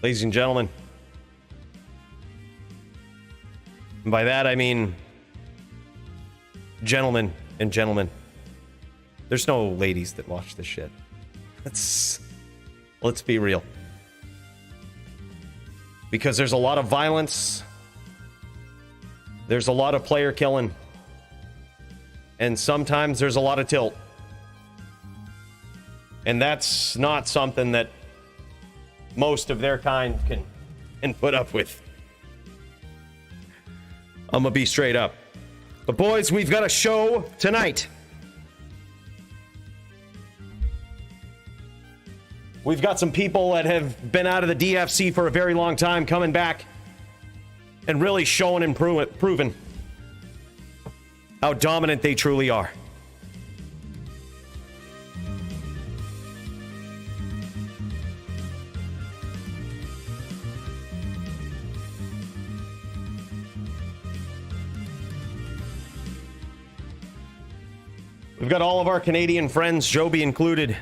Ladies and gentlemen. And by that, I mean gentlemen and gentlemen. There's no ladies that watch this shit. Let's be real. Because there's a lot of violence. There's a lot of player killing. And sometimes there's a lot of tilt. And that's not something that most of their kind can put up with. I'm gonna be straight up. But boys, we've got a show tonight. We've got some people that have been out of the DFC for a very long time coming back and really showing and proving how dominant they truly are. We've got all of our Canadian friends, Joby included.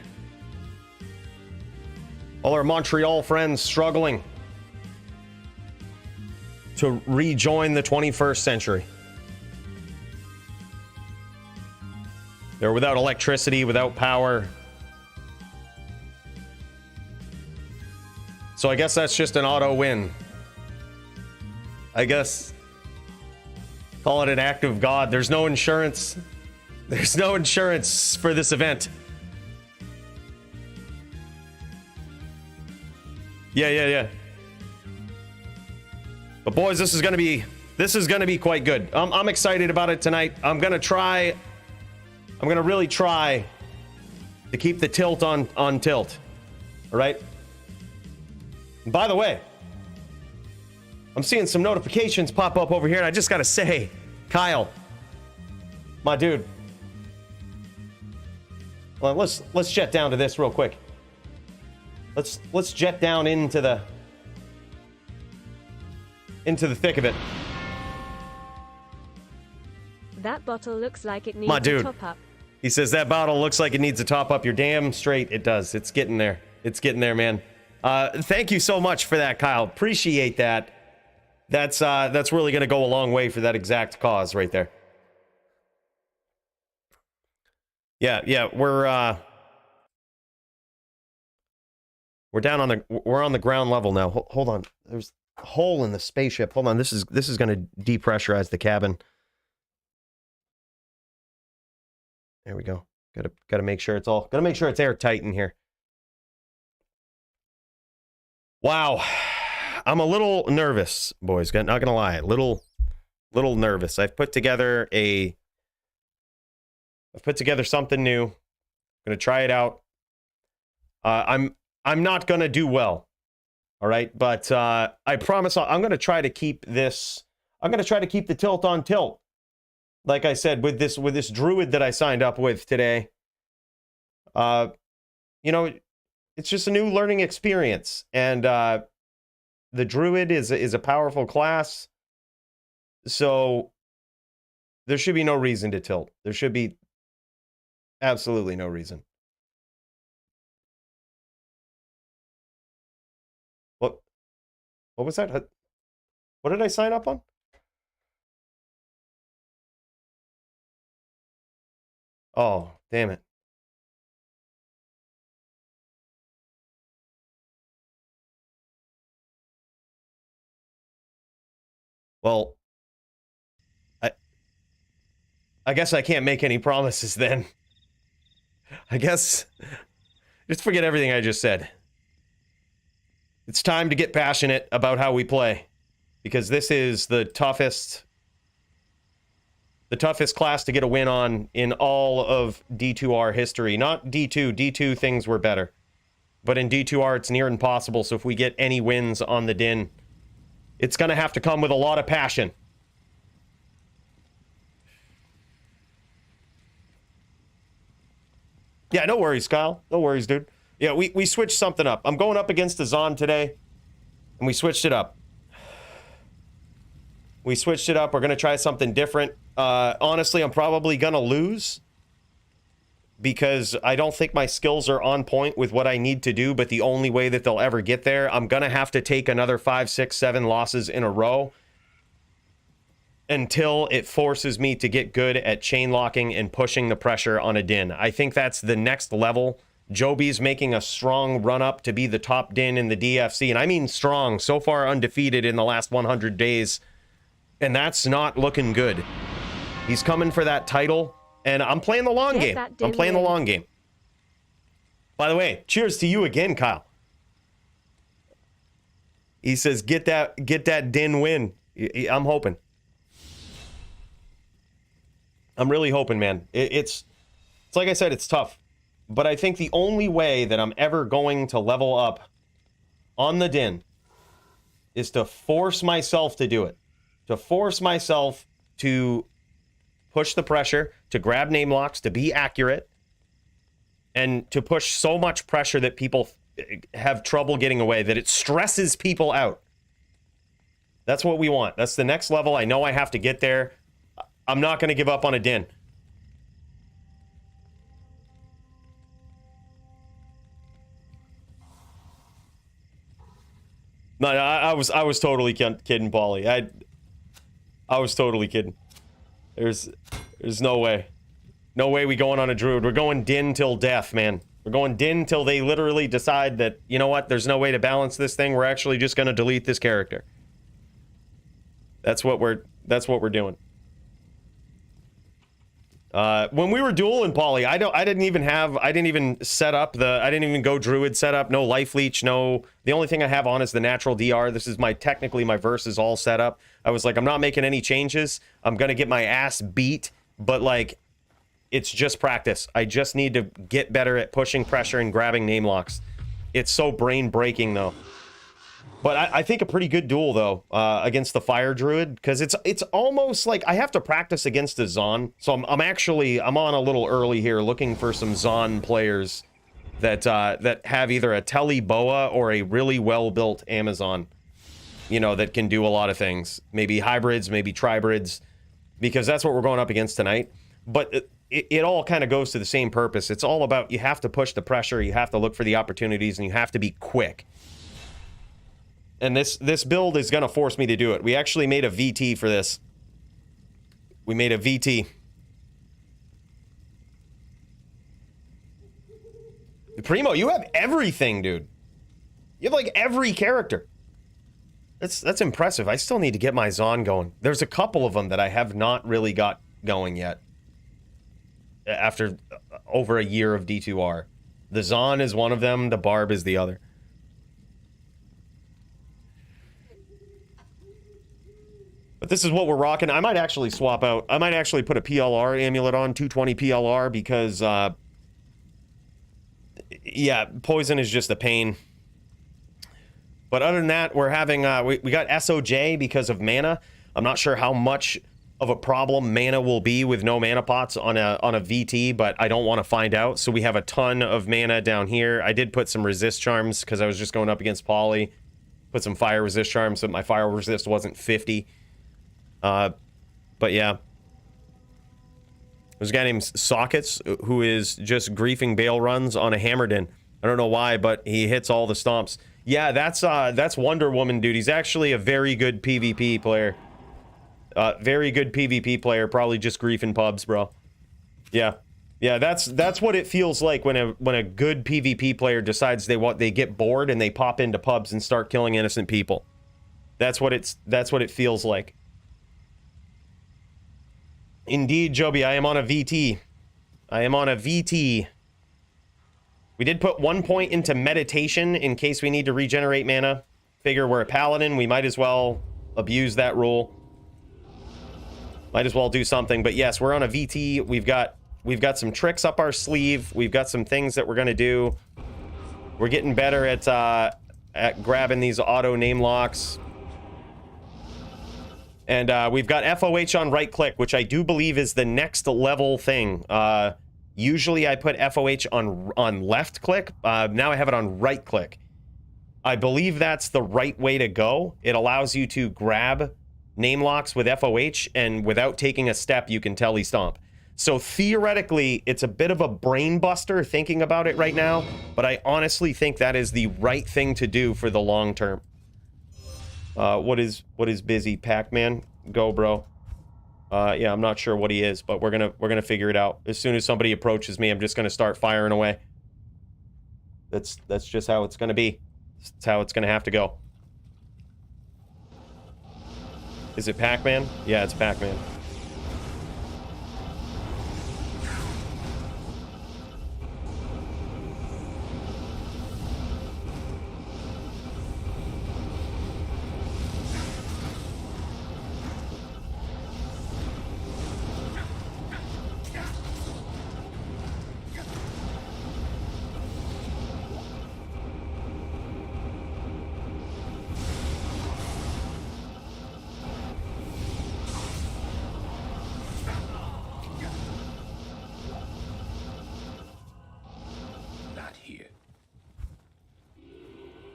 All our Montreal friends struggling to rejoin the 21st century. They're without electricity, without power. So I guess that's just an auto win. I guess call it an act of God. There's no insurance. There's no insurance for this event. Yeah. But boys, this is gonna be quite good. I'm excited about it tonight. I'm gonna really try to keep the tilt on tilt. All right. And by the way, I'm seeing some notifications pop up over here, and I just gotta say, Kyle, my dude. Well, let's jet down to this real quick. Let's jet down into the thick of it. That bottle looks like it needs My dude. a top up. He says that bottle looks like it needs a top up. You're damn straight it does. It's getting there. It's getting there, man. Thank you so much for that, Kyle. Appreciate that. That's really gonna go a long way for that exact cause right there. Yeah, we're on the ground level now. Hold on. There's a hole in the spaceship. Hold on. This is going to depressurize the cabin. There we go. Got to make sure it's airtight in here. Wow. I'm a little nervous, boys. Not going to lie. Little nervous. I've put together something new. I'm going to try it out. I'm not going to do well. All right. But I promise I'm going to try to keep this. I'm going to try to keep the tilt on tilt. Like I said, with this druid that I signed up with today. You know, it's just a new learning experience. And the druid is a powerful class. So there should be no reason to tilt. There should be absolutely no reason. What was that? What did I sign up on? Oh, damn it. Well, I guess I can't make any promises then. I guess just forget everything I just said. It's time to get passionate about how we play, because this is the toughest class to get a win on in all of D2R history. Not D2. D2 things were better. But in D2R, it's near impossible. So if we get any wins on the Din, it's going to have to come with a lot of passion. Yeah, no worries, Kyle. No worries, dude. Yeah, we switched something up. I'm going up against Azan today, and we switched it up. We're going to try something different. Honestly, I'm probably going to lose. because I don't think my skills are on point with what I need to do, but the only way that they'll ever get there, I'm going to have to take another 5, 6, 7 losses in a row until it forces me to get good at chain locking and pushing the pressure on a Din. I think that's the next level. Joby's making a strong run up to be the top Din in the DFC, and I mean strong, so far undefeated in the last 100 days, and that's not looking good. He's coming for that title. And I'm playing the long game. I'm playing the long game. By the way, cheers to you again, Kyle. He says, get that Din win. I'm hoping. I'm really hoping, man. It's like I said, it's tough. But I think the only way that I'm ever going to level up on the Din is to force myself to do it. To force myself to push the pressure, to grab name locks, to be accurate, and to push so much pressure that people have trouble getting away, that it stresses people out. That's what we want. That's the next level. I know I have to get there. I'm not going to give up on a Din. No, I was totally kidding, Paulie. I was totally kidding. There's no way. No way we going on a druid. We're going Din till death, man. We're going Din till they literally decide that, you know what, there's no way to balance this thing. We're actually just going to delete this character. That's what we're doing. When we were dueling, Paulie, I didn't even go druid setup, no life leech, no. The only thing I have on is the natural DR. This is technically my verse is all set up. I was like, I'm not making any changes. I'm gonna get my ass beat, but like, it's just practice. I just need to get better at pushing pressure and grabbing name locks. It's so brain breaking though. But I think a pretty good duel though against the fire druid, because it's almost like I have to practice against a Zon. So I'm on a little early here, looking for some Zon players that have either a tele boa or a really well built Amazon, you know, that can do a lot of things. Maybe hybrids, maybe tribrids, because that's what we're going up against tonight. But it all kind of goes to the same purpose. It's all about, you have to push the pressure, you have to look for the opportunities, and you have to be quick. And this build is going to force me to do it. We actually made a VT for this. We made a VT. Primo, you have everything, dude. You have like every character. That's impressive. I still need to get my Zon going. There's a couple of them that I have not really got going yet. After over a year of D2R. The Zon is one of them. The Barb is the other. But this is what we're rocking. I might actually swap out. I might actually put a PLR amulet on, 220 PLR, because, yeah, poison is just a pain. But other than that, we're having, we got SOJ because of mana. I'm not sure how much of a problem mana will be with no mana pots on a VT, but I don't want to find out. So we have a ton of mana down here. I did put some resist charms because I was just going up against Paulie. Put some fire resist charms, so my fire resist wasn't 50. But yeah, there's a guy named Sockets who is just griefing bail runs on a Hammerden. I don't know why, but he hits all the stomps. Yeah, that's Wonder Woman, dude. He's actually a very good PvP player. Very good PvP player. Probably just griefing pubs, bro. Yeah, that's what it feels like when a good PvP player decides they get bored and they pop into pubs and start killing innocent people. That's what it feels like. Indeed, Joby, I am on a VT. I am on a VT. We did put 1 point into meditation in case we need to regenerate mana. Figure we're a paladin, we might as well abuse that rule. Might as well do something. But yes, we're on a VT. We've got some tricks up our sleeve. We've got some things that we're gonna do. We're getting better at grabbing these auto name locks. And we've got FOH on right click, which I do believe is the next level thing. Usually I put FOH on left click. Now I have it on right click. I believe that's the right way to go. It allows you to grab name locks with FOH, and without taking a step, you can telly stomp. So theoretically, it's a bit of a brain buster thinking about it right now, but I honestly think that is the right thing to do for the long term. What is busy? Pac-Man? Go, bro. Yeah, I'm not sure what he is, but we're gonna figure it out. As soon as somebody approaches me, I'm just gonna start firing away. That's just how it's gonna be. That's how it's gonna have to go. Is it Pac-Man? Yeah, it's Pac-Man.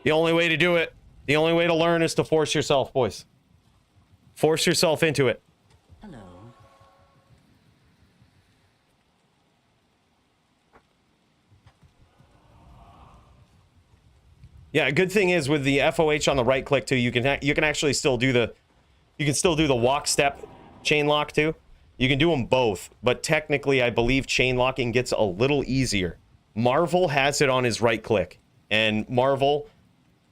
The only way to do it, the only way to learn is to force yourself, boys. Force yourself into it. Hello. Yeah, a good thing is with the FOH on the right click too, you can actually still do the walk step chain lock too. You can do them both, but technically I believe chain locking gets a little easier. Marvel has it on his right click, and Marvel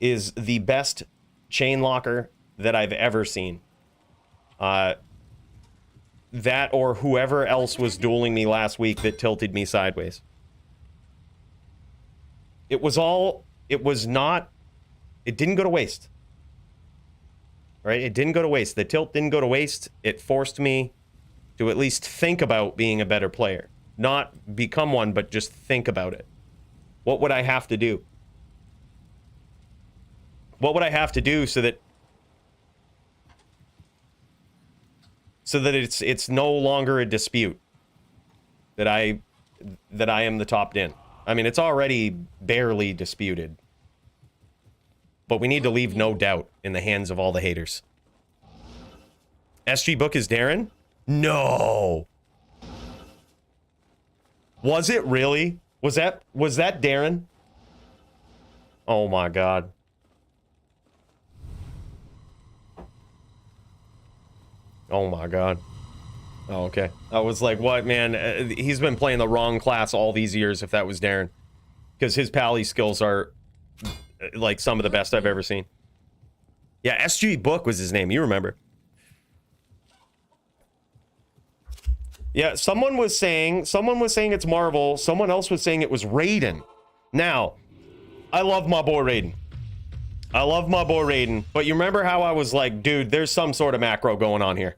is the best chain locker that I've ever seen. That or whoever else was dueling me last week that tilted me sideways. It didn't go to waste. Right? It didn't go to waste. The tilt didn't go to waste. It forced me to at least think about being a better player. Not become one, but just think about it. What would I have to do? What would I have to do so that it's no longer a dispute that I am the top din? I mean, it's already barely disputed. But we need to leave no doubt in the hands of all the haters. SG Book is Darren? No. Was it really? Was that Darren? Oh my god. Oh my god. Oh, okay. I was like, what, man? He's been playing the wrong class all these years if that was Darren. Because his pally skills are, like, some of the best I've ever seen. Yeah, SG Book was his name. You remember. Yeah, someone was saying it's Marvel. Someone else was saying it was Raiden. Now, I love my boy Raiden. But you remember how I was like, dude, there's some sort of macro going on here.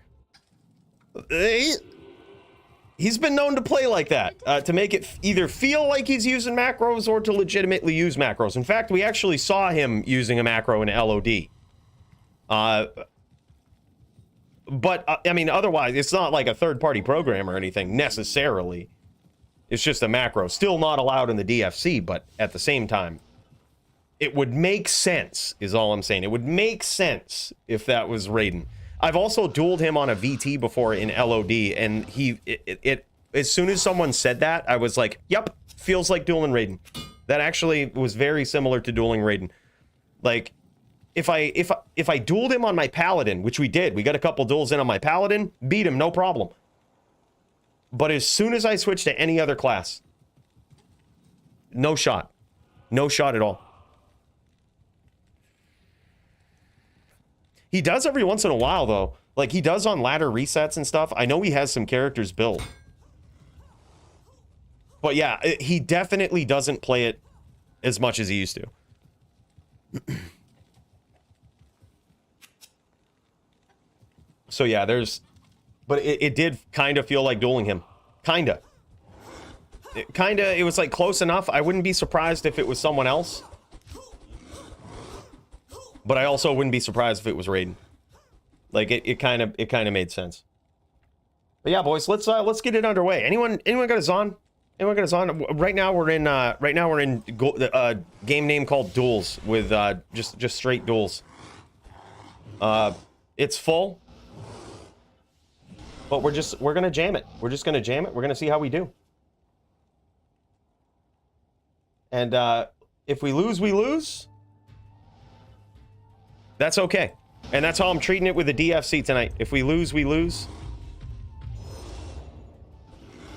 He's been known to play like that, to make it either feel like he's using macros or to legitimately use macros. In fact, we actually saw him using a macro in LOD. But, I mean, otherwise, it's not like a third-party program or anything, necessarily. It's just a macro. Still not allowed in the DFC, but at the same time, it would make sense, is all I'm saying. It would make sense if that was Raiden. I've also dueled him on a VT before in LOD, and as soon as someone said that, I was like, yep, feels like dueling Raiden. That actually was very similar to dueling Raiden. Like, if I dueled him on my Paladin, which we did, we got a couple duels in on my Paladin, beat him, no problem. But as soon as I switched to any other class, no shot. No shot at all. He does every once in a while, though. Like, he does on ladder resets and stuff. I know he has some characters built. But yeah, he definitely doesn't play it as much as he used to. So yeah, but it did kind of feel like dueling him. Kinda. It was like close enough. I wouldn't be surprised if it was someone else. But I also wouldn't be surprised if it was Raiden. Like, it kind of made sense. But yeah, boys, let's get it underway. Anyone got a Zon? Anyone got a Zon? Right now we're in game name called Duels with just straight duels. It's full. But we're gonna jam it. We're just gonna jam it. We're gonna see how we do. And if we lose, we lose. That's okay. And that's how I'm treating it with the DFC tonight. If we lose, we lose.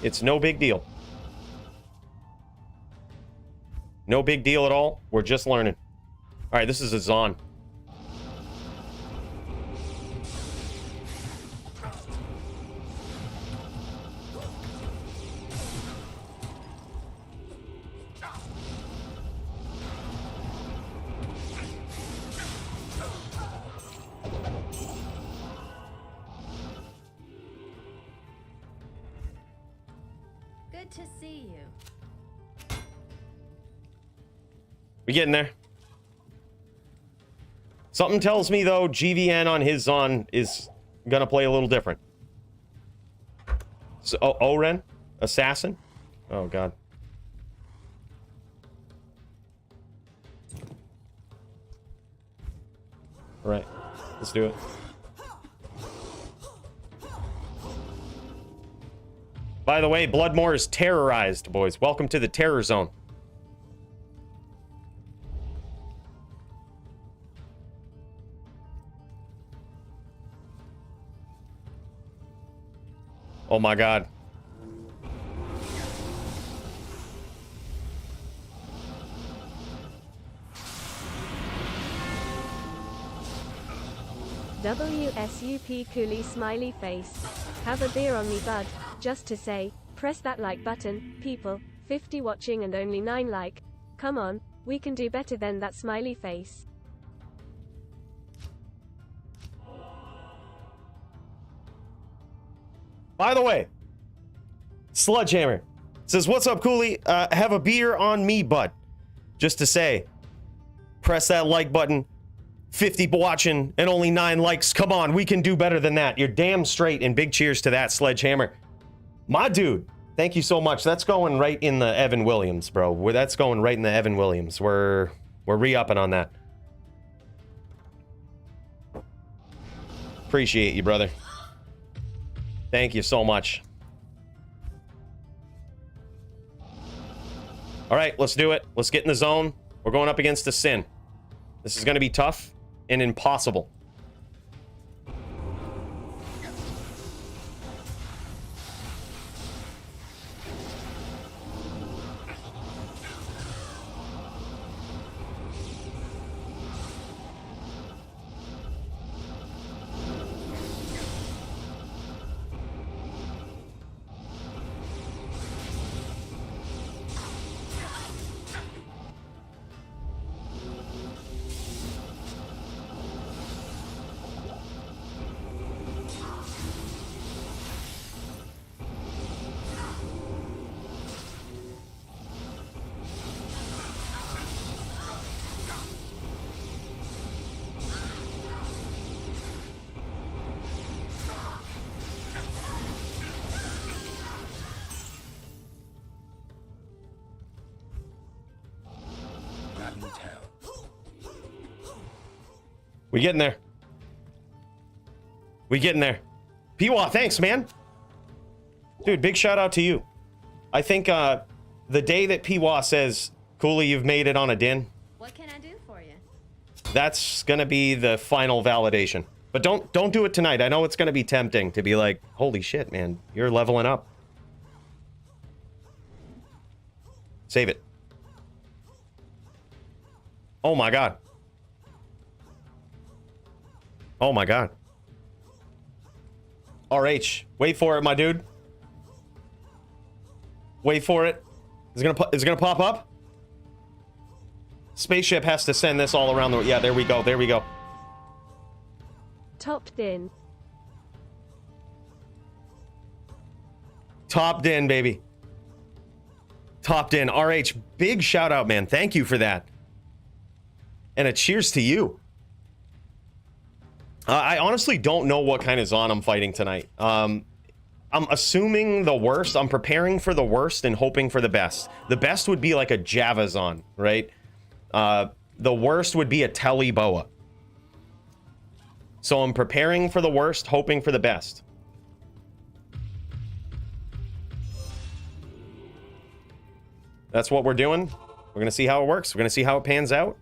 It's no big deal. No big deal at all. We're just learning. All right, this is a Zon. Good to see you. We getting there. Something tells me, though, GVN on his Zon is gonna play a little different. So, Oren? Assassin? Oh, God. All right, let's do it. By the way, Bloodmore is terrorized, boys. Welcome to the terror zone. Oh my God. WSUP Cooley smiley face. Have a beer on me, bud. Just to say, press that like button, people. 50 watching and only 9 like. Come on, we can do better than that smiley face. By the way, Sludgehammer says, "What's up, Cooley? Have a beer on me, bud. Just to say, press that like button. 50 watching and only 9 likes. Come on, we can do better than that. You're damn straight, and big cheers to that, Sledgehammer. My dude, thank you so much. That's going right in the Evan Williams, bro. That's going right in the Evan Williams. We're re-upping on that. Appreciate you, brother. Thank you so much. All right, let's do it. Let's get in the zone. We're going up against a Sin. This is going to be tough and impossible. We getting there. We getting there. Piwa, thanks, man. Dude, big shout out to you. I think the day that Piwa says, Cooley, you've made it on a din. What can I do for you? That's gonna be the final validation. But don't do it tonight. I know it's gonna be tempting to be like, holy shit, man, you're leveling up. Save it. Oh my God. Oh my God. RH, wait for it, my dude. Wait for it. Is it gonna pop up? Spaceship has to send this all around the... Yeah, there we go. There we go. Topped in. Topped in, baby. Topped in. RH, big shout out, man. Thank you for that. And a cheers to you. I honestly don't know what kind of Zon I'm fighting tonight. I'm assuming the worst. I'm preparing for the worst and hoping for the best. The best would be like a Java Zon, right? The worst would be a Telly Boa. So I'm preparing for the worst, hoping for the best. That's what we're doing. We're gonna see how it works. We're gonna see how it pans out.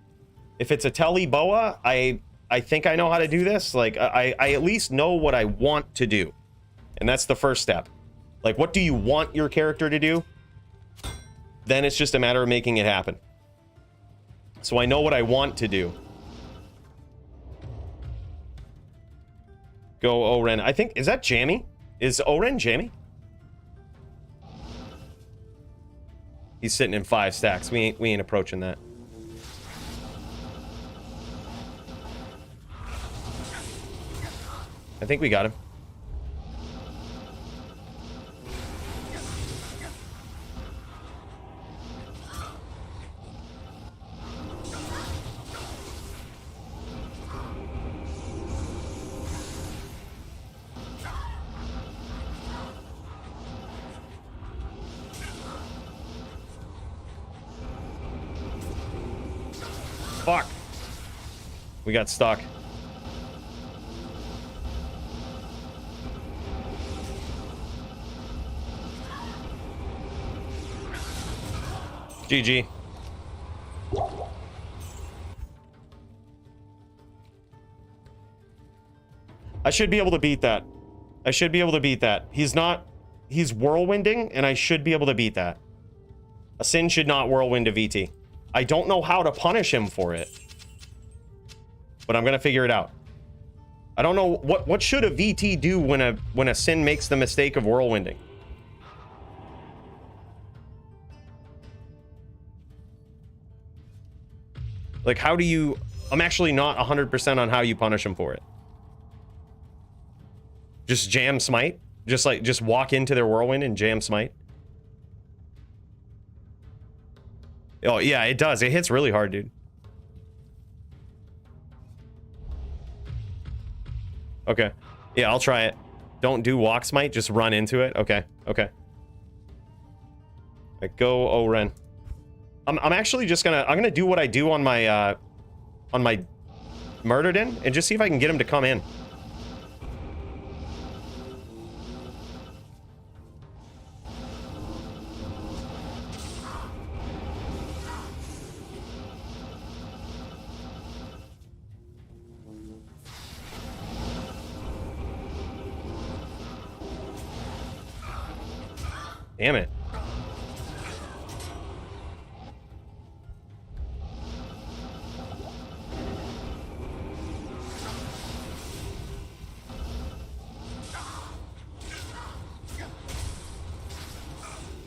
If it's a Telly Boa, I think I know how to do this. Like, I at least know what I want to do. And that's the first step. Like, what do you want your character to do? Then it's just a matter of making it happen. So I know what I want to do. Go Oren. I think, is that Jammy? Is Oren Jammy? He's sitting in 5 stacks. We ain't approaching that. I think we got him. Fuck. We got stuck. GG. I should be able to beat that. I should be able to beat that. He's whirlwinding, and I should be able to beat that. A Sin should not whirlwind a VT. I don't know how to punish him for it, but I'm gonna figure it out. I don't know what should a VT do when a Sin makes the mistake of whirlwinding. Like, how do you... I'm actually not 100% on how you punish him for it. Just jam smite? Just walk into their whirlwind and jam smite? Oh, yeah, it does. It hits really hard, dude. Okay. Yeah, I'll try it. Don't do walk smite, just run into it. Okay, okay. Right, go Oren. I'm actually just gonna... I'm gonna do what I do on my Murdered In and just see if I can get him to come in. Damn it.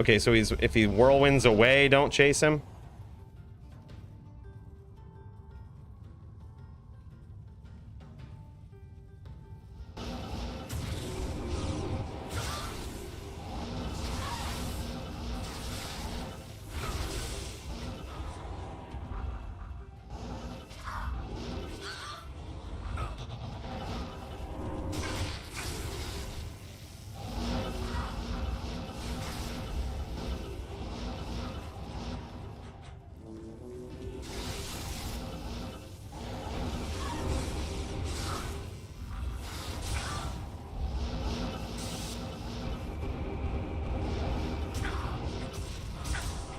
Okay, so if he whirlwinds away, don't chase him.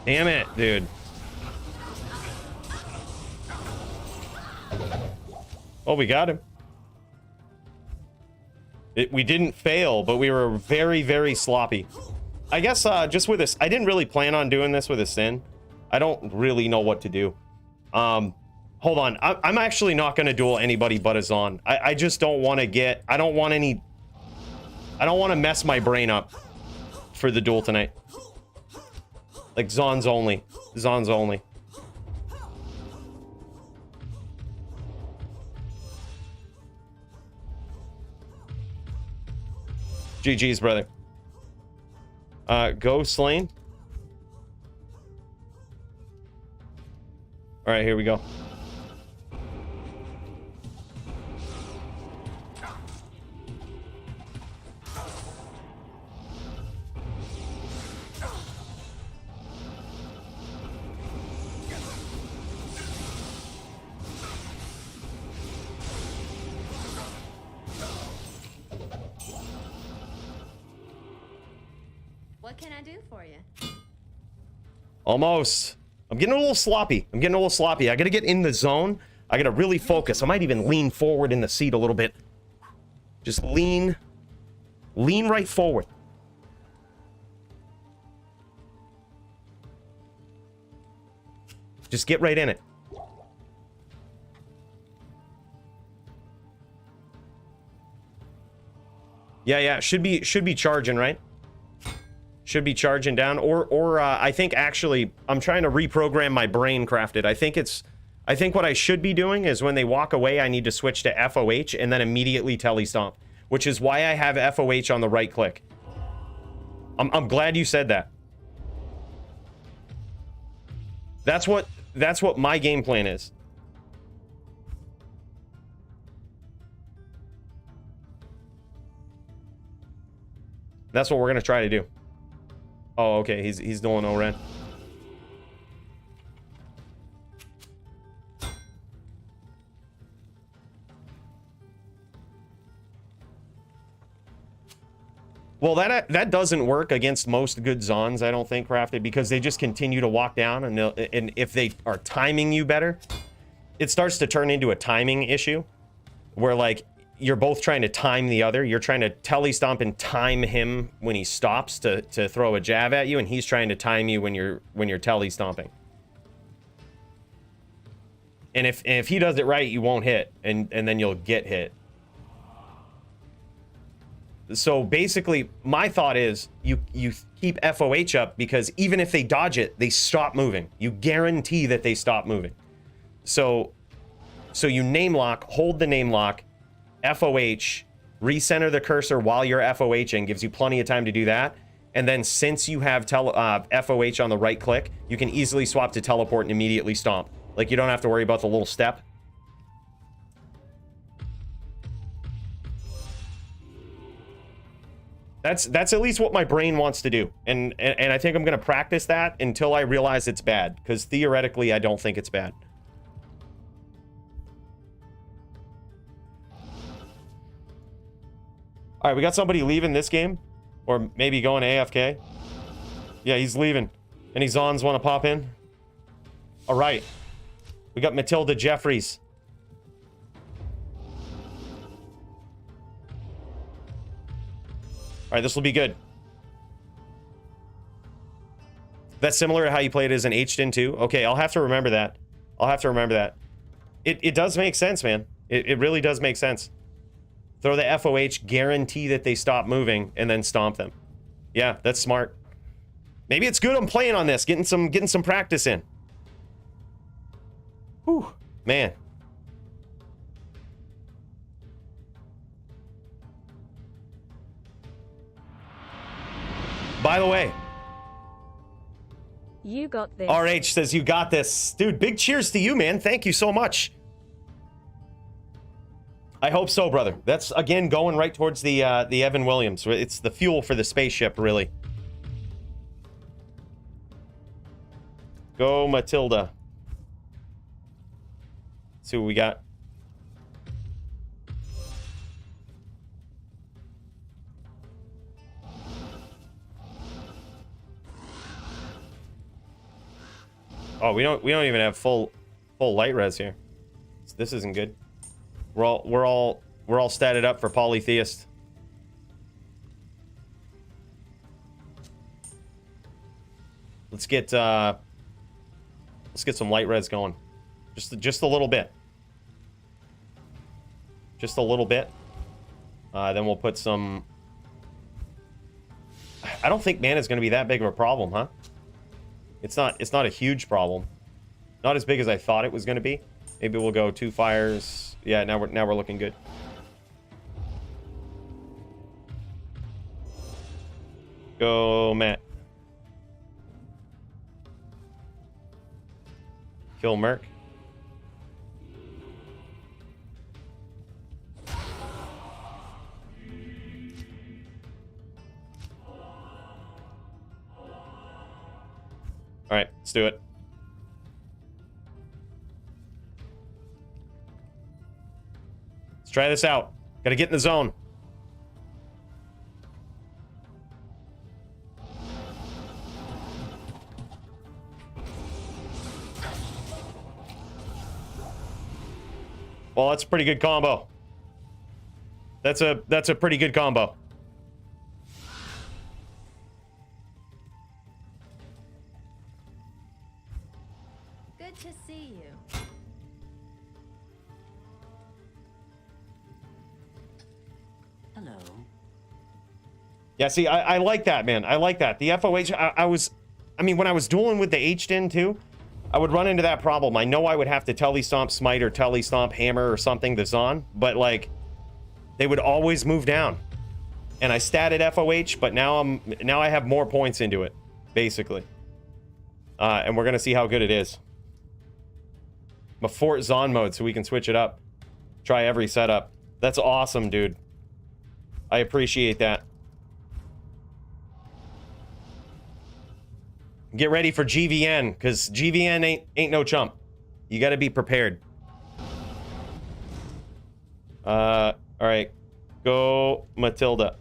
Damn it, dude. Oh, we got him. We didn't fail, but we were very, very sloppy. I guess just with this, I didn't really plan on doing this with a Sin. I don't really know what to do. Hold on. I'm actually not going to duel anybody but a Zon. I just don't want to get... I don't want to mess my brain up for the duel tonight. Like, Zons only. Zons only. GG's, brother. Go Slain. Alright, here we go. What can I do for you? Almost. I'm getting a little sloppy. I gotta get in the zone. I gotta really focus. I might even lean forward in the seat a little bit. Just lean right forward. Just get right in it. Yeah, should be charging, right? Should be charging down, or I think actually I'm trying to reprogram my brain crafted. I think what I should be doing is when they walk away, I need to switch to FOH and then immediately telestomp, which is why I have FOH on the right click. I'm glad you said that. That's what my game plan is. That's what we're gonna try to do. Oh, okay. He's doing O-Ren. Well, that doesn't work against most good Zons, I don't think, Crafted, because they just continue to walk down, and if they are timing you better, it starts to turn into a timing issue, where, like, you're both trying to time the other. You're trying to telestomp and time him when he stops to throw a jab at you, and he's trying to time you when you're telestomping. And if he does it right, you won't hit, and then you'll get hit. So basically, my thought is you keep FOH up, because even if they dodge it, they stop moving. You guarantee that they stop moving. So you name lock, hold the name lock, FOH, recenter the cursor while you're FOHing, gives you plenty of time to do that. And then since you have FOH on the right click, you can easily swap to teleport and immediately stomp. Like, you don't have to worry about the little step. That's at least what my brain wants to do. And I think I'm going to practice that until I realize it's bad. Because theoretically, I don't think it's bad. All right, we got somebody leaving this game. Or maybe going to AFK. Yeah, he's leaving. Any Zons want to pop in? All right. We got Matilda Jeffries. All right, this will be good. That's similar to how you played it as an H-Din too? Okay, I'll have to remember that. It does make sense, man. It really does make sense. Throw the FOH, guarantee that they stop moving, and then stomp them. Yeah, that's smart. Maybe it's good I'm playing on this, getting some practice in. Whew, man. By the way, you got this. RH says you got this. Dude, big cheers to you, man. Thank you so much. I hope so, brother. That's, again, going right towards the Evan Williams. It's the fuel for the spaceship, really. Go, Matilda. Let's see what we got. Oh, we don't even have full light res here. This isn't good. We're all statted up for Polytheist. Let's get some light res going. Just a little bit. Just a little bit. Then we'll put some. I don't think mana is going to be that big of a problem, huh? It's not a huge problem. Not as big as I thought it was going to be. Maybe we'll go 2 fires. Yeah, now we're looking good. Go, Matt. Kill Merc. All right, let's do it. Let's try this out. Gotta get in the zone. Well, that's a pretty good combo. That's a pretty good combo. Good to see you. Hello. Yeah, see, I like that, man. I like that. The FOH, I mean, when I was dueling with the H-Din too, I would run into that problem. I know I would have to telestomp smite or telestomp hammer or something the Zon, but like, they would always move down. And I statted FOH, but now I have more points into it, basically. And we're gonna see how good it is. I'm a Fort Zon mode, so we can switch it up. Try every setup. That's awesome, dude. I appreciate that. Get ready for GVN, because GVN ain't no chump. You got to be prepared. All right. Go, Matilda.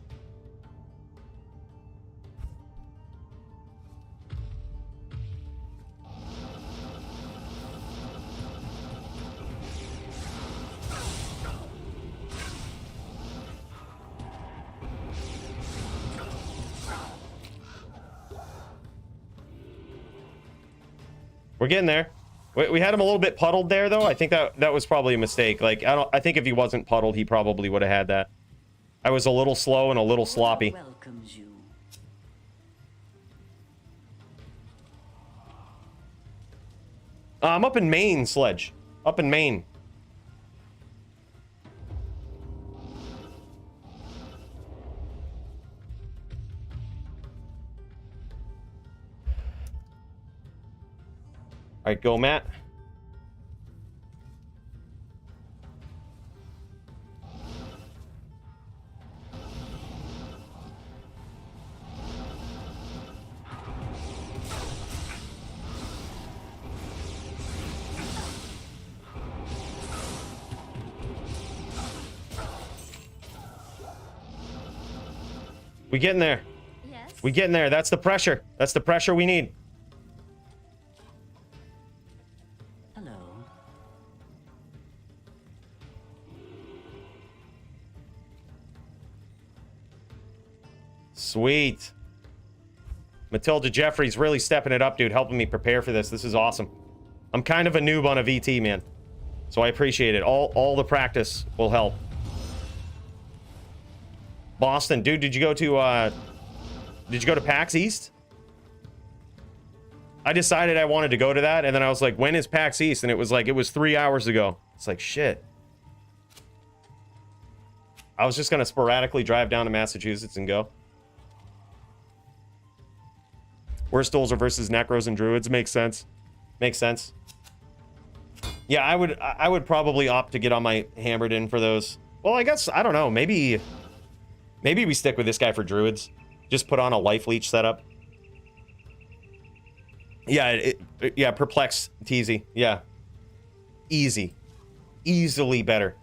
We're getting there. We had him a little bit puddled there, though. I think that was probably a mistake. Like, I think if he wasn't puddled, he probably would have had that. I was a little slow and a little sloppy. Welcomes you. I'm up in Maine, Sledge. Up in Maine. All right, go, Matt. We getting there. Yes. We getting there. That's the pressure. That's the pressure we need. Hello. Sweet. Matilda Jeffries really stepping it up, dude, helping me prepare for this. This is awesome. I'm kind of a noob on a VT, man. So I appreciate it. All the practice will help. Boston, dude, did you go to PAX East? I decided I wanted to go to that, and then I was like, when is PAX East? And it was 3 hours ago. It's like, shit. I was just gonna sporadically drive down to Massachusetts and go. Worst duels are versus Necros and Druids. Makes sense. Makes sense. Yeah, I would probably opt to get on my hammered in for those. Well, I guess, I don't know, maybe we stick with this guy for Druids. Just put on a life leech setup. Yeah, yeah, perplex Teasy. Yeah. Easy. Easily better.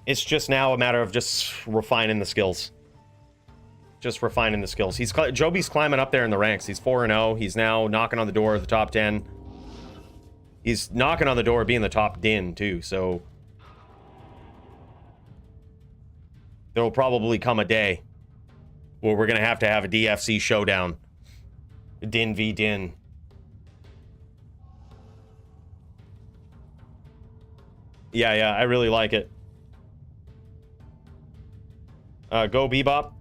It's just now a matter of just refining the skills. Just refining the skills. Joby's climbing up there in the ranks. He's 4-0. He's now knocking on the door of the top 10. He's knocking on the door of being the top din, too, so... there will probably come a day where we're going to have a DFC showdown. Din v Din. Yeah, I really like it. Go Bebop.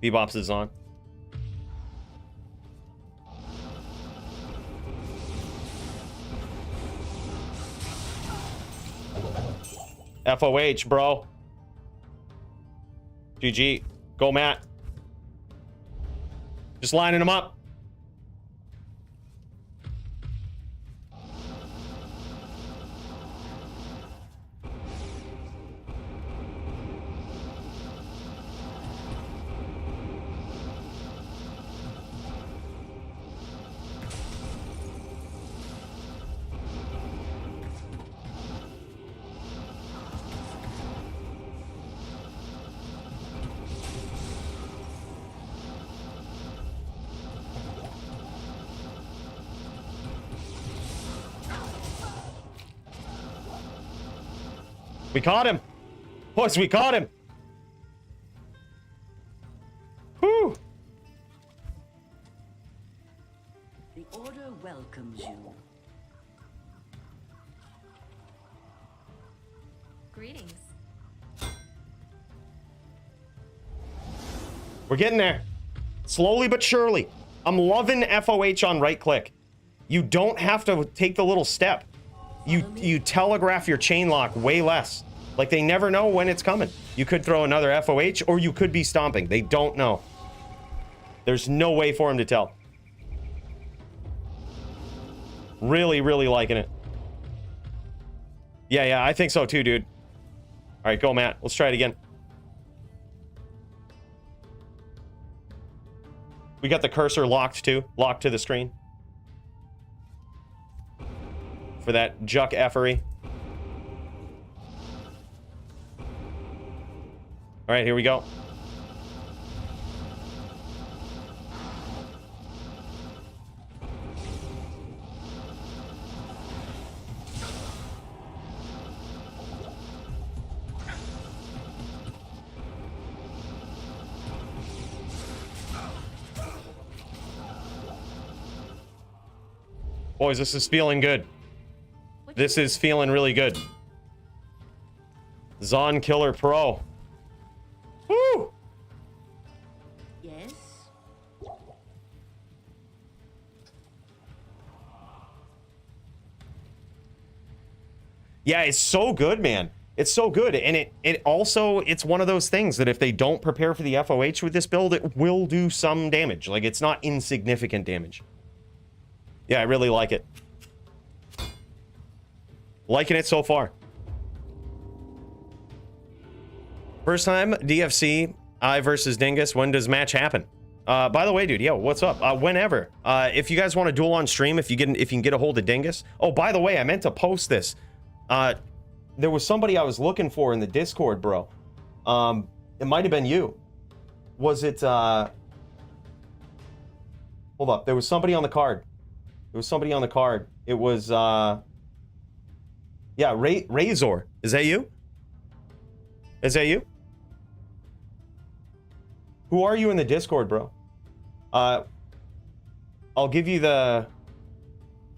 Bebop's is on. FOH, bro. GG. Go, Matt. Just lining them up. We caught him. Boys, we caught him. Whew. The order welcomes you. Greetings. We're getting there. Slowly but surely. I'm loving FOH on right click. You don't have to take the little step. You telegraph your chain lock way less. Like, they never know when it's coming. You could throw another FOH or you could be stomping. They don't know. There's no way for him to tell. Really, really liking it. Yeah, I think so too, dude. All right, go, Matt. Let's try it again. We got the cursor locked too. Locked to the screen. For that Juck effery. All right, here we go. Boys, this is feeling good. This is feeling really good. Zon Killer Pro. Woo! Yes? Yeah, it's so good, man. It's so good. And it also, it's one of those things that if they don't prepare for the FOH with this build, it will do some damage. Like, it's not insignificant damage. Yeah, I really like it. Liking it so far. First time DFC, I versus Dingus. When does match happen? By the way, dude, yo, what's up? Whenever. If you guys want to duel on stream, if you can get a hold of Dingus. Oh, by the way, I meant to post this. There was somebody I was looking for in the Discord, bro. It might have been you. Was it? Hold up. There was somebody on the card. There was somebody on the card. It was, yeah, Razor. Is that you? Is that you? Who are you in the Discord, bro? I'll give you the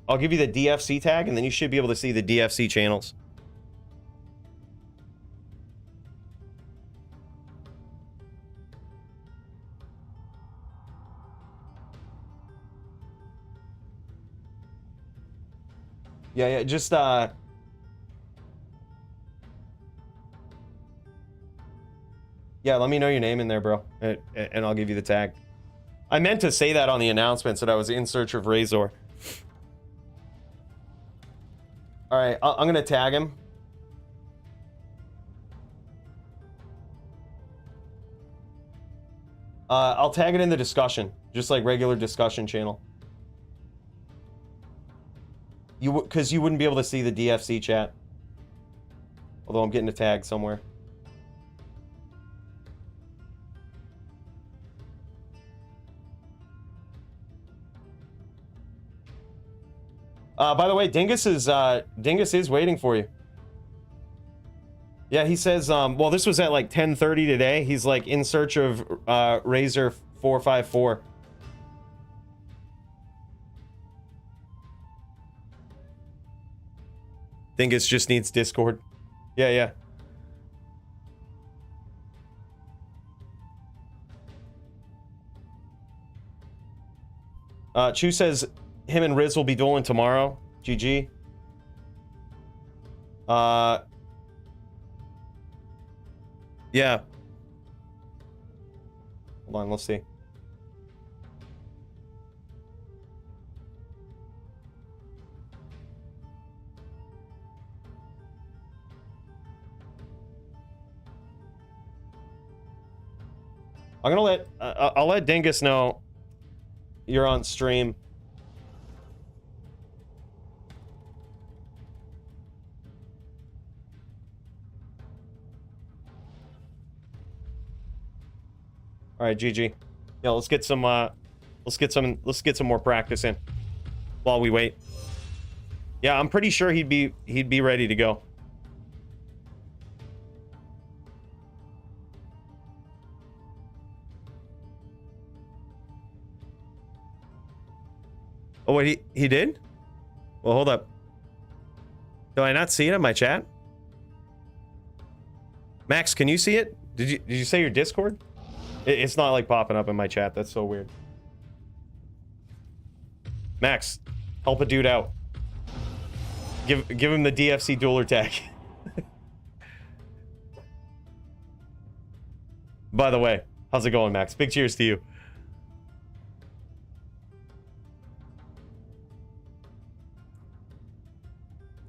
DFC tag, and then you should be able to see the DFC channels. Yeah, just, yeah, let me know your name in there, bro, and I'll give you the tag. I meant to say that on the announcements that I was in search of Razor. All right, I'm gonna tag him. I'll tag it in the discussion, just like regular discussion channel. Because you wouldn't be able to see the DFC chat. Although I'm getting a tag somewhere. By the way, Dingus is waiting for you. Yeah, he says, well, this was at like 10:30 today. He's like in search of Razor 454. Dingus just needs Discord. Yeah. Chu says him and Riz will be dueling tomorrow. GG. Yeah. Hold on, let's see. I'm gonna let I'll let Dingus know you're on stream. All right, GG. Yeah, let's get some more practice in while we wait. Yeah, I'm pretty sure he'd be ready to go. Oh, wait, he did? Well, hold up. Do I not see it in my chat? Max, can you see it? Did you say your Discord? It's not like popping up in my chat. That's so weird. Max, help a dude out. Give him the DFC dueler tag. By the way, how's it going, Max? Big cheers to you.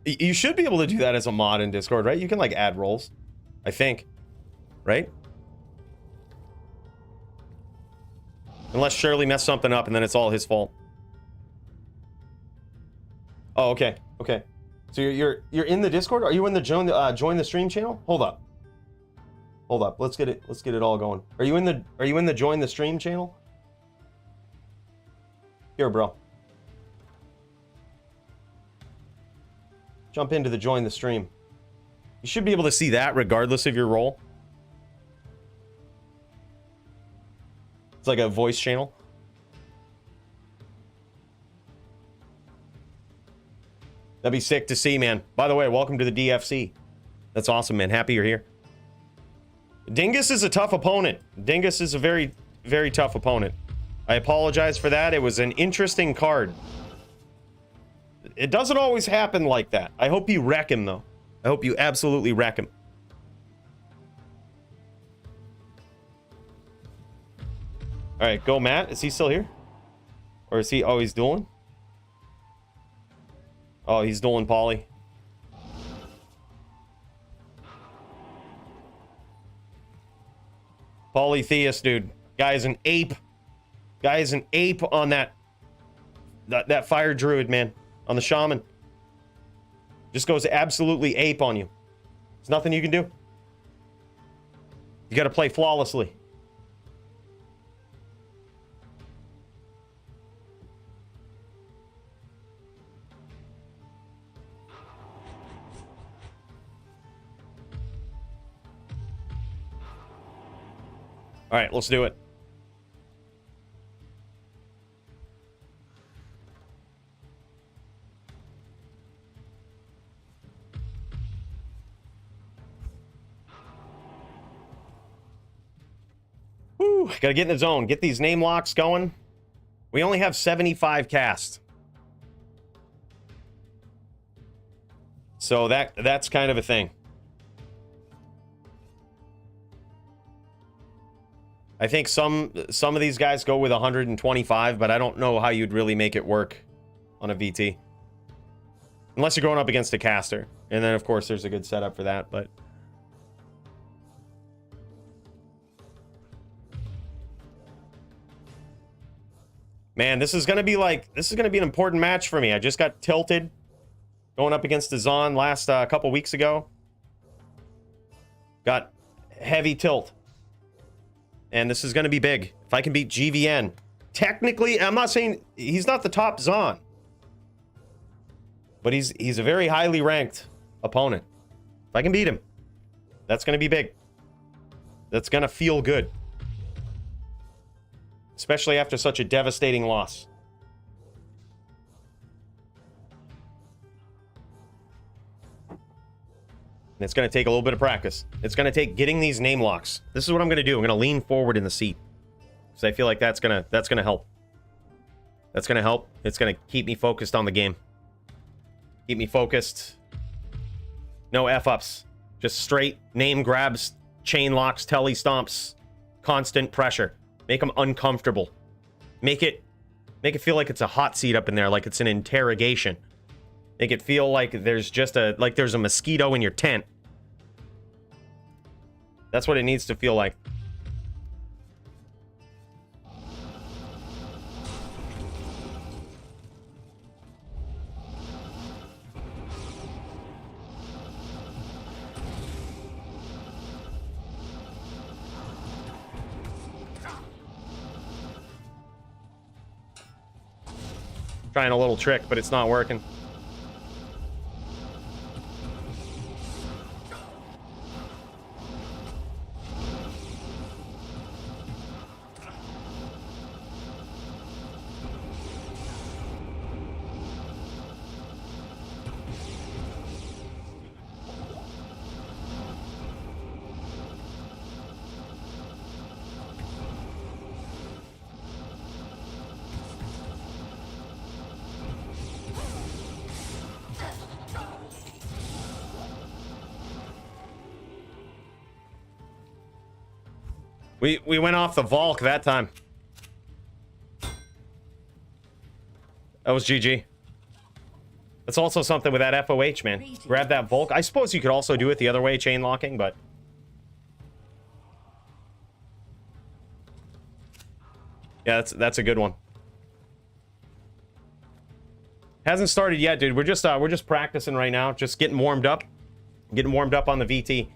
You should be able to do that as a mod in Discord, right? You can like add roles, I think, right? Unless Shirley messed something up and then it's all his fault. Oh, okay, okay. So you're in the Discord? Are you in the join the stream channel? Hold up. Hold up. Let's get it all going. Are you in the join the stream channel? Here, bro. Jump into the join the stream. You should be able to see that regardless of your role. It's like a voice channel. That'd be sick to see, man. By the way, welcome to the DFC. That's awesome, man. Happy you're here. Dingus is a tough opponent. Dingus is a very, very tough opponent. I apologize for that. It was an interesting card. It doesn't always happen like that. I hope you wreck him, though. I hope you absolutely wreck him. All right, go, Matt. Is he still here? Or is he... Oh, he's dueling? Oh, he's dueling Polly. Polytheist, dude. Guy is an ape. Guy is an ape on that fire druid, man. On the shaman. Just goes absolutely ape on you. There's nothing you can do. You got to play flawlessly. All right, let's do it. Woo, gotta get in the zone. Get these name locks going. We only have 75 cast. So that's kind of a thing. I think some of these guys go with 125, but I don't know how you'd really make it work on a VT. Unless you're going up against a caster. And then, of course, there's a good setup for that, but... Man, this is going to be an important match for me. I just got tilted going up against Azan last couple weeks ago. Got heavy tilt. And this is going to be big. If I can beat GVN. Technically, I'm not saying he's not the top Zon. But he's a very highly ranked opponent. If I can beat him, that's going to be big. That's going to feel good. Especially after such a devastating loss. And it's going to take a little bit of practice. It's going to take getting these name locks. This is what I'm going to do. I'm going to lean forward in the seat. Because I feel like that's going to help. That's going to help. It's going to keep me focused on the game. Keep me focused. No F-ups. Just straight name grabs, chain locks, telly stomps, constant pressure. Make them uncomfortable. Make it feel like it's a hot seat up in there, like it's an interrogation. Make it feel like there's just there's a mosquito in your tent. That's what it needs to feel like. Trying a little trick, but it's not working. We went off the Volk that time. That was GG. That's also something with that FOH, man. Grab that Volk. I suppose you could also do it the other way, chain locking, but... yeah, that's a good one. Hasn't started yet, dude. We're just practicing right now, just getting warmed up. Getting warmed up on the VT.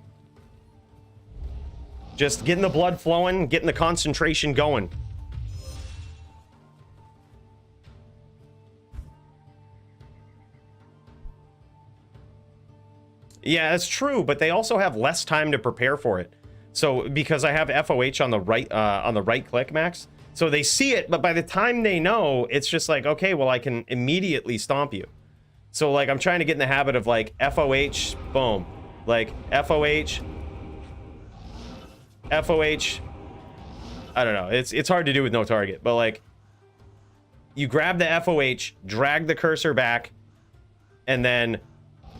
Just getting the blood flowing, getting the concentration going. Yeah, that's true, but they also have less time to prepare for it. So because I have FOH on the right click, Max. So they see it, but by the time they know, it's just like, okay, well, I can immediately stomp you. So like I'm trying to get in the habit of like FOH, boom. Like FOH. FOH. I don't know. It's hard to do with no target, but like you grab the FOH, drag the cursor back, and then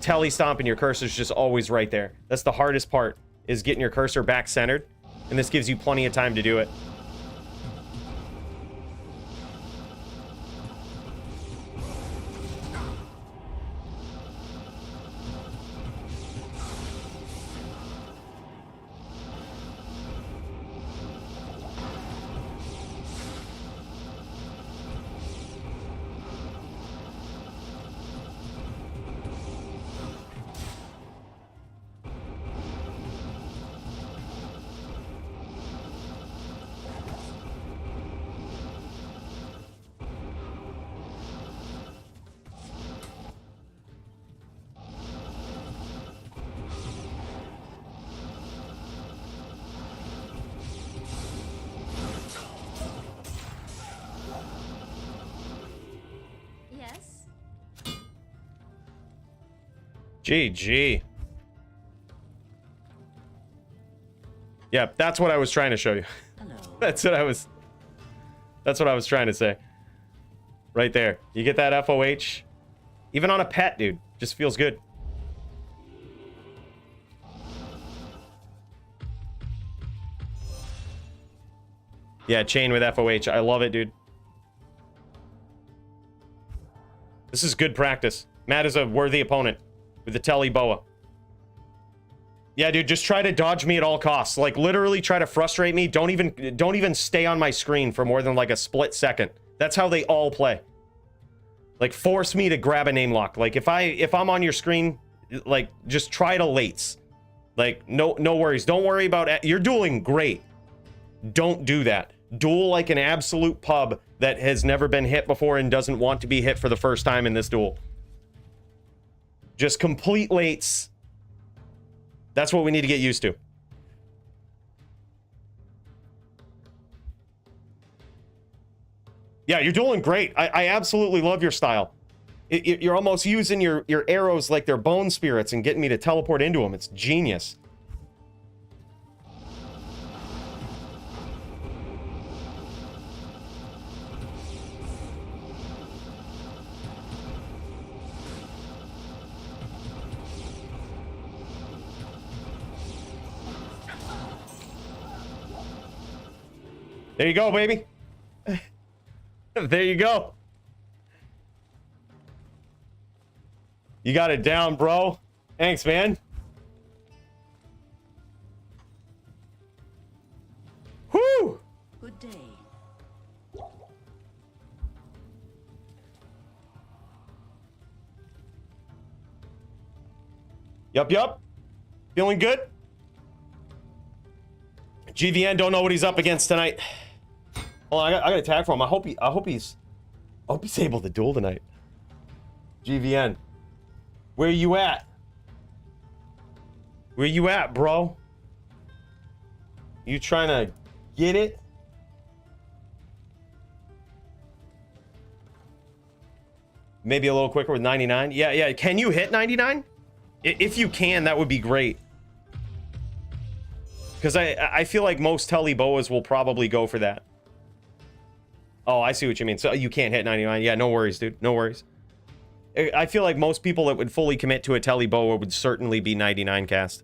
telly stomp, and your cursor's just always right there. That's the hardest part, is getting your cursor back centered, and this gives you plenty of time to do it. Yes. GG. Yeah, that's what I was trying to show you. Hello. That's what I was trying to say. Right there. You get that FOH. Even on a pet, dude. Just feels good. Yeah, chain with FOH. I love it, dude. This is good practice. Matt is a worthy opponent with the Telly Boa. Yeah, dude, just try to dodge me at all costs. Like, literally try to frustrate me. Don't even stay on my screen for more than, like, a split second. That's how they all play. Like, force me to grab a name lock. Like, if I'm on your screen, like, just try to lates. Like, no worries. Don't worry about... You're dueling great. Don't do that. Duel like an absolute pub that has never been hit before and doesn't want to be hit for the first time in this duel. Just complete lates. That's what we need to get used to. Yeah, you're dueling great. I absolutely love your style. You're almost using your arrows like they're bone spirits and getting me to teleport into them. It's genius. There you go, baby. There you go. You got it down, bro. Thanks, man. Whoo! Good day. Yup. Feeling good? GVN don't know what he's up against tonight. Well, I got a tag for him. I hope he's able to duel tonight. GVN, where you at? Where you at, bro? You trying to get it? Maybe a little quicker with 99. Yeah. Can you hit 99? If you can, that would be great. Because I feel like most Telly Boas will probably go for that. Oh, I see what you mean. So you can't hit 99. Yeah, no worries, dude. No worries. I feel like most people that would fully commit to a Telly Boa would certainly be 99 cast.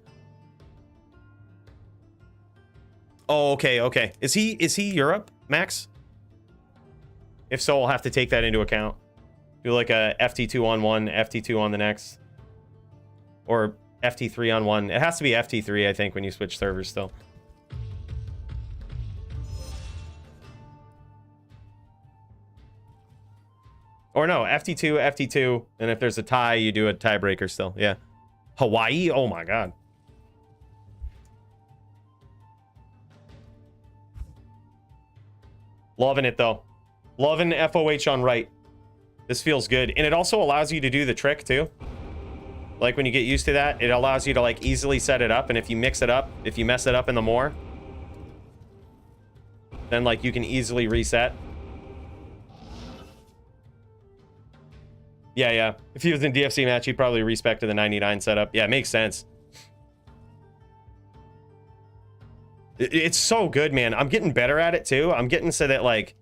Oh, okay, okay. Is he Europe, Max? If so, I'll have to take that into account. Do like a FT2 on one, FT2 on the next. Or FT3 on one. It has to be FT3, I think, when you switch servers still. Or no, FT2, FT2, and if there's a tie, you do a tiebreaker still. Yeah. Hawaii? Oh my god. Loving it, though. Loving FOH on right. This feels good. And it also allows you to do the trick, too. Like, when you get used to that, it allows you to, like, easily set it up. And if you mix it up, if you mess it up in the more, then, like, you can easily reset. Yeah, yeah. If he was in DFC match, he'd probably respec to the 99 setup. Yeah, it makes sense. It's so good, man. I'm getting better at it, too. I'm getting so that, like,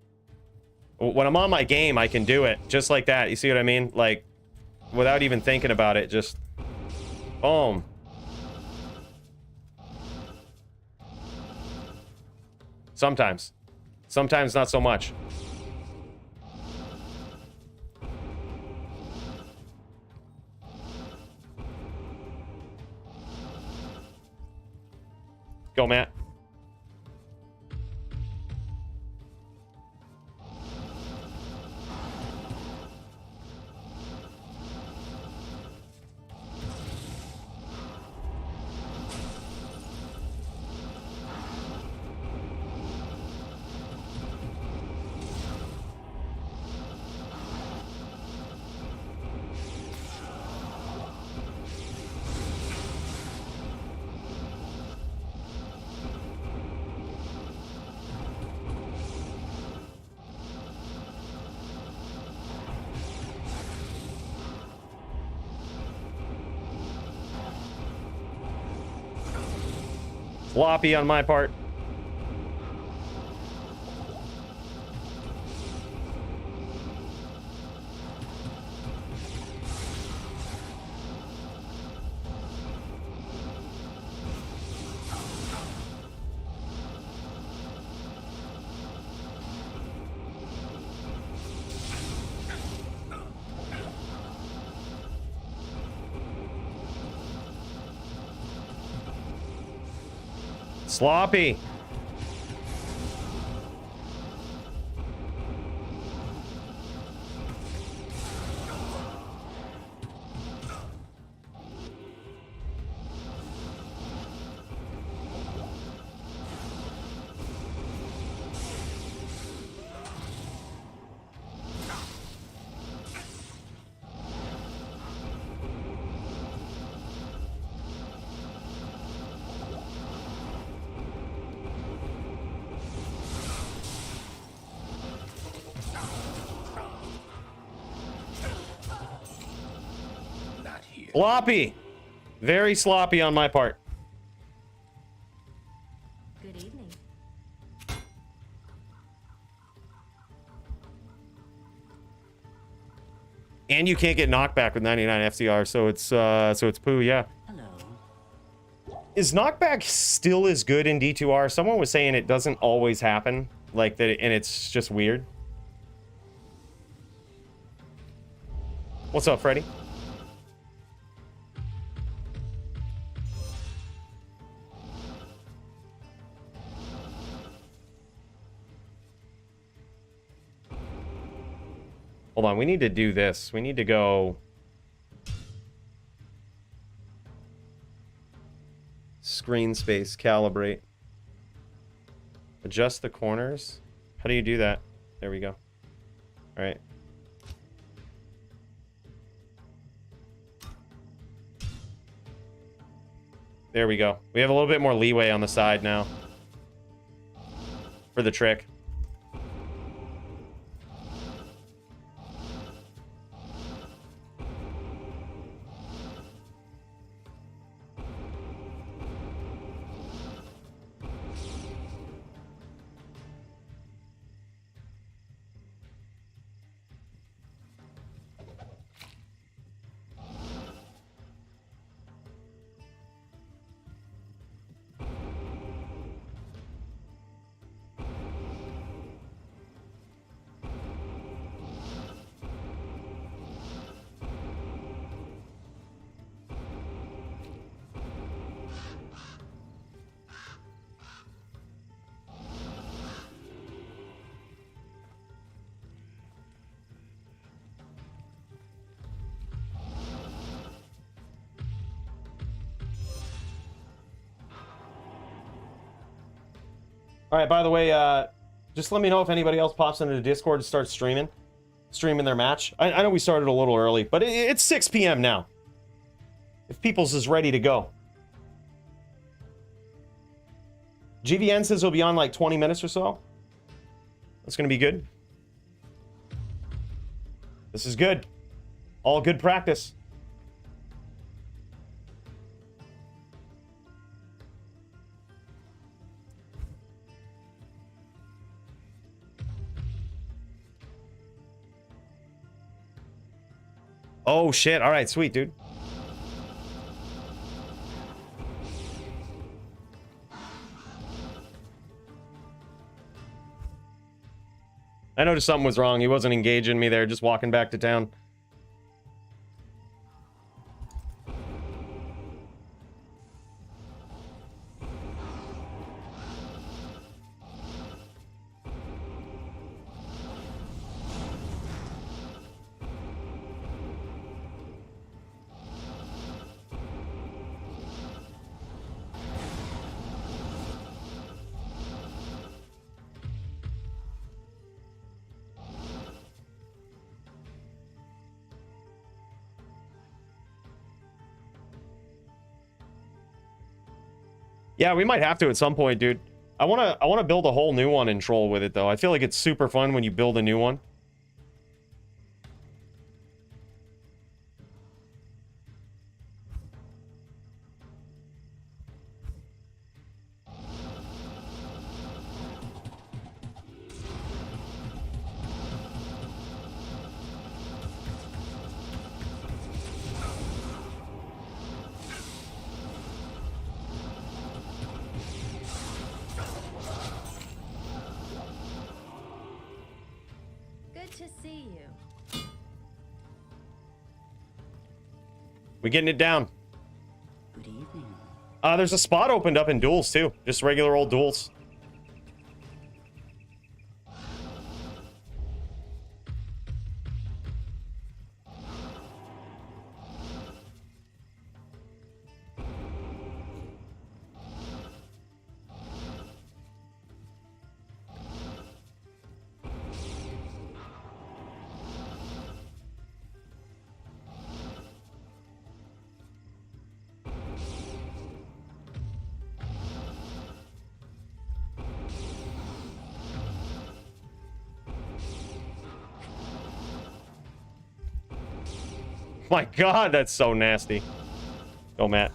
when I'm on my game, I can do it just like that. You see what I mean? Like, without even thinking about it, just boom. Sometimes. Sometimes not so much. Go, Matt. Sloppy on my part. Sloppy. Sloppy. Very sloppy on my part. Good evening. And you can't get knockback with 99 FCR, so it's poo, yeah. Hello. Is knockback still as good in D2R? Someone was saying it doesn't always happen, like that, and it's just weird. What's up, Freddy? Hold on, we need to do this. We need to go... Screen space, calibrate. Adjust the corners. How do you do that? There we go. All right. There we go. We have a little bit more leeway on the side now. For the trick. All right, by the way, just let me know if anybody else pops into the Discord to start streaming their match. I know we started a little early, but it's 6 p.m. now. If Peoples is ready to go. GVN says he'll be on like 20 minutes or so. That's going to be good. This is good. All good practice. Oh, shit. All right, sweet, dude. I noticed something was wrong. He wasn't engaging me there, just walking back to town. Yeah, we might have to at some point, dude. I wanna build a whole new one and troll with it though. I feel like it's super fun when you build a new one. To see you. We getting it down. Good evening. There's a spot opened up in duels too. Just regular old duels. My God, that's so nasty. Go, Matt.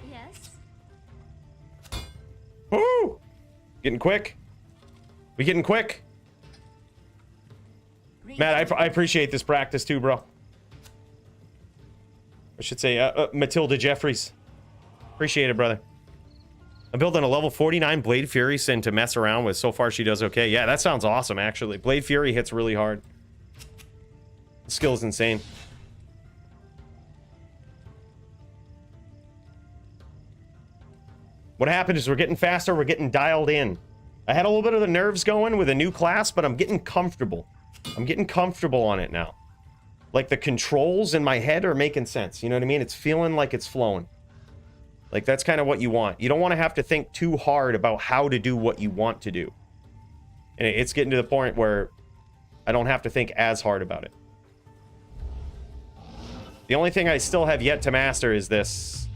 Yes. Woo! Getting quick. We getting quick. Matt, I appreciate this practice too, bro. I should say, Matilda Jeffries. Appreciate it, brother. I'm building a level 49 Blade Fury Sin to mess around with. So far, she does okay. Yeah, that sounds awesome, actually. Blade Fury hits really hard. The skill is insane. What happened is we're getting faster. We're getting dialed in. I had a little bit of the nerves going with a new class, but I'm getting comfortable. I'm getting comfortable on it now. Like, the controls in my head are making sense. You know what I mean? It's feeling like it's flowing. Like, that's kind of what you want. You don't want to have to think too hard about how to do what you want to do. And it's getting to the point where I don't have to think as hard about it. The only thing I still have yet to master is this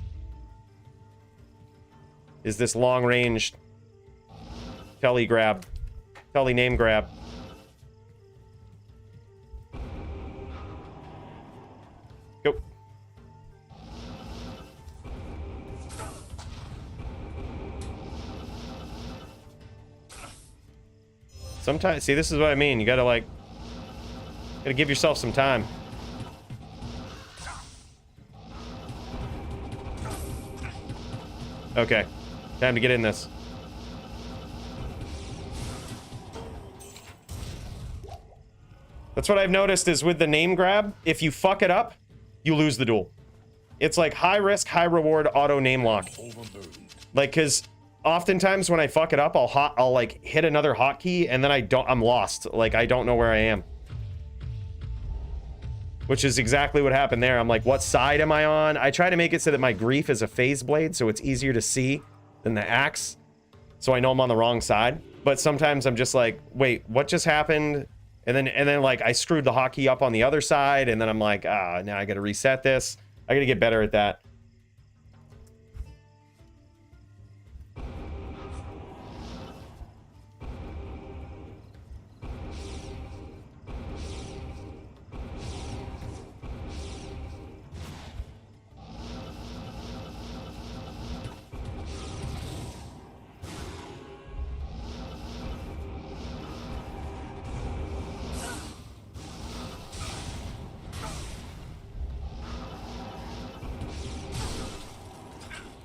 long-range telly grab. Telly name grab. Go. Sometimes, see, this is what I mean. You gotta give yourself some time. Okay, time to get in this. That's what I've noticed is with the name grab, if you fuck it up, you lose the duel. It's like high risk, high reward, auto name lock. Like, cause oftentimes when I fuck it up, I'll like hit another hotkey and then I'm lost. Like I don't know where I am. Which is exactly what happened there. I'm like, what side am I on? I try to make it so that my grief is a phase blade, so it's easier to see than the axe. So I know I'm on the wrong side. But sometimes I'm just like, wait, what just happened? And then like I screwed the hotkey up on the other side, and then I'm like, now I gotta reset this. I gotta get better at that.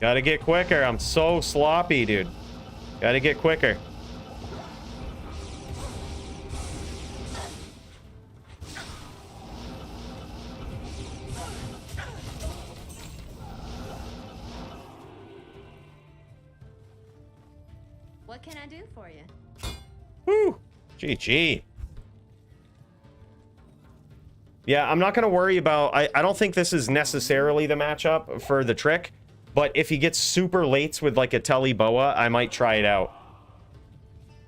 Gotta get quicker. I'm so sloppy, dude. Gotta get quicker. What can I do for you? Woo! GG. Yeah, I'm not gonna worry about... I don't think this is necessarily the matchup for the trick. But if he gets super lates with like a Telly Boa, I might try it out.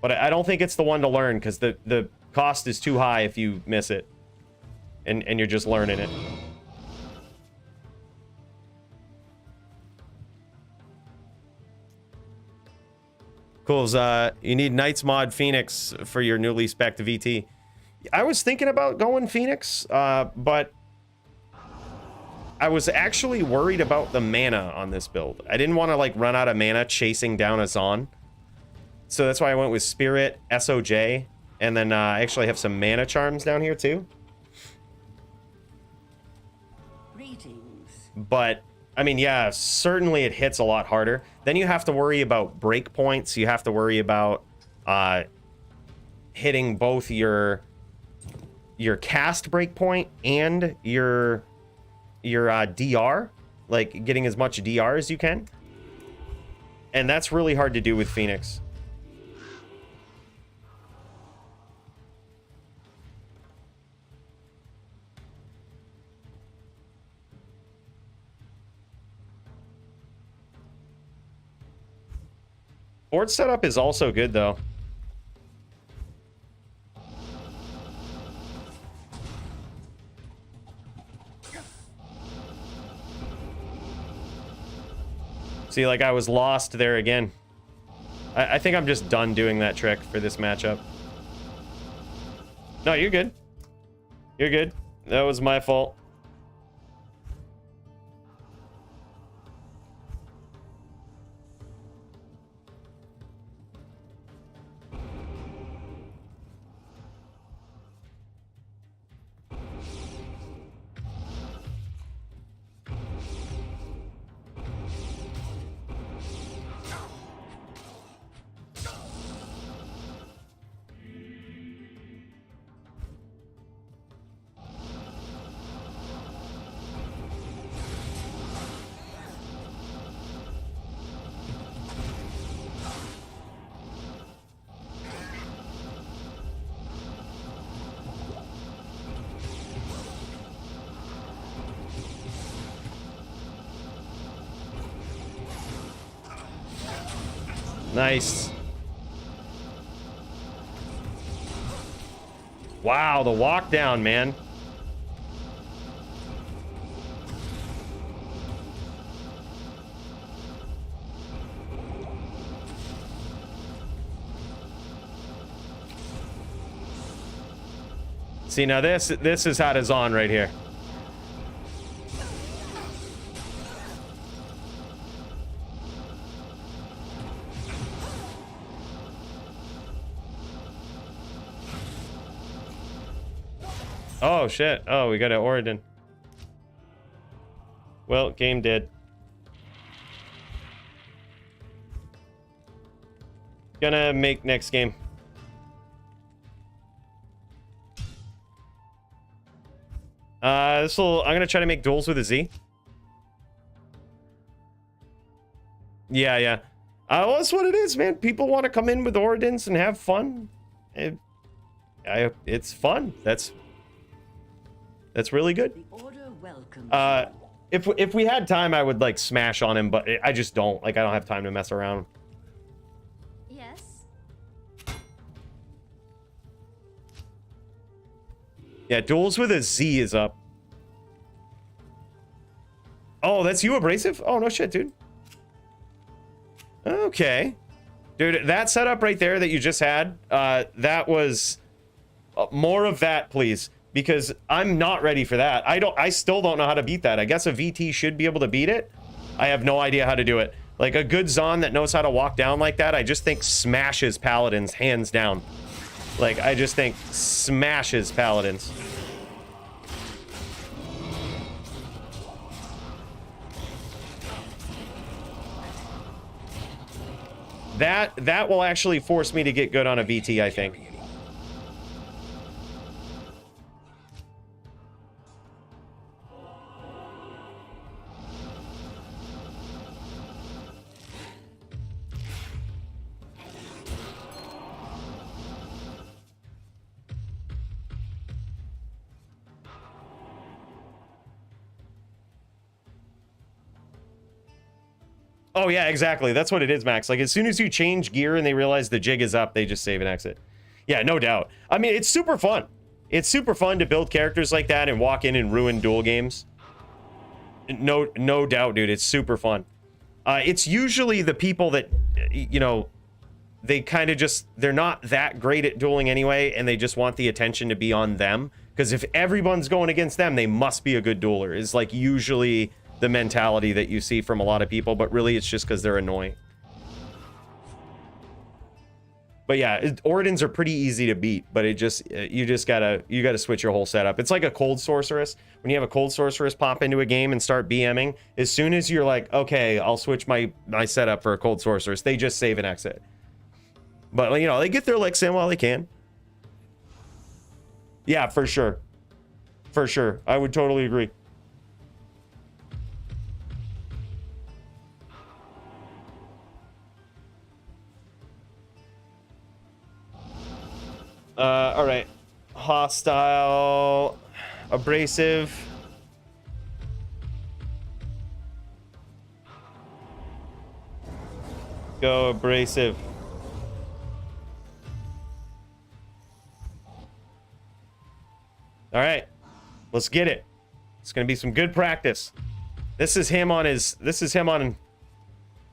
But I don't think it's the one to learn because the cost is too high if you miss it. And you're just learning it. Cool. You need Knights Mod Phoenix for your newly spec'd VT. I was thinking about going Phoenix, but... I was actually worried about the mana on this build. I didn't want to like run out of mana chasing down a Zon. So that's why I went with Spirit, SOJ, and then I actually have some mana charms down here too. Greetings. But, I mean, yeah, certainly it hits a lot harder. Then you have to worry about breakpoints. You have to worry about hitting both your cast breakpoint and your DR, like getting as much DR as you can. And that's really hard to do with Phoenix. Board setup is also good though. See, like, I was lost there again. I think I'm just done doing that trick for this matchup. No, you're good. You're good. That was my fault. Nice. Wow, the walk down, man. See, now this is how it's on right here. Oh, shit. Oh, we got an Oridan. Well, game dead. Gonna make next game. I'm gonna try to make duels with a Z. Yeah. Well, that's what it is, man. People want to come in with Ordins and have fun. It's fun. That's really good. The order welcomes If we had time, I would like smash on him, but I just don't. Like, I don't have time to mess around. Yes. Yeah, duels with a Z is up. Oh, that's you, Abrasive? Oh, no shit, dude. Okay. Dude, that setup right there that you just had, that was... more of that, please. Because I'm not ready for that. I still don't know how to beat that. I guess a VT should be able to beat it. I have no idea how to do it. Like, a good Zon that knows how to walk down like that, I just think smashes Paladins, hands down. Like, I just think smashes Paladins. That will actually force me to get good on a VT, I think. Oh, yeah, exactly. That's what it is, Max. Like, as soon as you change gear and they realize the jig is up, they just save and exit. Yeah, no doubt. I mean, it's super fun. It's super fun to build characters like that and walk in and ruin duel games. No doubt, dude. It's super fun. It's usually the people that, you know, they kind of just, they're not that great at dueling anyway, and they just want the attention to be on them. Because if everyone's going against them, they must be a good dueler. Is like usually the mentality that you see from a lot of people, but really it's just because they're annoying. But yeah, Ordins are pretty easy to beat, but it just, you gotta switch your whole setup. It's like a cold sorceress. When you have a cold sorceress pop into a game and start BMing, as soon as you're like, okay, I'll switch my setup for a cold sorceress, they just save and exit. But, you know, they get their licks in while they can. Yeah, for sure. For sure. I would totally agree. All right. Hostile, abrasive. Go abrasive. All right. Let's get it. It's going to be some good practice. This is him on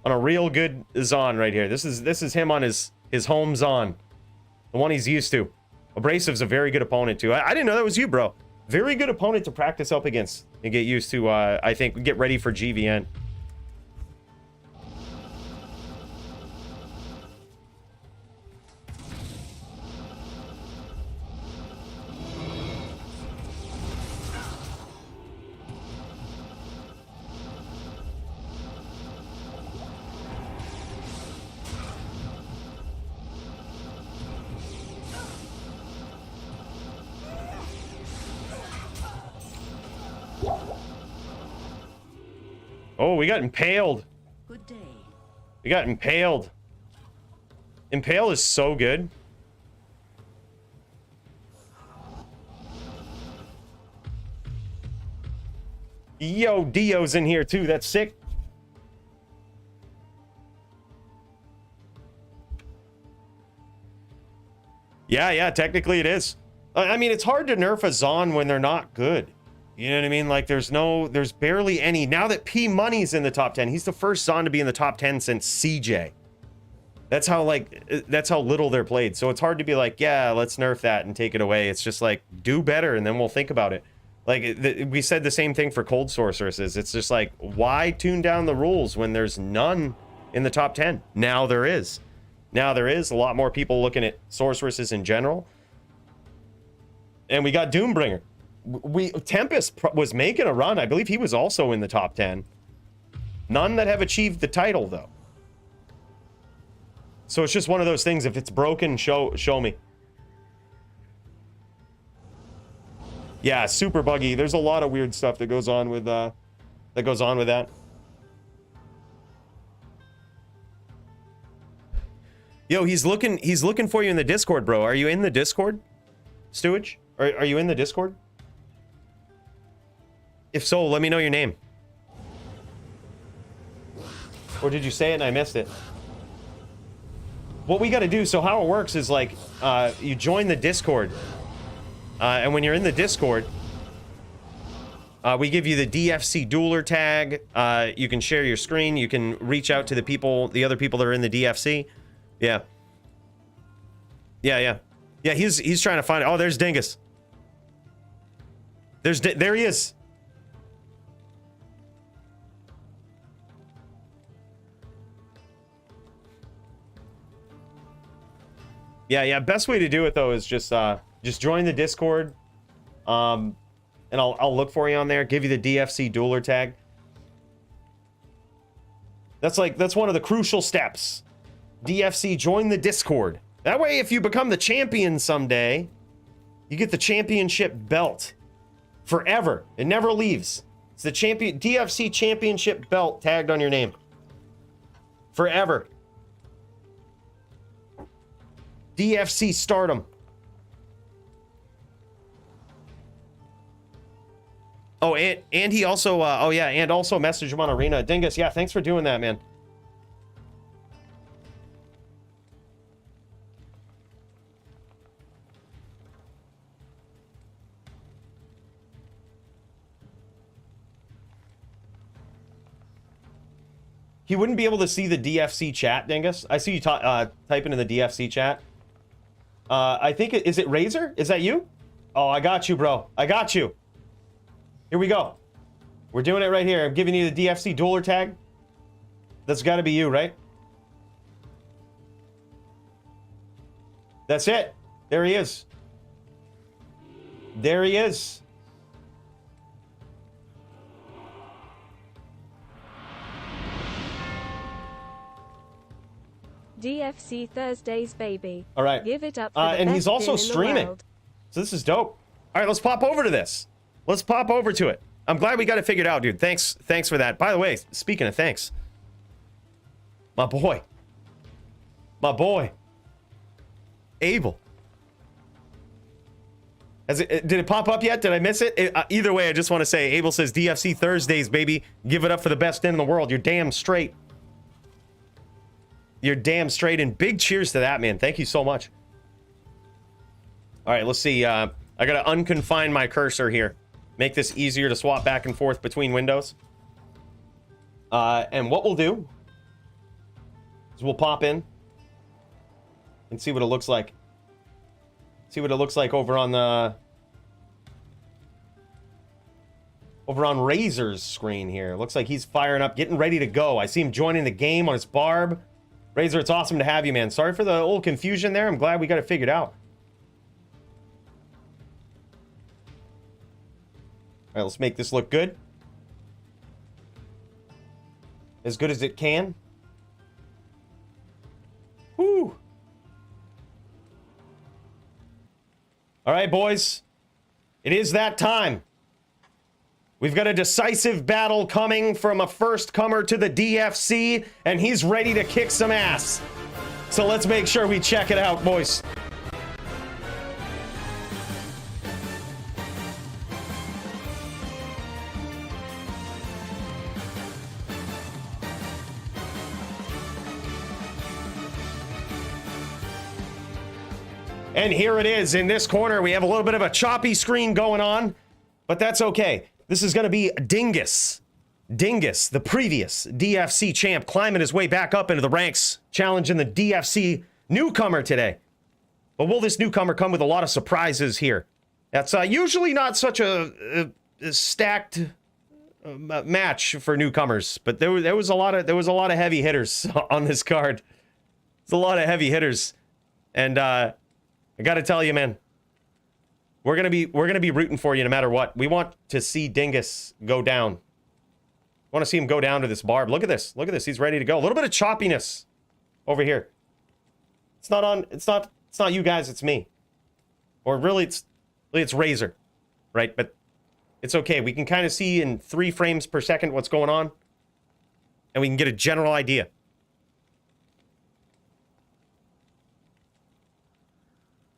a real good Zon right here. This is him on his home Zon. The one he's used to. Abrasive's a very good opponent, too. I didn't know that was you, bro. Very good opponent to practice up against and get used to, I think, get ready for GVN. Oh, we got impaled. Good day. We got impaled. Impale is so good. Yo, Dio's in here too. That's sick. Yeah, technically it is. I mean, it's hard to nerf a Zon when they're not good. You know what I mean? Like, there's barely any. Now that P Money's in the top 10, he's the first Zon to be in the top 10 since CJ. That's how little they're played. So it's hard to be like, yeah, let's nerf that and take it away. It's just like, do better and then we'll think about it. Like, we said the same thing for cold sorceresses. It's just like, why tune down the rules when there's none in the top 10? Now there is. Now there is a lot more people looking at sorceresses in general. And we got Doombringer. Tempest was making a run. I believe he was also in the top 10. None that have achieved the title, though. So it's just one of those things. If it's broken, show me. Yeah, super buggy. There's a lot of weird stuff that goes on with that. Yo, he's looking for you in the Discord, bro. Are you in the Discord? Stewage? Are you in the Discord? If so, let me know your name. Or did you say it and I missed it? What we got to do, so how it works is like, you join the Discord. And when you're in the Discord, we give you the DFC dueler tag. You can share your screen. You can reach out to the other people that are in the DFC. Yeah. Yeah. Yeah, he's trying to find it. Oh, there's Dingus. There he is. Yeah. Best way to do it though is just join the Discord. And I'll look for you on there. Give you the DFC dueler tag. That's one of the crucial steps. DFC, join the Discord. That way, if you become the champion someday, you get the championship belt forever. It never leaves. It's the DFC championship belt tagged on your name forever. DFC stardom. Oh, and he also, and also messaged him on Arena. Dingus, yeah, thanks for doing that, man. He wouldn't be able to see the DFC chat, Dingus. I see you typing in the DFC chat. I think is it Razor? Is that you? Oh, I got you, bro. I got you. Here we go. We're doing it right here. I'm giving you the DFC dueler tag. That's got to be you, right? That's it. There he is. There he is. DFC Thursdays, baby. All right. Give it up for the and he's best also in the streaming. world. So this is dope. All right, let's pop over to this. Let's pop over to it. I'm glad we got it figured out, dude. Thanks for that. By the way, speaking of thanks, my boy, Abel. Did it pop up yet? Did I miss it? Either way, I just want to say, Abel says DFC Thursdays, baby. Give it up for the best in the world. You're damn straight. You're damn straight, and big cheers to that, man. Thank you so much. All right, let's see. I gotta unconfine my cursor here. Make this easier to swap back and forth between windows. And what we'll do is we'll pop in and see what it looks like. See what it looks like over on Razor's screen here. Looks like he's firing up, getting ready to go. I see him joining the game on his barb. Razor, it's awesome to have you, man. Sorry for the old confusion there. I'm glad we got it figured out. All right, let's make this look good. As good as it can. Woo! All right, boys. It is that time. We've got a decisive battle coming from a first comer to the DFC, and he's ready to kick some ass. So let's make sure we check it out, boys. And here it is. In this corner, we have a little bit of a choppy screen going on, but that's okay. This is going to be Dingus. Dingus, the previous DFC champ, climbing his way back up into the ranks, challenging the DFC newcomer today. But will this newcomer come with a lot of surprises here? That's usually not such a stacked match for newcomers, but there was a lot of heavy hitters on this card. It's a lot of heavy hitters, and I got to tell you, man. We're gonna be rooting for you no matter what. We want to see Dingus go down. Want to see him go down to this barb. Look at this. Look at this. He's ready to go. A little bit of choppiness over here. It's not you guys. It's me. Or really, it's Razor, right? But it's okay. We can kind of see in 3 frames per second what's going on, and we can get a general idea.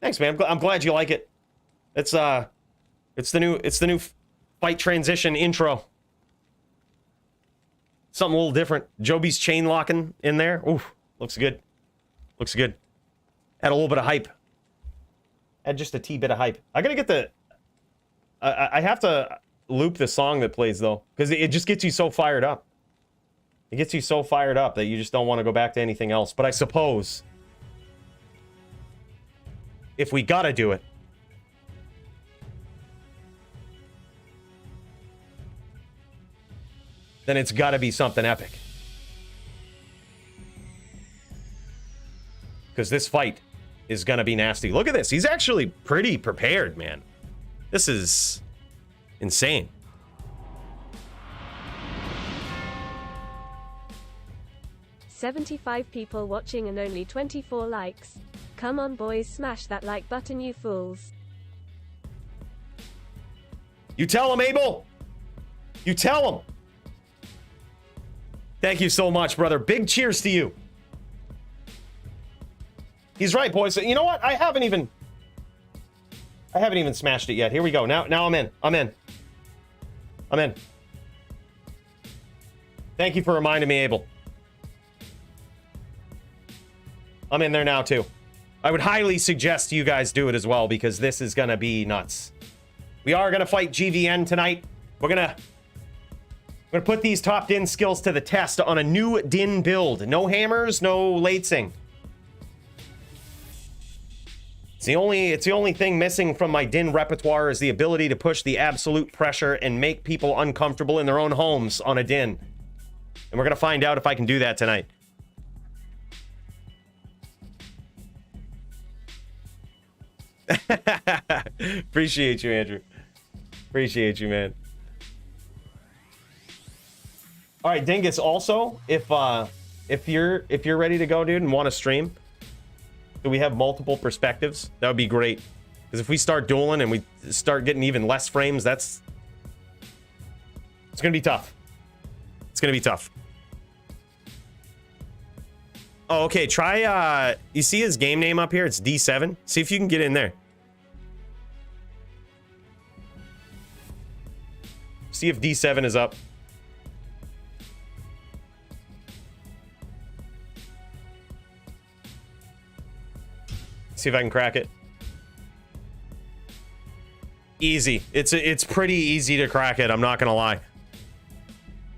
Thanks, man. I'm glad you like it. It's the new fight transition intro. Something a little different. Joby's chain locking in there. Ooh, looks good. Looks good. Add a little bit of hype. Add just a bit of hype. I gotta get the... I have to loop the song that plays, though, because it just gets you so fired up. It gets you so fired up that you just don't want to go back to anything else. But I suppose... if we gotta do it... then it's gotta be something epic. Because this fight is gonna be nasty. Look at this. He's actually pretty prepared, man. This is insane. "75 people watching and only 24 likes. Come on, boys, smash that like button, you fools." You tell him, Abel. You tell him. Thank you so much, brother. Big cheers to you. He's right, boys. You know what? I haven't even smashed it yet. Here we go. Now I'm in. I'm in. Thank you for reminding me, Abel. I'm in there now, too. I would highly suggest you guys do it as well, because this is gonna be nuts. We are gonna fight GVN tonight. We're gonna put these top Din skills to the test on a new Din build. No hammers, no latesing. It's the only thing missing from my Din repertoire is the ability to push the absolute pressure and make people uncomfortable in their own homes on a Din. And we're gonna find out if I can do that tonight. Appreciate you, Andrew. Appreciate you, man. All right, Dingus. Also, if you're ready to go, dude, and want to stream, do we have multiple perspectives? That would be great. Because if we start dueling and we start getting even less frames, it's gonna be tough. It's gonna be tough. Oh, okay. Try. You see his game name up here? It's D7. See if you can get in there. See if D7 is up. See if I can crack it. Easy. It's pretty easy to crack it. I'm not gonna lie.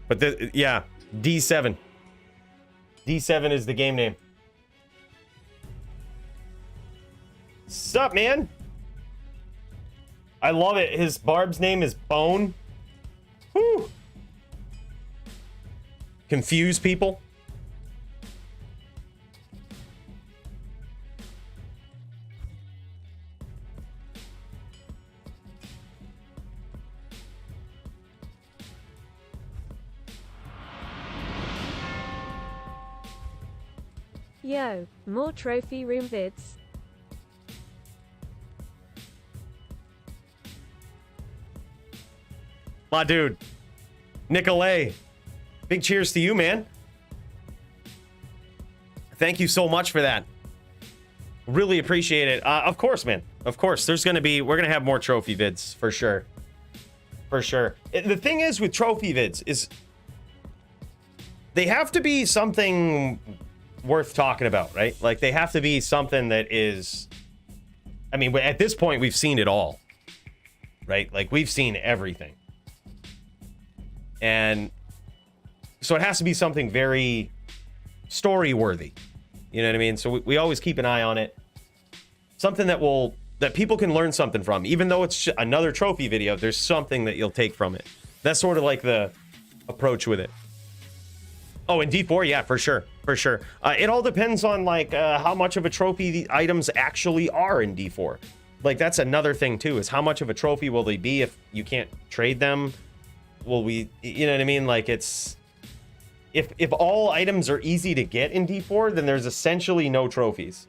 But yeah, D7. D7 is the game name. Sup, man? I love it. His barb's name is Bone. Whew. Confuse people. Yo, more trophy room vids. My dude, Nicolay, big cheers to you, man. Thank you so much for that. Really appreciate it. Of course, man. Of course, we're gonna have more trophy vids for sure. For sure. The thing is with trophy vids is they have to be something worth talking about, right? Like they have to be something that is, I mean, at this point we've seen it all, right? Like we've seen everything. And so it has to be something very story worthy. You know what I mean? So we always keep an eye on it. Something that people can learn something from. Even though it's another trophy video, there's something that you'll take from it. That's sort of like the approach with it. Oh, in D4, yeah, for sure. For sure. It all depends on like how much of a trophy the items actually are in D4. Like that's another thing too, is how much of a trophy will they be if you can't trade them? Will we, you know what I mean? Like it's, if all items are easy to get in D4, then there's essentially no trophies.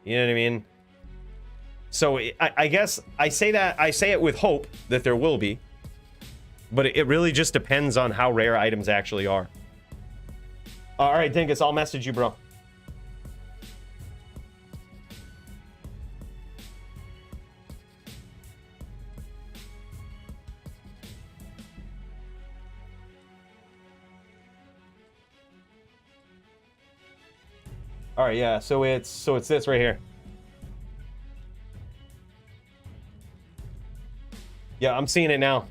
You know what I mean? So I guess I say it with hope that there will be, but it really just depends on how rare items actually are. All right, Dingus, I'll message you, bro. All right, yeah. So it's this right here. Yeah, I'm seeing it now.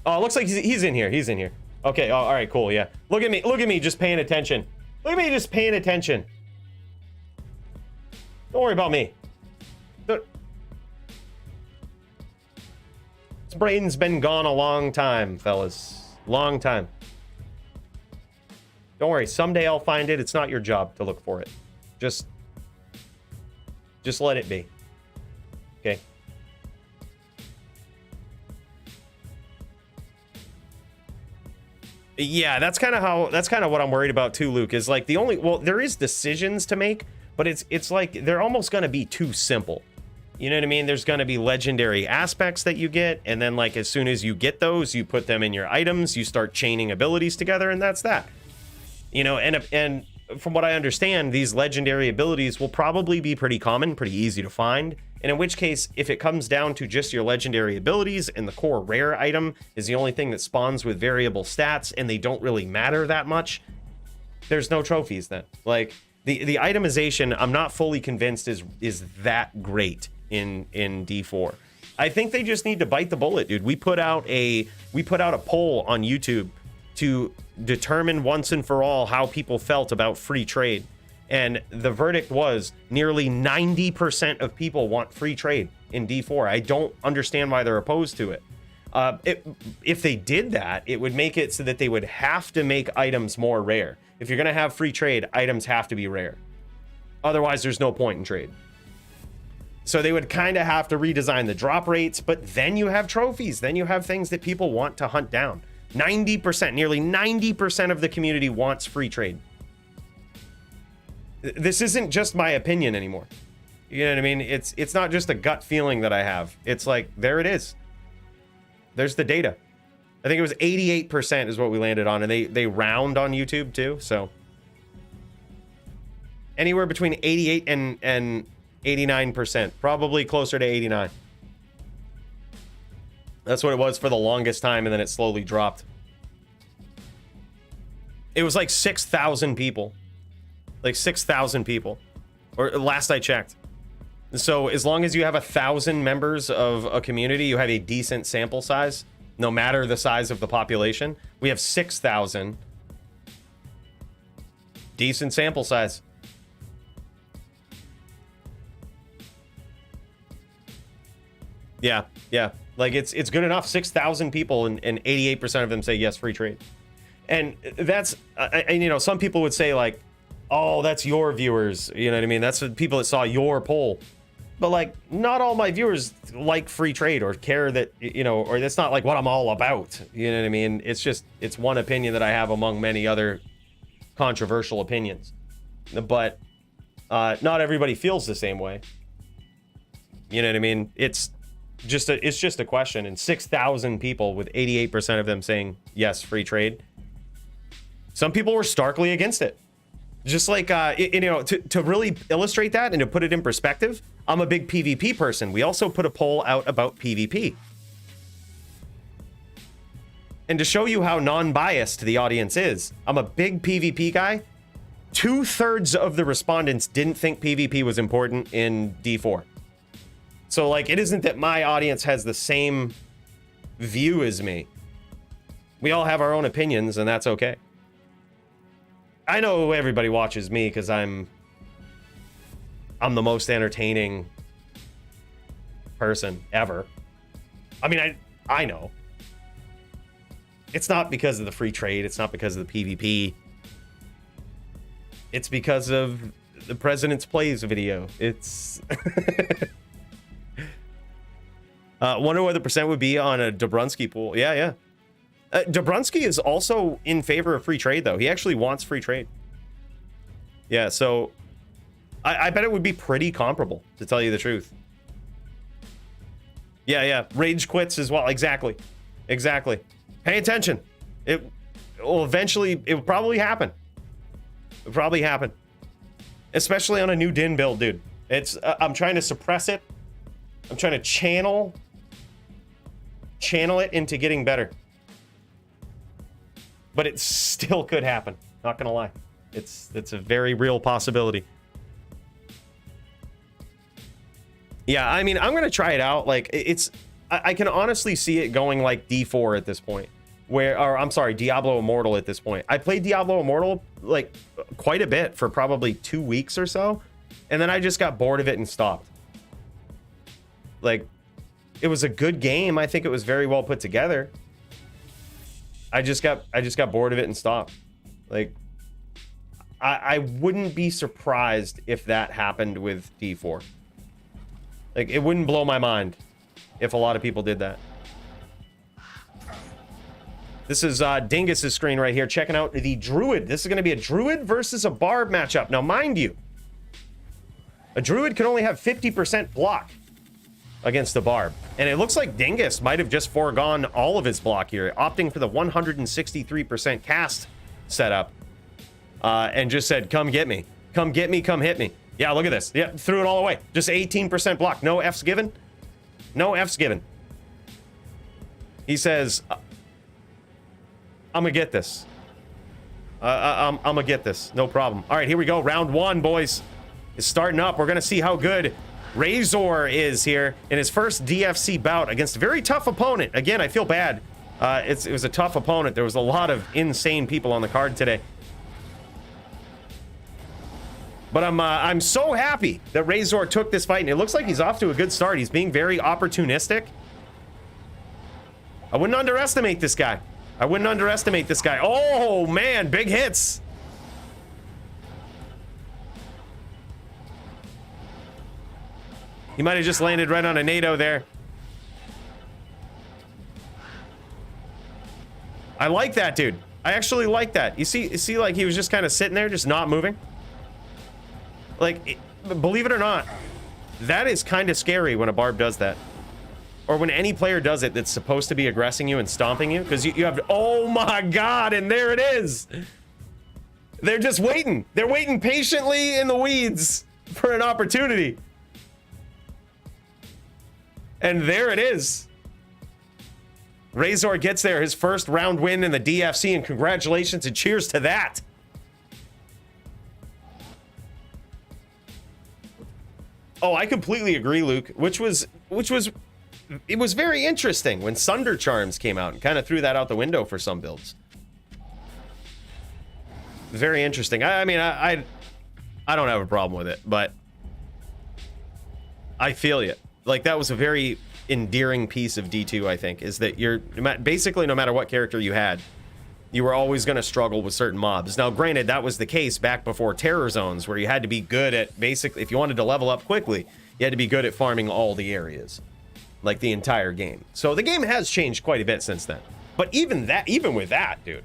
Oh, it looks like he's in here. He's in here. Okay. Oh, all right. Cool. Yeah. Look at me. Look at me. Just paying attention. Look at me. Just paying attention. Don't worry about me. His brain's been gone a long time, fellas. Long time. Don't worry. Someday I'll find it. It's not your job to look for it. Just let it be. Okay. Yeah, that's kind of what I'm worried about too, Luke, is like there is decisions to make, but it's like they're almost going to be too simple. You know what I mean? There's going to be legendary aspects that you get, and then like as soon as you get those, you put them in your items, you start chaining abilities together, and that's that. You know, and from what I understand, these legendary abilities will probably be pretty common, pretty easy to find. And in which case, if it comes down to just your legendary abilities and the core rare item is the only thing that spawns with variable stats and they don't really matter that much, there's no trophies then. Like the itemization, I'm not fully convinced is that great in D4. I think they just need to bite the bullet, dude. We put out a poll on YouTube to determine once and for all how people felt about free trade. And the verdict was nearly 90% of people want free trade in D4. I don't understand why they're opposed to it. If they did that, it would make it so that they would have to make items more rare. If you're going to have free trade, items have to be rare. Otherwise, there's no point in trade. So they would kind of have to redesign the drop rates, but then you have trophies. Then you have things that people want to hunt down. 90%, nearly 90% of the community wants free trade. This isn't just my opinion anymore. You know what I mean? It's not just a gut feeling that I have. It's like, there it is. There's the data. I think it was 88% is what we landed on, and they round on YouTube too, so anywhere between 88 and 89%, probably closer to 89. That's what it was for the longest time, and then it slowly dropped. It was like 6,000 people. Like 6,000 people, or last I checked. So as long as you have 1,000 members of a community, you have a decent sample size, no matter the size of the population. We have 6,000. Decent sample size. Yeah. Like it's good enough. 6,000 people and 88% of them say yes, free trade. And that's, you know, some people would say like, oh, that's your viewers. You know what I mean? That's the people that saw your poll. But like, not all my viewers like free trade or care that, you know, or that's not like what I'm all about. You know what I mean? It's just, it's one opinion that I have among many other controversial opinions. But not everybody feels the same way. You know what I mean? It's just a question. And 6,000 people with 88% of them saying yes, free trade. Some people were starkly against it. Just like, you know, to really illustrate that and to put it in perspective, I'm a big PvP person. We also put a poll out about PvP. And to show you how non-biased the audience is, I'm a big PvP guy. 2/3 of the respondents didn't think PvP was important in D4. So, like, it isn't that my audience has the same view as me. We all have our own opinions, and that's okay. I know everybody watches me because I'm the most entertaining person ever. I mean, I know. It's not because of the free trade. It's not because of the PvP. It's because of the President's Plays video. It's... wonder what the percent would be on a Dobrunsky pool. Yeah. Dobrunsky is also in favor of free trade, though. He actually wants free trade. Yeah, so I bet it would be pretty comparable, to tell you the truth. Yeah. Rage quits as well. Exactly. Pay attention. It will eventually, it will probably happen. It'll probably happen. Especially on a new Din build, dude. It's, I'm trying to suppress it. I'm trying to channel it into getting better. But it still could happen. Not gonna lie. It's a very real possibility. Yeah, I mean, I'm gonna try it out. Like, I can honestly see it going like D4 at this point. Or I'm sorry, Diablo Immortal at this point. I played Diablo Immortal like quite a bit for probably 2 weeks or so, and then I just got bored of it and stopped. Like, it was a good game. I think it was very well put together. I just got bored of it and stopped. Like, I wouldn't be surprised if that happened with D4. Like, it wouldn't blow my mind if a lot of people did that. This is Dingus's screen right here, checking out the Druid. This is going to be a Druid versus a Barb matchup. Now, mind you, a Druid can only have 50% block against the Barb. And it looks like Dingus might have just foregone all of his block here, opting for the 163% cast setup, and just said, come get me. Come get me, come hit me. Yeah, look at this. Yeah, threw it all away. Just 18% block. No F's given. No F's given. He says, I'm gonna get this. I'm gonna get this. No problem. All right, here we go. Round one, boys. It's starting up. We're gonna see how good Razor is here in his first DFC bout against a very tough opponent. Again, I feel bad. It was a tough opponent. There was a lot of insane people on the card today. But I'm so happy that Razor took this fight, and it looks like he's off to a good start. He's being very opportunistic. I wouldn't underestimate this guy. I wouldn't underestimate this guy. Oh, man, big hits. He might have just landed right on a NATO there. I like that, dude. I actually like that. You see, like, he was just kind of sitting there, just not moving. Like, believe it or not, that is kind of scary when a Barb does that. Or when any player does it that's supposed to be aggressing you and stomping you. Because you have, oh my God, and there it is. They're just waiting. They're waiting patiently in the weeds for an opportunity. And there it is. Razor gets there, his first round win in the DFC, and congratulations and cheers to that. Oh, I completely agree, Luke. Which was it was very interesting when Sunder Charms came out and kind of threw that out the window for some builds. Very interesting. I mean, I don't have a problem with it, but I feel you. Like, that was a very endearing piece of D2, I think, is that you're basically, no matter what character you had, you were always going to struggle with certain mobs. Now, granted, that was the case back before Terror Zones, where you had to be good at, basically, if you wanted to level up quickly, you had to be good at farming all the areas, like the entire game. So the game has changed quite a bit since then. But even with that, dude,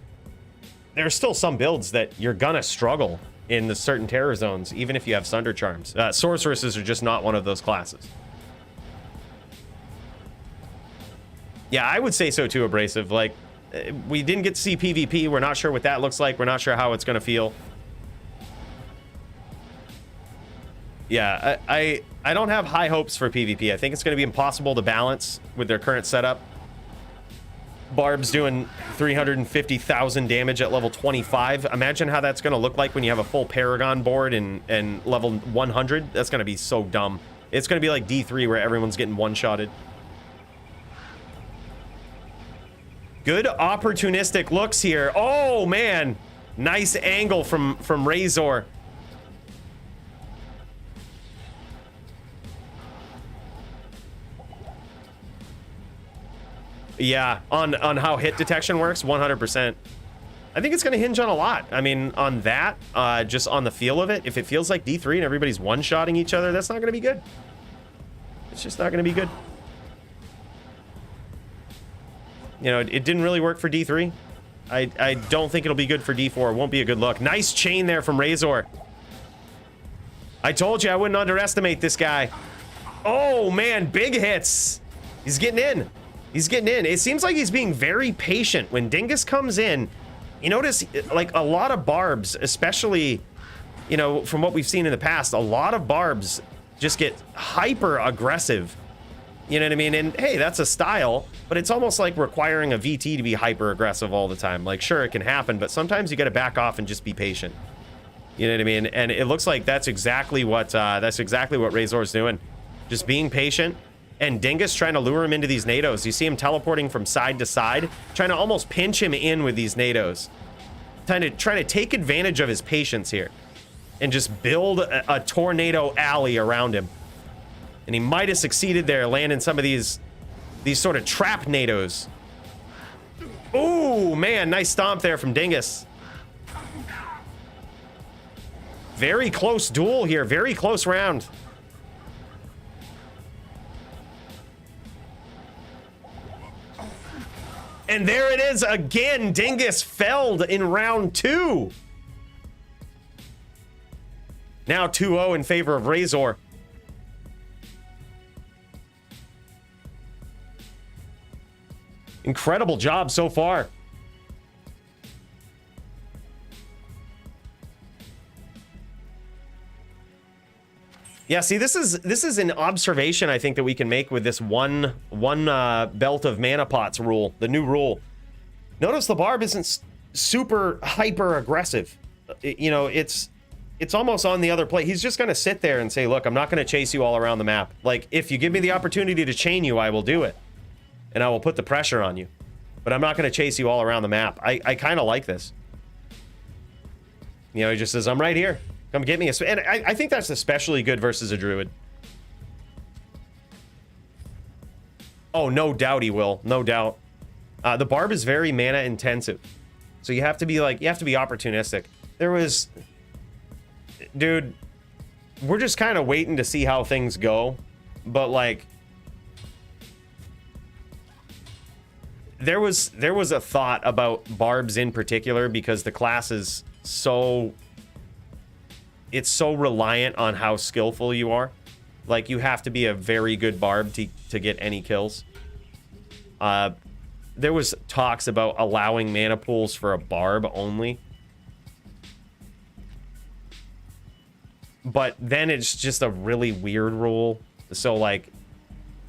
there are still some builds that you're gonna struggle in the certain Terror Zones, even if you have Sunder Charms. Sorceresses are just not one of those classes. Yeah, I would say so too, Abrasive. Like, we didn't get to see PvP. We're not sure what that looks like. We're not sure how it's going to feel. Yeah, I don't have high hopes for PvP. I think it's going to be impossible to balance with their current setup. Barb's doing 350,000 damage at level 25. Imagine how that's going to look like when you have a full Paragon board and level 100. That's going to be so dumb. It's going to be like D3 where everyone's getting one-shotted. Good opportunistic looks here. Oh, man. Nice angle from Razor. Yeah, on how hit detection works, 100%. I think it's going to hinge on a lot. I mean, on that, just on the feel of it. If it feels like D3 and everybody's one-shotting each other, that's not going to be good. It's just not going to be good. You know, it didn't really work for D3. I don't think it'll be good for D4. It won't be a good look. Nice chain there from Razor. I told you I wouldn't underestimate this guy. Oh, man, big hits. He's getting in. He's getting in. It seems like he's being very patient. When Dingus comes in, you notice, like, a lot of Barbs, especially, you know, from what we've seen in the past, a lot of Barbs just get hyper aggressive. You know what I mean? And hey, that's a style, but it's almost like requiring a VT to be hyper aggressive all the time. Like, sure, it can happen, but sometimes you got to back off and just be patient. You know what I mean? And it looks like that's exactly what Razor's doing. Just being patient. And Dingus trying to lure him into these NATOs. You see him teleporting from side to side, trying to almost pinch him in with these NATOs. Trying to take advantage of his patience here. And just build a tornado alley around him. And he might have succeeded there, landing some of these sort of trap NATOs. Ooh, man, nice stomp there from Dingus. Very close duel here, very close round. And there it is again. Dingus felled in round 2. Now 2-0 in favor of Razor. Incredible job so far. Yeah, see, this is an observation I think that we can make with this one belt of mana pots rule, the new rule. Notice the Barb isn't super hyper aggressive. You know, it's almost on the other play. He's just gonna sit there and say, look, I'm not gonna chase you all around the map. Like, if you give me the opportunity to chain you, I will do it. And I will put the pressure on you. But I'm not gonna chase you all around the map. I kind of like this. You know, he just says, I'm right here. Come get me. And I think that's especially good versus a druid. Oh, no doubt he will. No doubt. The Barb is very mana intensive. So you have to be opportunistic. There was... Dude, we're just kind of waiting to see how things go. But, like... There was a thought about Barbs in particular because the class is so... It's so reliant on how skillful you are. Like, you have to be a very good Barb to get any kills. There was talks about allowing mana pools for a Barb only. But then it's just a really weird rule. So, like,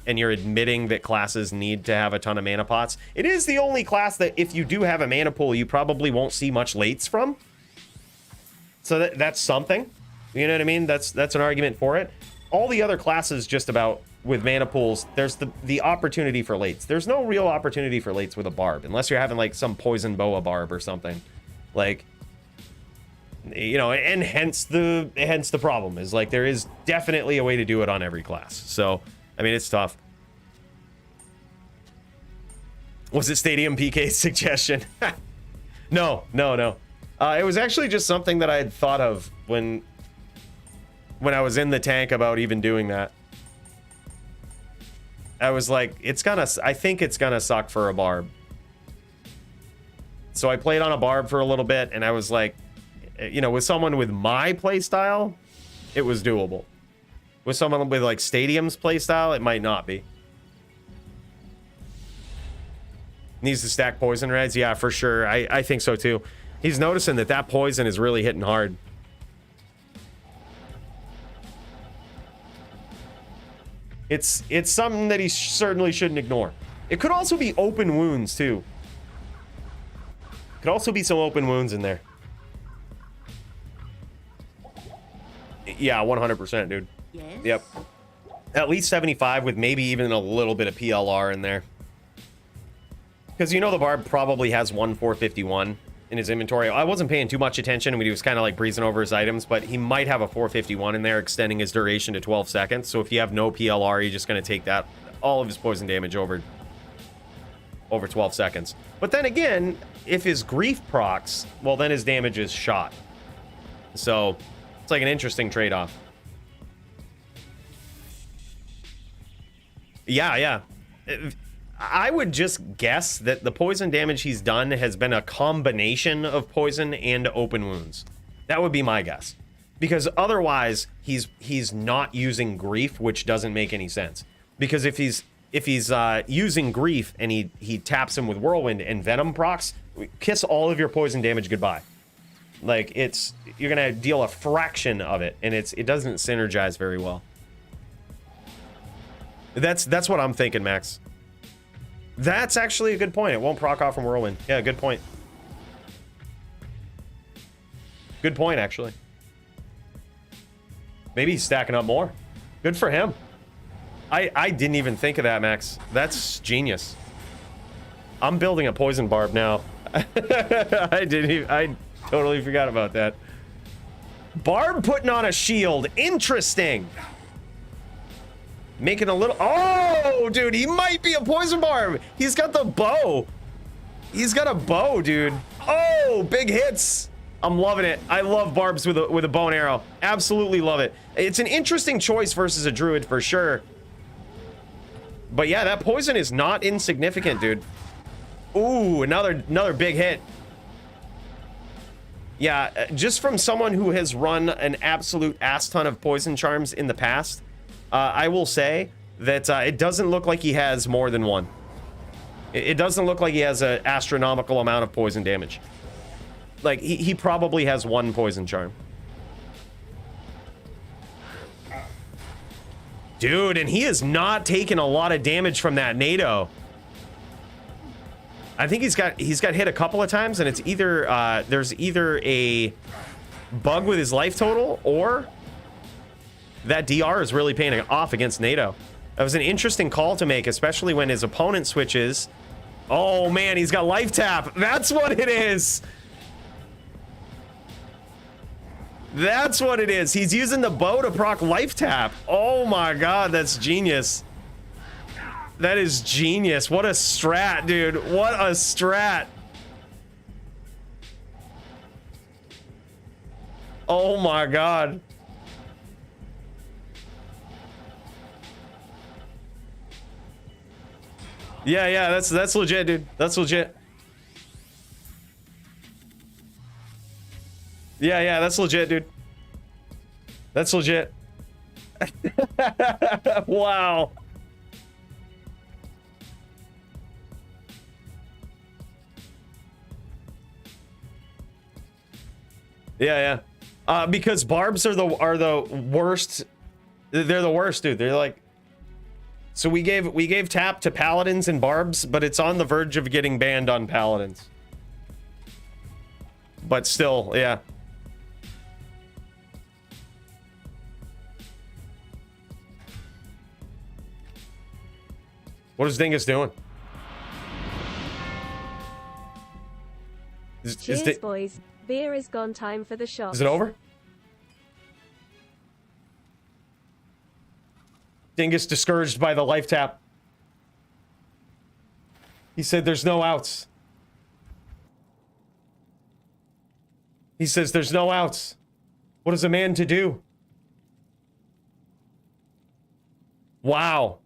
and you're admitting that classes need to have a ton of mana pots. It is the only class that if you do have a mana pool, you probably won't see much lates from. So that's something. You know what I mean? That's an argument for it. All the other classes just about with mana pools, there's the opportunity for lates. There's no real opportunity for lates with a Barb, unless you're having like some poison boa Barb or something. Like, you know, and hence the problem is like there is definitely a way to do it on every class. So, I mean, it's tough. Was it Stadium PK's suggestion? No. It was actually just something that I had thought of when I was in the tank about even doing that. I was like, I think it's gonna suck for a Barb. So I played on a Barb for a little bit, and I was like, you know, with someone with my playstyle, it was doable. With someone with like Stadium's playstyle, it might not be. Needs to stack poison reds? Yeah, for sure. I think so too. He's noticing that poison is really hitting hard. It's something that he certainly shouldn't ignore. It could also be open wounds too. Could also be some open wounds in there. Yeah, 100%, dude. Yes. Yep. At least 75 with maybe even a little bit of PLR in there. Because you know the Barb probably has one 451 in his inventory. I wasn't paying too much attention when he was kind of like breezing over his items, but he might have a 451 in there, extending his duration to 12 seconds. So if you have no PLR, you're just going to take that, all of his poison damage over 12 seconds. But then again, if his grief procs, well, then his damage is shot. So it's like an interesting trade-off. Yeah. I would just guess that the poison damage he's done has been a combination of poison and open wounds. That would be my guess. Because otherwise, he's not using grief, which doesn't make any sense. Because if he's using grief and he taps him with whirlwind and venom procs, kiss all of your poison damage goodbye. Like, you're gonna deal a fraction of it, and it doesn't synergize very well. That's what I'm thinking, Max. That's actually a good point. It won't proc off from whirlwind. Yeah, good point. Good point, actually. Maybe he's stacking up more. Good for him. I didn't even think of that, Max. That's genius. I'm building a poison barb now. I totally forgot about that. Barb putting on a shield. Interesting. Making a little... Oh, dude, he might be a poison barb. He's got the bow. He's got a bow, dude. Oh, big hits. I'm loving it. I love barbs with a bow and arrow. Absolutely love it. It's an interesting choice versus a druid for sure. But yeah, that poison is not insignificant, dude. Ooh, another big hit. Yeah, just from someone who has run an absolute ass ton of poison charms in the past, I will say that it doesn't look like he has more than one. It doesn't look like he has an astronomical amount of poison damage. Like, he probably has one poison charm. Dude, and he is not taking a lot of damage from that NATO. I think he's got hit a couple of times, and it's either there's either a bug with his life total, or that DR is really paying off against NATO. That was an interesting call to make, especially when his opponent switches. Oh man, he's got life tap. That's what it is. That's what it is. He's using the bow to proc life tap. Oh my god, that's genius. That is genius. What a strat, dude. What a strat. Oh my god. Yeah, that's legit, dude. That's legit. Yeah, that's legit, dude. That's legit. Wow. Yeah. Because barbs are the worst. They're the worst, dude. They're like... So we gave tap to paladins and barbs, but it's on the verge of getting banned on paladins. But still, yeah. What is Dingus doing? Cheers, boys. Beer is gone. Time for the shot. Is it over? Dingus discouraged by the life tap. He said there's no outs. He says there's no outs. What is a man to do? Wow.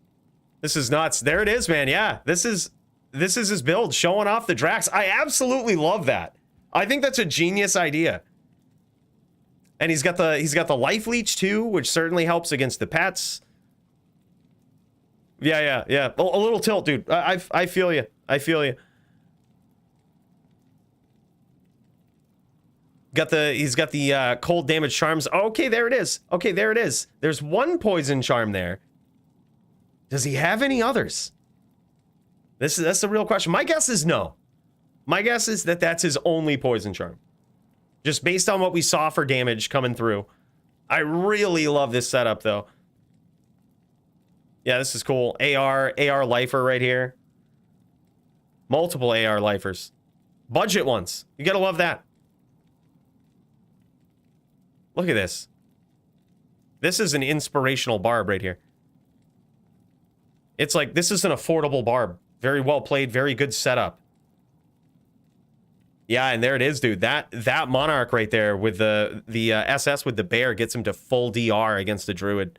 This is nuts. There it is, man. Yeah, this is his build, showing off the Drax. I absolutely love that. I think that's a genius idea. And he's got the life leech too, which certainly helps against the pets. Yeah. A little tilt, dude. I feel you. I feel you. He's got the cold damage charms. Okay, there it is. Okay, there it is. There's one poison charm there. Does he have any others? That's the real question. My guess is no. My guess is that that's his only poison charm. Just based on what we saw for damage coming through. I really love this setup though. Yeah, this is cool. AR lifer right here. Multiple AR lifers. Budget ones. You gotta love that. Look at this. This is an inspirational barb right here. It's like, this is an affordable barb. Very well played, very good setup. Yeah, and there it is, dude. That Monarch right there with the SS with the bear gets him to full DR against the Druid.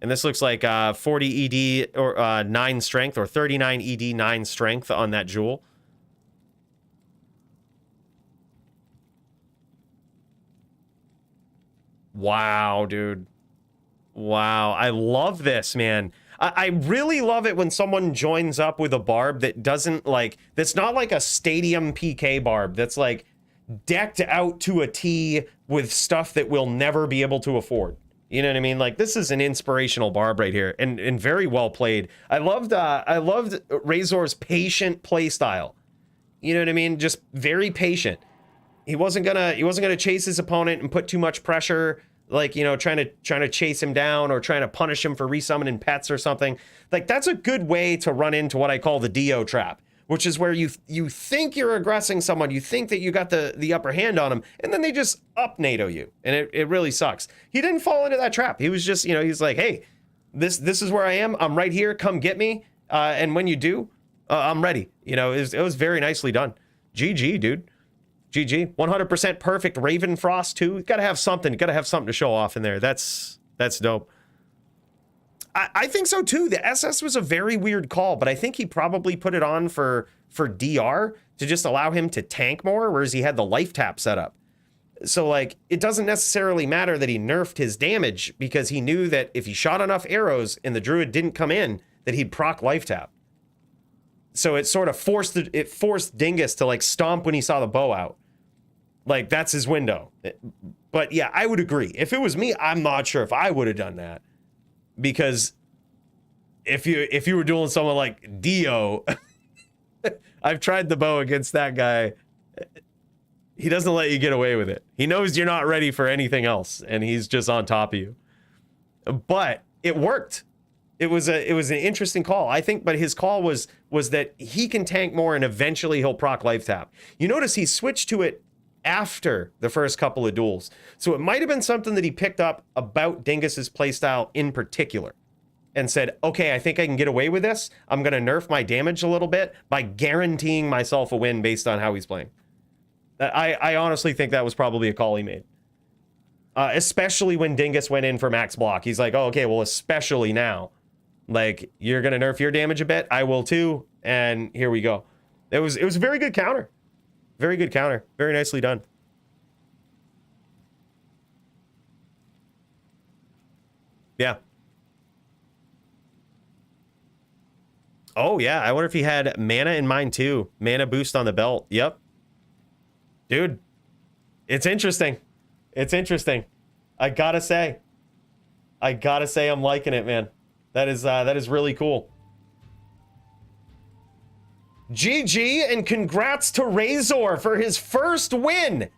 And this looks like 40 ED or 9 strength, or 39 ED 9 strength on that jewel. Wow, dude. Wow, I love this, man. I really love it when someone joins up with a barb that doesn't that's not like a stadium PK barb that's like decked out to a T with stuff that we'll never be able to afford. You know what I mean? Like, this is an inspirational barb right here, and very well played. I loved Razor's patient play style. You know what I mean? Just very patient. He wasn't gonna chase his opponent and put too much pressure like, you know, trying to chase him down or trying to punish him for resummoning pets or something. Like, that's a good way to run into what I call the Dio trap, which is where you think you're aggressing someone, you think that you got the upper hand on them, and then they just up NATO you, and it really sucks. He didn't fall into that trap. He was just, you know, he's like, hey, this is where I am. I'm right here. Come get me. And when you do, I'm ready. You know, it was very nicely done. GG, dude. GG. 100% perfect Raven Frost too. You gotta have something. You gotta have something to show off in there. That's dope. I think so too. The SS was a very weird call, but I think he probably put it on for DR to just allow him to tank more, whereas he had the life tap set up. So like, it doesn't necessarily matter that he nerfed his damage, because he knew that if he shot enough arrows and the druid didn't come in, that he'd proc life tap. So it sort of forced Dingus to like stomp when he saw the bow out. Like, that's his window. But yeah, I would agree. If it was me, I'm not sure if I would have done that. Because if you were dueling someone like Dio, I've tried the bow against that guy. He doesn't let you get away with it. He knows you're not ready for anything else, and he's just on top of you. But it worked. It was an interesting call, I think. But his call was that he can tank more, and eventually he'll proc life tap. You notice he switched to it after the first couple of duels. So it might have been something that he picked up about Dingus's playstyle in particular and said, okay, I think I can get away with this. I'm going to nerf my damage a little bit by guaranteeing myself a win based on how he's playing. I honestly think that was probably a call he made. Especially when Dingus went in for max block. He's like, oh, okay, well, especially now. Like, you're going to nerf your damage a bit. I will too. And here we go. It was a very good counter. Very good counter. Very nicely done. Yeah. Oh, yeah. I wonder if he had mana in mind, too. Mana boost on the belt. Yep. Dude. It's interesting. It's interesting. I gotta say I'm liking it, man. That is really cool. GG, and congrats to Razor for his first win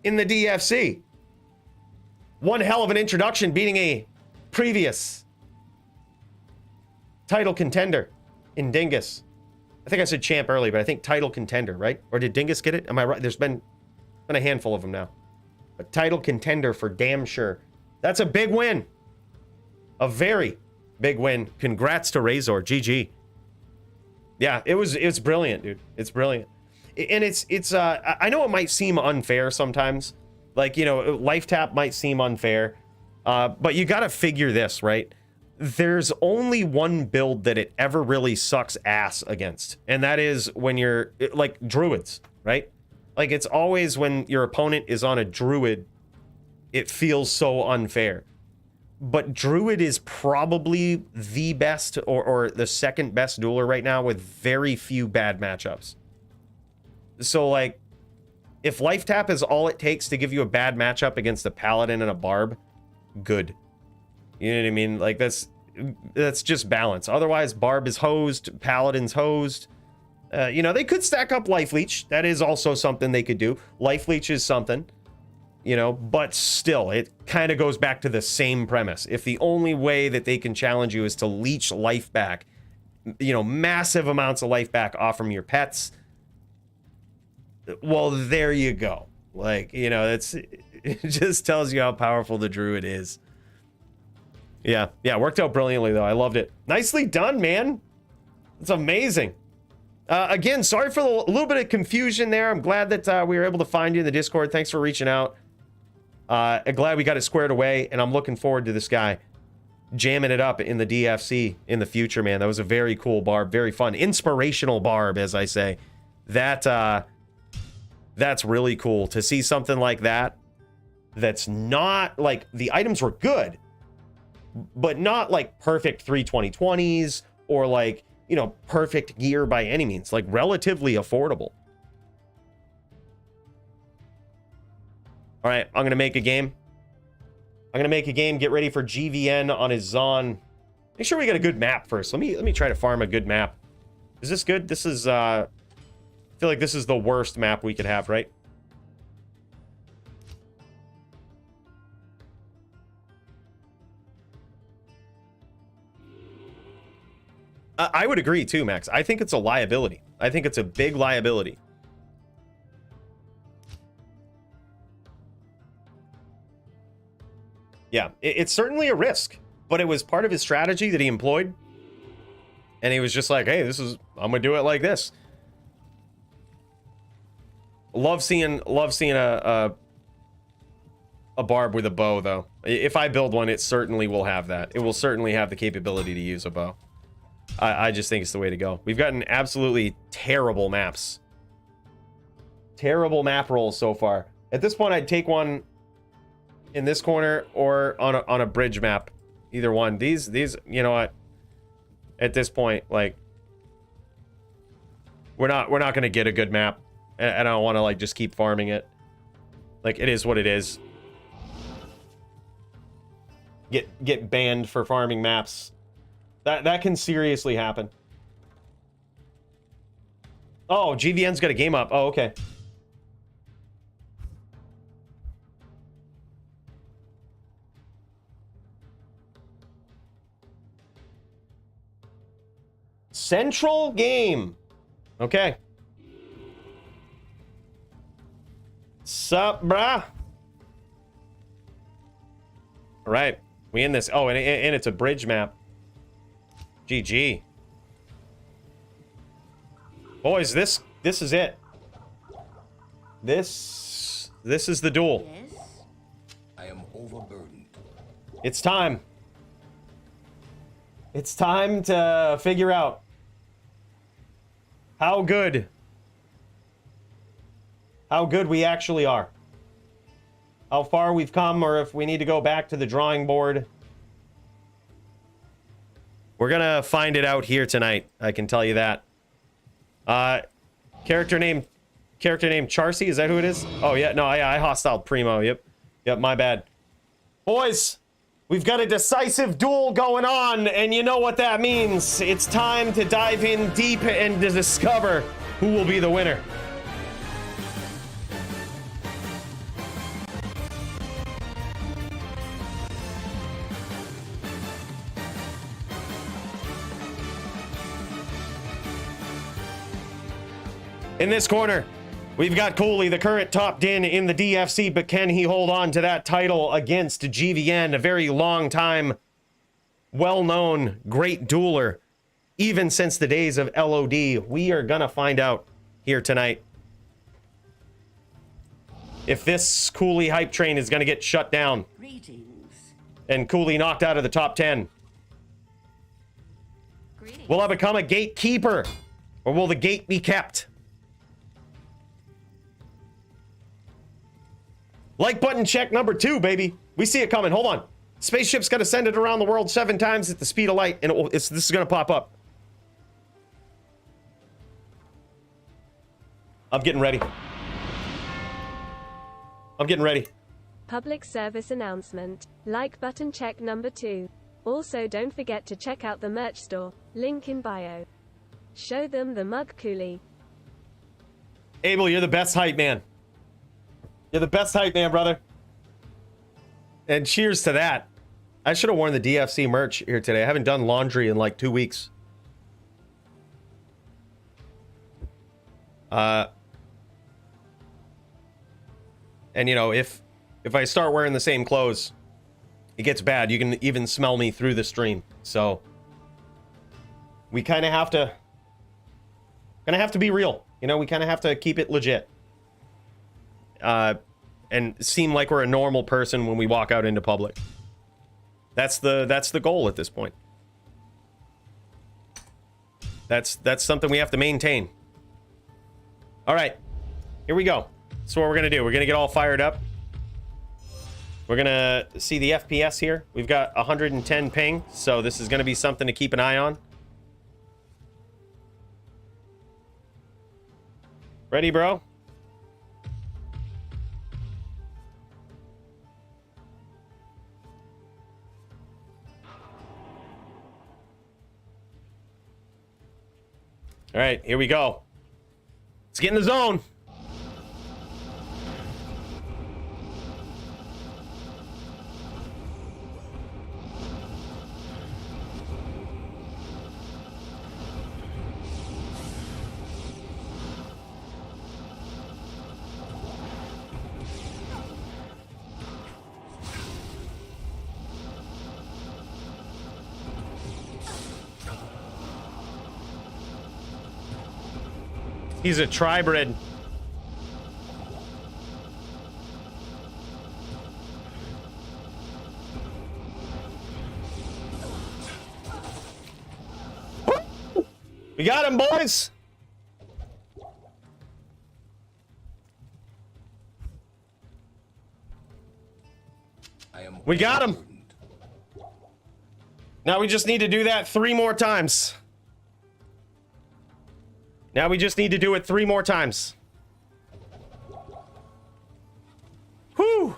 in the DFC. One hell of an introduction, beating a previous title contender in Dingus. I think I said champ earlier, but I think title contender, right? Or did Dingus get it? Am I right? There's been a handful of them now. A title contender for damn sure. That's a big win. A very big win. Congrats to Razor. GG. Yeah, it's brilliant, dude. It's brilliant. And it's I know it might seem unfair sometimes. Like, you know, life tap might seem unfair. But you got to figure this, right? There's only one build that it ever really sucks ass against. And that is when you're like druids, right? Like, it's always when your opponent is on a druid, it feels so unfair. But druid is probably the best or the second best dueler right now with very few bad matchups. So, like, if life tap is all it takes to give you a bad matchup against a paladin and a barb, good. You know what I mean? Like, that's just balance. Otherwise, barb is hosed, paladin's hosed. You know, they could stack up life leech. That is also something they could do. Life leech is something. You know, but still, it kind of goes back to the same premise. If the only way that they can challenge you is to leech life back, you know, massive amounts of life back off from your pets, well, there you go. Like, you know, it just tells you how powerful the druid is. Yeah, worked out brilliantly, though. I loved it. Nicely done, man. It's amazing. Again, sorry for a little bit of confusion there. I'm glad that we were able to find you in the Discord. Thanks for reaching out. Glad we got it squared away, and I'm looking forward to this guy jamming it up in the DFC in the future, man. That was a very cool barb, very fun, inspirational barb, as I say. That's really cool to see something like that. That's not like, the items were good, but not like perfect 32020s or like, you know, perfect gear by any means. Like, relatively affordable. All right, I'm gonna make a game. Get ready for GVN on his Zon. Make sure we get a good map first. Let me try to farm a good map. Is this good? This is I feel like this is the worst map we could have, right? I would agree too, Max. I think it's a liability. I think it's a big liability. Yeah, it's certainly a risk, but it was part of his strategy that he employed. And he was just like, hey, I'm gonna do it like this. Love seeing a barb with a bow, though. If I build one, it certainly will have that. It will certainly have the capability to use a bow. I just think it's the way to go. We've gotten absolutely terrible maps. Terrible map rolls so far. At this point, I'd take one in this corner or on a bridge map. Either one. These, you know what? At this point, like, we're not gonna get a good map. And I don't want to, like, just keep farming it. Like, it is what it is. Get banned for farming maps. That can seriously happen. Oh, GVN's got a game up. Oh, okay. Central game. Okay. Sup, brah? All right. We in this. Oh, and it's a bridge map. GG. Boys, this is it. This is the duel. Yes. I am overburdened. It's time. It's time to figure out how good we actually are. How far we've come, or if we need to go back to the drawing board. We're gonna find it out here tonight. I can tell you that. Character name Charcy, is that who it is? Oh yeah, no, I hostile Primo. Yep, my bad. Boys, we've got a decisive duel going on, and you know what that means. It's time to dive in deep and to discover who will be the winner. In this corner, we've got Cooley, the current top din in the DFC, but can he hold on to that title against GVN, a very long time, well-known, great dueler, even since the days of LOD? We are gonna find out here tonight if this Cooley hype train is gonna get shut down. Greetings. And Cooley knocked out of the top 10. Greetings. Will I become a gatekeeper, or will the gate be kept? Like button check number 2, baby. We see it coming. Hold on. Spaceship's gonna send it around the world 7 times at the speed of light, and this is gonna pop up. I'm getting ready. Public service announcement. Like button check number 2. Also, don't forget to check out the merch store. Link in bio. Show them the mug, Cooley. Abel, you're the best hype man. You're the best hype man, brother. And cheers to that. I should have worn the DFC merch here today. I haven't done laundry in like 2 weeks. And you know, if I start wearing the same clothes, it gets bad. You can even smell me through the stream. So we kind of have to be real. You know, we kind of have to keep it legit. And seem like we're a normal person when we walk out into public. That's the goal at this point. That's something we have to maintain. All right, here we go. So what we're gonna do, we're gonna get all fired up. We're gonna see the FPS here. We've got 110 ping, so this is gonna be something to keep an eye on. Ready, bro? All right, here we go. Let's get in the zone. He's a tribrid. We got him, boys. We got him. Now we just need to do that 3 more times. Now we just need to do it 3 more times. Whew.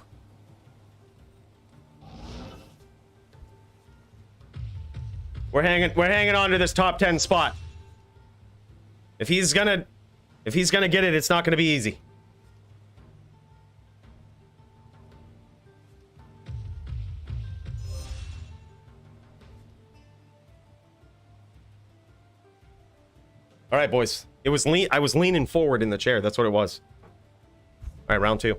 We're hanging on to this top 10 spot. If he's gonna get it, it's not gonna be easy. All right, boys. I was leaning forward in the chair. That's what it was. All right, round 2.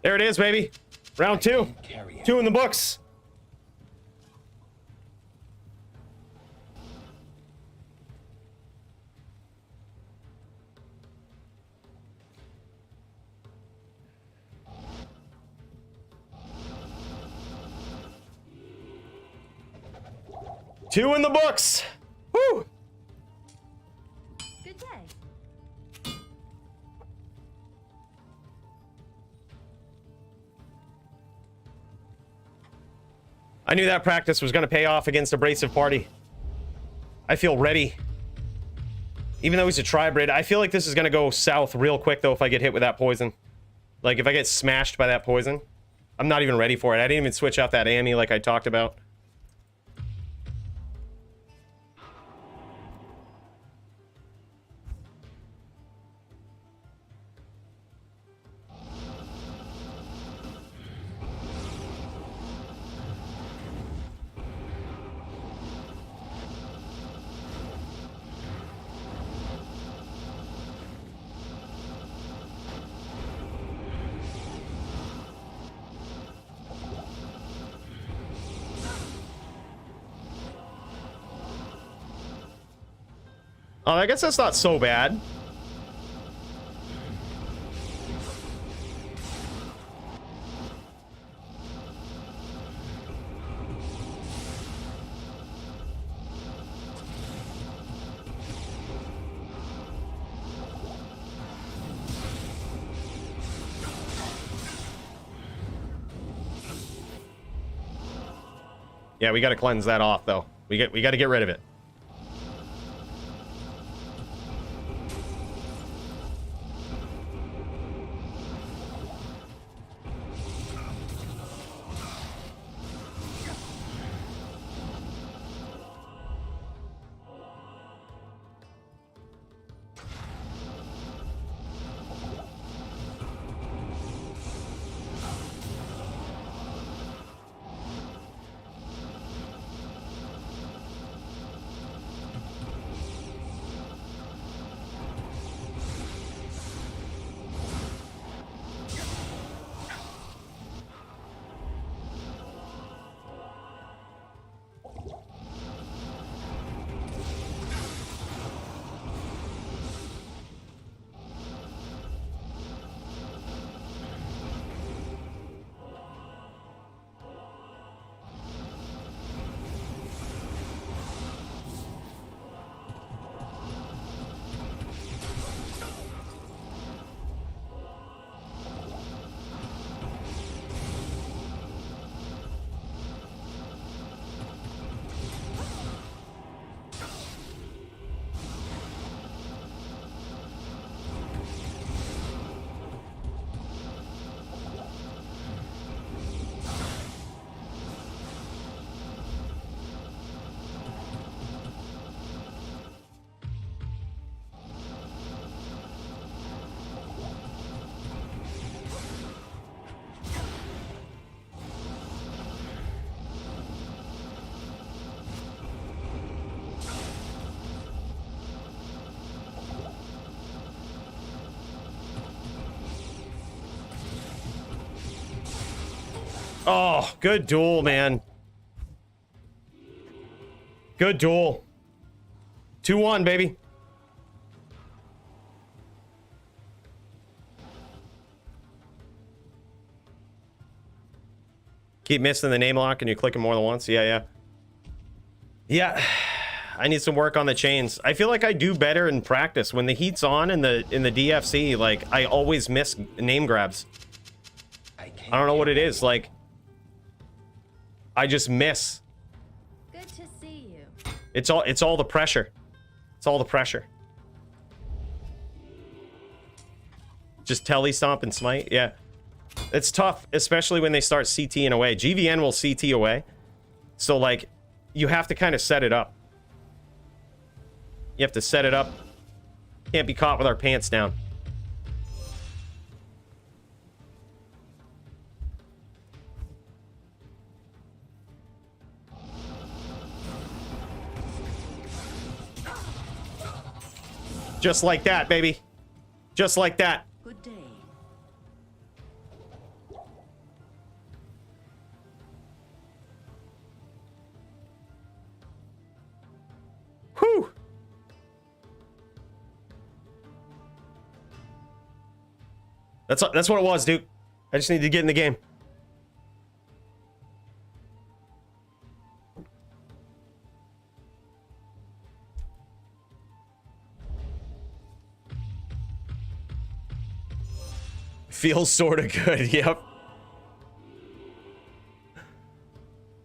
There it is, baby. Round 2. 2 in the books. Two in the books. Woo! Good day. I knew that practice was going to pay off against Abrasive Party. I feel ready. Even though he's a tribrid, I feel like this is going to go south real quick, though, if I get hit with that poison. Like, if I get smashed by that poison. I'm not even ready for it. I didn't even switch out that Annie like I talked about. Oh, I guess that's not so bad. Yeah, we got to cleanse that off, though. We got to get rid of it. Oh, good duel, man. Good duel. 2-1, baby. Keep missing the name lock and you click it more than once. Yeah. I need some work on the chains. I feel like I do better in practice. When the heat's on in the DFC, like, I always miss name grabs. I don't know what it is. Like, I just miss. Good to see you. It's all the pressure. It's all the pressure. Just telly stomp and smite. Yeah. It's tough, especially when they start CTing away. GVN will CT away. So, like, you have to kind of set it up. You have to set it up. Can't be caught with our pants down. Just like that, baby. Just like that. Good day. Whew. That's what it was, dude. I just need to get in the game. Feels sort of good. Yep.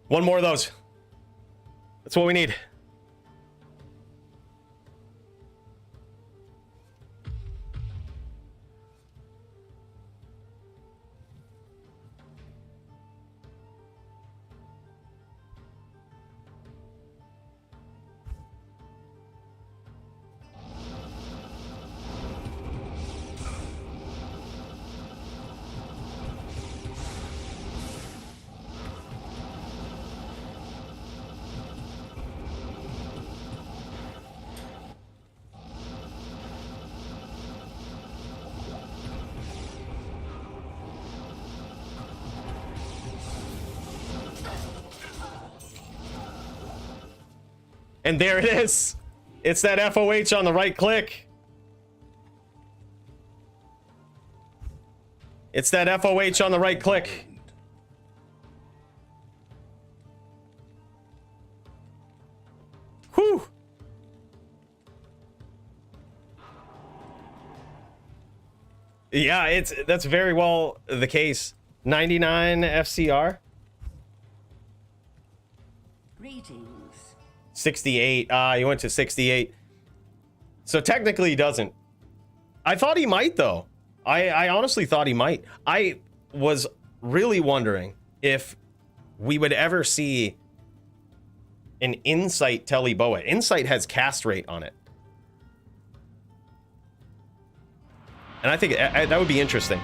One more of those. That's what we need. And there it is. It's that FOH on the right click. It's that FOH on the right click. Whew. Yeah, that's very well the case. 99 FCR. Greetings. 68. He went to 68. So technically he doesn't. I thought he might, though. I honestly thought he might. I was really wondering if we would ever see an Insight Telly Boa. Insight has cast rate on it. And I think that would be interesting.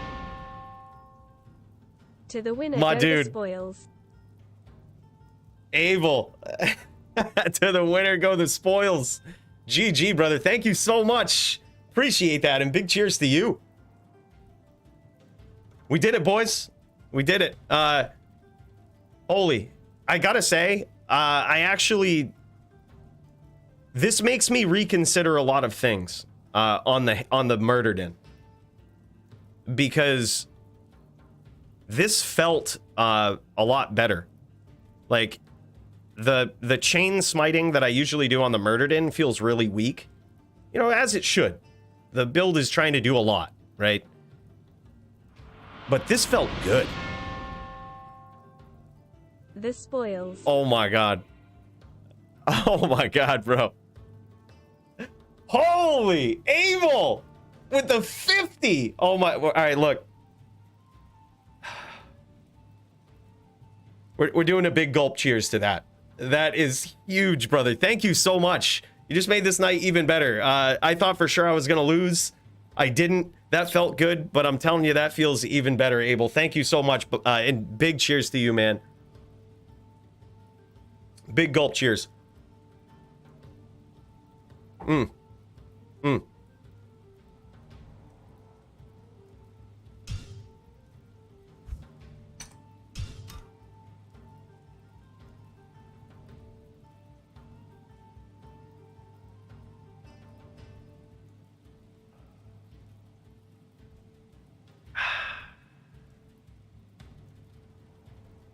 To the winner My go dude. the spoils. Abel. To the winner go the spoils. GG, brother. Thank you so much. Appreciate that. And big cheers to you. We did it, boys. We did it. Holy. I gotta say, I actually... This makes me reconsider a lot of things on the Murdered In. Because this felt a lot better. Like... The chain smiting that I usually do on the Murdered In feels really weak. You know, as it should. The build is trying to do a lot, right? But this felt good. The spoils. Oh my god. Oh my god, bro. Holy! Abel! With the 50! Oh my... Alright, look. We're doing a big gulp cheers to that. That is huge, brother. Thank you so much. You just made this night even better. I thought for sure I was going to lose. I didn't. That felt good, but I'm telling you, that feels even better, Abel. Thank you so much. And big cheers to you, man. Big gulp cheers.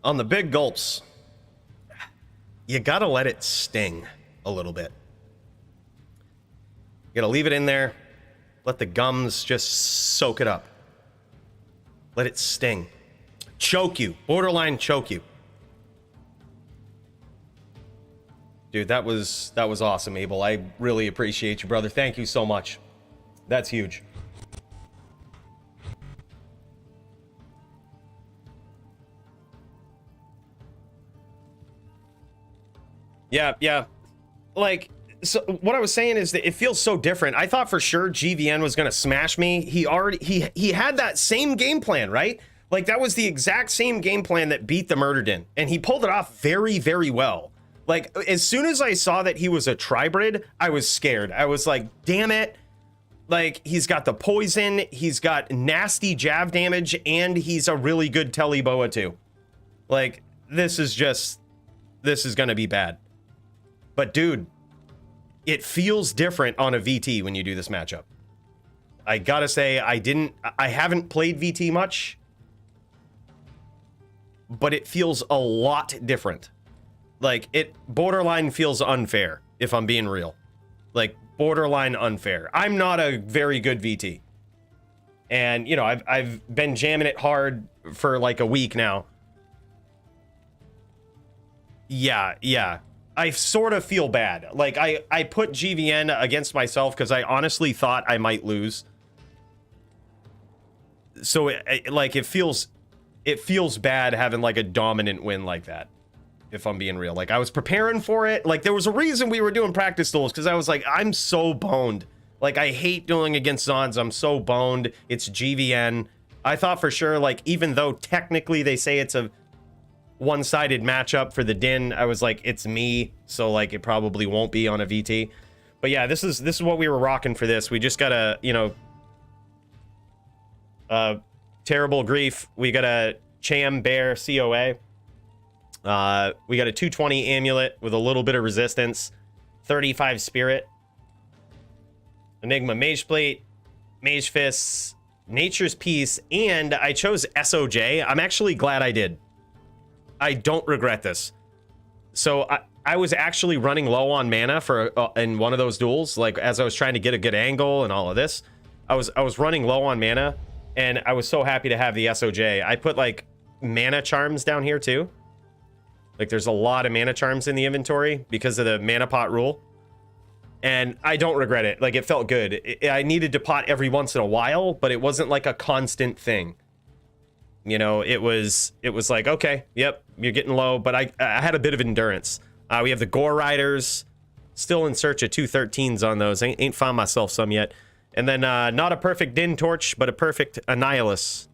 On the big gulps, you gotta let it sting a little bit. You gotta leave it in there. Let the gums just soak it up. Let it sting. Choke you. Borderline choke you. Dude, that was awesome, Abel. I really appreciate you, brother. Thank you so much. That's huge. Yeah. Like, so what I was saying is that it feels so different. I thought for sure GVN was gonna smash me. He had that same game plan, right? Like, that was the exact same game plan that beat the Murdered In, and he pulled it off very, very well. Like, as soon as I saw that he was a tribrid, I was scared. I was like, damn it. Like, he's got the poison, he's got nasty jab damage, and he's a really good teleboa too. Like, this is gonna be bad. But dude, it feels different on a VT when you do this matchup. I gotta say, I haven't played VT much, but it feels a lot different. Like, it borderline feels unfair, if I'm being real. Like, borderline unfair. I'm not a very good VT. And, you know, I've been jamming it hard for like a week now. Yeah. I sort of feel bad. Like, I put GVN against myself because I honestly thought I might lose. So, it feels bad having, like, a dominant win like that, if I'm being real. Like, I was preparing for it. Like, there was a reason we were doing practice duels, because I was like, I'm so boned. Like, I hate dueling against Zons. I'm so boned. It's GVN. I thought for sure, like, even though technically they say it's a one-sided matchup for the Din, I was like, it's me, so like it probably won't be on a VT. But yeah, this is what we were rocking for this. We just got a, you know, terrible grief. We got a Cham Bear COA. We got a 220 amulet with a little bit of resistance, 35 spirit, Enigma Mage Plate, Mage Fists, Nature's Peace, and I chose SOJ. I'm actually glad I did. I don't regret this. So I was actually running low on mana for in one of those duels, like as I was trying to get a good angle and all of this. I was running low on mana, and I was so happy to have the SOJ. I put like mana charms down here too. Like, there's a lot of mana charms in the inventory because of the mana pot rule. And I don't regret it. Like, it felt good. I needed to pot every once in a while, but it wasn't like a constant thing. You know, it was like, okay, yep, you're getting low, but I had a bit of endurance. We have the Gore Riders, still in search of 213s on those. Ain't found myself some yet. And then not a perfect Din Torch, but a perfect Annihilus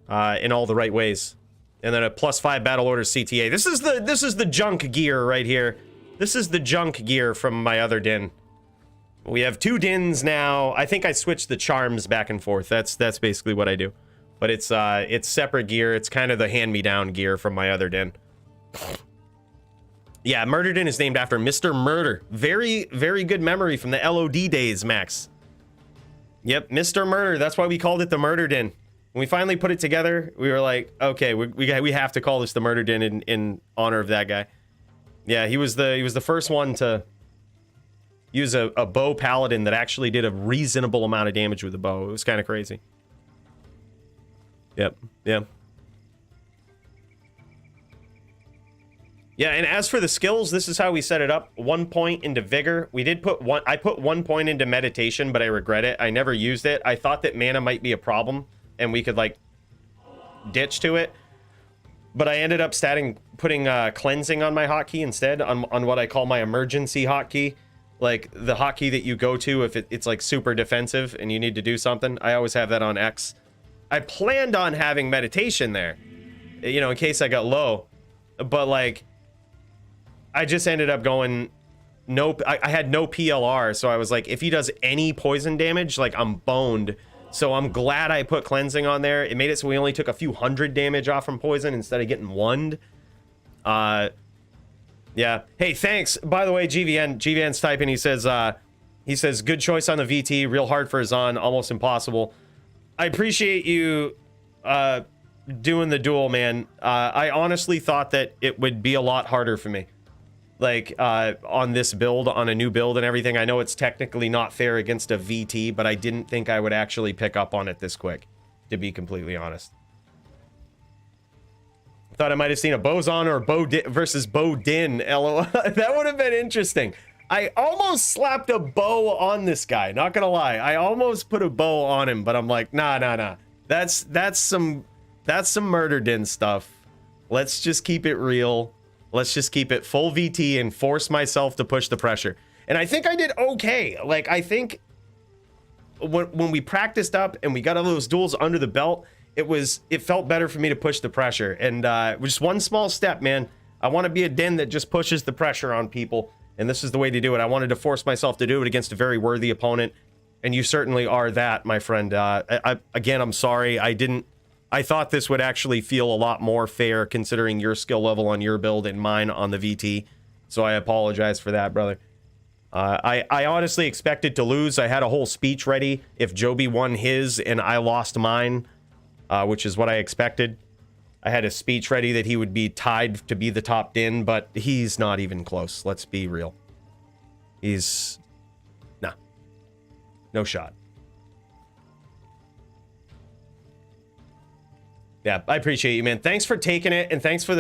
in all the right ways. And then a +5 Battle Order CTA. This is the junk gear right here. This is the junk gear from my other Din. We have 2 Dins now. I think I switched the charms back and forth. That's basically what I do. But it's separate gear. It's kind of the hand-me-down gear from my other Din. Yeah, Murdered In is named after Mr. Murder. Very, very good memory from the LOD days, Max. Yep, Mr. Murder. That's why we called it the Murdered In. When we finally put it together, we were like, okay, we have to call this the Murdered In in honor of that guy. Yeah, he was the first one to use a bow paladin that actually did a reasonable amount of damage with the bow. It was kind of crazy. Yep. Yeah, and as for the skills, this is how we set it up. 1 point into vigor. We did put one. I put 1 point into meditation, but I regret it. I never used it. I thought that mana might be a problem, and we could like ditch to it. But I ended up putting cleansing on my hotkey instead, on what I call my emergency hotkey. Like the hotkey that you go to if it's like super defensive and you need to do something. I always have that on X. I planned on having meditation there, you know, in case I got low. But like, I just ended up going, nope. I had no PLR, so I was like, if he does any poison damage, like I'm boned. So I'm glad I put cleansing on there. It made it so we only took a few hundred damage off from poison instead of getting one. Yeah. Hey, thanks. By the way, GVN's typing. He says, good choice on the VT. Real hard for his on. Almost impossible. I appreciate you doing the duel, man. I honestly thought that it would be a lot harder for me. Like, on this build, on a new build and everything. I know it's technically not fair against a VT, but I didn't think I would actually pick up on it this quick, to be completely honest. Thought I might have seen a Bozon or versus Bodin. LOL. That would have been interesting. I almost slapped a bow on this guy. Not gonna lie. I almost put a bow on him, but I'm like, nah. That's some murder din stuff. Let's just keep it real. Let's just keep it full VT and force myself to push the pressure. And I think I did okay. Like, I think when we practiced up and we got all those duels under the belt, it felt better for me to push the pressure. And just one small step, man. I want to be a din that just pushes the pressure on people. And this is the way to do it. I wanted to force myself to do it against a very worthy opponent. And you certainly are that, my friend. Again, I'm sorry. I thought this would actually feel a lot more fair considering your skill level on your build and mine on the VT. So I apologize for that, brother. I honestly expected to lose. I had a whole speech ready if Joby won his and I lost mine, which is what I expected. I had a speech ready that he would be tied to be the top din, but he's not even close. Let's be real. Nah. No shot. Yeah, I appreciate you, man. Thanks for taking it, and thanks for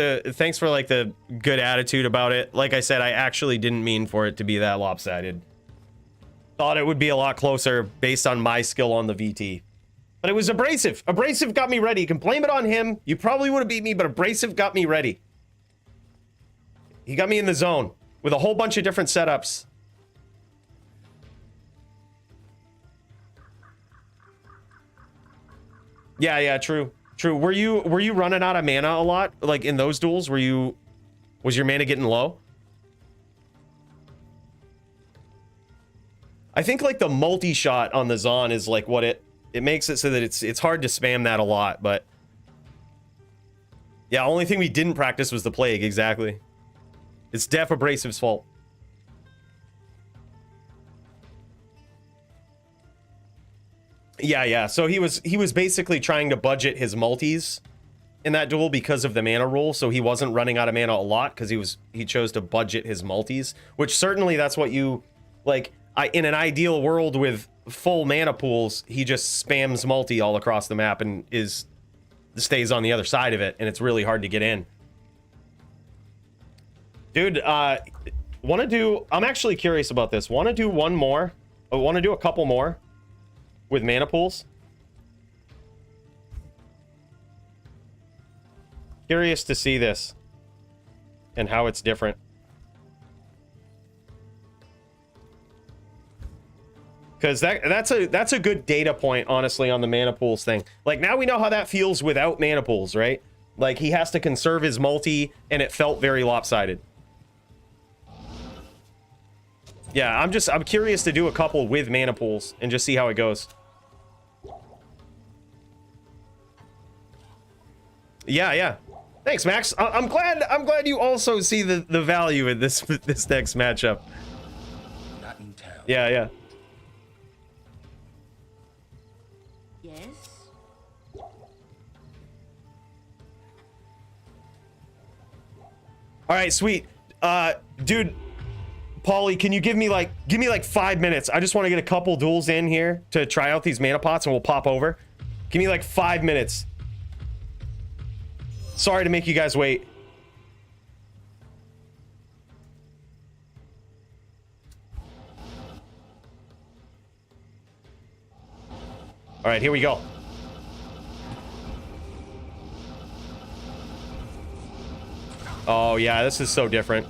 like the good attitude about it. Like I said, I actually didn't mean for it to be that lopsided. Thought it would be a lot closer based on my skill on the VT. But it was Abrasive. Abrasive got me ready. You can blame it on him. You probably would have beat me, but Abrasive got me ready. He got me in the zone with a whole bunch of different setups. Yeah, true. True. Were you running out of mana a lot? Like in those duels, was your mana getting low? I think like the multi-shot on the Zon is like what it makes it so that it's hard to spam that a lot, but yeah, only thing we didn't practice was the plague, exactly. It's Def Abrasive's fault. Yeah. So he was basically trying to budget his multis in that duel because of the mana rule. So he wasn't running out of mana a lot because he chose to budget his multis, which certainly that's what you like. In an ideal world with full mana pools, he just spams multi all across the map and stays on the other side of it, and it's really hard to get in. Dude, I'm actually curious about this. Want to do one more? I want to do a couple more with mana pools. Curious to see this and how it's different. Because that's a good data point, honestly, on the mana pools thing. Like, now we know how that feels without mana pools, right? Like, he has to conserve his multi, and it felt very lopsided. Yeah, I'm curious to do a couple with mana pools and just see how it goes. Yeah. Thanks, Max. I'm glad you also see the value in this next matchup. Not in town. Yeah. Yes? All right, sweet. Dude, Paulie, can you give me like 5 minutes? I just want to get a couple duels in here to try out these mana pots and we'll pop over. Give me like 5 minutes. Sorry to make you guys wait. All right, here we go. Oh yeah, this is so different.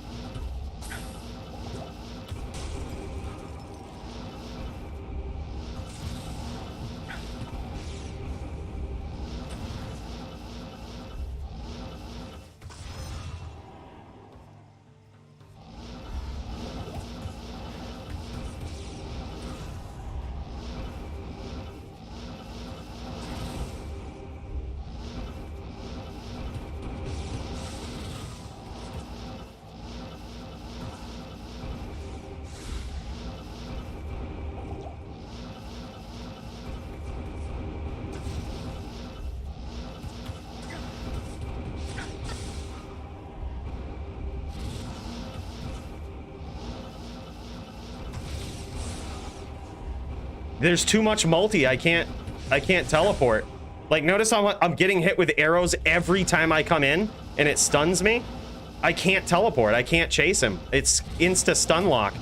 There's too much multi. I can't teleport. Like, notice I'm getting hit with arrows every time I come in, and it stuns me. I can't teleport. I can't chase him. It's insta stun lock.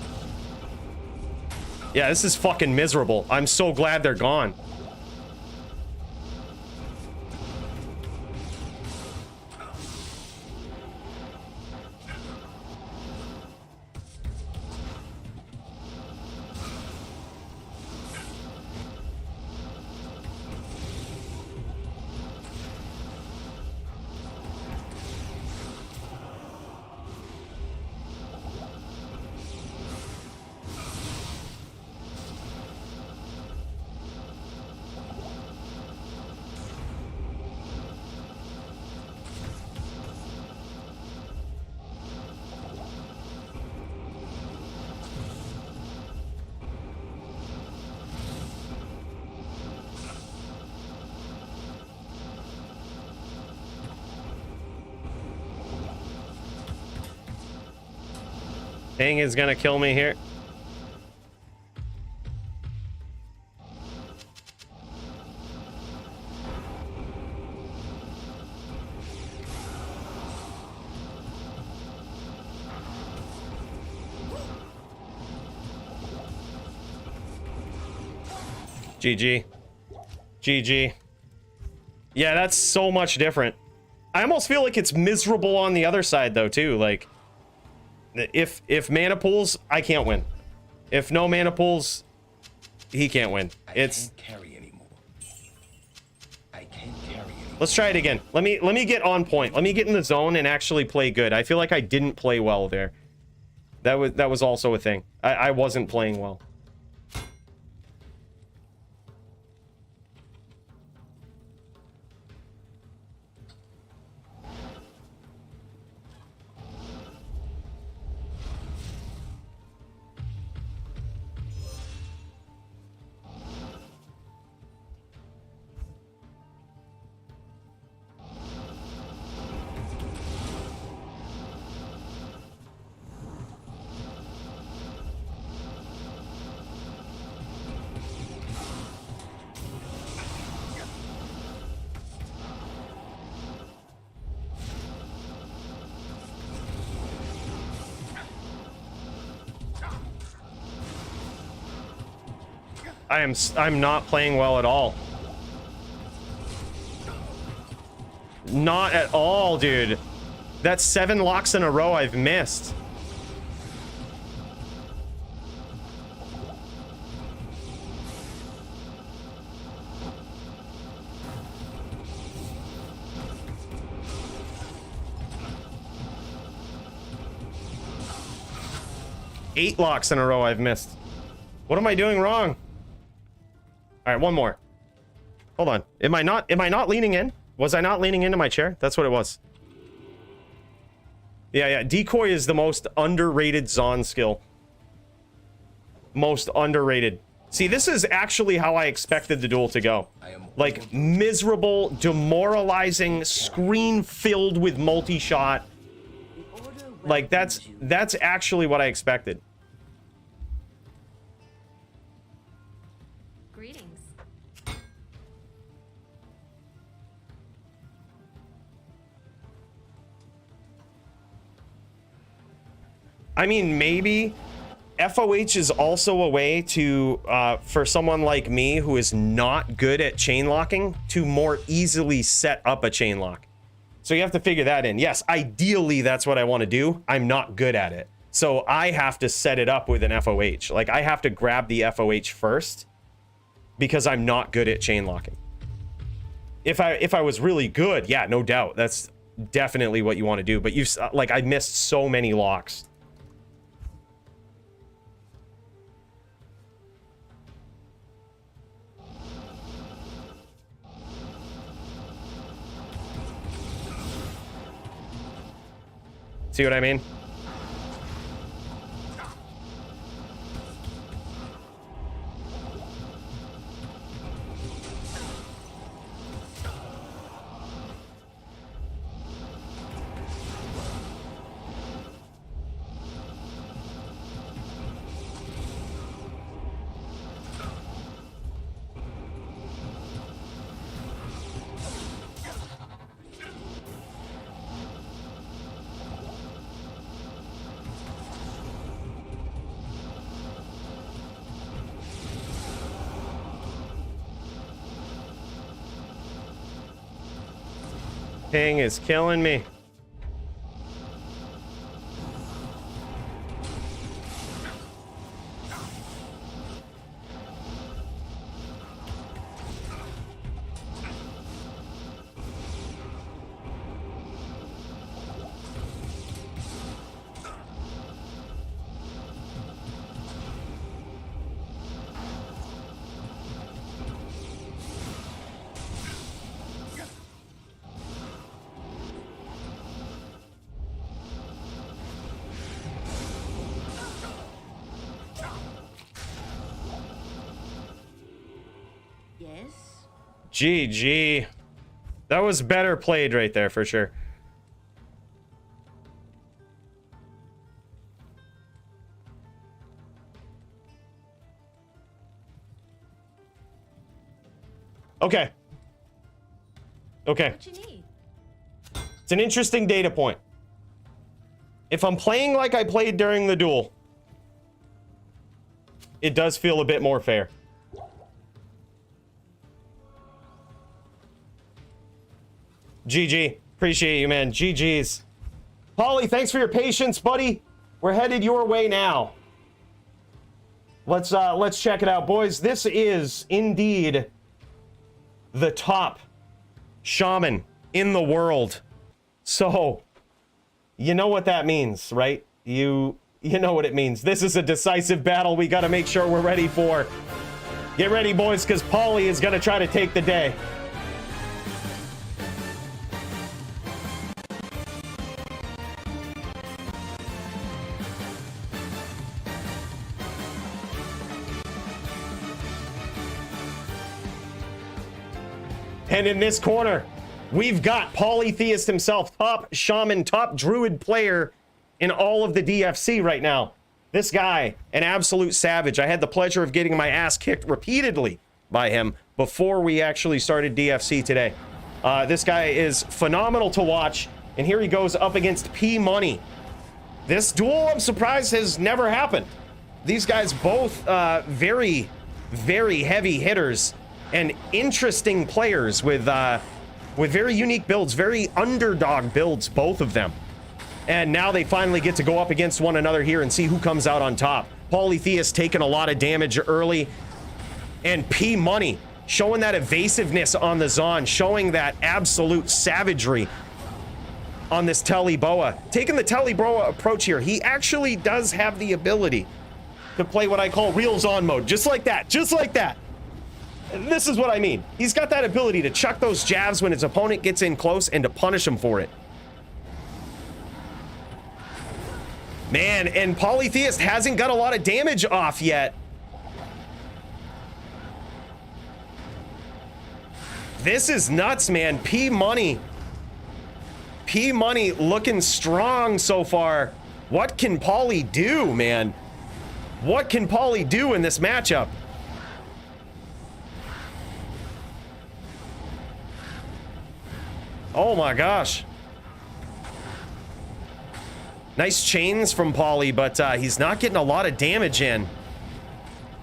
Yeah, this is fucking miserable. I'm so glad they're gone. Thing is gonna kill me here. GG. GG. Yeah, that's so much different. I almost feel like it's miserable on the other side though too. Like, if mana pools, I can't win. If no mana pools, he can't win. It's I can't carry anymore. I can't carry anymore. Let's try it again. Let me get on point. Let me get in the zone and actually play good. I feel like I didn't play well there. That was also a thing. I wasn't playing well. I'm not playing well at all. Not at all, dude. That's 7 locks in a row I've missed. Eight locks in a row I've missed. What am I doing wrong? All right, one more. Hold on. Am I not leaning in? Was I not leaning into my chair? That's what it was. Yeah. Decoy is the most underrated Zon skill. Most underrated. See, this is actually how I expected the duel to go. Like, miserable, demoralizing, screen filled with multi-shot. Like, that's actually what I expected. I mean, maybe FOH is also a way to, for someone like me who is not good at chain locking, to more easily set up a chain lock. So you have to figure that in. Yes, ideally that's what I want to do. I'm not good at it. So I have to set it up with an FOH. Like, I have to grab the FOH first because I'm not good at chain locking. If I was really good, yeah, no doubt. That's definitely what you want to do. But like, I missed so many locks. See what I mean? Ping is killing me. Yes. GG. That was better played right there for sure. Okay. Okay. What you need? It's an interesting data point. If I'm playing like I played during the duel, it does feel a bit more fair. GG. Appreciate you, man. GG's. Paulie, thanks for your patience, buddy. We're headed your way now. Let's check it out, boys. This is indeed the top shaman in the world. So, you know what that means, right? You know what it means. This is a decisive battle we got to make sure we're ready for. Get ready, boys, because Paulie is going to try to take the day. And in this corner, we've got Polytheist himself, top shaman, top druid player in all of the DFC right now. This guy, an absolute savage. I had the pleasure of getting my ass kicked repeatedly by him before we actually started DFC today. This guy is phenomenal to watch. And here he goes up against P Money. This duel, I'm surprised, has never happened. These guys both very, very heavy hitters and interesting players with very unique builds, very underdog builds, both of them. And now they finally get to go up against one another here and see who comes out on top. Polytheist taking a lot of damage early, and P Money showing that evasiveness on the Zon, showing that absolute savagery on this Teleboa. Taking the Teleboa approach here, he actually does have the ability to play what I call real Zon mode, just like that, just like that. This is what I mean. He's got that ability to chuck those jabs when his opponent gets in close and to punish him for it. Man, and Polytheist hasn't got a lot of damage off yet. This is nuts, man. P Money looking strong so far. What can Poly do, man? What can Poly do in this matchup? Oh my gosh. Nice chains from Paulie, but he's not getting a lot of damage in.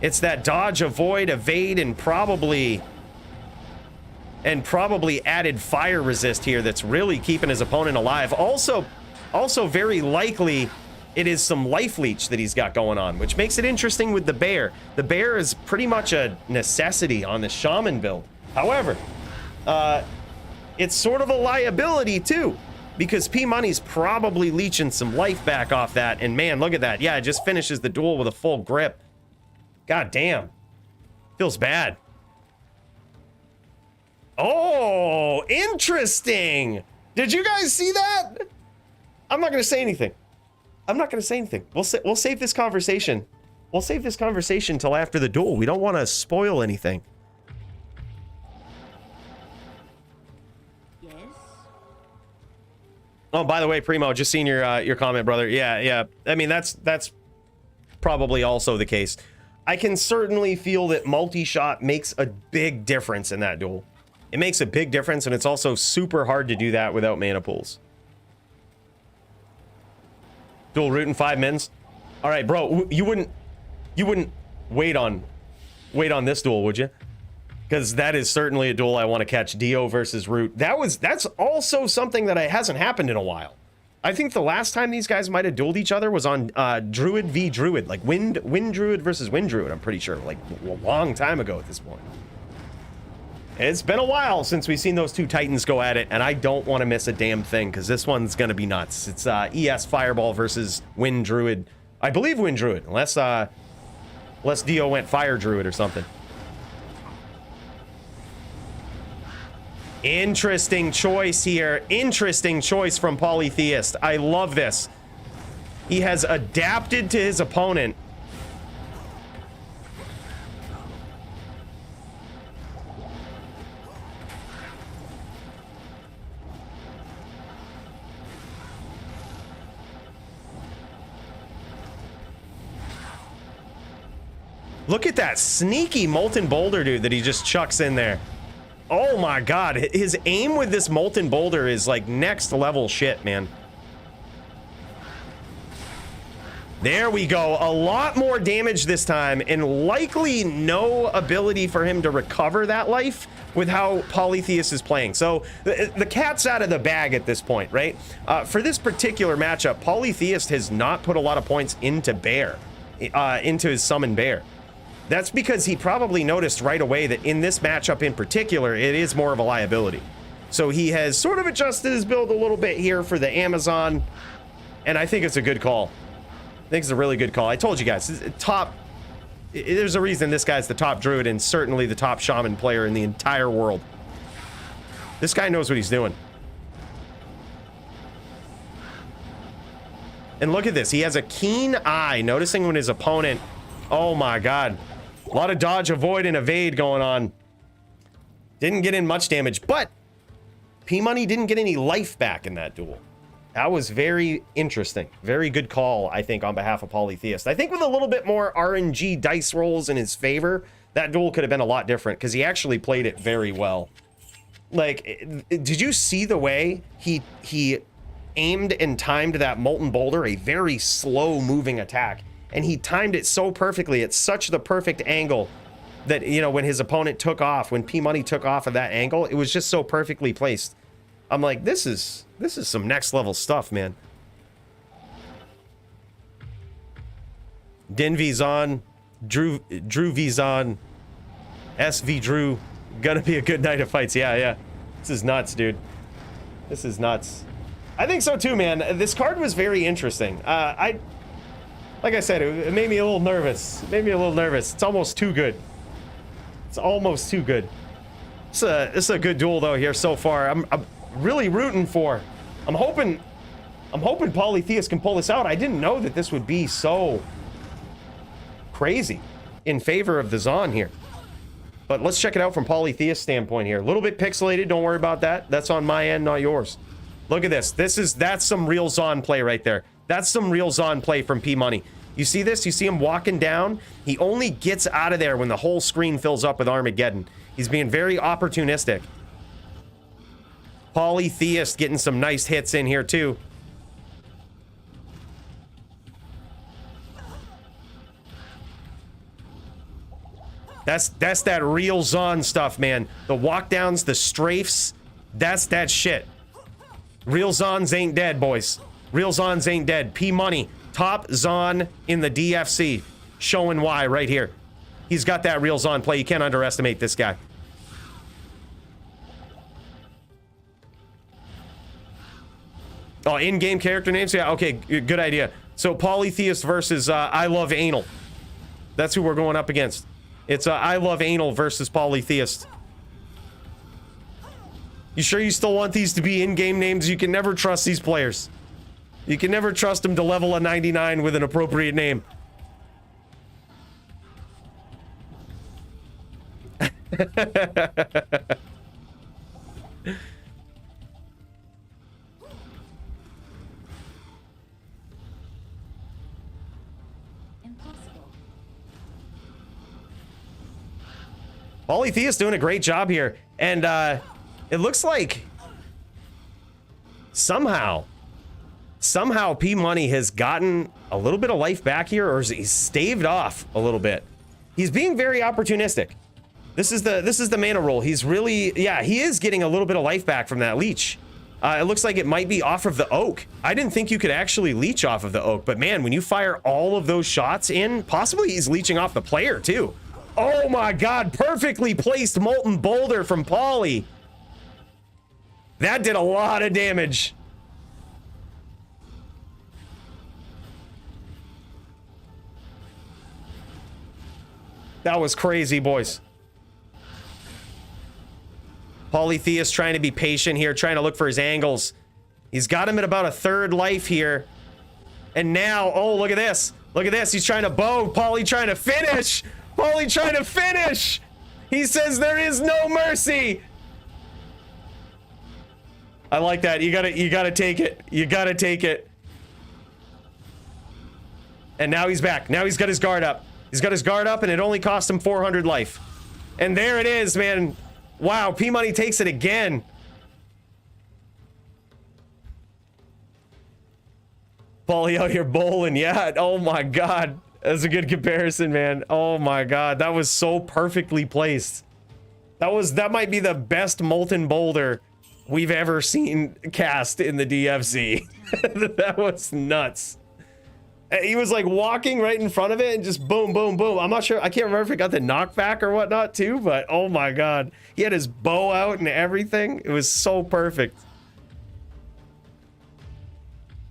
It's that dodge, avoid, evade, and probably added fire resist here that's really keeping his opponent alive. Also very likely it is some life leech that he's got going on, which makes it interesting with the bear. The bear is pretty much a necessity on the shaman build. However, it's sort of a liability too, because P Money's probably leeching some life back off that. And man, look at that. Yeah, it just finishes the duel with a full grip. God damn. Feels bad. Oh, interesting. Did you guys see that? I'm not going to say anything. I'm not going to say anything. We'll save this conversation. We'll save this conversation till after the duel. We don't want to spoil anything. Oh, by the way, Primo, just seen your comment, brother. Yeah. I mean, that's probably also the case. I can certainly feel that multi-shot makes a big difference in that duel. It makes a big difference, and it's also super hard to do that without mana pools. Dual root in 5 mins. All right, bro, you wouldn't wait on this duel, would you? because that is certainly a duel I want to catch. Dio versus Root. That's also something that hasn't happened in a while. I think the last time these guys might have dueled each other was on Druid v Druid, like Wind Druid versus Wind Druid. I'm pretty sure, like a long time ago at this point. It's been a while since we've seen those two titans go at it, and I don't want to miss a damn thing because this one's gonna be nuts. It's ES Fireball versus Wind Druid. I believe Wind Druid, unless Dio went Fire Druid or something. Interesting choice here. Interesting choice from Polytheist. I love this. He has adapted to his opponent. Look at that sneaky Molten Boulder, dude, that he just chucks in there. Oh my god, his aim with this Molten Boulder is like next level shit, man. There we go. A lot more damage this time, and likely no ability for him to recover that life with how Polytheist is playing. So the cat's out of the bag at this point, right? For this particular matchup, Polytheist has not put a lot of points into Bear, into his summon Bear. That's because he probably noticed right away that in this matchup in particular, it is more of a liability. So he has sort of adjusted his build a little bit here for the Amazon, and I think it's a good call. I think it's a really good call. I told you guys, there's a reason this guy's the top Druid and certainly the top Shaman player in the entire world. This guy knows what he's doing. And look at this. He has a keen eye, noticing when his opponent... Oh my god. A lot of dodge, avoid, and evade going on. Didn't get in much damage, but P-Money didn't get any life back in that duel. That was very interesting. Very good call, I think, on behalf of Polytheist. I think with a little bit more RNG dice rolls in his favor, that duel could have been a lot different, because he actually played it very well. Like, did you see the way he aimed and timed that Molten Boulder, a very slow-moving attack? And he timed it so perfectly at such the perfect angle that, you know, when his opponent took off, when P-Money took off of that angle, it was just so perfectly placed. I'm like, this is some next level stuff, man. Din V's on, Drew V's on, SV Drew. Gonna be a good night of fights. Yeah. This is nuts, dude. This is nuts. I think so too, man. This card was very interesting. Like I said, it made me a little nervous. It's almost too good. It's almost too good. It's a good duel though here so far. I'm really rooting for. I'm hoping Polytheist can pull this out. I didn't know that this would be so crazy in favor of the Zon here. But let's check it out from Polytheist standpoint here. A little bit pixelated. Don't worry about that. That's on my end, not yours. Look at this. That's some real Zon play right there. That's some real Zon play from P-Money. You see this? You see him walking down? He only gets out of there when the whole screen fills up with Armageddon. He's being very opportunistic. Polytheist getting some nice hits in here too. That's that real Zon stuff, man. The walkdowns, the strafes, that's that shit. Real Zons ain't dead, boys. Real Zons ain't dead. P-Money, top Zon in the DFC. Showing why right here. He's got that real Zon play. You can't underestimate this guy. Oh, in-game character names? Yeah, okay, good idea. So Polytheist versus I Love Anal. That's who we're going up against. It's I Love Anal versus Polytheist. You sure you still want these to be in-game names? You can never trust these players. You can never trust them to level a 99 with an appropriate name. Impossible. Polytheist doing a great job here. And it looks like somehow P-Money has gotten a little bit of life back here, or he's staved off a little bit. He's being very opportunistic. This is the mana roll. He's really, yeah, he is getting a little bit of life back from that leech. It looks like it might be off of the oak. I didn't think you could actually leech off of the oak, but man, when you fire all of those shots in, possibly he's leeching off the player too. Oh my God, perfectly placed Molten Boulder from Pauly. That did a lot of damage. That was crazy, boys. Polytheus trying to be patient here, trying to look for his angles. He's got him at about a third life here. And now, oh, look at this. Look at this. He's trying to bow. Pauly trying to finish. Pauly trying to finish. He says there is no mercy. I like that. You gotta take it. You gotta take it. And now he's back. Now he's got his guard up. He's got his guard up and it only cost him 400 life. And there it is, man. Wow, P-Money takes it again. Pauly out here bowling, yeah. Oh my God. That's a good comparison, man. Oh my God. That was so perfectly placed. That might be the best Molten Boulder we've ever seen cast in the DFC. That was nuts. He was like walking right in front of it and just boom, boom, boom. I'm not sure. I can't remember if he got the knockback or whatnot too, but oh my God. He had his bow out and everything. It was so perfect.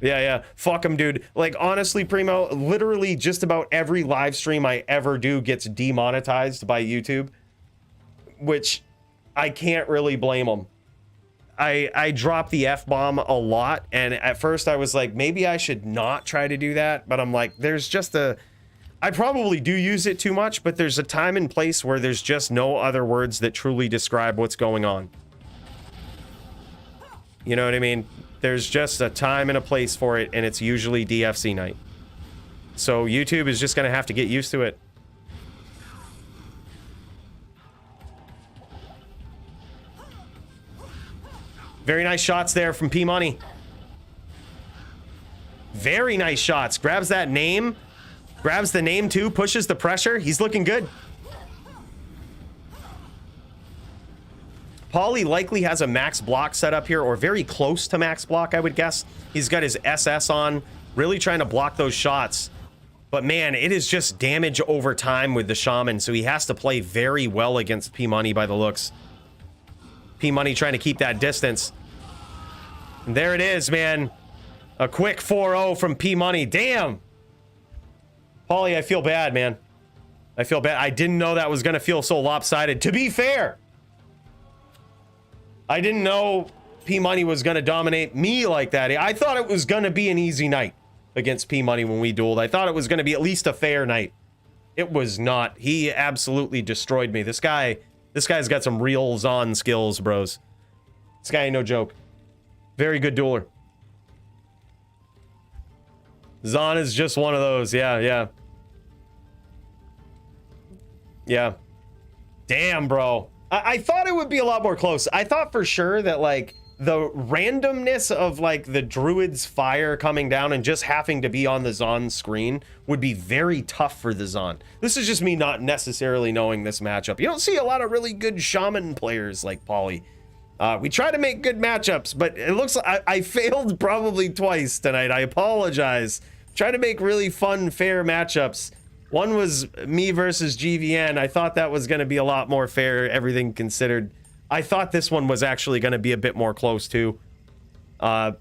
Yeah, yeah. Fuck him, dude. Like, honestly, Primo, literally just about every live stream I ever do gets demonetized by YouTube, which I can't really blame them. I drop the F-bomb a lot, and at first I was like, maybe I should not try to do that, but I'm like, there's just I probably do use it too much, but there's a time and place where there's just no other words that truly describe what's going on. You know what I mean? There's just a time and a place for it, and it's usually DFC night. So YouTube is just gonna have to get used to it. Very nice shots there from P-Money. Very nice shots. Grabs that name. Grabs the name too. Pushes the pressure. He's looking good. Pauly likely has a max block set up here, or very close to max block, I would guess. He's got his SS on, really trying to block those shots. But man, it is just damage over time with the Shaman, so he has to play very well against P-Money by the looks. P-Money trying to keep that distance. And there it is, man. A quick 4-0 from P-Money. Damn. Pauly, I feel bad, man. I feel bad. I didn't know that was going to feel so lopsided. To be fair, I didn't know P-Money was going to dominate me like that. I thought it was going to be an easy night against P-Money when we dueled. I thought it was going to be at least a fair night. It was not. He absolutely destroyed me. This guy's got some real Zon skills, bros. This guy ain't no joke. Very good dueler. Zon is just one of those. Yeah, yeah. Yeah. Damn, bro. I thought it would be a lot more close. I thought for sure that, like, the randomness of, like, the Druid's fire coming down and just having to be on the Zon screen would be very tough for the Zon. This is just me not necessarily knowing this matchup. You don't see a lot of really good Shaman players like Pauly. We try to make good matchups, but it looks like I failed probably twice tonight. I apologize. Try to make really fun, fair matchups. One was me versus GVN. I thought that was going to be a lot more fair, everything considered. I thought this one was actually going to be a bit more close too. But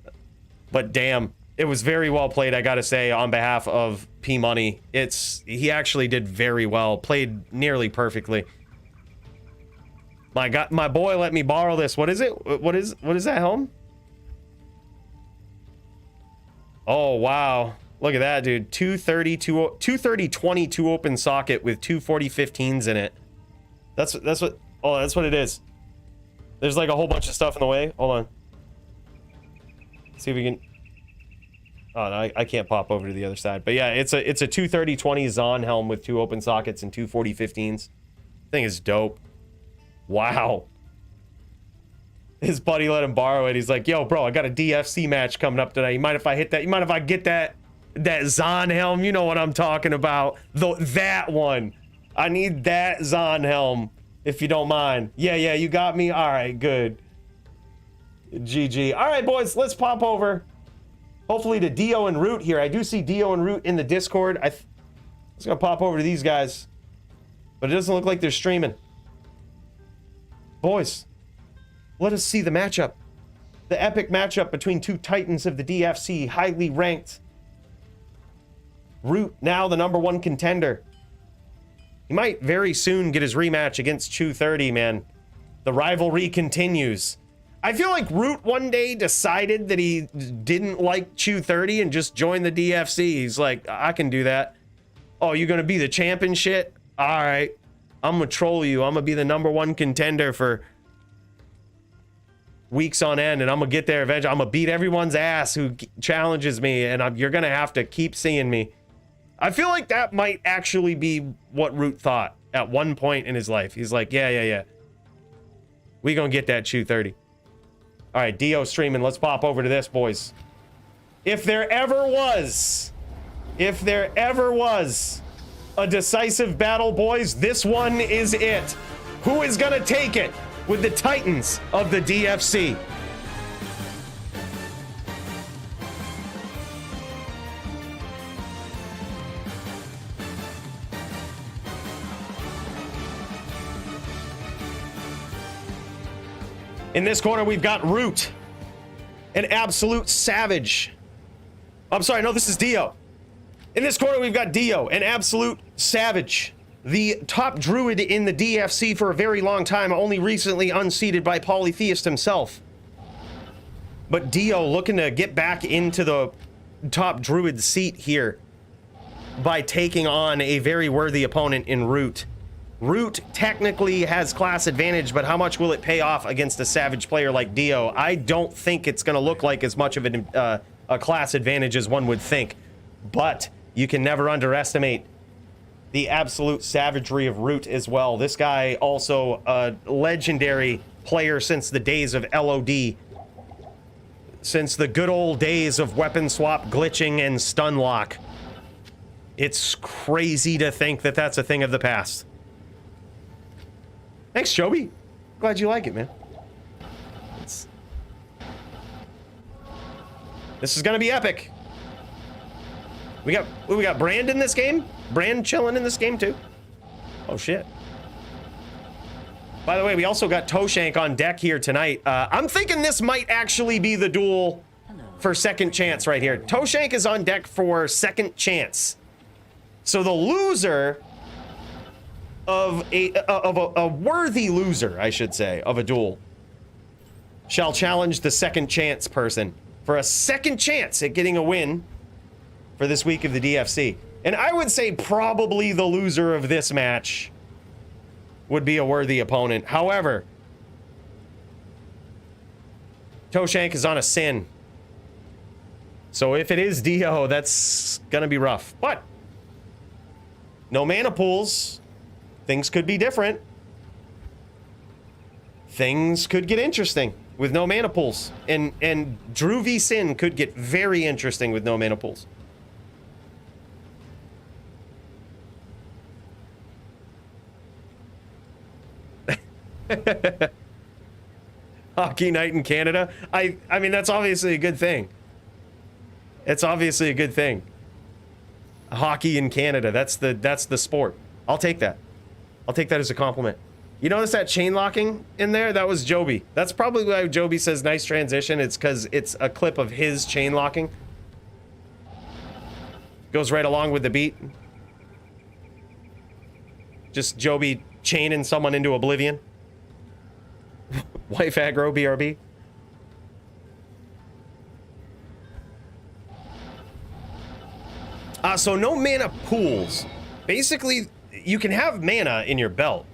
damn, it was very well played, I gotta say, on behalf of P-Money. He actually did very well, played nearly perfectly. My God, my boy let me borrow this. What is it? What is that, home? Oh, wow. Look at that, dude. 230, 20, 2 open socket with 240 15s in it. That's what, oh, that's what it is. There's like a whole bunch of stuff in the way. Hold on. See if we can. Oh, no, I can't pop over to the other side. But yeah, it's a 230 20 Zon helm with 2 open sockets and 240 15s. Thing is dope. Wow. His buddy let him borrow it. He's like, yo, bro, I got a DFC match coming up tonight. You mind if I hit that? You mind if I get that Zon helm? You know what I'm talking about. That one. I need that Zon helm. if you don't mind. Yeah, you got me. All right, good. GG. All right, boys, let's pop over. Hopefully to Dio and Root here. I do see Dio and Root in the Discord. I was gonna pop over to these guys, but it doesn't look like they're streaming. Boys, let us see the matchup. The epic matchup between two titans of the DFC, highly ranked. Root, now the #1 contender. He might very soon get his rematch against Chew30, man. The rivalry continues. I feel like Root one day decided that he didn't like Chew30 and just joined the DFC. He's like, I can do that. Oh, you're gonna be the champ and shit? All right, I'm gonna troll you. I'm gonna be the #1 contender for weeks on end, and I'm gonna get there eventually. I'm gonna beat everyone's ass who challenges me, and you're gonna have to keep seeing me. I feel like that might actually be what Root thought at one point in his life. He's like, yeah. We gonna get that Chew30. All right, Dio streaming. Let's pop over to this, boys. If there ever was a decisive battle, boys, this one is it. Who is gonna take it with the Titans of the DFC? In this corner, we've got Root, an absolute savage. I'm sorry, no, this is Dio. In this corner, we've got Dio, an absolute savage. The top druid in the DFC for a very long time, only recently unseated by Polytheist himself. But Dio looking to get back into the top druid seat here by taking on a very worthy opponent in Root. Root technically has class advantage, but how much will it pay off against a savage player like Dio? I don't think it's going to look like as much of a class advantage as one would think, but you can never underestimate the absolute savagery of Root as well. This guy also a legendary player since the days of LOD, since the good old days of weapon swap, glitching, and stun lock. It's crazy to think that that's a thing of the past. Thanks, Joby. Glad you like it, man. This is gonna be epic. We got Brand in this game. Brand chilling in this game too. Oh shit. By the way, we also got Toshank on deck here tonight. I'm thinking this might actually be the duel for second chance right here. Toshank is on deck for second chance. So the loser of a worthy loser, I should say, of a duel shall challenge the second chance person for a second chance at getting a win for this week of the DFC. And I would say probably the loser of this match would be a worthy opponent. However, Toshank is on a sin. So if it is Dio, that's gonna be rough. But no mana pools. Things could be different. Things could get interesting with no mana pools. And Drew v Sin could get very interesting with no mana pools. Hockey night in Canada. I mean, that's obviously a good thing. It's obviously a good thing. Hockey in Canada. That's the sport. I'll take that. I'll take that as a compliment. You notice that chain locking in there? That was Joby. That's probably why Joby says nice transition. It's because it's a clip of his chain locking. Goes right along with the beat. Just Joby chaining someone into oblivion. Wife aggro, BRB. So no mana pools. Basically, you can have mana in your belt,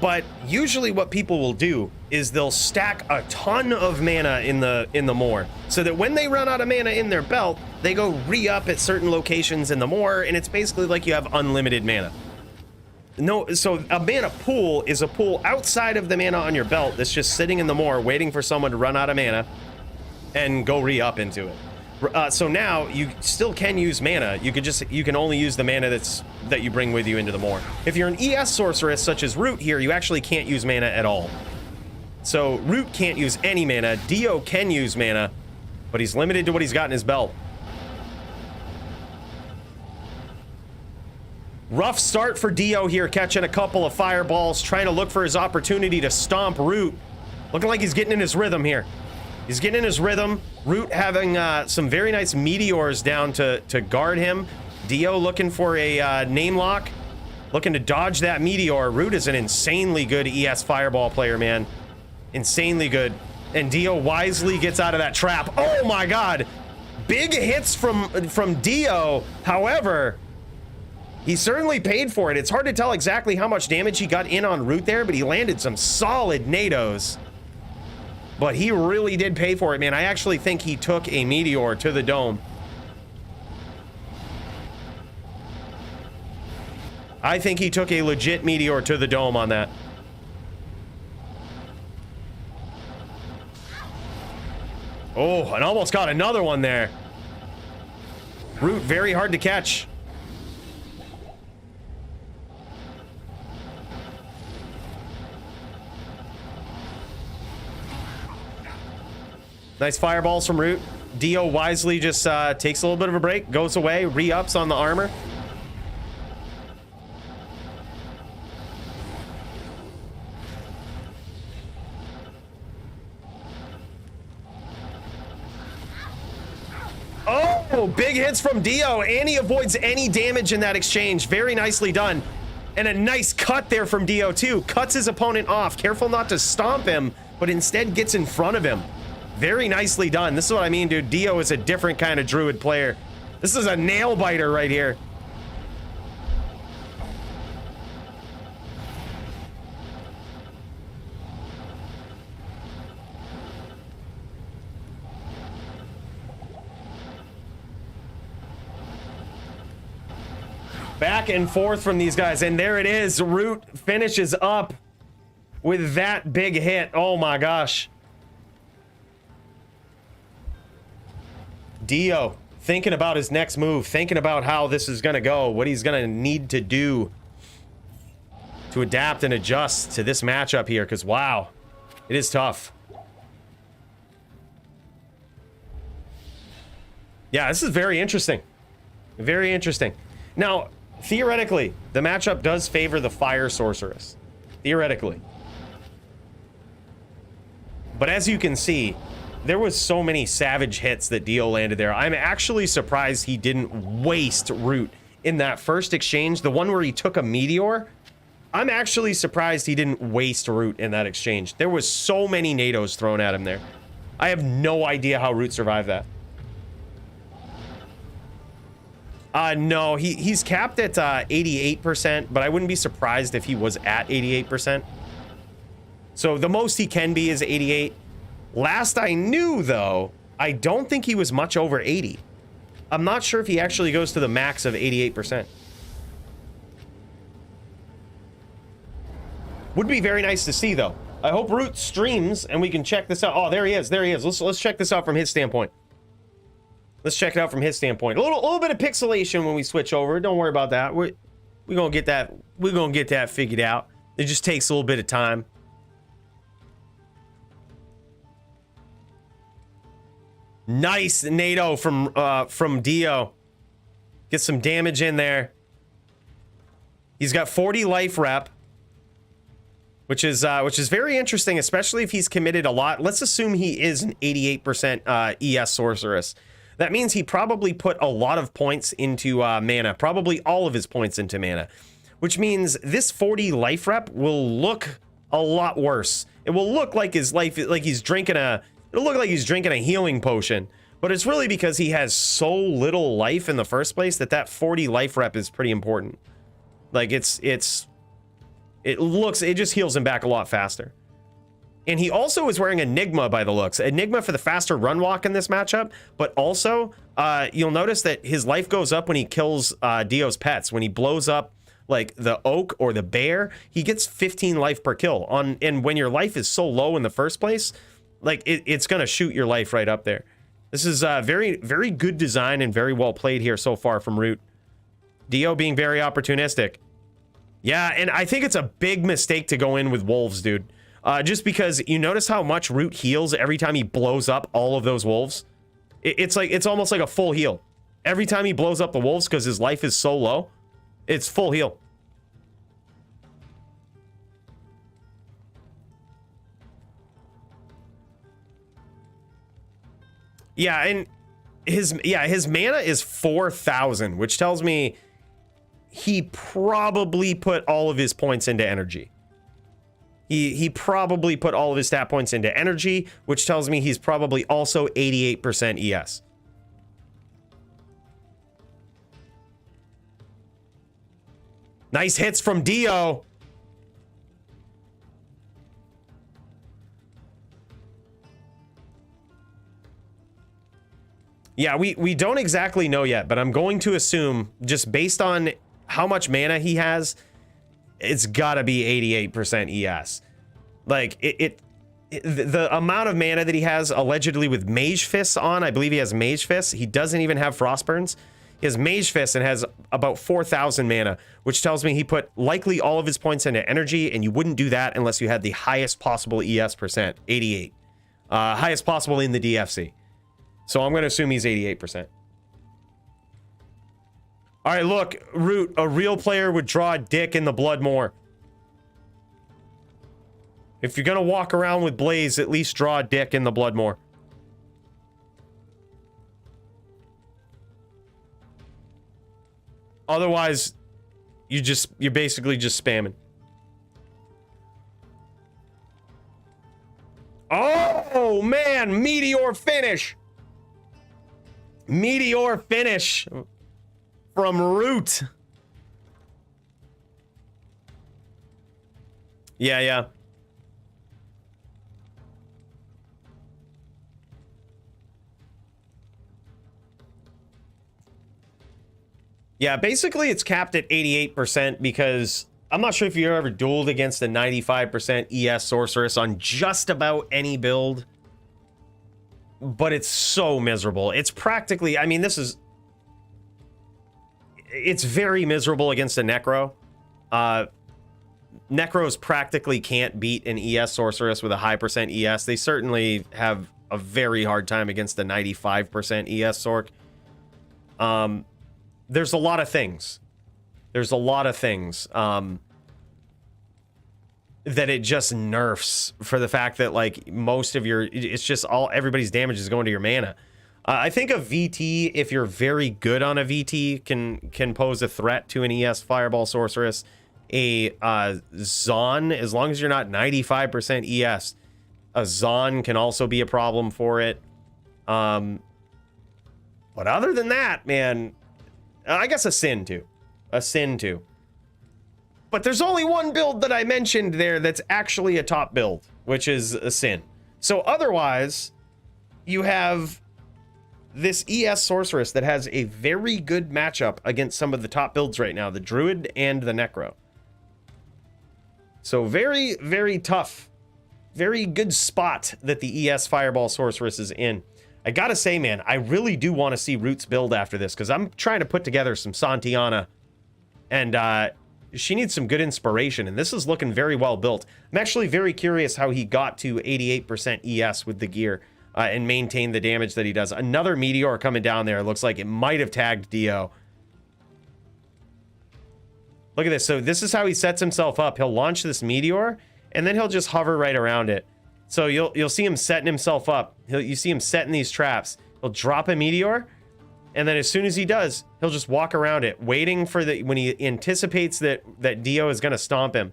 but usually what people will do is they'll stack a ton of mana in the Moor, so that when they run out of mana in their belt, they go re-up at certain locations in the Moor, and it's basically like you have unlimited mana. No, so a mana pool is a pool outside of the mana on your belt that's just sitting in the Moor waiting for someone to run out of mana and go re-up into it. So now you still can use mana. You can only use the mana that you bring with you into the Moor. If you're an ES sorceress such as Root here, you actually can't use mana at all. So Root can't use any mana. Dio can use mana, but he's limited to what he's got in his belt. Rough start for Dio here, catching a couple of fireballs, trying to look for his opportunity to stomp Root. Looking like he's getting in his rhythm here. He's getting in his rhythm. Root having some very nice meteors down to guard him. Dio looking for a name lock. Looking to dodge that meteor. Root is an insanely good ES fireball player, man. Insanely good. And Dio wisely gets out of that trap. Oh my god. Big hits from Dio. However, he certainly paid for it. It's hard to tell exactly how much damage he got in on Root there, but he landed some solid nados. But he really did pay for it, man. I actually think he took a meteor to the dome. I think he took a legit meteor to the dome on that. Oh, and almost got another one there. Root, very hard to catch. Nice fireballs from Root. Dio wisely just takes a little bit of a break, goes away, re-ups on the armor. Oh, big hits from Dio, and he avoids any damage in that exchange. Very nicely done. And a nice cut there from Dio too. Cuts his opponent off. Careful not to stomp him, but instead gets in front of him. Very nicely done. This is what I mean, dude. Dio is a different kind of druid player. This is a nail biter right here. Back and forth from these guys, and there it is. Root finishes up with that big hit. Oh my gosh. Dio thinking about his next move, thinking about how this is going to go, what he's going to need to do to adapt and adjust to this matchup here, because wow, it is tough. Yeah, this is very interesting. Very interesting. Now, theoretically, the matchup does favor the Fire Sorceress. Theoretically. But as you can see, there was so many savage hits that Dio landed there. I'm actually surprised he didn't waste Root in that first exchange, the one where he took a meteor. I'm actually surprised he didn't waste Root in that exchange. There was so many nados thrown at him there. I have no idea how Root survived that. No, he's capped at 88%, but I wouldn't be surprised if he was at 88%. So the most he can be is 88. Last I knew, though, I don't think he was much over 80. I'm not sure if he actually goes to the max of 88%. Would be very nice to see, though. I hope Root streams and we can check this out. Oh, there he is. There he is. Let's check this out from his standpoint. Let's check it out from his standpoint. A little bit of pixelation when we switch over. Don't worry about that. We're gonna get that. We're gonna get that figured out. It just takes a little bit of time. Nice NATO from Dio. Get some damage in there. He's got 40 life rep, which is very interesting, especially if he's committed a lot. Let's assume he is an 88% ES sorceress. That means he probably put a lot of points into mana, probably all of his points into mana, which means this 40 life rep will look a lot worse. It will look like his life, like he's drinking a. It'll look like he's drinking a healing potion, but it's really because he has so little life in the first place that 40 life rep is pretty important. Like it just heals him back a lot faster. And he also is wearing Enigma by the looks. Enigma for the faster run walk in this matchup, but also you'll notice that his life goes up when he kills Dio's pets. When he blows up like the oak or the bear, he gets 15 life per kill. And when your life is so low in the first place, like it's gonna shoot your life right up there. This is very, very good design and very well played here so far from Root. Dio being very opportunistic. Yeah, and I think it's a big mistake to go in with wolves, dude. Just because you notice how much Root heals every time he blows up all of those wolves. It's almost like a full heal. Every time he blows up the wolves because his life is so low, it's full heal. Yeah, and his mana is 4,000, which tells me he probably put all of his points into energy. He probably put all of his stat points into energy, which tells me he's probably also 88% ES. Nice hits from Dio. Yeah, we don't exactly know yet, but I'm going to assume, just based on how much mana he has, it's gotta be 88% ES. Like, the amount of mana that he has allegedly with Mage Fists on, I believe he has Mage Fists. He doesn't even have Frostburns. He has Mage Fists and has about 4,000 mana, which tells me he put likely all of his points into energy, and you wouldn't do that unless you had the highest possible ES percent, 88. Highest possible in the DFC. So I'm going to assume he's 88%. All right, look, Root, a real player would draw a dick in the blood more. If you're going to walk around with Blaze, at least draw a dick in the blood more. Otherwise, you're basically just spamming. Oh, man, Meteor finish. Meteor finish from Root. Yeah. Yeah, basically it's capped at 88% because I'm not sure if you've ever dueled against a 95% ES sorceress on just about any build. But it's so miserable. It's practically, I mean, it's very miserable against a Necro. Necros practically can't beat an ES sorceress with a high percent ES. They certainly have a very hard time against the 95% ES sorc. There's a lot of things. That it just nerfs for the fact that, like, most of your, it's just everybody's damage is going to your mana. I think a VT, if you're very good on a VT, can pose a threat to an ES Fireball Sorceress. A Zon, as long as you're not 95% ES, a Zon can also be a problem for it. But other than that, man, I guess a Sin too. But there's only one build that I mentioned there that's actually a top build, which is a Sin. So otherwise, you have this ES Sorceress that has a very good matchup against some of the top builds right now, the Druid and the Necro. So very, very tough. Very good spot that the ES Fireball Sorceress is in. I gotta say, man, I really do want to see Root's build after this, because I'm trying to put together some Santiana, and she needs some good inspiration, and this is looking very well built. I'm actually very curious how he got to 88% ES with the gear and maintained the damage that he does. Another Meteor coming down there. Looks like it might have tagged Dio. Look at this. So this is how he sets himself up. He'll launch this Meteor, and then he'll just hover right around it. So you'll see him setting himself up. You see him setting these traps. He'll drop a Meteor, and then as soon as he does, he'll just walk around it, waiting for when he anticipates that Dio is going to stomp him.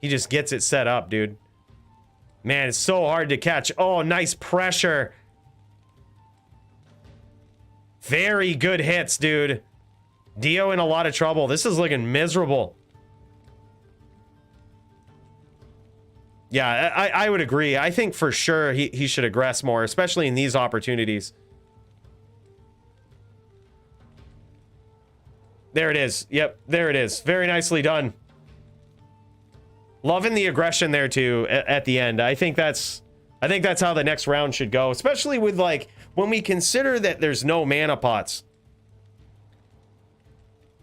He just gets it set up, dude. Man, it's so hard to catch. Oh, nice pressure. Very good hits, dude. Dio in a lot of trouble. This is looking miserable. Yeah, I would agree. I think for sure he should aggress more, especially in these opportunities. There it is. Yep, there it is. Very nicely done. Loving the aggression there too at the end. I think that's how the next round should go, especially with when we consider that there's no mana pots,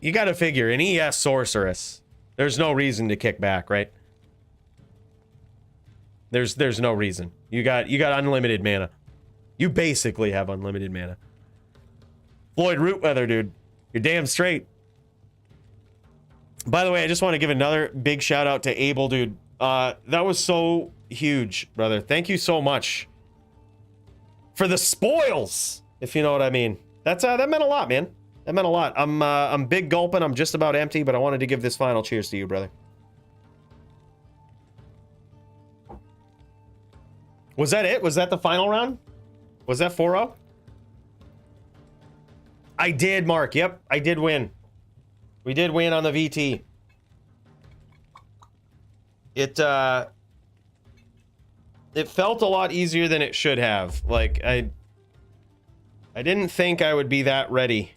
you got to figure an ES sorceress. There's no reason to kick back, right? There's no reason. You got unlimited mana. You basically have unlimited mana. Floyd Rootweather, dude. You're damn straight. By the way, I just want to give another big shout out to Abel, dude. That was so huge, brother. Thank you so much for the spoils, if you know what I mean. That meant a lot, man. That meant a lot. I'm big gulping. I'm just about empty, but I wanted to give this final cheers to you, brother. Was that it? Was that the final round? Was that 4-0? I did, Mark. Yep, I did win. We did win on the VT. It felt a lot easier than it should have. Like, I didn't think I would be that ready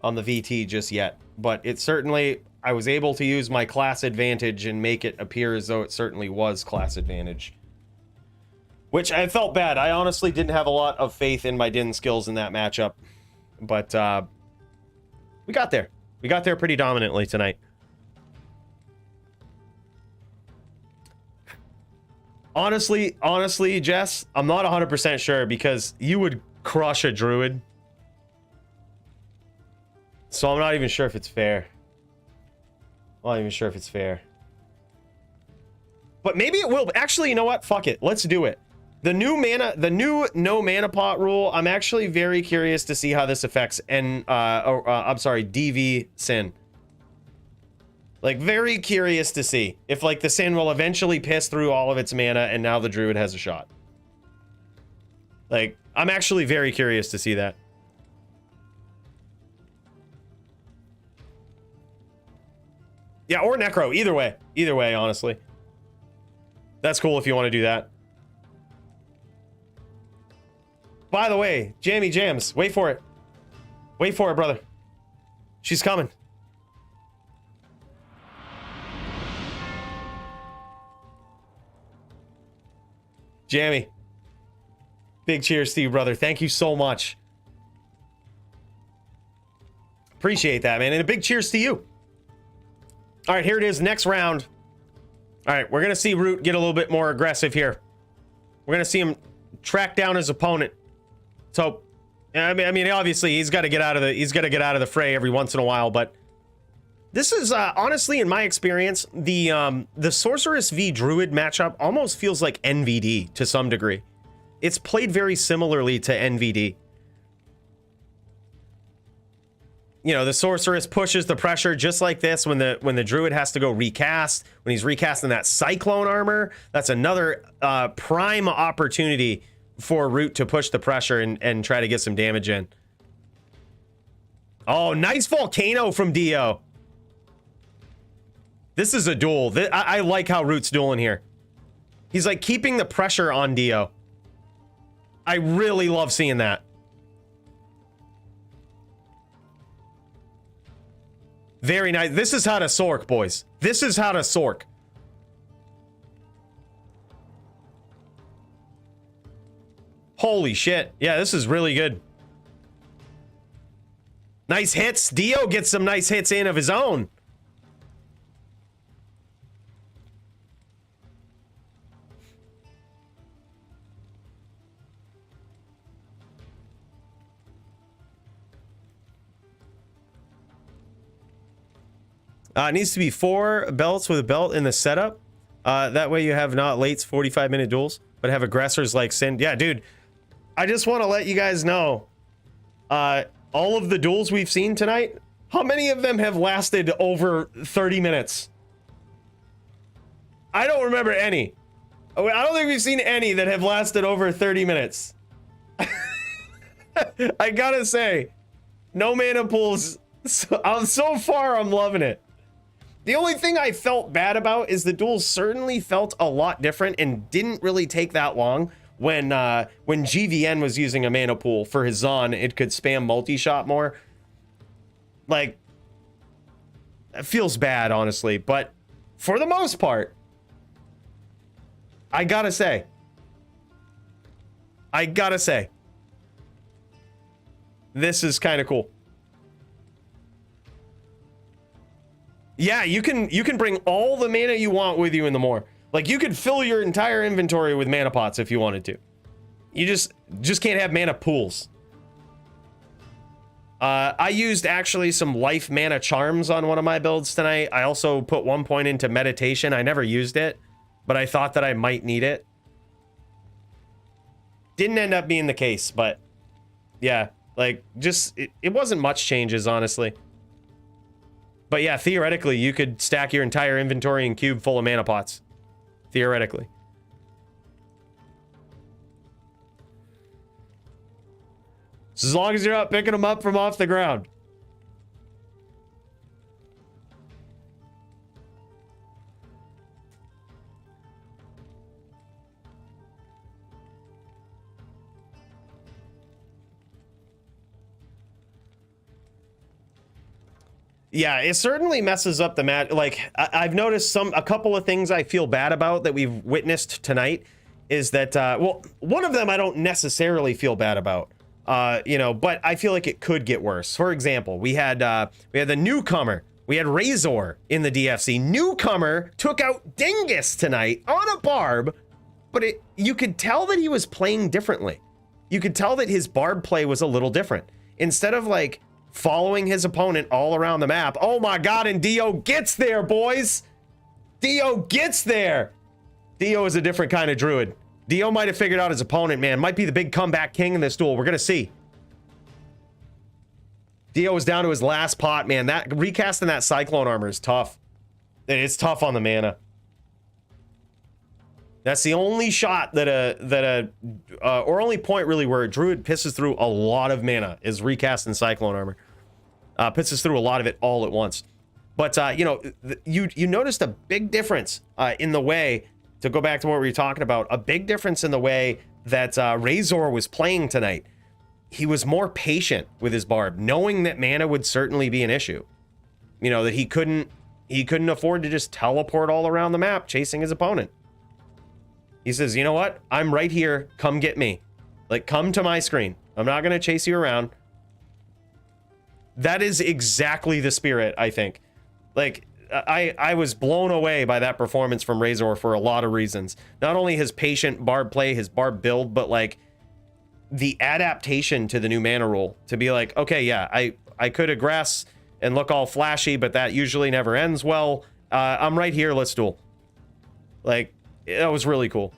on the VT just yet, but it certainly, I was able to use my class advantage and make it appear as though it certainly was class advantage. Which I felt bad. I honestly didn't have a lot of faith in my Din skills in that matchup. But we got there. We got there pretty dominantly tonight. Honestly, Jess, I'm not 100% sure because you would crush a druid. So I'm not even sure if it's fair. I'm not even sure if it's fair. But maybe it will. Actually, you know what? Fuck it. Let's do it. The new no mana pot rule, I'm actually very curious to see how this affects I'm sorry, DV Sin. Like, very curious to see if, like, the Sin will eventually piss through all of its mana and now the Druid has a shot. Like, I'm actually very curious to see that. Yeah, or Necro. Either way. Either way, honestly. That's cool if you want to do that. By the way, Jammy Jams, wait for it. Wait for it, brother. She's coming. Jammy. Big cheers to you, brother. Thank you so much. Appreciate that, man. And a big cheers to you. All right, here it is. Next round. All right, we're going to see Root get a little bit more aggressive here. We're going to see him track down his opponent. So, I mean, obviously he's got to get out of the fray every once in a while, but this is honestly, in my experience, the Sorceress v Druid matchup almost feels like NVD to some degree. It's played very similarly to NVD. You know, the Sorceress pushes the pressure just like this when the Druid has to go recast. When he's recasting that Cyclone armor, that's another prime opportunity for Root to push the pressure and try to get some damage in. Oh, nice Volcano from Dio. This is a duel. I like how Root's dueling here. He's like keeping the pressure on Dio. I really love seeing that. Very nice. This is how to Sork, boys. This is how to Sork. Holy shit. Yeah, this is really good. Nice hits. Dio gets some nice hits in of his own. It needs to be 4 belts with a belt in the setup. That way you have not late 45-minute duels, but have aggressors like Sin. Yeah, dude. I just want to let you guys know, all of the duels we've seen tonight, how many of them have lasted over 30 minutes? I don't remember any. I don't think we've seen any that have lasted over 30 minutes. I gotta say, no mana pools. So far, I'm loving it. The only thing I felt bad about is the duels certainly felt a lot different and didn't really take that long. When GVN was using a mana pool for his Zon, it could spam multi-shot more. Like, it feels bad, honestly. But for the most part, I gotta say, This is kind of cool. Yeah, you can bring all the mana you want with you in the Moor. Like, you could fill your entire inventory with mana pots if you wanted to. You just can't have mana pools. I used actually some life mana charms on one of my builds tonight. I also put 1 point into meditation. I never used it, but I thought that I might need it. Didn't end up being the case, but yeah, like, just it wasn't much changes, honestly. But yeah, theoretically, you could stack your entire inventory and cube full of mana pots. Theoretically. So as long as you're not picking them up from off the ground. Yeah, it certainly messes up the match. Like, I've noticed a couple of things I feel bad about that we've witnessed tonight is that, well, one of them I don't necessarily feel bad about, you know, but I feel like it could get worse. For example, we had the newcomer. We had Razor in the DFC. Newcomer took out Dingus tonight on a barb, but you could tell that he was playing differently. You could tell that his barb play was a little different. Instead of, like, following his opponent all around the map. Oh my god, and Dio gets there, boys! Dio gets there! Dio is a different kind of druid. Dio might have figured out his opponent, man. Might be the big comeback king in this duel. We're gonna see. Dio is down to his last pot, man. That recasting that Cyclone armor is tough. It's tough on the mana. That's the only shot that or only point really where a druid pisses through a lot of mana is recasting Cyclone armor. Pisses through a lot of it all at once. But you know, you noticed a big difference in the way, to go back to what we were talking about, a big difference in the way that Razor was playing tonight. He was more patient with his barb, knowing that mana would certainly be an issue. You know, that he couldn't afford to just teleport all around the map chasing his opponent. He says, you know what? I'm right here. Come get me. Like, come to my screen. I'm not going to chase you around. That is exactly the spirit, I think. Like, I was blown away by that performance from Razor for a lot of reasons. Not only his patient barb play, his barb build, but, like, the adaptation to the new mana rule. To be like, okay, yeah, I could aggress and look all flashy, but that usually never ends well. I'm right here. Let's duel. Like, that was really cool.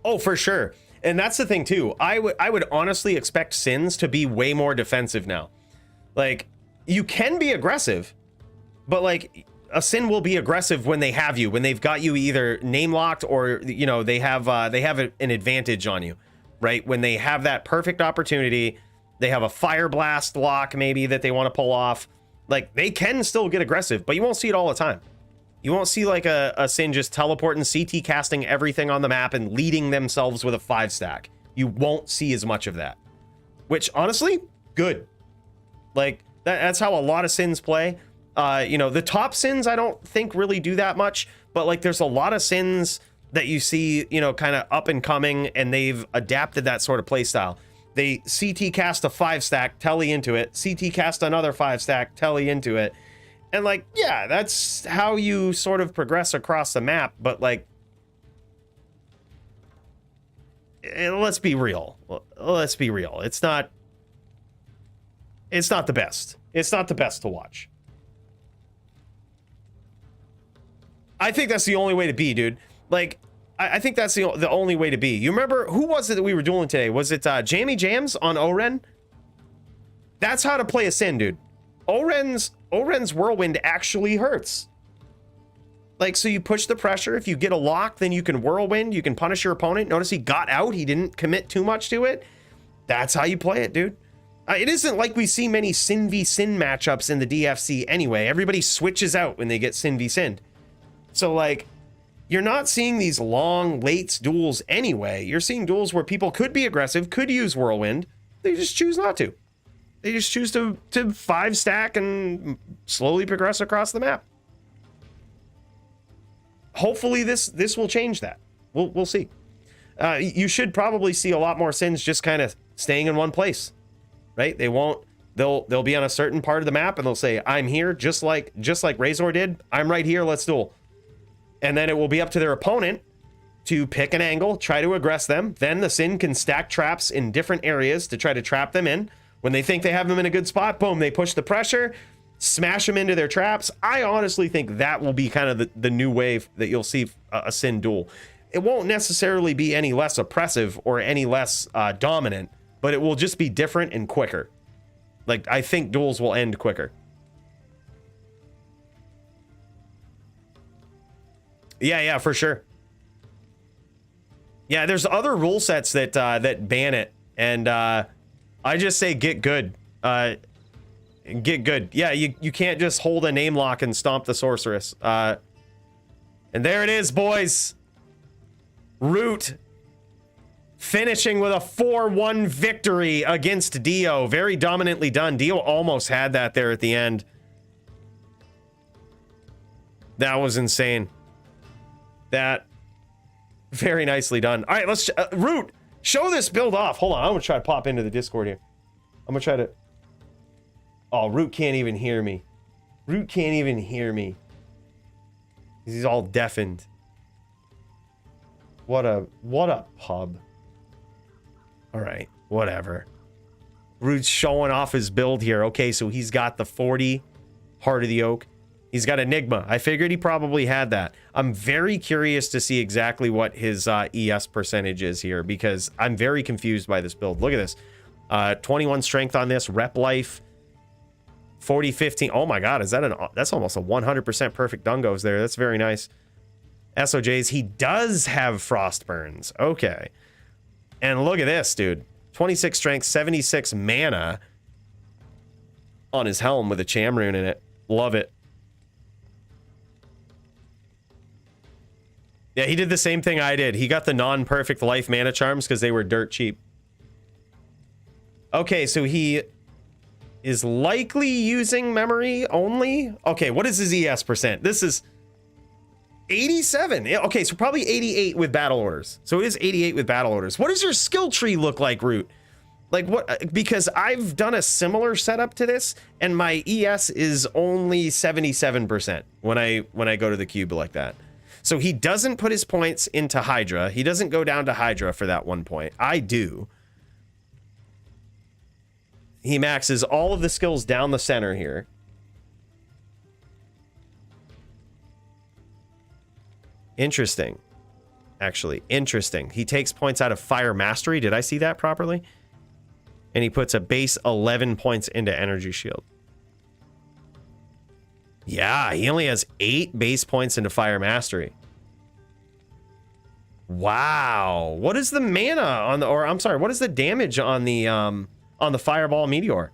Oh, for sure. And that's the thing too. I would honestly expect Sins to be way more defensive now. Like, you can be aggressive, but like a Sin will be aggressive when they have you, when they've got you either name locked or, you know, they have an advantage on you, right? When they have that perfect opportunity. They have a Fire Blast lock maybe that they want to pull off. Like, they can still get aggressive, but you won't see it all the time. You won't see like a Sin just teleporting, CT casting everything on the map and leading themselves with a 5-stack. You won't see as much of that. Which, honestly, good. Like, that's how a lot of Sins play. You know, the top Sins I don't think really do that much, but like there's a lot of Sins that you see, you know, kind of up and coming, and they've adapted that sort of play style. They CT cast a 5-stack, telly into it. CT cast another 5-stack, telly into it. And like, yeah, that's how you sort of progress across the map. But like, let's be real. Let's be real. It's not the best. It's not the best to watch. I think that's the only way to be, dude. Like, I think that's the only way to be. You remember, who was it that we were dueling today? Was it Jammy Jams on Oren? That's how to play a Sin, dude. Oren's Whirlwind actually hurts. Like, so you push the pressure. If you get a lock, then you can Whirlwind. You can punish your opponent. Notice he got out. He didn't commit too much to it. That's how you play it, dude. It isn't like we see many Sin v Sin matchups in the DFC anyway. Everybody switches out when they get Sin v Sin. So, like, you're not seeing these long, late duels anyway. You're seeing duels where people could be aggressive, could use Whirlwind. They just choose not to. They just choose to 5-stack and slowly progress across the map. hopefully this will change that. We'll see. You should probably see a lot more Sins just kind of staying in one place, right? They won't. They'll be on a certain part of the map and they'll say, "I'm here," just like Razor did. "I'm right here. Let's duel." And then it will be up to their opponent to pick an angle, try to aggress them. Then the Sin can stack traps in different areas to try to trap them in. When they think they have them in a good spot, boom, they push the pressure, smash them into their traps. I honestly think that will be kind of the new wave that you'll see a Sin duel. It won't necessarily be any less oppressive or any less dominant, but it will just be different and quicker. Like, I think duels will end quicker. Yeah, for sure. Yeah, there's other rule sets that that ban it, and I just say get good. Get good. Yeah, you can't just hold a name lock and stomp the sorceress. And there it is, boys. Root finishing with a 4-1 victory against Dio. Very dominantly done. Dio almost had that there at the end. That was insane. That very nicely done. All right, let's Root, show this build off. Hold on, I'm gonna try to pop into the Discord here. I'm gonna try to. Oh, Root can't even hear me. Root can't even hear me. He's all deafened. What a pub. All right, whatever. Root's showing off his build here. Okay, so he's got the 40 Heart of the Oak. He's got Enigma. I figured he probably had that. I'm very curious to see exactly what his ES percentage is here, because I'm very confused by this build. Look at this. 21 strength on this. Rep life. 40, 15. Oh my God, that's almost a 100% perfect Dungos there. That's very nice. SOJs. He does have frost burns. Okay. And look at this, dude. 26 strength, 76 mana on his helm with a Cham rune in it. Love it. Yeah, he did the same thing I did. He got the non-perfect life mana charms because they were dirt cheap. Okay, so he is likely using memory only. Okay, what is his ES percent? This is 87. Okay, so probably 88 with battle orders. So it is 88 with battle orders. What does your skill tree look like, Root? Like what? Because I've done a similar setup to this, and my ES is only 77% when I go to the cube like that. So he doesn't put his points into Hydra. He doesn't go down to Hydra for that 1 point. I do. He maxes all of the skills down the center here. Interesting. Actually, interesting. He takes points out of Fire Mastery. Did I see that properly? And he puts a base 11 points into Energy Shield. Yeah, he only has 8 base points into Fire Mastery. Wow. What is the mana on the, or I'm sorry, what is the damage on the Fireball Meteor?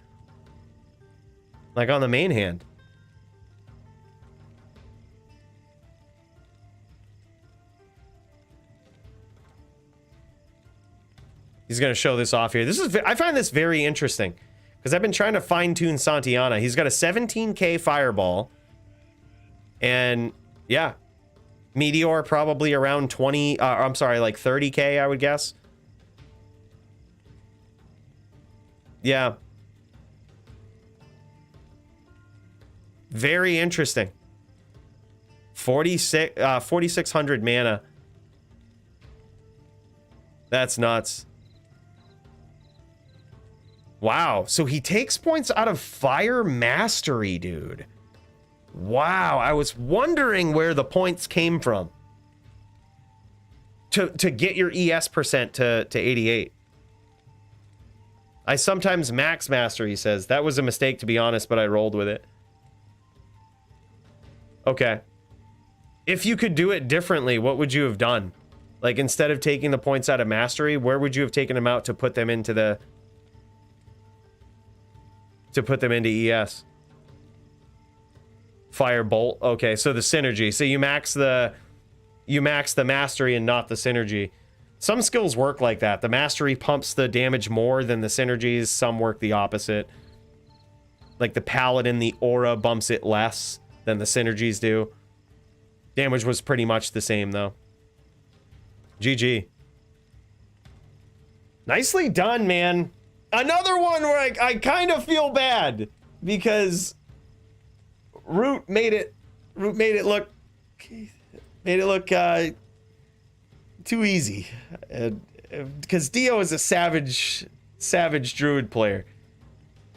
Like on the main hand. He's going to show this off here. This is, I find this very interesting because I've been trying to fine tune Santiana. He's got a 17k Fireball. And yeah, Meteor probably around 20, I'm sorry, like 30k, I would guess. Yeah. Very interesting. 4,600 mana. That's nuts. Wow. So he takes points out of Fire Mastery, dude. Wow, I was wondering where the points came from to get your ES percent to 88. I sometimes max master, he says. That was a mistake, to be honest, but I rolled with it. Okay. If you could do it differently, what would you have done? Like, instead of taking the points out of mastery, where would you have taken them out to put them into the... to put them into ES? Firebolt. Okay, so the synergy. So you max the mastery and not the synergy. Some skills work like that. The mastery pumps the damage more than the synergies. Some work the opposite. Like the Paladin, the aura bumps it less than the synergies do. Damage was pretty much the same, though. GG. Nicely done, man. Another one where I kind of feel bad because Root made it look too easy, because Dio is a savage druid player.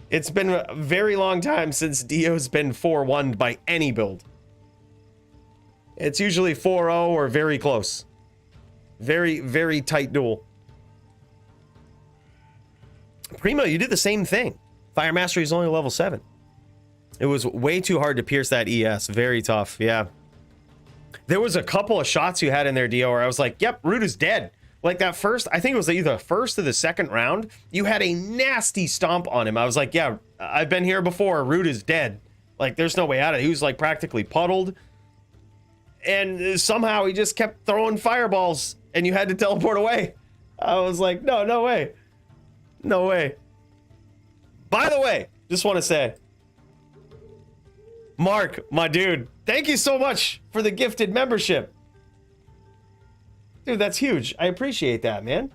It's been a very long time since Dio's been 4-1 by any build. It's usually 4-0 or very close. Very, very tight duel. Primo, you did the same thing. Fire Mastery is only level 7. It was way too hard to pierce that ES. Very tough, yeah. There was a couple of shots you had in there, Dio, where I was like, yep, Root is dead. Like that first, I think it was either the first or the second round, you had a nasty stomp on him. I was like, yeah, I've been here before. Root is dead. Like, there's no way out of it. He was like practically puddled. And somehow he just kept throwing fireballs and you had to teleport away. I was like, no way. No way. By the way, just want to say, Mark, my dude, thank you so much for the gifted membership. Dude, that's huge. I appreciate that, man.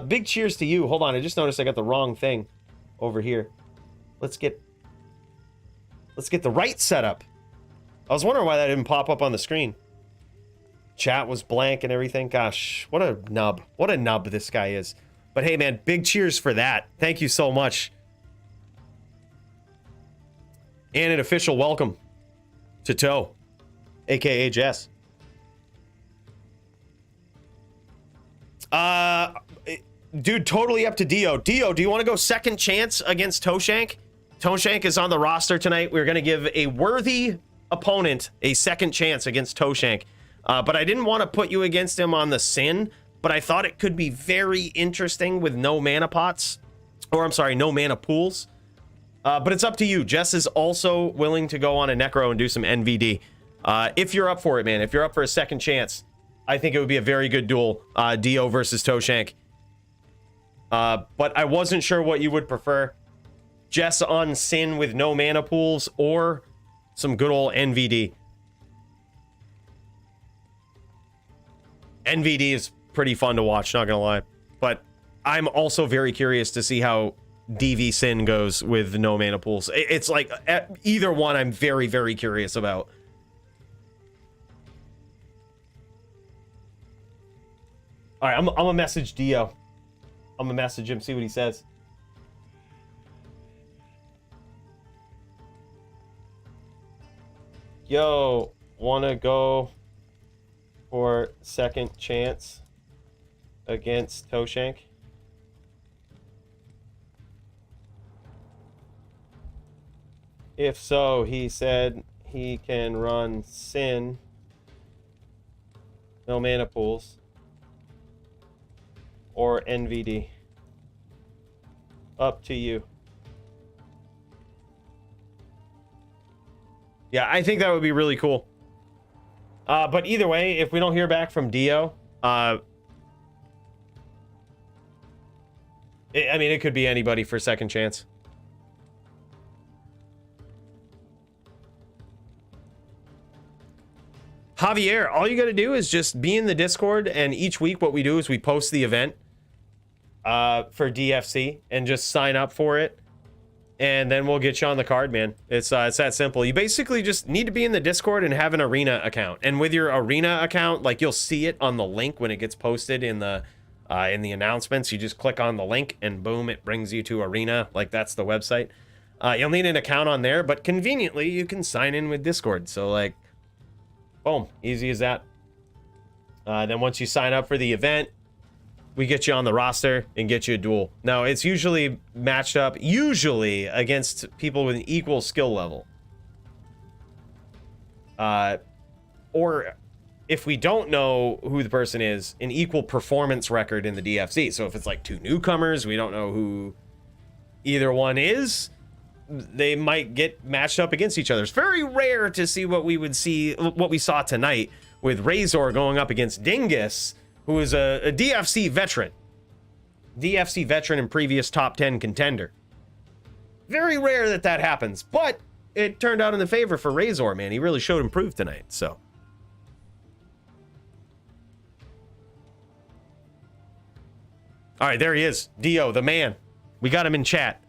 Big cheers to you. Hold on, I just noticed I got the wrong thing over here. Let's get the right setup. I was wondering why that didn't pop up on the screen. Chat was blank and everything. Gosh, what a nub. What a nub this guy is. But hey, man, big cheers for that. Thank you so much. And an official welcome to Toe, aka Jess. Dude, totally up to Dio. Dio, do you want to go second chance against Toshank? Toshank is on the roster tonight. We're going to give a worthy opponent a second chance against Toshank. But I didn't want to put you against him on the Sin, but I thought it could be very interesting with no mana pots. Or I'm sorry, no mana pools. But it's up to you. Jess is also willing to go on a Necro and do some NVD. If you're up for it, man. If you're up for a second chance, I think it would be a very good duel. Dio versus Toshank. But I wasn't sure what you would prefer. Jess on Sin with no mana pools or some good old NVD. NVD is pretty fun to watch, not gonna lie. But I'm also very curious to see how DV Sin goes with no mana pools. It's like either one I'm very, very curious about. All right, I'm gonna message Dio. I'm gonna message him, see what he says. Yo, wanna go for second chance against Toshank? If so, he said he can run Sin, no mana pools, or NVD. Up to you. Yeah, I think that would be really cool. But either way, if we don't hear back from Dio, I mean, it could be anybody for second chance. Javier, all you got to do is just be in the Discord, and each week what we do is we post the event for DFC and just sign up for it, and then we'll get you on the card, man. It's that simple. You basically just need to be in the Discord and have an Arena account, and with your Arena account, like, you'll see it on the link when it gets posted in the announcements. You just click on the link and boom, it brings you to Arena. Like, that's the website. You'll need an account on there, but conveniently you can sign in with Discord. So, like, boom, easy as that. Then once you sign up for the event, we get you on the roster and get you a duel. Now, it's usually matched up, usually against people with an equal skill level. Or if we don't know who the person is, an equal performance record in the DFC. So if it's like two newcomers, we don't know who either one is, they might get matched up against each other. It's very rare to see what we saw tonight with Razor going up against Dingus, who is a DFC veteran. DFC veteran and previous top 10 contender. Very rare that that happens, but it turned out in the favor for Razor, man. He really showed improved tonight, so All right, there he is. Dio, the man. We got him in chat.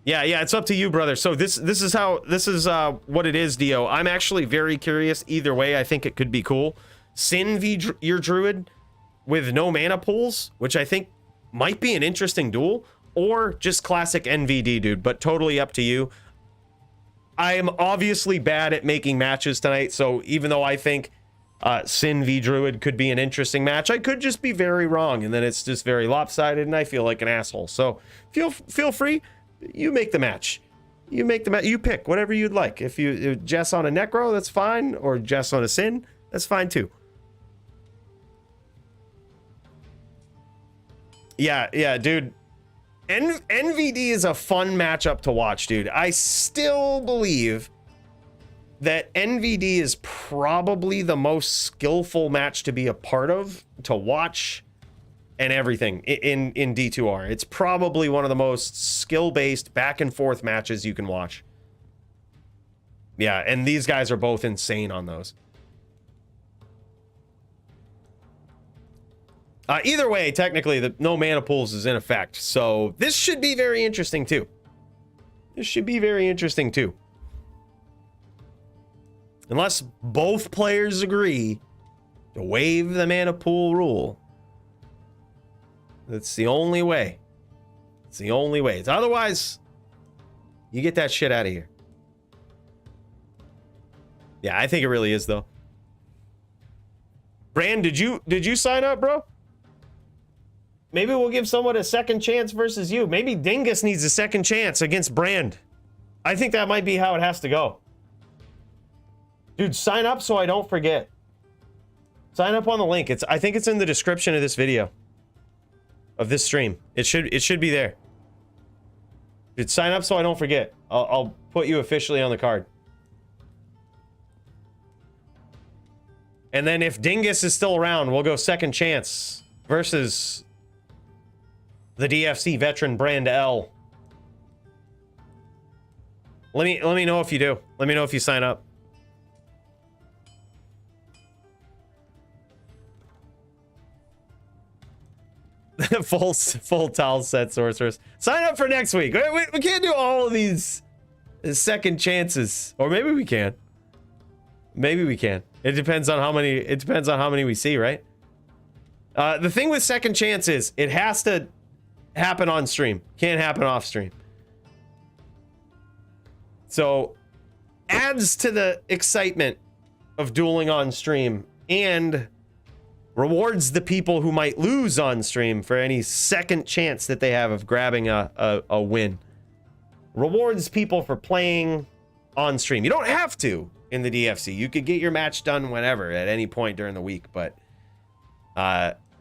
Yeah, it's up to you, brother. So this is what it is, Dio. I'm actually very curious. Either way, I think it could be cool. Sin v your druid with no mana pools, which I think might be an interesting duel, or just classic NVD, dude, but totally up to you. I am obviously bad at making matches tonight, so even though I think Sin v Druid could be an interesting match, I could just be very wrong, and then it's just very lopsided, and I feel like an asshole. So feel free. You make the match. You make the match. You pick whatever you'd like. If you Jess on a Necro, that's fine, or Jess on a Sin, that's fine too. Yeah, dude. NVD is a fun matchup to watch, dude. I still believe that NVD is probably the most skillful match to be a part of, to watch, and everything in D2R. It's probably one of the most skill-based back and forth matches you can watch. Yeah, and these guys are both insane on those. Either way, technically, the no mana pools is in effect, so this should be very interesting too. Unless both players agree to waive the mana pool rule. That's the only way. It's the only way. Otherwise, you get that shit out of here. Yeah, I think it really is though. Brand, did you sign up, bro? Maybe we'll give someone a second chance versus you. Maybe Dingus needs a second chance against Brand. I think that might be how it has to go. Dude, sign up so I don't forget. Sign up on the link. I think it's in the description of this video. Of this stream. It should be there. Dude, sign up so I don't forget. I'll put you officially on the card. And then if Dingus is still around, we'll go second chance versus the DFC veteran Brand L. Let me know if you do. Let me know if you sign up. full towel set sorceress. Sign up for next week. We can't do all of these second chances, or maybe we can. Maybe we can. It depends on how many. It depends on how many we see, right? The thing with second chance is it has to happen on stream. Can't happen off stream. So adds to the excitement of dueling on stream and rewards the people who might lose on stream for any second chance that they have of grabbing a win. Rewards people for playing on stream. You don't have to in the DFC. You could get your match done whenever, at any point during the week, but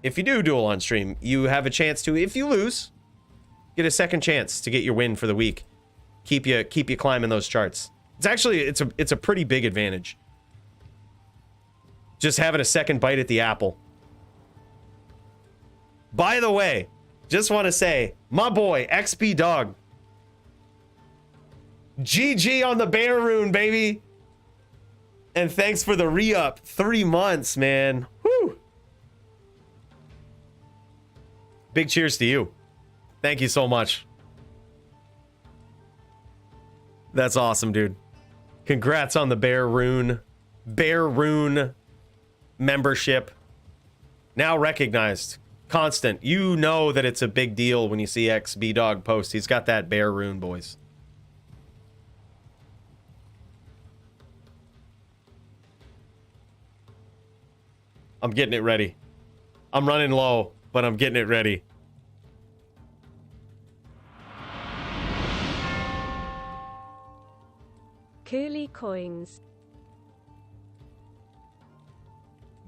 if you do duel on stream, you have a chance to, if you lose, get a second chance to get your win for the week. Keep you climbing those charts. It's actually it's a pretty big advantage. Just having a second bite at the apple. By the way, just want to say, my boy XP Dog, GG on the Bear Rune, baby. And thanks for the re-up. 3 months, man. Whew. Big cheers to you. Thank you so much. That's awesome, dude. Congrats on the Bear Rune membership. Now recognized. Constant. You know that it's a big deal when you see XB Dog post. He's got that Bear Rune, boys. I'm getting it ready. I'm running low, but I'm getting it ready. Cooley coins.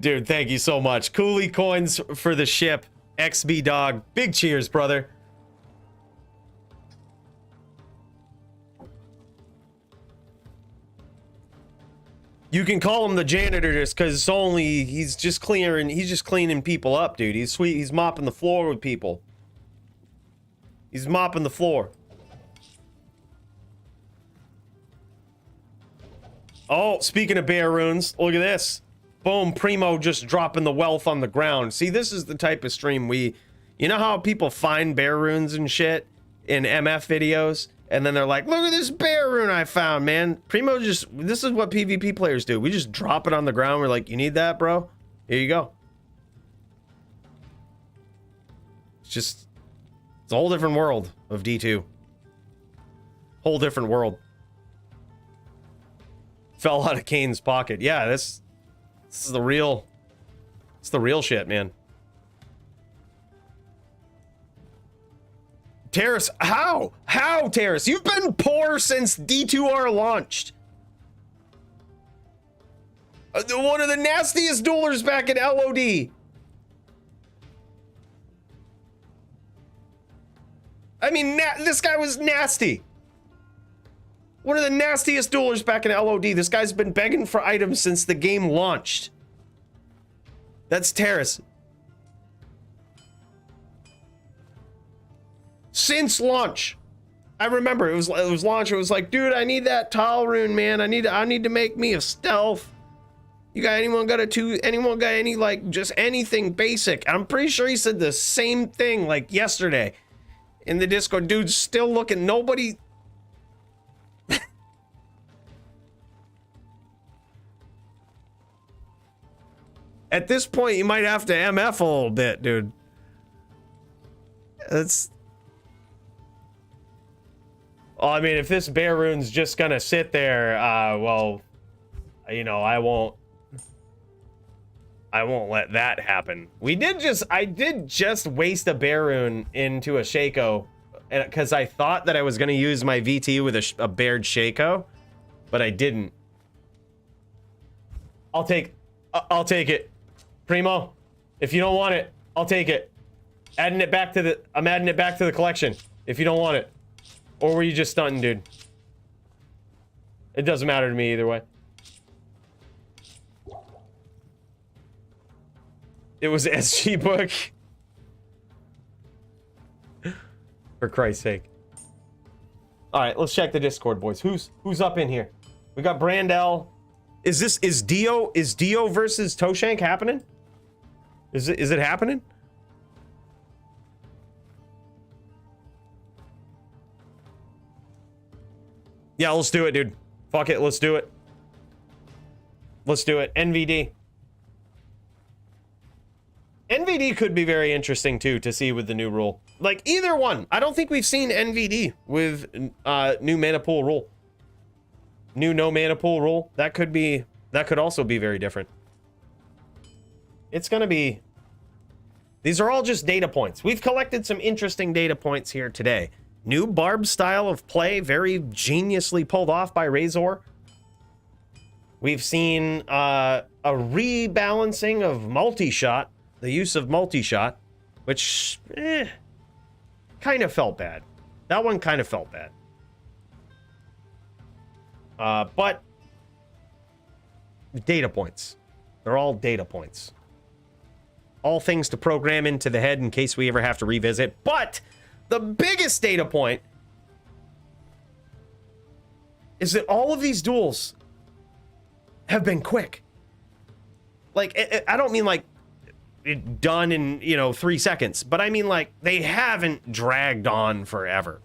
Dude, thank you so much. Cooley coins for the ship. XB Dog. Big cheers, brother. You can call him the janitor just because it's only he's just cleaning people up, dude. He's sweet. He's mopping the floor with people. He's mopping the floor. Oh, speaking of Bear Runes, look at this. Boom, Primo just dropping the wealth on the ground. See, this is the type of stream You know how people find bear runes and shit in MF videos? And then they're like, look at this bear rune I found, man. Primo just, this is what PvP players do. We just drop it on the ground. We're like, you need that, bro? Here you go. It's a whole different world of D2. Whole different world. Fell out of Kane's pocket. Yeah, this is the real, it's the real shit, man. Terrace, how? How, Terrace? You've been poor since D2R launched. One of the nastiest duelers back in LOD. I mean, this guy was nasty. One of the nastiest duelers back in LOD. This guy's been begging for items since the game launched. That's Terrace. Since launch. I remember it was launch. It was like, dude, I need that tile rune, man. I need to make me a stealth. You got anyone got any like just anything basic? I'm pretty sure he said the same thing like yesterday in the Discord. Dude's still looking. Nobody. At this point, you might have to MF a little bit, dude. That's. Well, I mean, if this bear rune's just gonna sit there, well, you know, I won't let that happen. I did just waste a bear rune into a Shaco, because I thought that I was gonna use my VT with a bared Shaco, but I didn't. I'll take it. Primo, if you don't want it, I'll take it. I'm adding it back to the collection if you don't want it. Or were you just stunting, dude? It doesn't matter to me either way. It was SG book. For Christ's sake. Alright, let's check the Discord, boys. Who's up in here? We got Brandel. Is Dio versus Toshank happening? Is it happening? Yeah, let's do it, dude. Fuck it, let's do it. Let's do it. NVD. NVD could be very interesting too to see with the new rule. Like either one. I don't think we've seen NVD with new mana pool rule. New no mana pool rule. That could also be very different. It's gonna be. These are all just data points. We've collected some interesting data points here today. New Barb style of play, very geniusly pulled off by Razor. We've seen a rebalancing of multi-shot, the use of multi-shot, which kind of felt bad. That one kind of felt bad. But data points. They're all data points. All things to program into the head in case we ever have to revisit. But the biggest data point is that all of these duels have been quick. Like, I don't mean like done in, 3 seconds, but I mean like they haven't dragged on forever.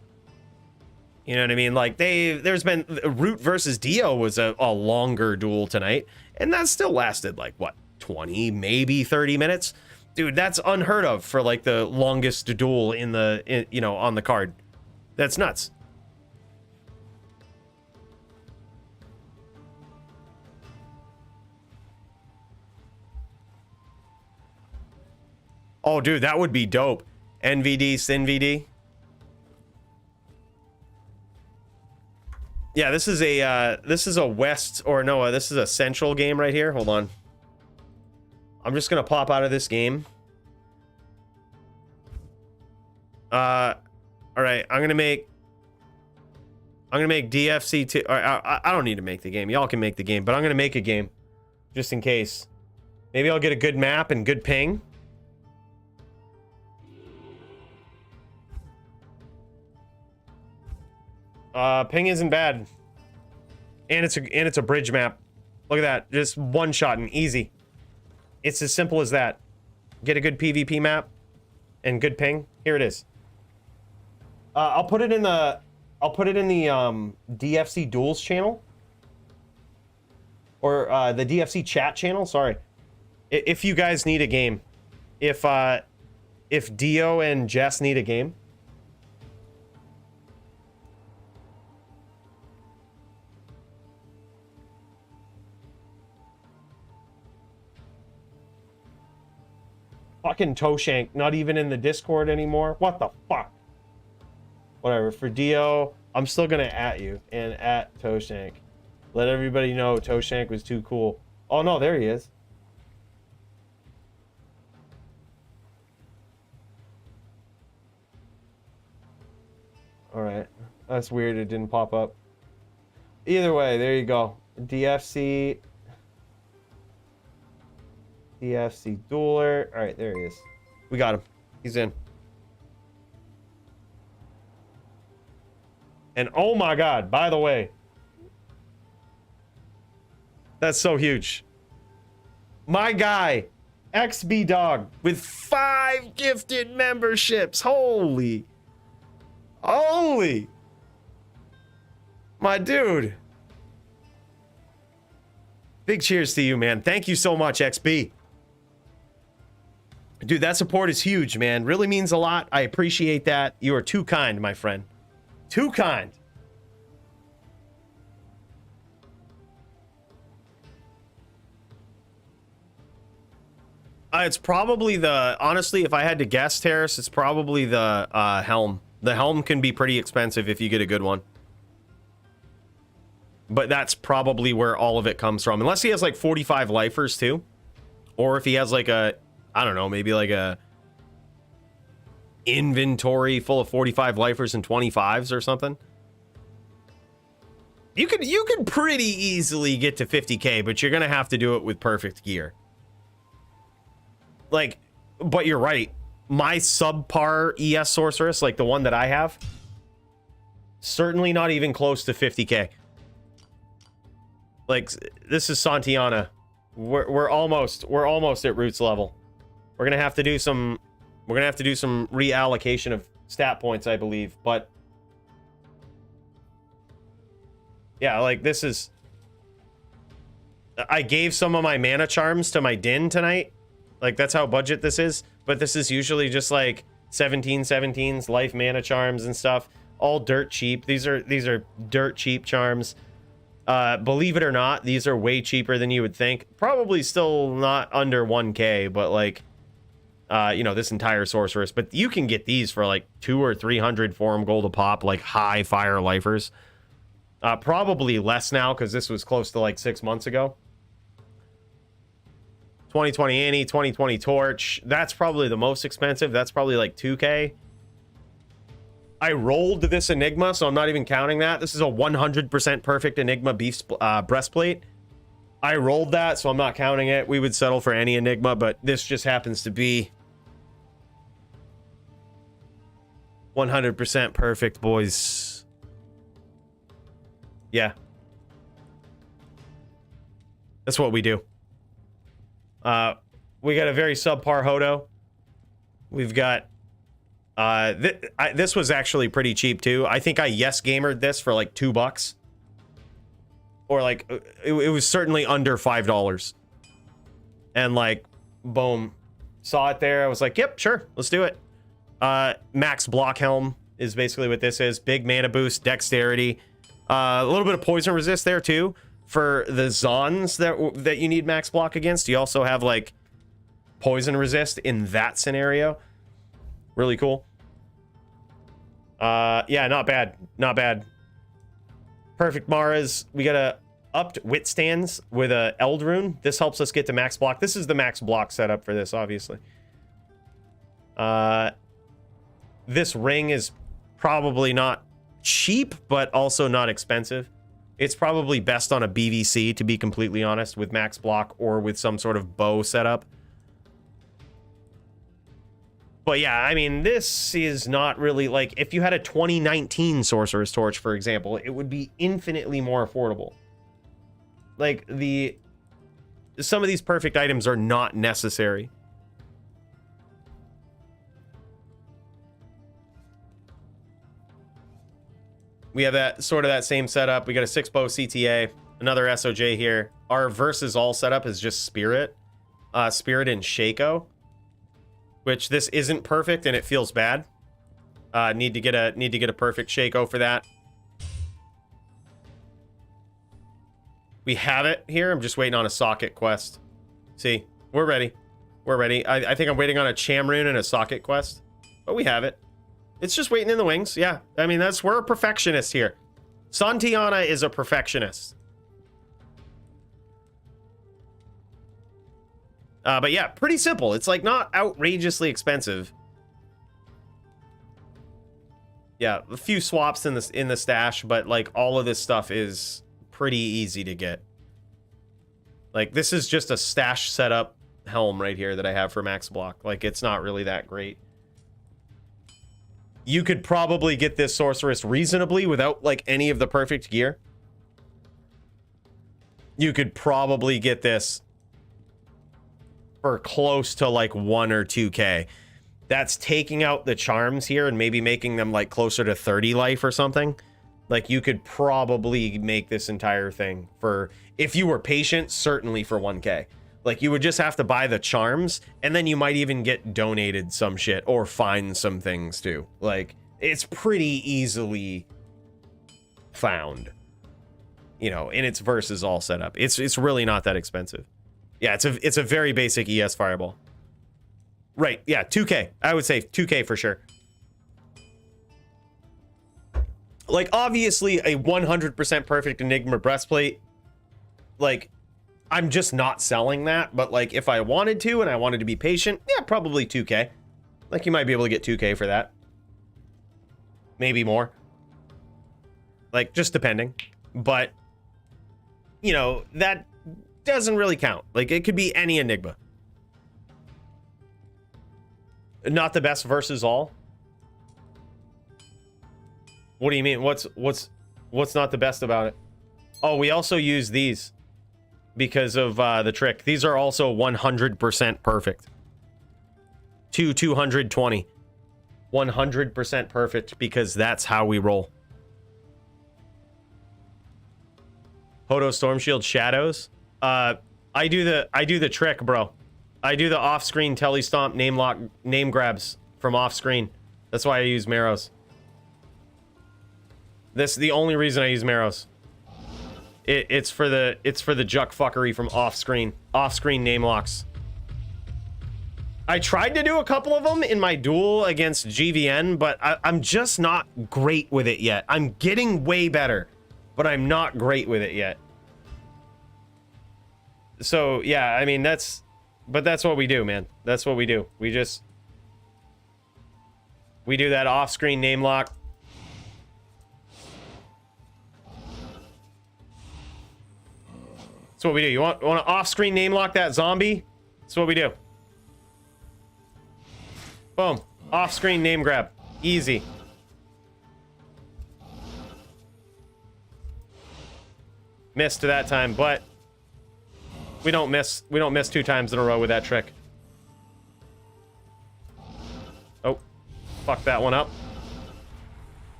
You know what I mean? Like there's been Root versus Dio was a longer duel tonight, and that still lasted like what, 20, maybe 30 minutes. Dude, that's unheard of for like the longest duel on the card. That's nuts. Oh, dude, that would be dope. NVD, SynVD. Yeah, this is a west, or no, this is a central game right here. Hold on. I'm just gonna pop out of this game. All right, I'm gonna make DFC 2. I don't need to make the game. Y'all can make the game, but I'm gonna make a game just in case. Maybe I'll get a good map and good ping. Ping isn't bad, and it's a bridge map. Look at that, just one shot and easy. It's as simple as that. Get a good PvP map. and good ping. Here it is. I'll put it in the DFC duels channel, or the DFC chat channel. Sorry, if you guys need a game, if Dio and Jess need a game. Fucking Toshank, not even in the Discord anymore. What the fuck? Whatever. For Dio, I'm still gonna at you and at Toshank. Let everybody know Toshank was too cool. Oh no, there he is. All right, that's weird. It didn't pop up. Either way, there you go. DFC dueler. All right, there he is. We got him. He's in. And oh my god, by the way, that's so huge. My guy, XB Dog, with 5 gifted memberships. Holy. My dude. Big cheers to you, man. Thank you so much, XB. Dude, that support is huge, man. Really means a lot. I appreciate that. You are too kind, my friend. Too kind. It's probably the, honestly, if I had to guess, Terrace, it's probably the helm. The helm can be pretty expensive if you get a good one. But that's probably where all of it comes from. Unless he has like 45 lifers too. Or if he has like a, I don't know, maybe like a inventory full of 45 lifers and 25s or something. You could pretty easily get to 50k, but you're gonna have to do it with perfect gear. Like, but you're right. My subpar ES sorceress, like the one that I have, certainly not even close to 50k. Like, this is Santiana. We're almost at Roots level. We're gonna have to do some reallocation of stat points, I believe. But yeah, like this is. I gave some of my mana charms to my Din tonight. Like that's how budget this is. But this is usually just like 17/17s, life mana charms and stuff. All dirt cheap. These are dirt cheap charms. Believe it or not, these are way cheaper than you would think. Probably still not under 1k, but like, you know, this entire sorceress. But you can get these for like 200 or 300 forum gold a pop, like high fire lifers. Probably less now because this was close to like 6 months ago. 2020 Annie, 2020 Torch. That's probably the most expensive. That's probably like 2k. I rolled this Enigma, so I'm not even counting that. This is a 100% perfect Enigma beef breastplate. I rolled that, so I'm not counting it. We would settle for any Enigma, but this just happens to be 100% perfect, boys. Yeah. That's what we do. We got a very subpar Hodo. We've got this was actually pretty cheap too. I think I yes gamered this for like $2, or like it was certainly under $5. And like, boom, saw it there. I was like, yep, sure, let's do it. Max block helm is basically what this is. Big mana boost, dexterity, a little bit of poison resist there too. For the Zons that you need max block against, you also have like poison resist in that scenario. Really cool. Yeah, not bad. Not bad. Perfect Maras. We got a upped withstands with a Eld Rune. This helps us get to max block. This is the max block setup for this, obviously. This ring is probably not cheap, but also not expensive. It's probably best on a BVC, to be completely honest, with max block or with some sort of bow setup. But yeah, I mean, this is not really like, if you had a 2019 Sorcerer's Torch, for example, it would be infinitely more affordable. Like, some of these perfect items are not necessary. We have that sort of that same setup. We got a 6-bow CTA, another SOJ here. Our versus all setup is just Spirit. Spirit and Shaco, which this isn't perfect and it feels bad. Need to get a perfect Shaco for that. We have it here. I'm just waiting on a socket quest. See, we're ready. We're ready. I think I'm waiting on a Chamrune and a socket quest, but we have it. It's just waiting in the wings. Yeah, I mean, we're a perfectionist here. Santiana is a perfectionist. But yeah, pretty simple. It's like not outrageously expensive. Yeah, a few swaps in the stash, but like all of this stuff is pretty easy to get. Like this is just a stash setup helm right here that I have for max block. Like it's not really that great. You could probably get this sorceress reasonably without like any of the perfect gear. You could probably get this for close to like 1 or 2k. That's taking out the charms here and maybe making them like closer to 30 life or something. Like you could probably make this entire thing for, if you were patient, certainly for 1k. Like you would just have to buy the charms and then you might even get donated some shit or find some things too. Like it's pretty easily found, you know, in its versus all setup. It's really not that expensive. Yeah, it's a very basic ES fireball. Right, yeah, 2k. I would say 2k for sure. Like, obviously, a 100% perfect Enigma breastplate, like, I'm just not selling that. But, like, if I wanted to and I wanted to be patient, yeah, probably 2k. Like, you might be able to get 2k for that. Maybe more. Like, just depending. But, you know, that doesn't really count. Like, it could be any Enigma. Not the best versus all. What do you mean? What's not the best about it? Oh, we also use these because of the trick. These are also 100% perfect. 220. 100% perfect because that's how we roll. Hodo Storm Shield Shadows. I do the trick, bro. I do the off-screen telestomp name grabs from off-screen. That's why I use Marrows. This is the only reason I use Marrows. It's for the juck fuckery from off-screen name locks. I tried to do a couple of them in my duel against GVN, but I'm just not great with it yet. I'm getting way better, but I'm not great with it yet. So yeah, I mean that's what we do, man. That's what we do. We do that off-screen name lock. That's what we do. You want to off-screen name lock that zombie? That's what we do. Boom. Off-screen name grab. Easy. Missed that time, but we don't miss 2 times in a row with that trick. Oh, fuck that one up.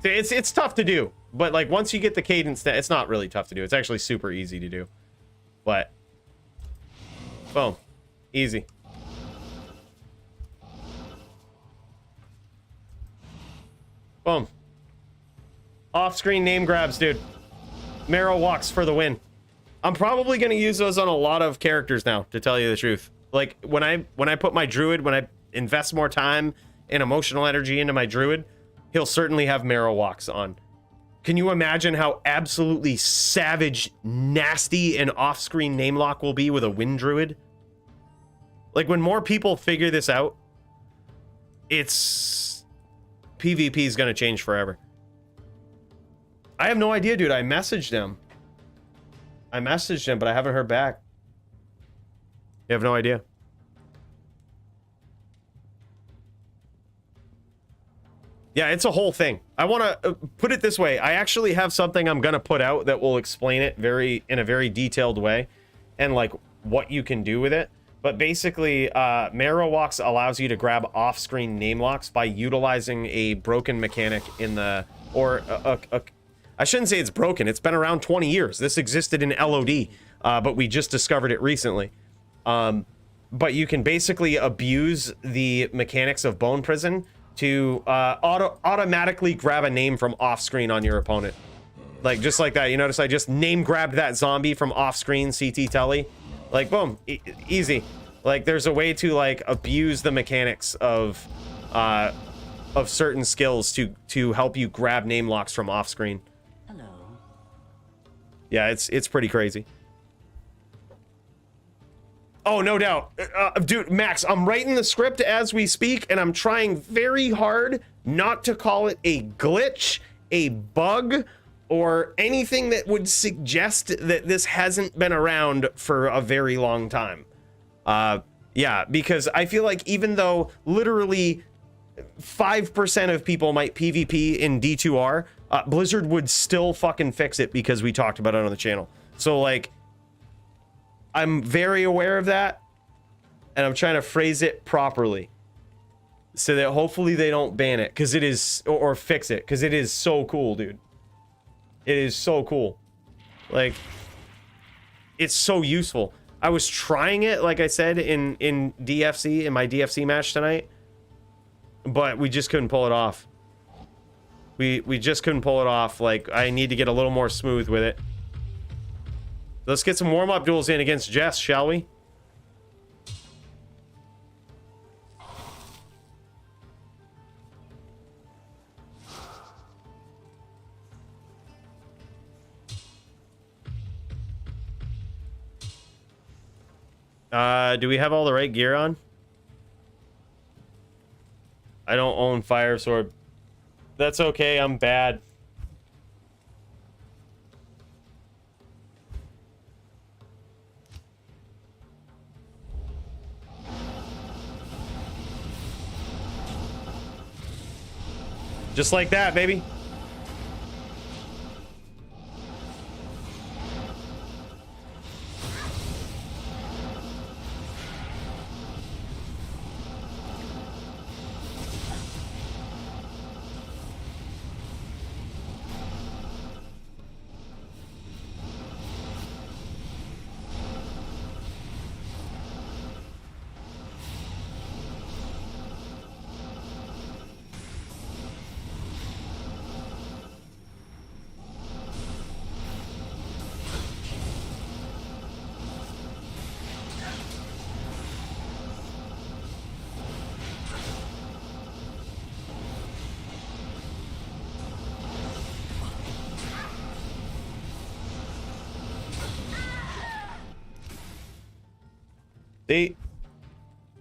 See, it's tough to do, but like once you get the cadence, it's not really tough to do. It's actually super easy to do. But boom, easy. Boom. Off-screen name grabs, dude. Marrow walks for the win. I'm probably going to use those on a lot of characters now, to tell you the truth. Like, when I put my druid, when I invest more time and emotional energy into my druid, he'll certainly have Marrow walks on. Can you imagine how absolutely savage, nasty, and off-screen name lock will be with a wind druid? Like, when more people figure this out, PvP is going to change forever. I have no idea, dude. I messaged him, but I haven't heard back. You have no idea. Yeah, it's a whole thing. I want to put it this way. I actually have something I'm going to put out that will explain it in a very detailed way and like what you can do with it. But basically, Marrow Walks allows you to grab off-screen name locks by utilizing a broken mechanic in the, or I shouldn't say it's broken. It's been around 20 years. This existed in LOD, but we just discovered it recently. But you can basically abuse the mechanics of Bone Prison to automatically grab a name from off screen on your opponent. Like, just like that. You notice I just name grabbed that zombie from off screen CT Telly. Like, boom, easy. Like, there's a way to like abuse the mechanics of certain skills to help you grab name locks from off screen. Hello. Yeah, it's pretty crazy. Oh, no doubt. Dude, Max, I'm writing the script as we speak, and I'm trying very hard not to call it a glitch, a bug, or anything that would suggest that this hasn't been around for a very long time. Yeah, because I feel like even though literally 5% of people might PvP in D2R, Blizzard would still fucking fix it because we talked about it on the channel. So, like, I'm very aware of that, and I'm trying to phrase it properly so that hopefully they don't ban it, because it is, or fix it, because it is so cool, dude. It is so cool. Like, it's so useful. I was trying it, like I said, in DFC, in my DFC match tonight, but we just couldn't pull it off. We just couldn't pull it off. Like, I need to get a little more smooth with it. Let's get some warm-up duels in against Jess, shall we? Do we have all the right gear on? I don't own Fire Sword. That's okay, I'm bad. Just like that, baby.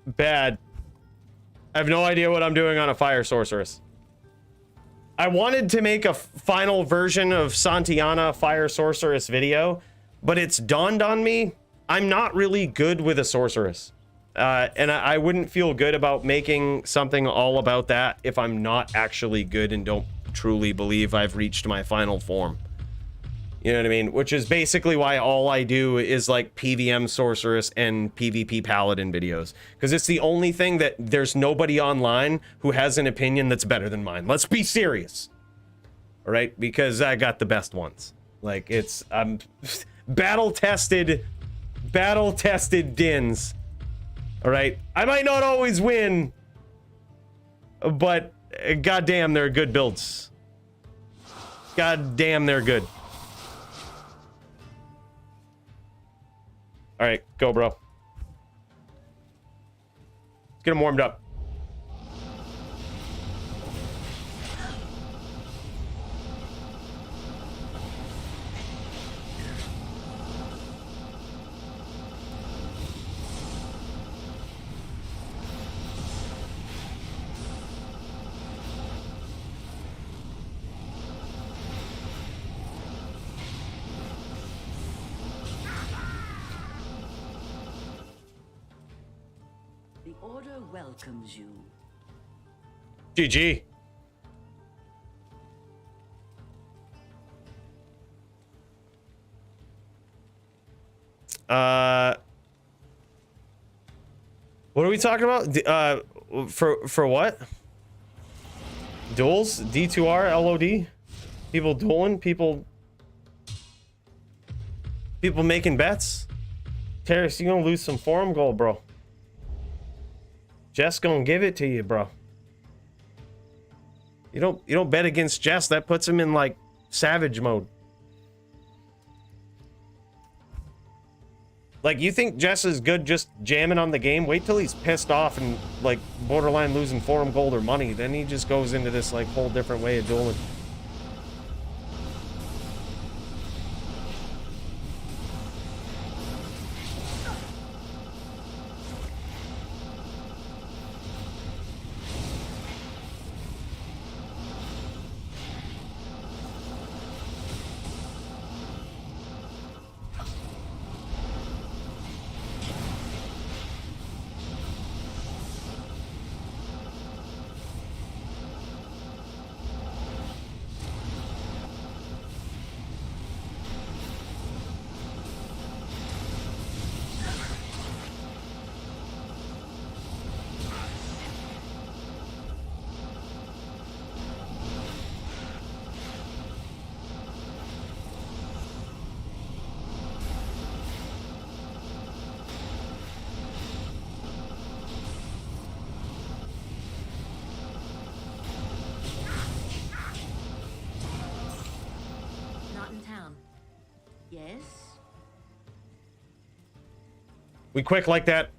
Bad. I have no idea what I'm doing on a Fire Sorceress. I wanted to make a final version of Santiana Fire Sorceress video, but it's dawned on me I'm not really good with a Sorceress. And I wouldn't feel good about making something all about that if I'm not actually good and don't truly believe I've reached my final form. You know what I mean? Which is basically why all I do is like PVM Sorceress and PvP Paladin videos. Because it's the only thing that there's nobody online who has an opinion that's better than mine. Let's be serious. All right? Because I got the best ones. Like, it's battle-tested dins. All right? I might not always win, but goddamn, they're good builds. Goddamn, they're good. All right, go, bro. Let's get him warmed up. Welcomes you. GG. What are we talking about? For what? Duels? D2R? LOD? People dueling, people making bets. Terrace, you gonna lose some forum gold, bro. Jess gonna give it to you, bro. You don't bet against Jess. That puts him in like savage mode. Like, you think Jess is good just jamming on the game? Wait till he's pissed off and like borderline losing forum gold or money. Then he just goes into this like whole different way of dueling. Not in town. Yes? We quick like that.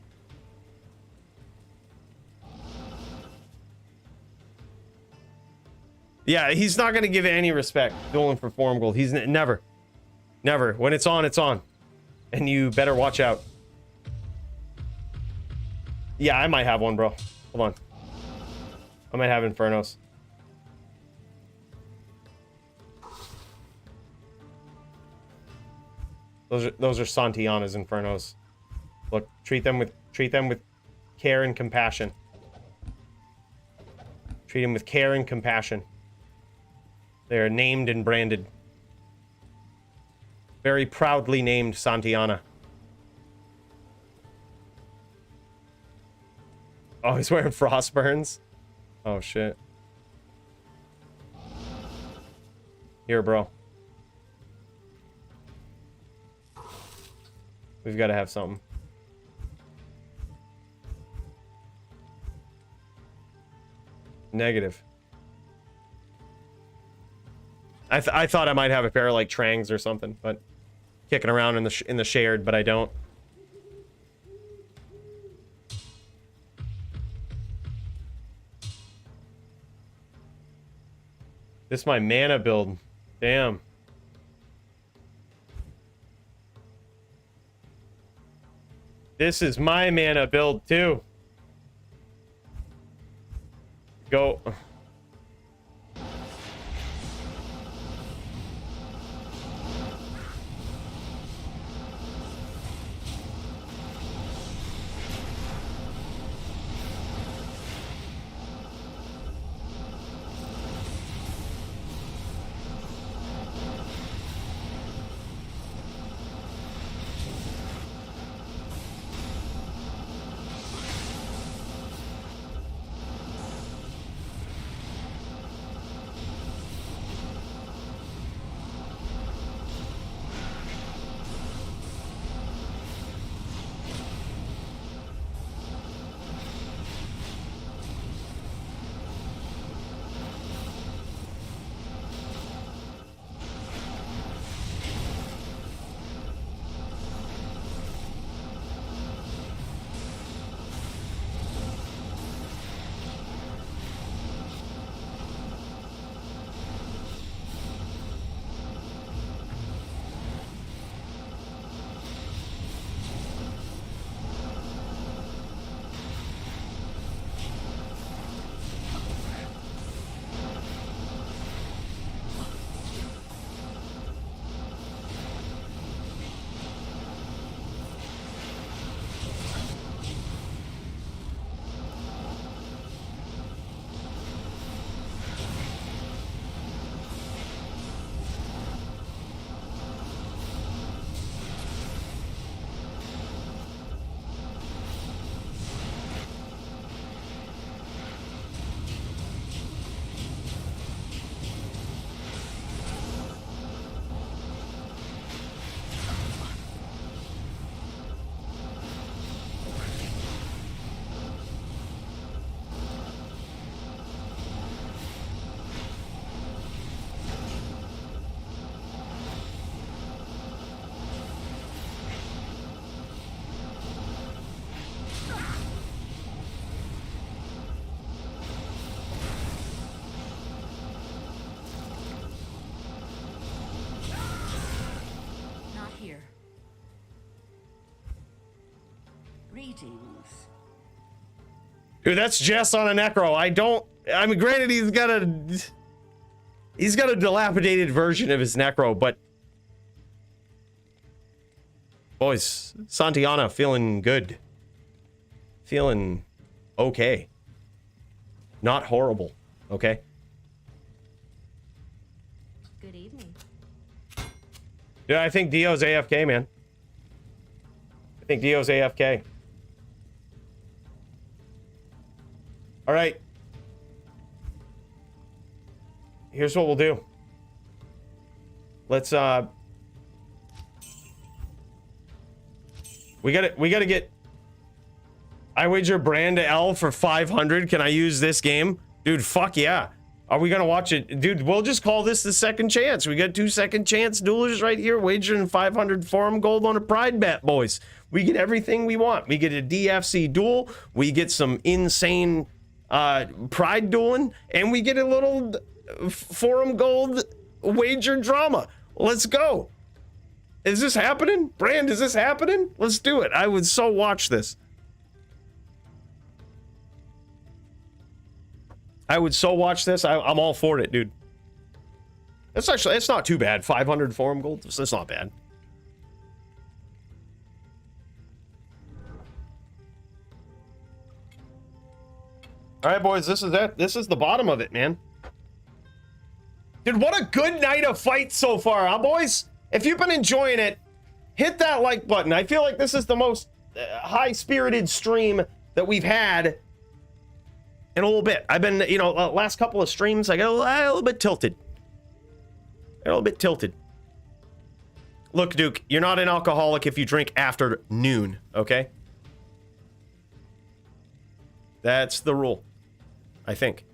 Yeah, he's not gonna give it any respect dueling for forum gold. He's never. When it's on, it's on. And you better watch out. Yeah, I might have one, bro. Hold on. I might have Infernos. Those are Santiana's Infernos. Look, treat them with care and compassion. Treat them with care and compassion. They are named and branded. Very proudly named Santiana. Oh, he's wearing Frostburns? Oh, shit. Here, bro. We've got to have something. Negative. I thought I might have a pair of like Trangs or something, but kicking around in the shared, but I don't. This is my mana build. Damn. This is my mana build too. Go. Greetings. Dude, that's Jess on a Necro. I mean, granted, he's got a dilapidated version of his Necro, but boys, Santiana feeling good. Feeling okay. Not horrible, okay? Good evening. Yeah, I think Dio's AFK, man. I think Dio's AFK. All right. Here's what we'll do. Let's we gotta get. I wager Brand to L for 500. Can I use this game? Dude, fuck yeah. Are we gonna watch it? Dude, we'll just call this the second chance. We got 2 second chance duelers right here, wagering 500 forum gold on a pride bet, boys. We get everything we want. We get a DFC duel, we get some insane pride dueling, and we get a little forum gold wager drama. Let's go. Is this happening? Brand, is this happening? Let's do it. I would so watch this. I would so watch this. I'm all for it, dude. It's not too bad. 500 forum gold. That's not bad. All right, boys. This is it. This is the bottom of it, man. Dude, what a good night of fights so far, huh, boys? If you've been enjoying it, hit that like button. I feel like this is the most high-spirited stream that we've had in a little bit. I've been, you know, last couple of streams, I got a little bit tilted. A little bit tilted. Look, Duke, you're not an alcoholic if you drink after noon, okay? That's the rule, I think.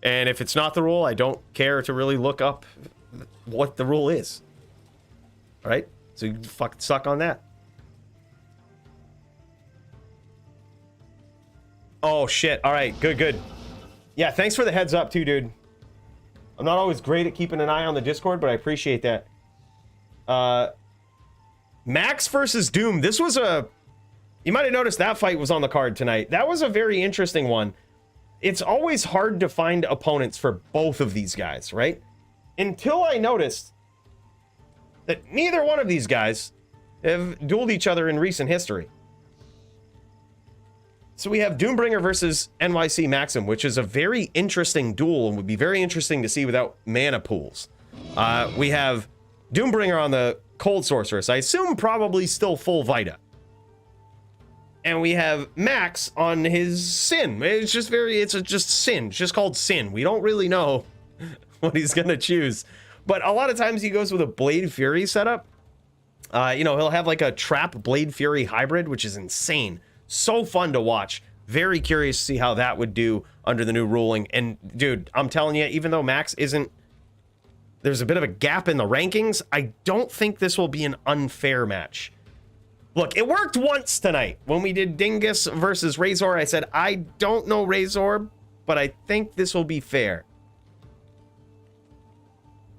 And if it's not the rule, I don't care to really look up what the rule is. All right? So you fucking suck on that. Oh, shit. All right. Good, good. Yeah, thanks for the heads up, too, dude. I'm not always great at keeping an eye on the Discord, but I appreciate that. Max versus Doom. This was a... You might have noticed that fight was on the card tonight. That was a very interesting one. It's always hard to find opponents for both of these guys, right? Until I noticed that neither one of these guys have dueled each other in recent history. So we have Doombringer versus NYC Maxim, which is a very interesting duel and would be very interesting to see without mana pools. We have Doombringer on the Cold Sorceress. I assume probably still full Vita. And we have Max on his Sin. It's just just Sin. It's just called Sin. We don't really know what he's gonna choose. But a lot of times he goes with a Blade Fury setup. You know, he'll have like a Trap Blade Fury hybrid, which is insane. So fun to watch. Very curious to see how that would do under the new ruling. And dude, I'm telling you, even though Max isn't... There's a bit of a gap in the rankings, I don't think this will be an unfair match. Look, it worked once tonight. When we did Dingus versus Razor, I said, I don't know Razor, but I think this will be fair.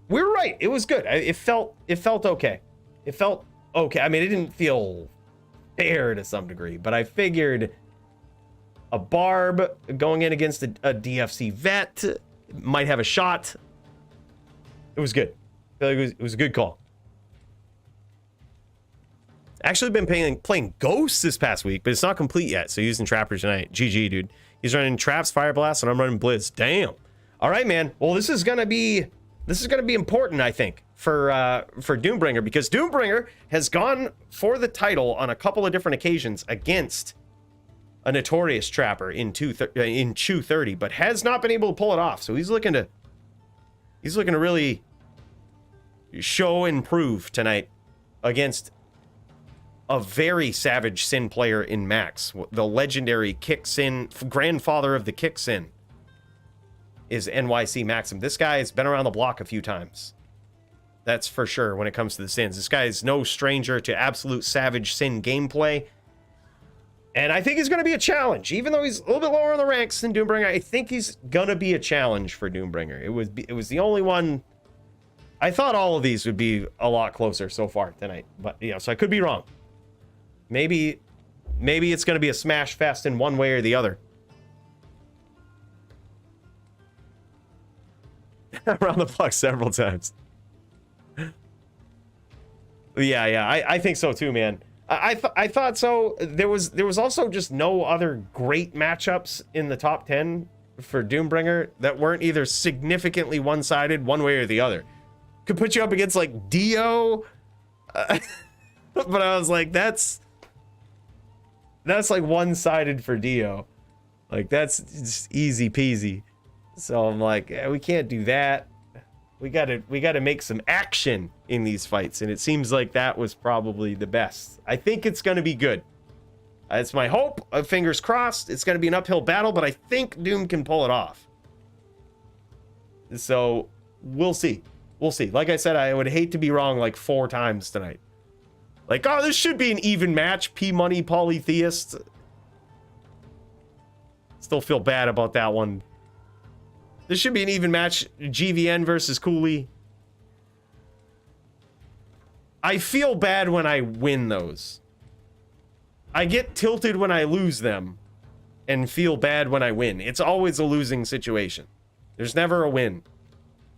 We're right. It was good. It felt okay. It felt okay. I mean, it didn't feel fair to some degree, but I figured a Barb going in against a DFC vet might have a shot. It was good. I feel like it was a good call. Actually been playing Ghosts this past week, but it's not complete yet, so using Trapper tonight. GG, dude. He's running Traps, Fire Blast, and I'm running Blitz. Damn. All right, man. Well, this is gonna be important, I think, for Doombringer, because Doombringer has gone for the title on a couple of different occasions against a notorious Trapper in Chew 30, but has not been able to pull it off. So he's looking to really show and prove tonight against a very savage Sin player in Max. The legendary Kick Sin, grandfather of the Kick Sin, is NYC Maxim. This guy has been around the block a few times. That's for sure when it comes to the Sins. This guy is no stranger to absolute savage Sin gameplay. And I think he's going to be a challenge. Even though he's a little bit lower in the ranks than Doombringer, I think he's going to be a challenge for Doombringer. It was the only one. I thought all of these would be a lot closer so far tonight. But, yeah, so I could be wrong. Maybe it's going to be a smash fest in one way or the other. Around the block several times. Yeah, I think so too, man. I thought so. There was also just no other great matchups in the top 10 for Doombringer that weren't either significantly one-sided one way or the other. Could put you up against like Dio, but I was like, that's like one-sided for Dio. Like that's just easy peasy. So I'm like, we can't do that. We gotta make some action in these fights, and it seems like that was probably the best. I think it's gonna be good. It's my hope. Fingers crossed. It's gonna be an uphill battle, but I think Doom can pull it off. So we'll see. We'll see. Like I said, I would hate to be wrong like 4 times tonight. Like, oh, this should be an even match. P-Money Polytheist. Still feel bad about that one. This should be an even match. GVN versus Cooley. I feel bad when I win those. I get tilted when I lose them and feel bad when I win. It's always a losing situation. There's never a win.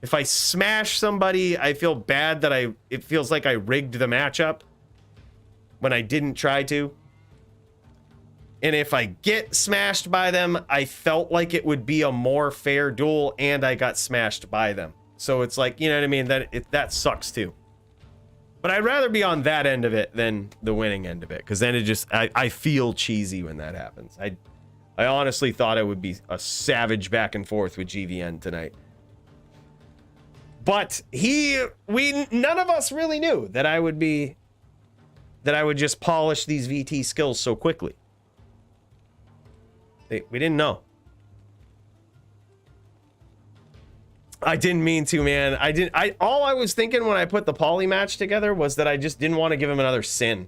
If I smash somebody, I feel bad that it feels like I rigged the matchup when I didn't try to. And if I get smashed by them, I felt like it would be a more fair duel, and I got smashed by them. So it's like, you know what I mean? That sucks too. But I'd rather be on that end of it than the winning end of it, because then it just, I feel cheesy when that happens. I honestly thought it would be a savage back and forth with GVN tonight. But none of us really knew that I would just polish these VT skills so quickly. We didn't know. I didn't mean to, man. All I was thinking when I put the poly match together was that I just didn't want to give him another sin.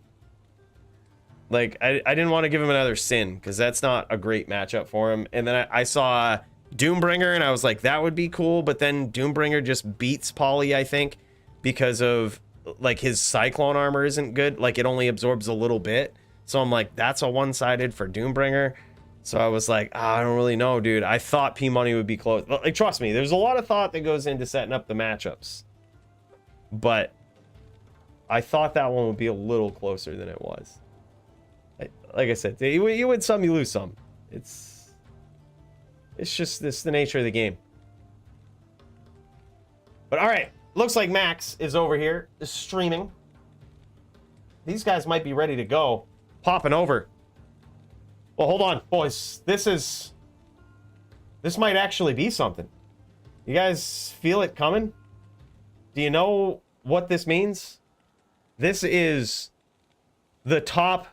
Like, I didn't want to give him another sin, because that's not a great matchup for him. And then I saw Doombringer, and I was like, that would be cool. But then Doombringer just beats poly, I think, because of, like, his Cyclone armor isn't good. Like, it only absorbs a little bit. So I'm like, that's a one-sided for Doombringer. So I was like, I don't really know, dude. I thought P-Money would be close. Like, trust me, there's a lot of thought that goes into setting up the matchups. But I thought that one would be a little closer than it was. Like I said, you win some, you lose some. It's just the nature of the game. But all right, looks like Max is over here streaming. These guys might be ready to go. Popping over. Well, hold on, boys. This might actually be something. You guys feel it coming? Do you know what this means? This is the top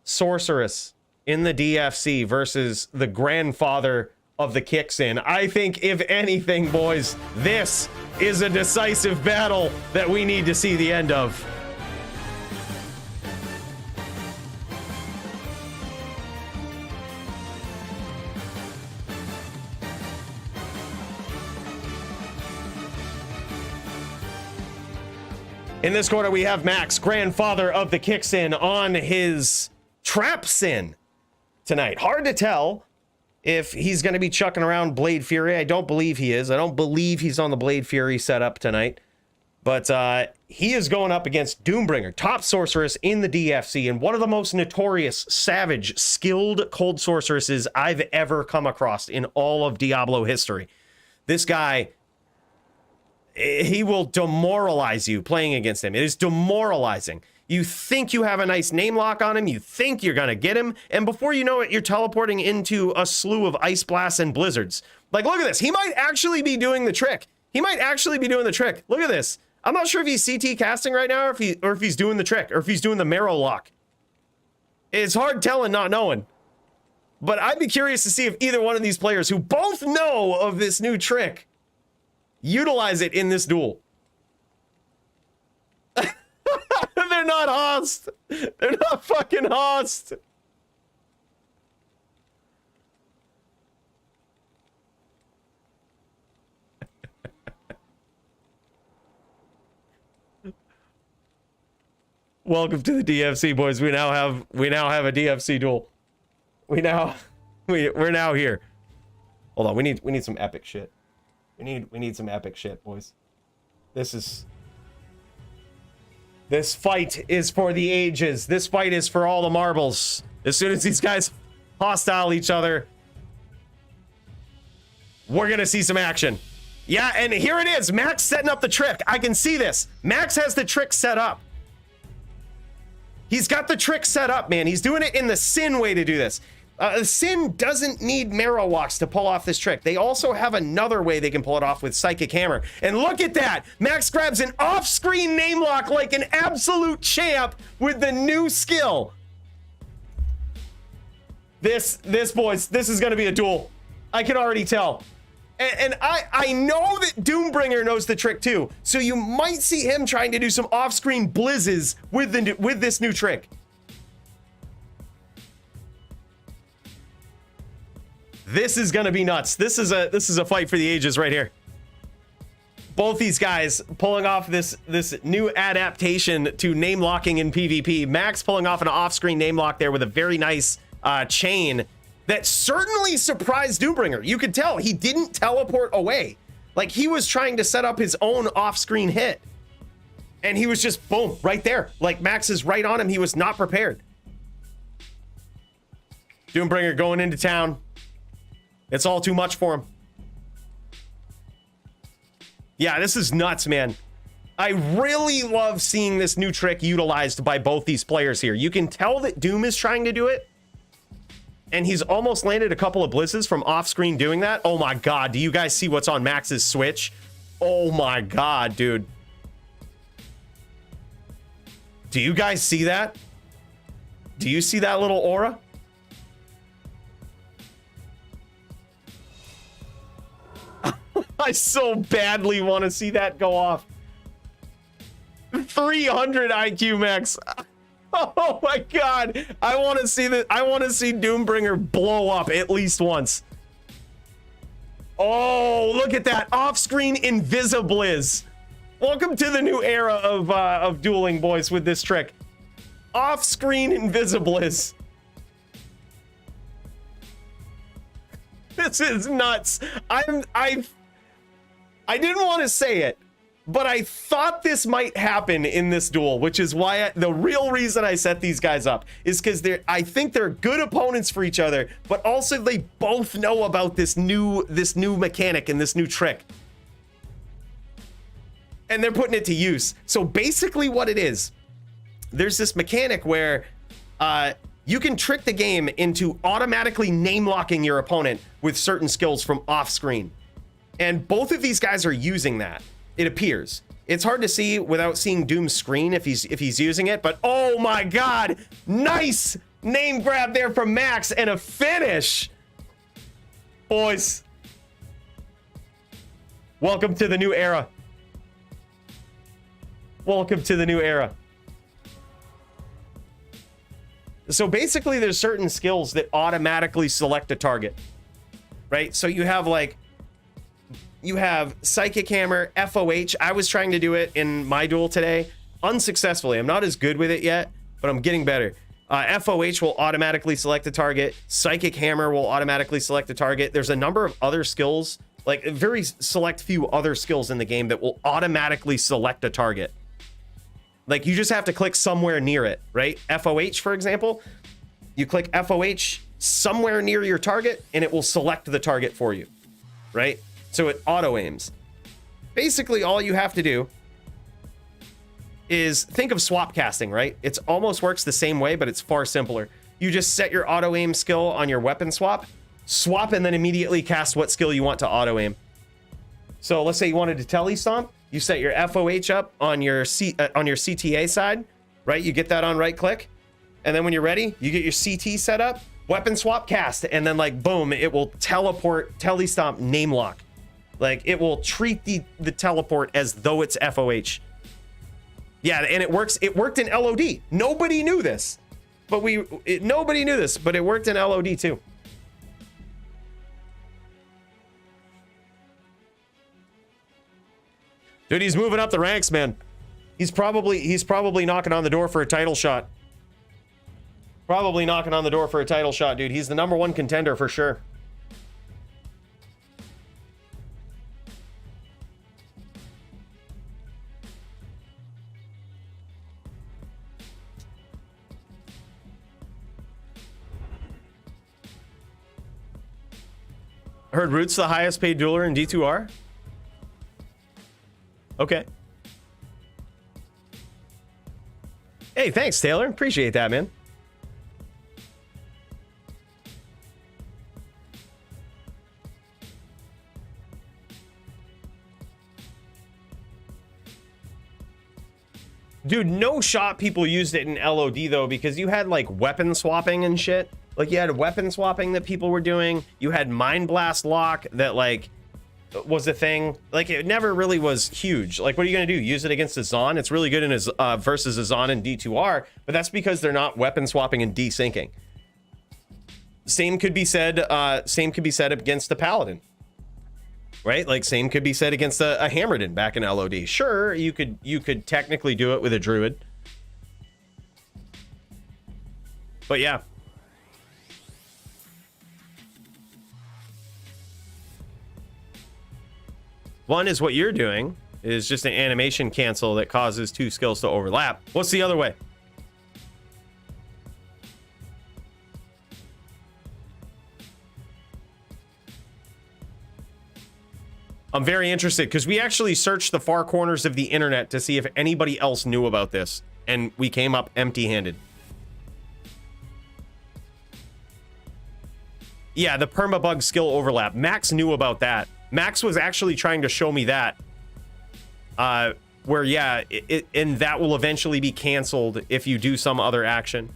sorceress in the DFC versus the grandfather of the kicks in. I think, if anything, boys, this is a decisive battle that we need to see the end of. In this corner, we have Max, grandfather of the kicks in, on his trap sin tonight. Hard to tell if he's going to be chucking around Blade Fury. I don't believe he is. I don't believe he's on the Blade Fury setup tonight. But he is going up against Doombringer, top sorceress in the DFC, and one of the most notorious, savage, skilled cold sorceresses I've ever come across in all of Diablo history. This guy, he will demoralize you playing against him. It is demoralizing. You think you have a nice name lock on him. You think you're going to get him. And before you know it, you're teleporting into a slew of ice blasts and blizzards. Like, look at this. He might actually be doing the trick. He might actually be doing the trick. Look at this. I'm not sure if he's CT casting right now, or if he's doing the trick, or if he's doing the marrow lock. It's hard telling, not knowing. But I'd be curious to see if either one of these players who both know of this new trick utilize it in this duel. They're not host. They're not fucking host. Welcome to the DFC, boys. We now have a DFC duel. We're now here. Hold on, we need some epic shit. We need some epic shit, boys. This fight is for the ages. This fight is for all the marbles. As soon as these guys hostile each other, we're gonna see some action. Yeah, and here it is. Max setting up the trick. I can see this. Max has the trick set up. He's got the trick set up, man. He's doing it in the Sin way to do this. Sin doesn't need Marrow Walks to pull off this trick. They also have another way they can pull it off with Psychic Hammer. And look at that. Max grabs an off-screen name lock like an absolute champ with the new skill. This boys, this is going to be a duel. I can already tell. And I know that Doombringer knows the trick too. So you might see him trying to do some off-screen blizzes with this new trick. This is gonna be nuts. This is a fight for the ages right here. Both these guys pulling off this new adaptation to name locking in PvP. Max pulling off an off-screen name lock there with a very nice chain that certainly surprised Doombringer. You could tell he didn't teleport away. Like he was trying to set up his own off-screen hit. And he was just boom, right there. Like Max is right on him. He was not prepared. Doombringer going into town. It's all too much for him. Yeah, this is nuts, man. I really love seeing this new trick utilized by both these players here. You can tell that Doom is trying to do it. And he's almost landed a couple of blizzes from off-screen doing that. Oh my god, do you guys see what's on Max's Switch? Oh my god, dude. Do you guys see that? Do you see that little aura? I so badly want to see that go off. 300 IQ Max. Oh my god. I want to see that. I want to see Doombringer blow up at least once. Oh, look at that. Off-screen Invisibliz. Welcome to the new era of dueling, boys, with this trick. Off-screen Invisibliz. This is nuts. I didn't want to say it, but I thought this might happen in this duel, which is why the real reason I set these guys up is because I think they're good opponents for each other, but also they both know about this new mechanic and this new trick. And they're putting it to use. So basically what it is, there's this mechanic where you can trick the game into automatically name locking your opponent with certain skills from off screen. And both of these guys are using that. It appears. It's hard to see without seeing Doom's screen if he's using it, but oh my god, nice name grab there from Max and a finish. Boys, welcome to the new era. Welcome to the new era. So basically there's certain skills that automatically select a target, right? So you have Psychic Hammer, FOH. I was trying to do it in my duel today, unsuccessfully. I'm not as good with it yet, but I'm getting better. FOH will automatically select a target. Psychic Hammer will automatically select a target. There's a number of other skills, like a very select few other skills in the game that will automatically select a target. Like you just have to click somewhere near it, right? FOH, for example, you click FOH somewhere near your target and it will select the target for you, right? So it auto aims. Basically, all you have to do is think of swap casting, right? It almost works the same way, but it's far simpler. You just set your auto aim skill on your weapon swap, and then immediately cast what skill you want to auto aim. So let's say you wanted to tele stomp. You set your FOH up on your CTA side, right? You get that on right click. And then when you're ready, you get your CT set up, weapon swap cast, and then like boom, it will teleport, tele stomp, name lock. Like it will treat the teleport as though it's FOH. Yeah, and it works. It worked in LOD. Nobody knew this, but nobody knew this, but it worked in LOD too. Dude, he's moving up the ranks, man. He's probably knocking on the door for a title shot. Probably knocking on the door for a title shot, dude. He's the #1 contender for sure. Heard Root's the highest paid dueler in D2R? Okay. Hey, thanks, Taylor. Appreciate that, man. Dude, no shot people used it in LOD, though, because you had, like, weapon swapping and shit. Like, you had weapon swapping that people were doing. You had Mind Blast lock that, like, was a thing. Like, it never really was huge. Like, what are you going to do? Use it against a Zon? It's really good in his versus a Zon in D2R, but that's because they're not weapon swapping and desyncing. Same could be said against the Paladin. Right? Like, same could be said against a Hammerden back in LOD. Sure, you could technically do it with a Druid. But yeah. One is what you're doing, is just an animation cancel that causes two skills to overlap. What's the other way? I'm very interested because we actually searched the far corners of the internet to see if anybody else knew about this, and we came up empty-handed. Yeah, the permabug skill overlap. Max knew about that. Max was actually trying to show me that. Where, yeah, and that will eventually be canceled if you do some other action.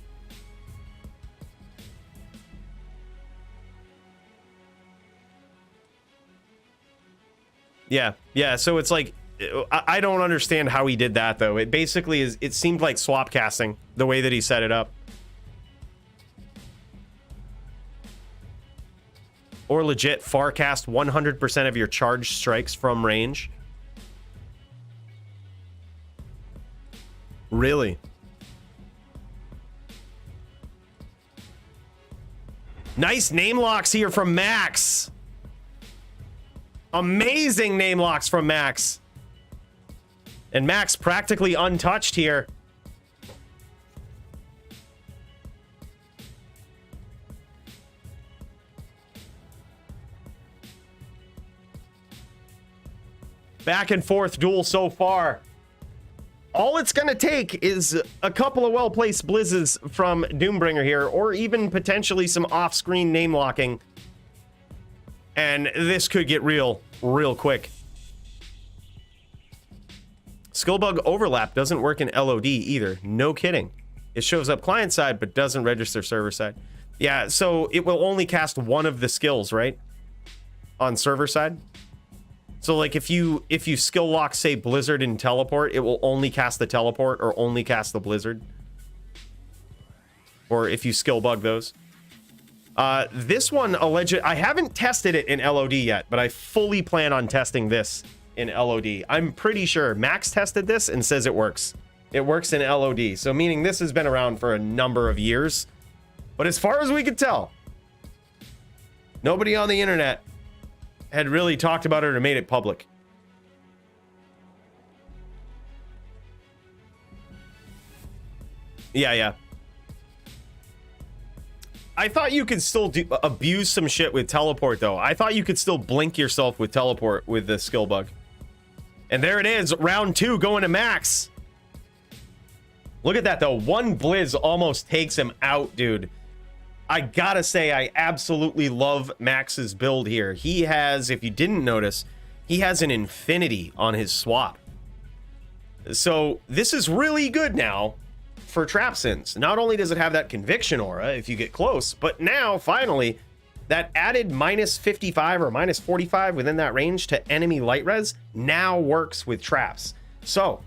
Yeah, so it's like, I don't understand how he did that, though. It basically is, it seemed like swap casting, the way that he set it up. Or legit far cast 100% of your charged strikes from range. Really? Nice name locks here from Max. Amazing name locks from Max. And Max practically untouched here. Back and forth duel so far. All it's gonna take is a couple of well-placed blizzes from Doombringer here, or even potentially some off-screen name locking. And this could get real quick. Skillbug overlap doesn't work in LOD either. No kidding. It shows up client side, but doesn't register server side. Yeah, so it will only cast one of the skills, right? On server side. So like if you skill lock, say, Blizzard and Teleport, it will only cast the Teleport or only cast the Blizzard. Or if you skill bug those. This one, I haven't tested it in LOD yet, but I fully plan on testing this in LOD. I'm pretty sure Max tested this and says it works. It works in LOD, so meaning this has been around for a number of years. But as far as we could tell, nobody on the internet had really talked about it or made it public. Yeah. I thought you could still abuse some shit with teleport, though. I thought you could still blink yourself with teleport with the skill bug. And there it is, round 2 going to Max. Look at that, though. One Blizz almost takes him out, dude. I gotta say, I absolutely love Max's build here. He has, if you didn't notice, he has an infinity on his swap. So this is really good now for trap sins. Not only does it have that conviction aura if you get close, but now finally that added -55 or -45 within that range to enemy light res now works with traps. So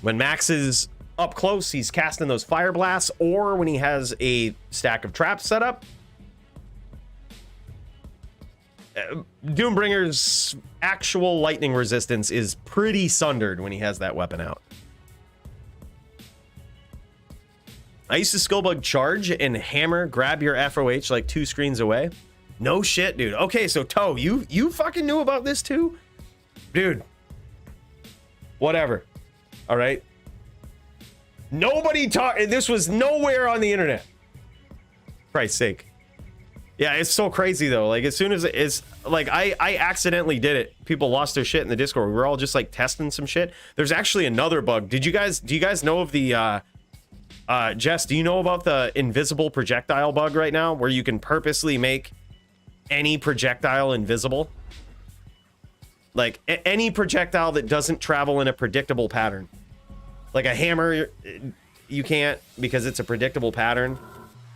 when Max is up close, he's casting those fire blasts, or when he has a stack of traps set up, Doombringer's actual lightning resistance is pretty sundered when he has that weapon out. I used to skill bug charge and hammer, grab your FOH like 2 screens away. No shit, dude. Okay, so Toe, you fucking knew about this too? Dude. Whatever. All right. Nobody talked. This was nowhere on the internet. For Christ's sake. Yeah, it's so crazy though. Like as soon as it's like I accidentally did it. People lost their shit in the Discord. We were all just like testing some shit. There's actually another bug. Do you guys know of the Jess, do you know about the invisible projectile bug right now where you can purposely make any projectile invisible? Like any projectile that doesn't travel in a predictable pattern. Like a hammer, you can't because it's a predictable pattern.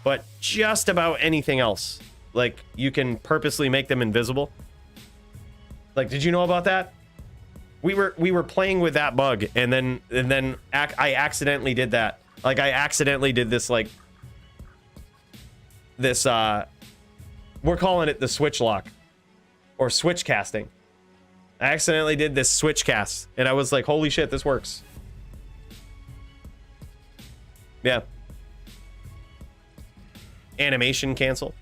But just about anything else, like you can purposely make them invisible. Like, did you know about that? We were playing with that bug, and then I accidentally did that. Like I accidentally did this, like this. We're calling it the switch lock or switch casting. I accidentally did this switch cast, and I was like, "Holy shit, this works!" Yeah. Animation cancel.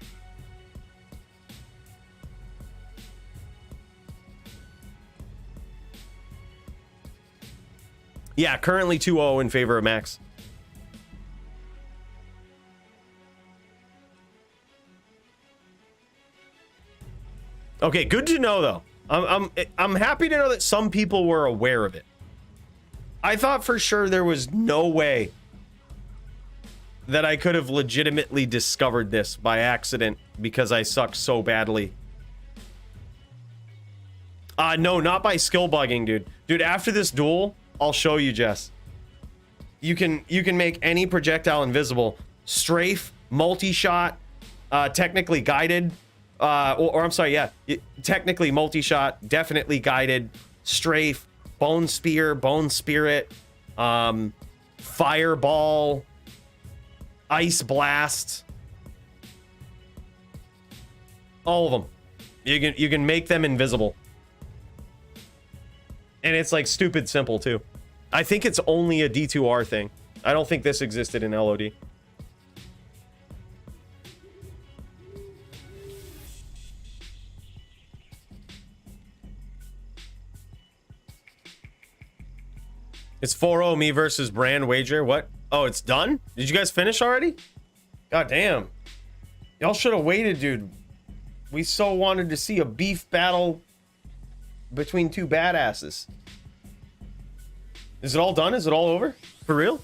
Yeah, currently 2-0 in favor of Max. Okay, good to know though. I'm happy to know that some people were aware of it. I thought for sure there was no way that I could have legitimately discovered this by accident because I suck so badly. No, not by skill bugging, dude. Dude, after this duel, I'll show you, Jess. You can make any projectile invisible. Strafe, multi-shot, technically guided, or I'm sorry, yeah, technically multi-shot, definitely guided, strafe, bone spear, bone spirit, fireball, ice blast, all of them. You can make them invisible, and it's like stupid simple too. I think it's only a D2R thing. I don't think this existed in LOD. It's 4-0 me versus Brand wager. What? Oh, it's done? Did you guys finish already? God damn. Y'all should have waited, dude. We so wanted to see a beef battle between two badasses. Is it all done? Is it all over? For real?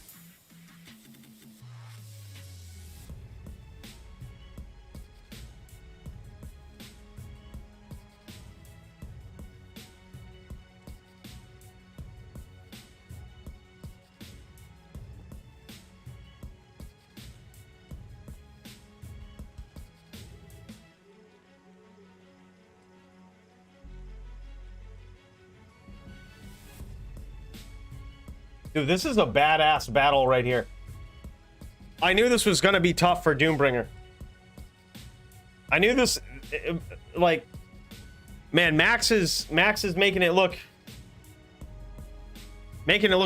Dude, this is a badass battle right here. I knew this was gonna be tough for Doombringer. I knew this, like, man, Max is making it look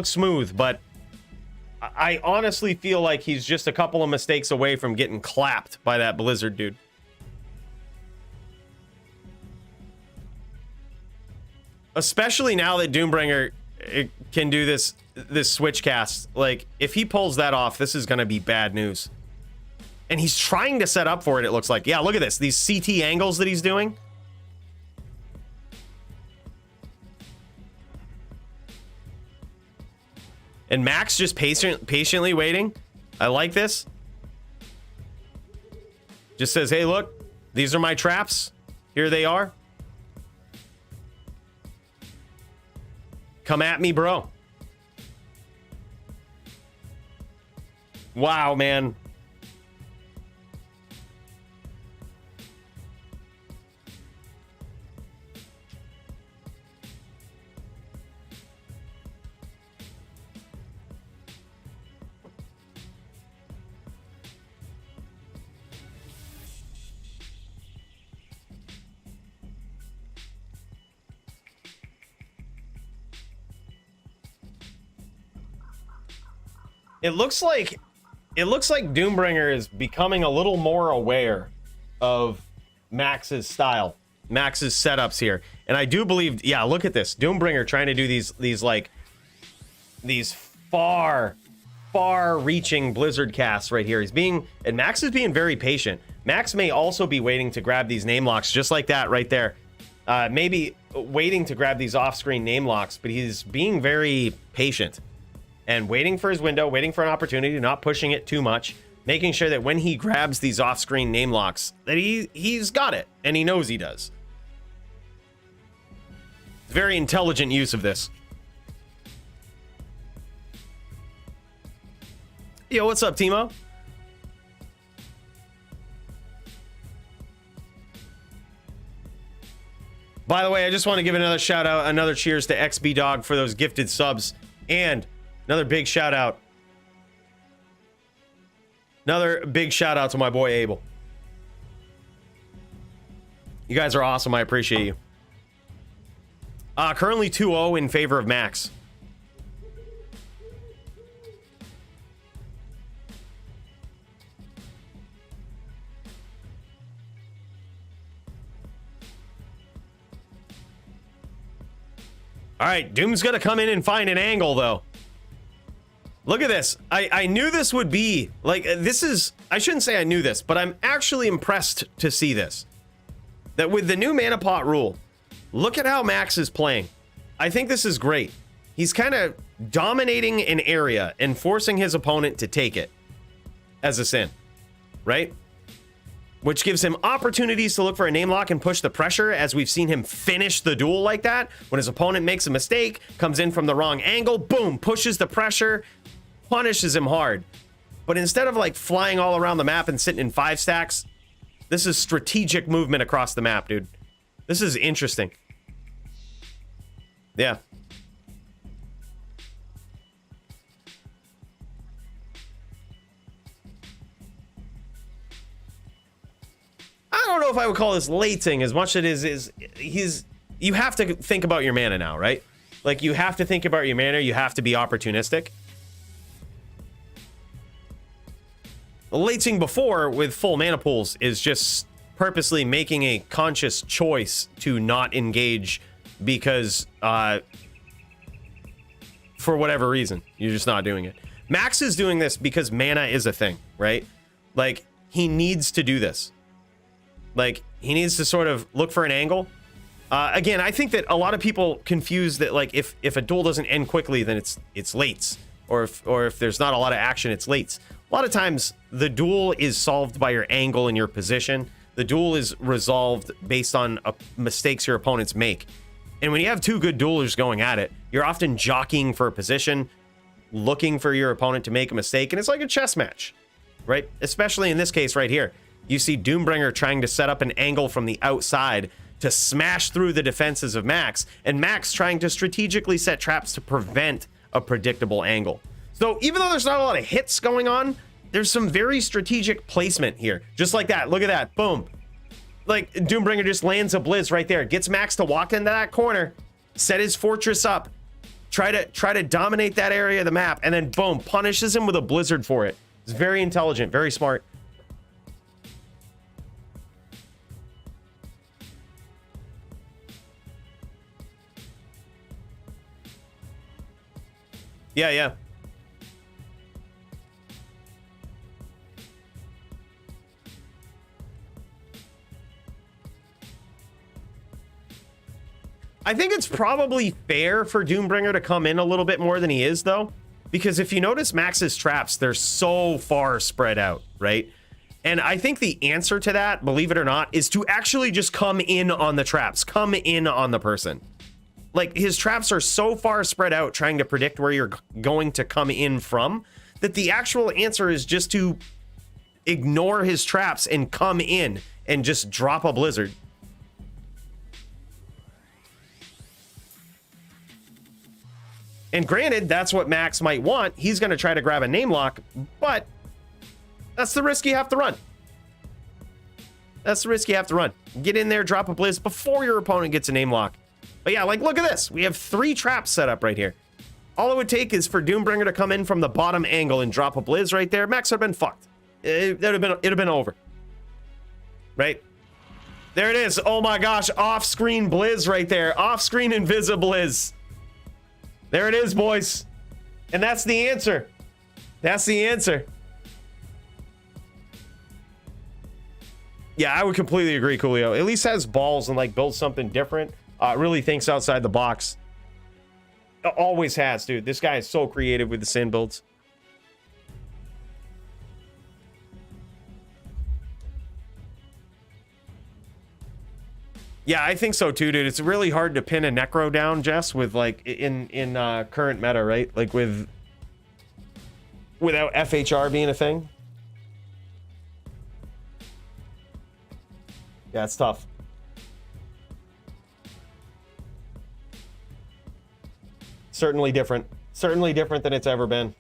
smooth, but I honestly feel like he's just a couple of mistakes away from getting clapped by that Blizzard dude. Especially now that Doombringer can do this switch cast. Like, if he pulls that off, this is gonna be bad news. And he's trying to set up for it, it looks like. Yeah, look at this. These CT angles that he's doing. And Max just patiently waiting. I like this. Just says, hey, look, these are my traps. Here they are. Come at me, bro. Wow, man. It looks like it looks like Doombringer is becoming a little more aware of Max's style, Max's setups here. And I do believe, yeah, look at this. Doombringer trying to do these far-reaching Blizzard casts right here. And Max is being very patient. Max may also be waiting to grab these name locks just like that right there. Maybe waiting to grab these off-screen name locks, but he's being very patient and waiting for his window, waiting for an opportunity, not pushing it too much, making sure that when he grabs these off-screen name locks, that he's got it, and he knows he does. Very intelligent use of this. Yo, what's up, Timo? By the way, I just want to give another shout out, another cheers to XB Dog for those gifted subs, and another big shout out to my boy Abel. You guys are awesome. I appreciate you. Currently 2-0 in favor of Max. All right, Doom's gonna come in and find an angle, though. Look at this. I knew this would be, like, this is, I shouldn't say I knew this, but I'm actually impressed to see this. That with the new mana pot rule, look at how Max is playing. I think this is great. He's kind of dominating an area and forcing his opponent to take it as a sin, right? Which gives him opportunities to look for a name lock and push the pressure, as we've seen him finish the duel like that. When his opponent makes a mistake, comes in from the wrong angle, boom, pushes the pressure, punishes him hard. But instead of like flying all around the map and sitting in 5 stacks, this is strategic movement across the map, dude. This is interesting. Yeah. I don't know if I would call this lating as much as it is you have to think about your mana now, right? Like, you have to think about your mana, you have to be opportunistic. Lating before with full mana pools is just purposely making a conscious choice to not engage because for whatever reason, you're just not doing it. Max is doing this because mana is a thing, right? Like, he needs to do this. Like, he needs to sort of look for an angle. Again, I think that a lot of people confuse that, like, if a duel doesn't end quickly, then it's lates. Or if there's not a lot of action, it's lates. A lot of times, the duel is solved by your angle and your position. The duel is resolved based on mistakes your opponents make. And when you have two good duelers going at it, you're often jockeying for a position, looking for your opponent to make a mistake, and it's like a chess match, right? Especially in this case right here. You see Doombringer trying to set up an angle from the outside to smash through the defenses of Max, and Max trying to strategically set traps to prevent a predictable angle. So even though there's not a lot of hits going on, there's some very strategic placement here. Just like that. Look at that. Boom. Like, Doombringer just lands a Blizz right there. Gets Max to walk into that corner, set his fortress up, try to dominate that area of the map, and then boom, punishes him with a Blizzard for it. It's very intelligent, very smart. Yeah. I think it's probably fair for Doombringer to come in a little bit more than he is, though. Because if you notice Max's traps, they're so far spread out, right? And I think the answer to that, believe it or not, is to actually just come in on the traps. Come in on the person. Like, his traps are so far spread out trying to predict where you're going to come in from, that the actual answer is just to ignore his traps and come in and just drop a Blizzard. And granted, that's what Max might want. He's going to try to grab a name lock, but that's the risk you have to run. That's the risk you have to run. Get in there, drop a Blizz before your opponent gets a name lock. But yeah, like, look at this. We have 3 traps set up right here. All it would take is for Doombringer to come in from the bottom angle and drop a Blizz right there. Max would have been fucked. It'd have been over. Right? There it is. Oh my gosh. Off-screen Blizz right there. Off-screen Invisiblizz. There it is, boys. And that's the answer. That's the answer. Yeah, I would completely agree, Coolio. At least has balls and like builds something different. Really thinks outside the box. Always has, dude. This guy is so creative with the Sin builds. Yeah, I think so too, dude. It's really hard to pin a Necro down, Jess, with like in current meta, right? Like without FHR being a thing. Yeah, it's tough. Certainly different. Certainly different than it's ever been.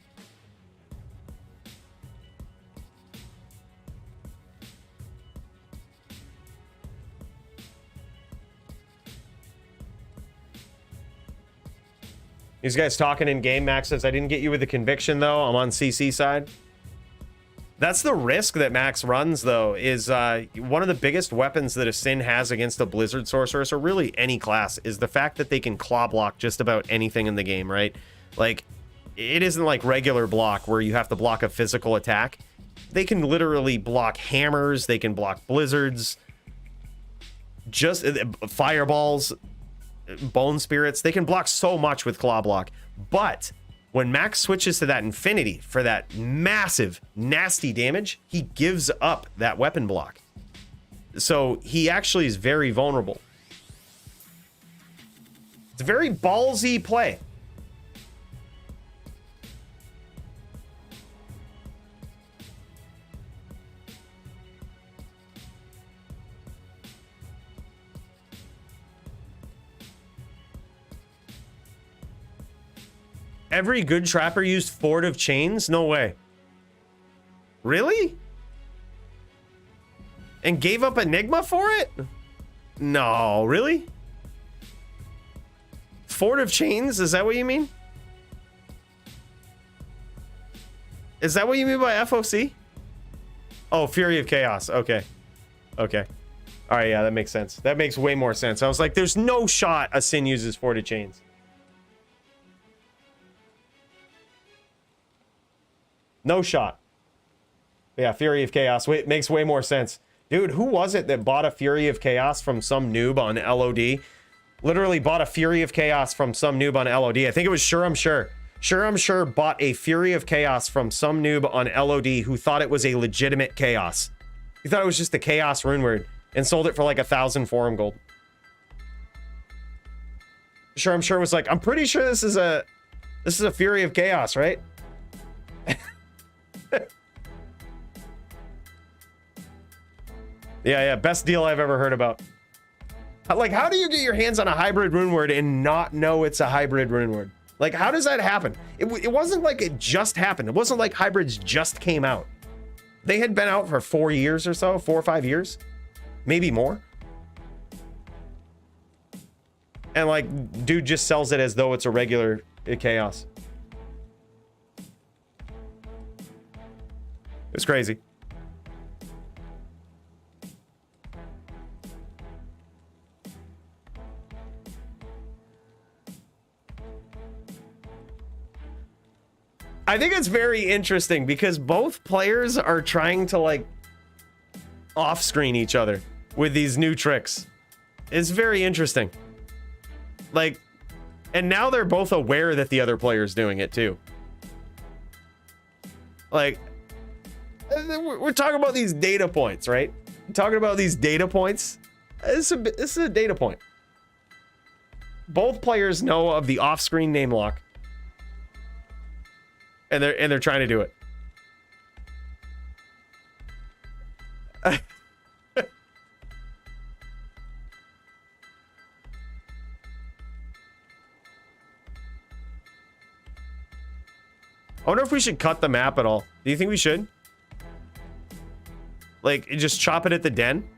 These guys talking in game. Max says, I didn't get you with the conviction, though. I'm on CC side. That's the risk that Max runs, though, is one of the biggest weapons that a Sin has against a Blizzard Sorceress, or really any class, is the fact that they can claw block just about anything in the game, right? Like, it isn't like regular block where you have to block a physical attack. They can literally block hammers, they can block blizzards, just fireballs, bone spirits. They can block so much with claw block. But when Max switches to that infinity for that massive, nasty damage, he gives up that weapon block. So he actually is very vulnerable. It's a very ballsy play. Every good trapper used Fort of Chains? No way. Really? And gave up Enigma for it? No, really? Fort of Chains? Is that what you mean? Is that what you mean by FOC? Oh, Fury of Chaos. Okay. Okay. All right, yeah, that makes sense. That makes way more sense. I was like, there's no shot a Sin uses Fort of Chains. No shot. Yeah, Fury of Chaos. Wait, makes way more sense. Dude, who was it that bought a Fury of Chaos from some noob on LOD? Literally bought a Fury of Chaos from some noob on LOD. I think it was Sure I'm Sure. Sure I'm Sure bought a Fury of Chaos from some noob on LOD who thought it was a legitimate Chaos. He thought it was just a Chaos rune word and sold it for like 1,000 forum gold. Sure I'm Sure was like, I'm pretty sure this is a Fury of Chaos, right? Yeah, best deal I've ever heard about. Like, how do you get your hands on a hybrid rune word and not know it's a hybrid rune word? Like, how does that happen? It wasn't like it just happened. It wasn't like hybrids just came out. They had been out for 4 years or so, 4 or 5 years, maybe more. And like, dude just sells it as though it's a regular Chaos. It's crazy. I think it's very interesting because both players are trying to like off-screen each other with these new tricks. It's very interesting. Like, and now they're both aware that the other player's doing it too. Like, we're talking about these data points, right? We're talking about these data points. This is a data point. Both players know of the off-screen name lock. And they're trying to do it. I wonder if we should cut the map at all. Do you think we should? Like, just chop it at the den?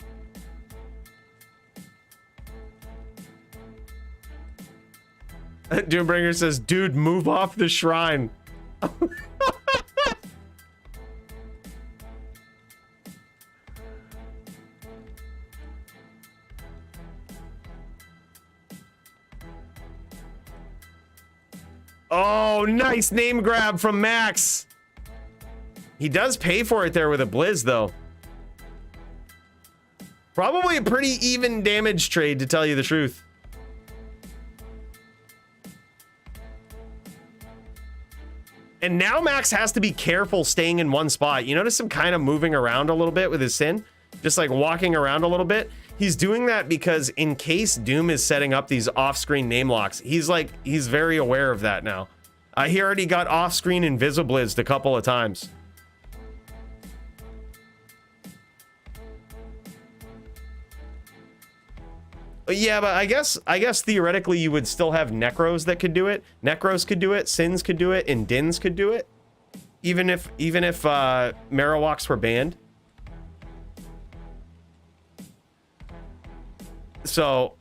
Doombringer says, dude, move off the shrine. Oh, nice name grab from Max. He does pay for it there with a Blizz, though. Probably a pretty even damage trade, to tell you the truth. And now Max has to be careful staying in one spot. You notice him kind of moving around a little bit with his Sin? Just like walking around a little bit. He's doing that because in case Doom is setting up these off-screen name locks, he's very aware of that now. He already got off-screen Invisiblizzed a couple of times. Yeah, but I guess theoretically you would still have Necros that could do it. Necros could do it, Sins could do it, and Dins could do it. Even if Marowaks were banned. So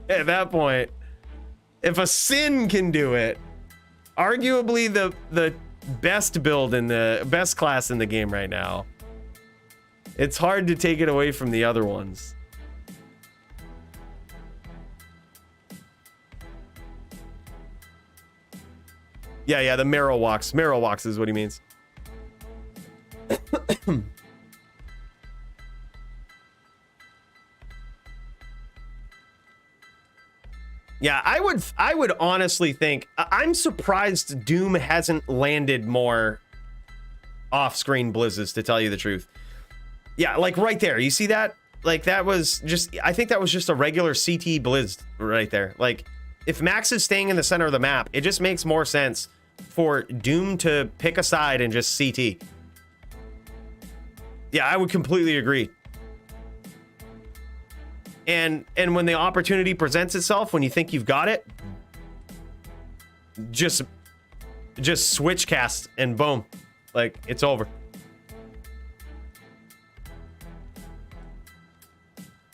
at that point, if a Sin can do it, arguably the best build in the best class in the game right now, it's hard to take it away from the other ones. Yeah, the Marowaks. Marowaks is what he means. Yeah, I would honestly think, I'm surprised Doom hasn't landed more off-screen blizzes, to tell you the truth. Yeah, like right there, you see that? Like that was just, I think that was just a regular CT blizz right there. Like if Max is staying in the center of the map, it just makes more sense for Doom to pick a side and just CT. Yeah, I would completely agree. And when the opportunity presents itself, when you think you've got it, just switch cast and boom, like it's over.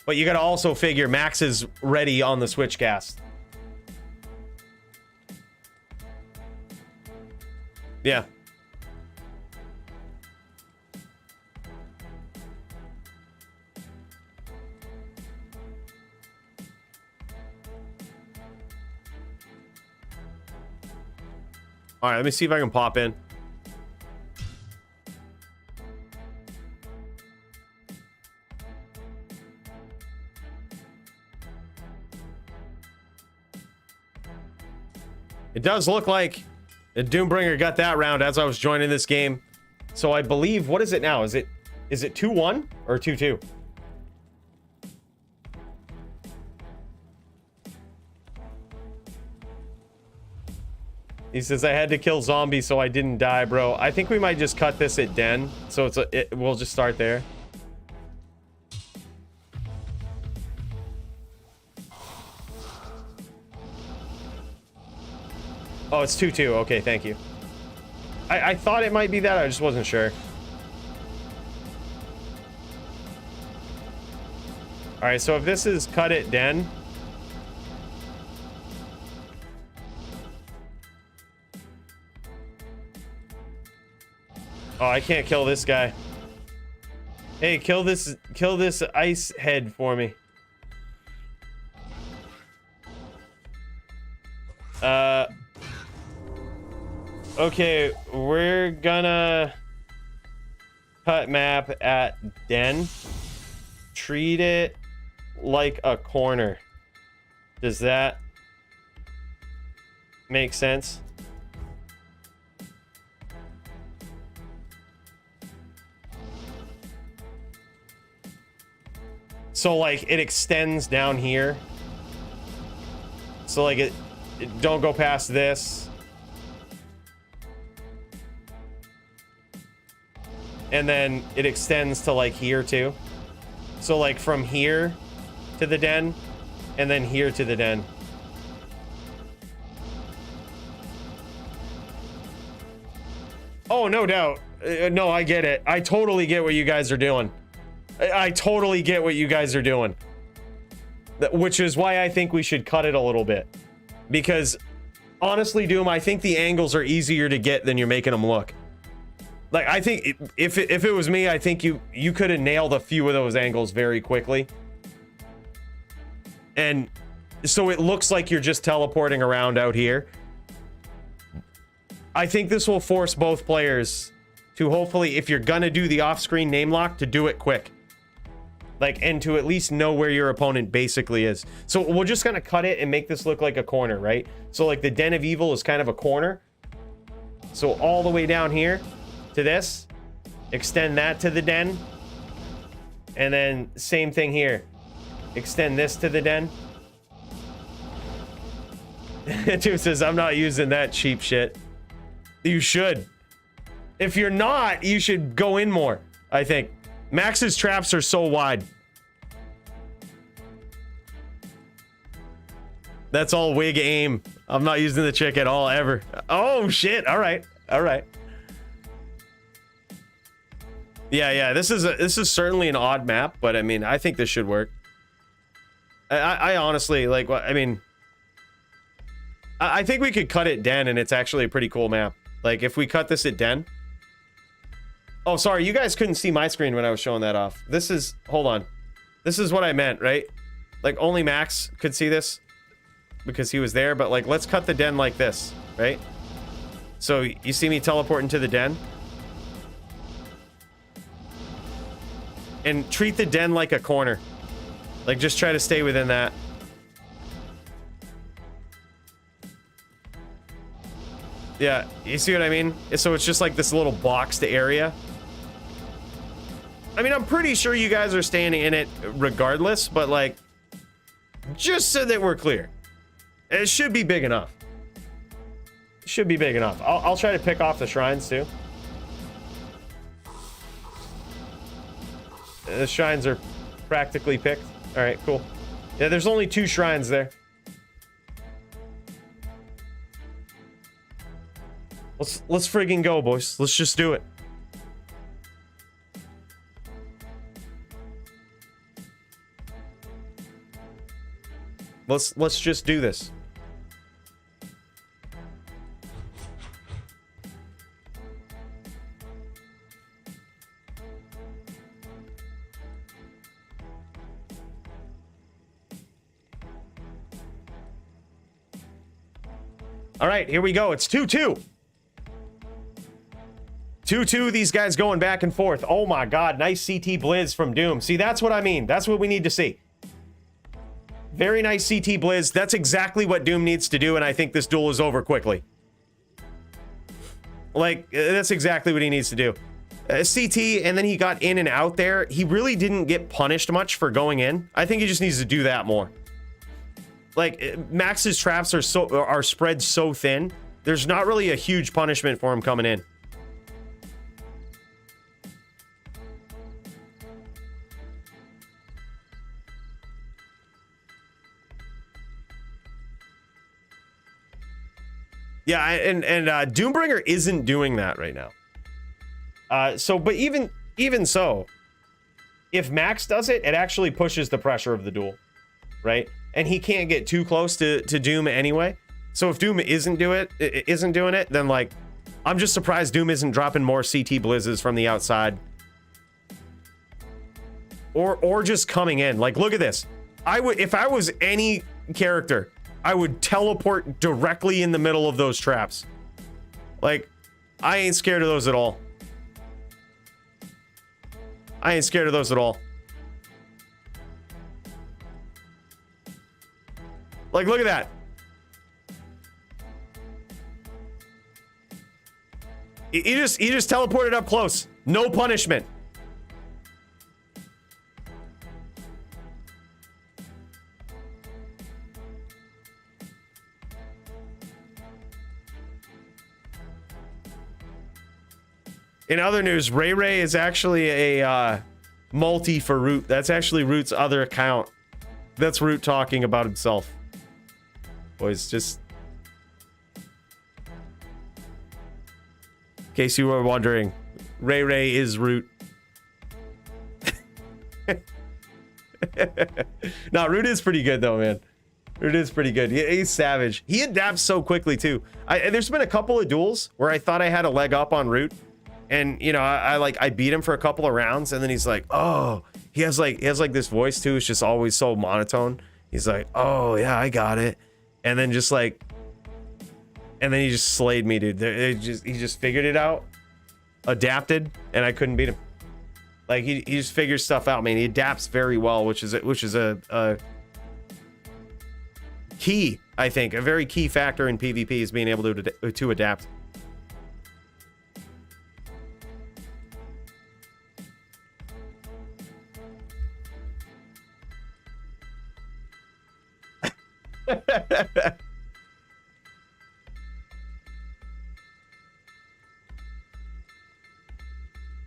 But you got to also figure Max is ready on the switch cast. Yeah. All right, let me see if I can pop in. It does look like the Doombringer got that round as I was joining this game. So I believe, what is it now? Is it 2-1 or 2-2? He says, I had to kill zombies so I didn't die, bro. I think we might just cut this at Den. So we'll just start there. Oh, it's 2-2. Okay, thank you. I thought it might be that. I just wasn't sure. All right, so if this is cut at Den. Oh, I can't kill this guy. Hey, kill this ice head for me. Okay, we're gonna cut map at Den. Treat it like a corner. Does that make sense? So like it extends down here. So like it don't go past this. And then it extends to like here too. So like from here to the Den and then here to the Den. Oh, no doubt. No, I get it. I totally get what you guys are doing. I totally get what you guys are doing. Which is why I think we should cut it a little bit. Because, honestly, Doom, I think the angles are easier to get than you're making them look. Like, I think if it was me, I think you could have nailed a few of those angles very quickly. And so it looks like you're just teleporting around out here. I think this will force both players to hopefully, if you're gonna do the off-screen name lock, to do it quick. Like, and to at least know where your opponent basically is. So we're just gonna cut it and make this look like a corner, right? So like the Den of Evil is kind of a corner. So all the way down here to this, extend that to the den. And then same thing here. Extend this to the den. Dude says, I'm not using that cheap shit. You should. If you're not, you should go in more, I think. Max's traps are so wide. That's all wig aim. I'm not using the chick at all, ever. Oh, shit. All right. All right. Yeah, this is certainly an odd map, but I mean, I think this should work. I honestly, like, I mean, I think we could cut it den, and it's actually a pretty cool map. Like, if we cut this at den. Oh, sorry, you guys couldn't see my screen when I was showing that off. This is, hold on. This is what I meant, right? Like, only Max could see this because he was there, but like, let's cut the den like this, right? So you see me teleporting to the den? And treat the den like a corner. Like, just try to stay within that. Yeah, you see what I mean? So it's just like this little boxed area. I mean, I'm pretty sure you guys are standing in it regardless, but like, just so that we're clear, it should be big enough. It should be big enough. I'll try to pick off the shrines too. The shrines are practically picked. All right, cool. Yeah, there's only 2 shrines there. Let's friggin' go, boys. Let's just do it. Let's just do this. All right, here we go. It's 2-2. 2-2, these guys going back and forth. Oh my god, nice CT Blizz from Doom. See, that's what I mean. That's what we need to see. Very nice CT Blizz. That's exactly what Doom needs to do, and I think this duel is over quickly. Like, that's exactly what he needs to do. CT, and then he got in and out there. He really didn't get punished much for going in. I think he just needs to do that more. Like, Max's traps are spread so thin. There's not really a huge punishment for him coming in. Yeah, and Doombringer isn't doing that right now. But even so, if Max does it, it actually pushes the pressure of the duel, right? And he can't get too close to Doom anyway. So if Doom isn't doing it, then like, I'm just surprised Doom isn't dropping more CT Blizzes from the outside, or just coming in. Like, look at this. If I was any character, I would teleport directly in the middle of those traps. Like, I ain't scared of those at all. I ain't scared of those at all. Like, look at that. He just teleported up close. No punishment. In other news, Ray Ray is actually a multi for Root. That's actually Root's other account. That's Root talking about himself. Boys, just in case you were wondering, Ray Ray is Root. No, Root is pretty good though, man. Root is pretty good. He's savage. He adapts so quickly too. There's been a couple of duels where I thought I had a leg up on Root, and you know, I beat him for a couple of rounds, and then he's like, oh, he has like this voice too. It's just always so monotone. He's like, oh yeah, I got it, and then just like, and then he just slayed me, dude. He just figured it out, adapted, and I couldn't beat him. Like he just figures stuff out, man. He adapts very well, which is a key, I think, a very key factor in PvP is being able to adapt.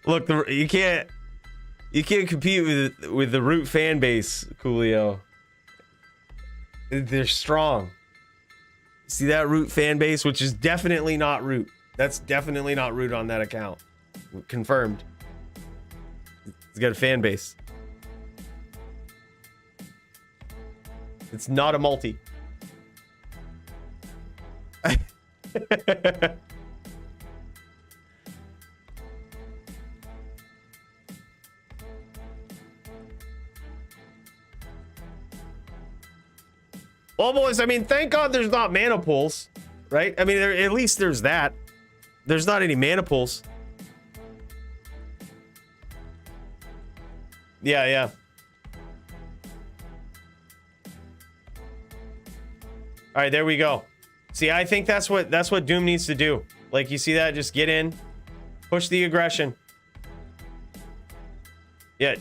Look, you can't compete with the Root fan base, Coolio. They're strong. See that Root fan base, which is definitely not Root. That's definitely not Root on that account. Confirmed. He's got a fan base. It's not a multi. Well, boys, I mean, thank God there's not mana pools, right? I mean, at least there's that. There's not any mana pools. Yeah, yeah. All right, there we go. See, I think that's what Doom needs to do. Like, you see that? Just get in, push the aggression. Yeah,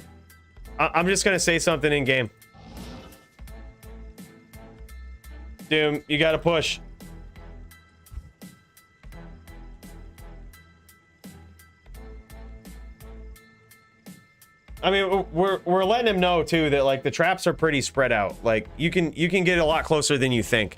I'm just gonna say something in game. Doom, you gotta push. I mean, we're letting him know too that like the traps are pretty spread out. Like you can get a lot closer than you think.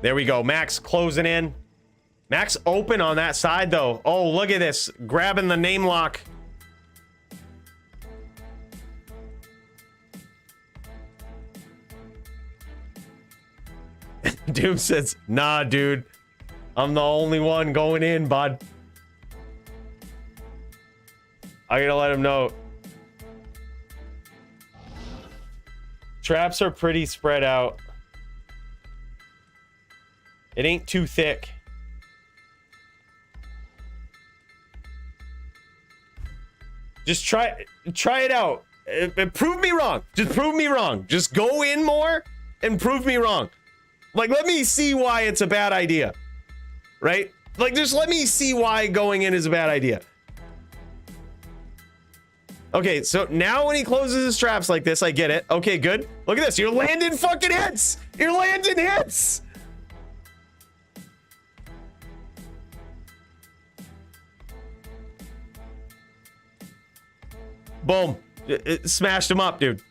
There we go. Max closing in. Max open on that side, though. Oh, look at this. Grabbing the name lock. Doom says, nah, dude. I'm the only one going in, bud. I gotta let him know. Traps are pretty spread out. It ain't too thick. Just try it out. Prove me wrong. Just prove me wrong. Just go in more and prove me wrong. Like, let me see why it's a bad idea. Right? Like, just let me see why going in is a bad idea. Okay, so now when he closes his traps like this, I get it. Okay, good. Look at this. You're landing fucking hits. You're landing hits. Boom. It smashed him up, dude.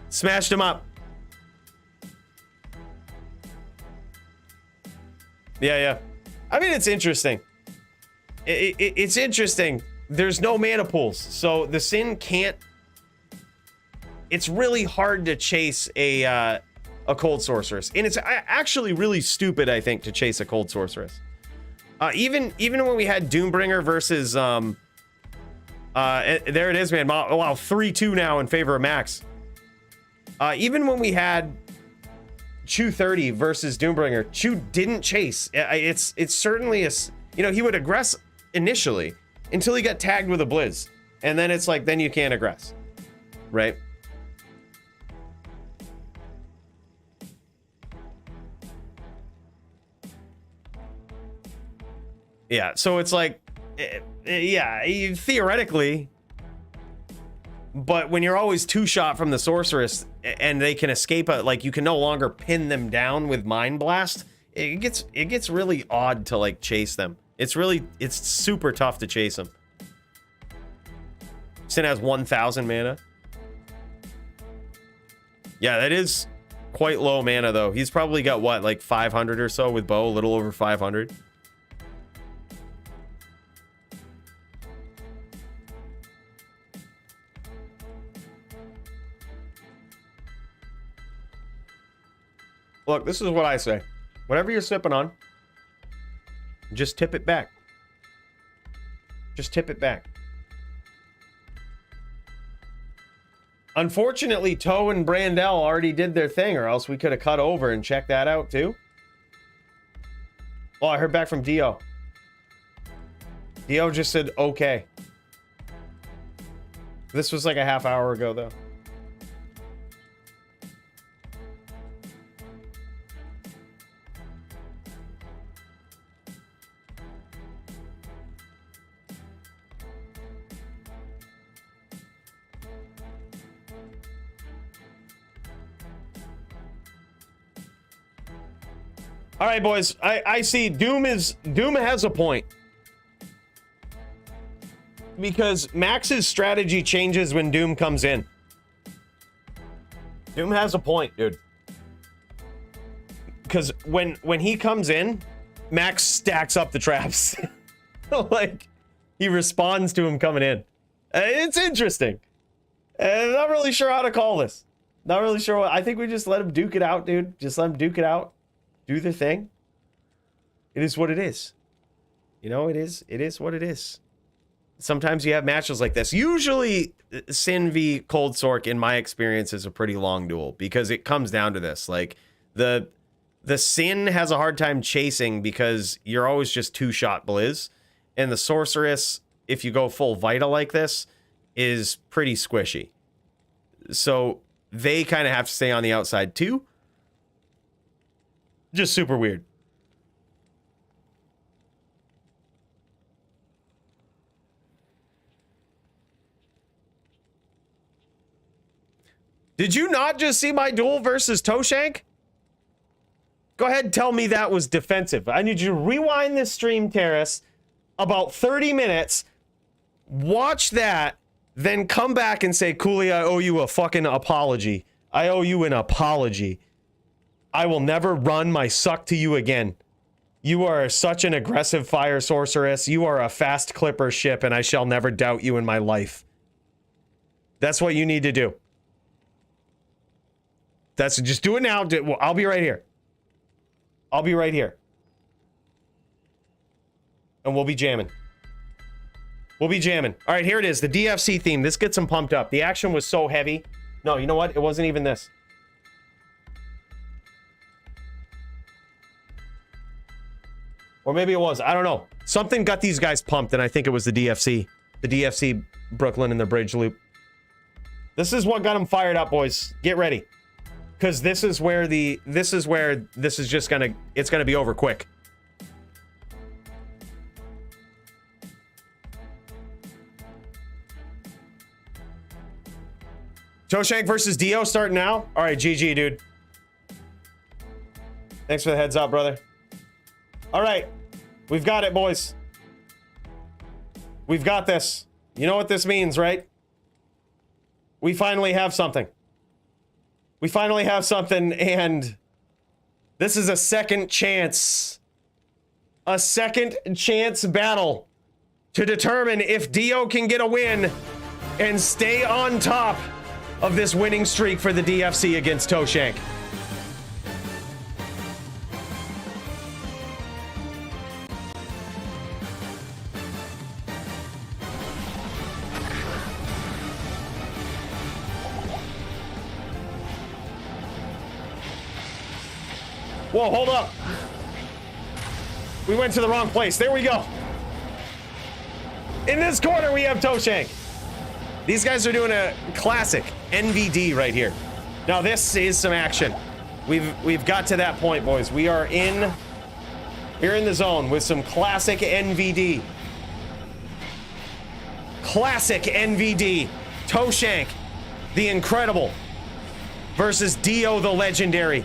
Smashed him up. Yeah, yeah. I mean, it's interesting. It's interesting. There's no mana pools, so the Sin can't... It's really hard to chase a Cold Sorceress. And it's actually really stupid, I think, to chase a Cold Sorceress. Even when we had Doombringer versus... there it is, man. Wow, 3-2 now in favor of Max. Even when we had Chew 30 versus Doombringer, Chew didn't chase. It's certainly a, you know, he would aggress initially until he got tagged with a Blizz, and then it's like, then you can't aggress, right? Yeah, so it's like, yeah, theoretically, but when you're always two-shot from the Sorceress and they can escape, like, you can no longer pin them down with Mind Blast, it gets really odd to like chase them. It's super tough to chase them. Sin has 1,000 mana. Yeah, that is quite low mana, though. He's probably got, what, like 500 or so with bow? A little over 500. Look, this is what I say. Whatever you're sipping on, just tip it back. Just tip it back. Unfortunately, Toe and Brandel already did their thing, or else we could have cut over and checked that out too. Oh, I heard back from Dio. Dio just said okay. This was like a half hour ago, though. All right, boys. I see Doom has a point. Because Max's strategy changes when Doom comes in. Doom has a point, dude. Because when he comes in, Max stacks up the traps. Like, he responds to him coming in. It's interesting. I'm not really sure how to call this. Not really sure what. I think we just let him duke it out, dude. Just let him duke it out. Do their thing. It is what it is. You know, it is what it is. Sometimes you have matches like this. Usually, Sin v Cold Sork, in my experience, is a pretty long duel because it comes down to this. Like, the Sin has a hard time chasing because you're always just two-shot Blizz. And the Sorceress, if you go full Vita like this, is pretty squishy. So they kind of have to stay on the outside too. Just super weird. Did you not just see my duel versus Toshank? Go ahead and tell me that was defensive. I need you to rewind this stream, Terrace, about 30 minutes, watch that, then come back and say, Cooley, I owe you a fucking apology. I owe you an apology. I will never run my suck to you again. You are such an aggressive fire sorceress. You are a fast clipper ship, and I shall never doubt you in my life. That's what you need to do. Just do it now. I'll be right here. I'll be right here. And we'll be jamming. We'll be jamming. All right, here it is. The DFC theme. This gets them pumped up. The action was so heavy. No, you know what? It wasn't even this. Or maybe it was. I don't know. Something got these guys pumped, and I think it was the DFC. The DFC Brooklyn and the Bridge Loop. This is what got them fired up, boys. Get ready. Because this is where this is just gonna, it's gonna be over quick. Toshank versus Dio starting now? All right, GG, dude. Thanks for the heads up, brother. All right, we've got it, boys. We've got this. You know what this means, right? We finally have something. We finally have something, and this is a second chance. A second chance battle to determine if Dio can get a win and stay on top of this winning streak for the DFC against Toshank. Whoa, hold up. We went to the wrong place. There we go. In this corner, we have Toshank. These guys are doing a classic NVD right here. Now, this is some action. We've got to that point, boys. We're in the zone with some classic NVD. Classic NVD. Toshank, the incredible, versus Dio, the legendary.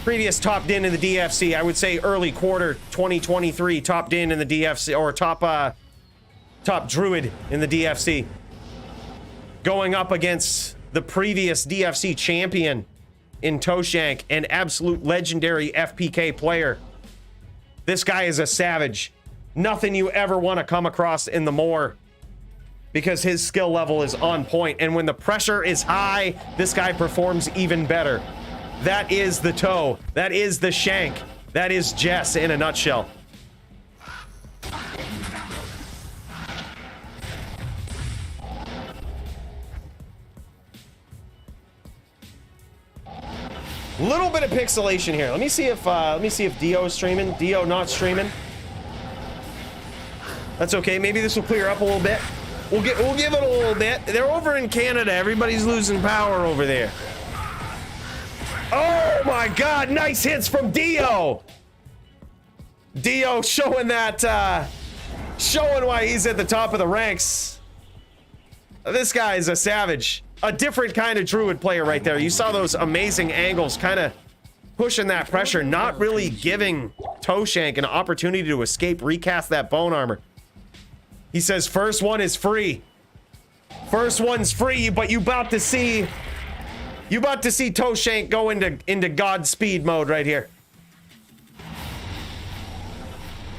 Previous top din in the DFC, I would say early quarter 2023 top din in the DFC, or top druid in the DFC, going up against the previous DFC champion in Toshank, an absolute legendary FPK player. This guy is a savage. Nothing you ever want to come across in the Moor, because his skill level is on point. And when the pressure is high, this guy performs even better. That is the toe. That is the shank. That is Jess in a nutshell. Little bit of pixelation here. Let me see if Dio is streaming. Dio not streaming. That's okay. Maybe this will clear up a little bit. We'll give it a little bit. They're over in Canada. Everybody's losing power over there. Oh my God! Nice hits from Dio. Dio showing that, showing why he's at the top of the ranks. This guy is a savage. A different kind of druid player right there. You saw those amazing angles, kind of pushing that pressure, not really giving Toshank an opportunity to escape, recast that bone armor. He says first one is free. First one's free, but you about to see Toshank go into Godspeed mode right here.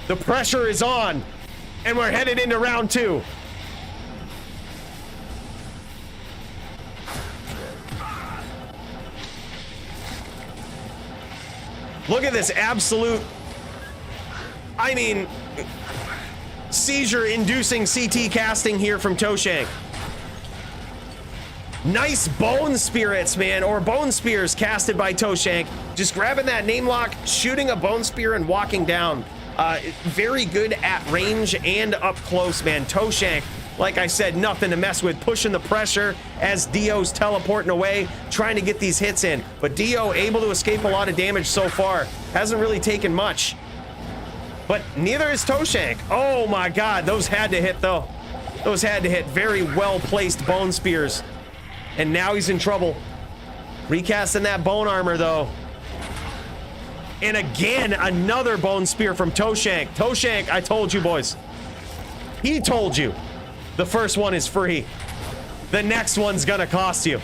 The pressure is on, and we're headed into round 2. Look at this absolute, I mean, seizure-inducing CT casting here from Toshank. Nice bone spirits, man, or bone spears casted by Toshank. Just grabbing that name lock, shooting a bone spear, and walking down. Very good at range and up close, man. Toshank, like I said, nothing to mess with. Pushing the pressure as Dio's teleporting away, trying to get these hits in. But Dio able to escape a lot of damage so far. Hasn't really taken much. But neither is Toshank. Oh my God, those had to hit though. Those had to hit. Very well-placed bone spears. And now he's in trouble. Recasting that bone armor though. And again, another bone spear from Toshank. Toshank, I told you boys. He told you. The first one is free. The next one's gonna cost you.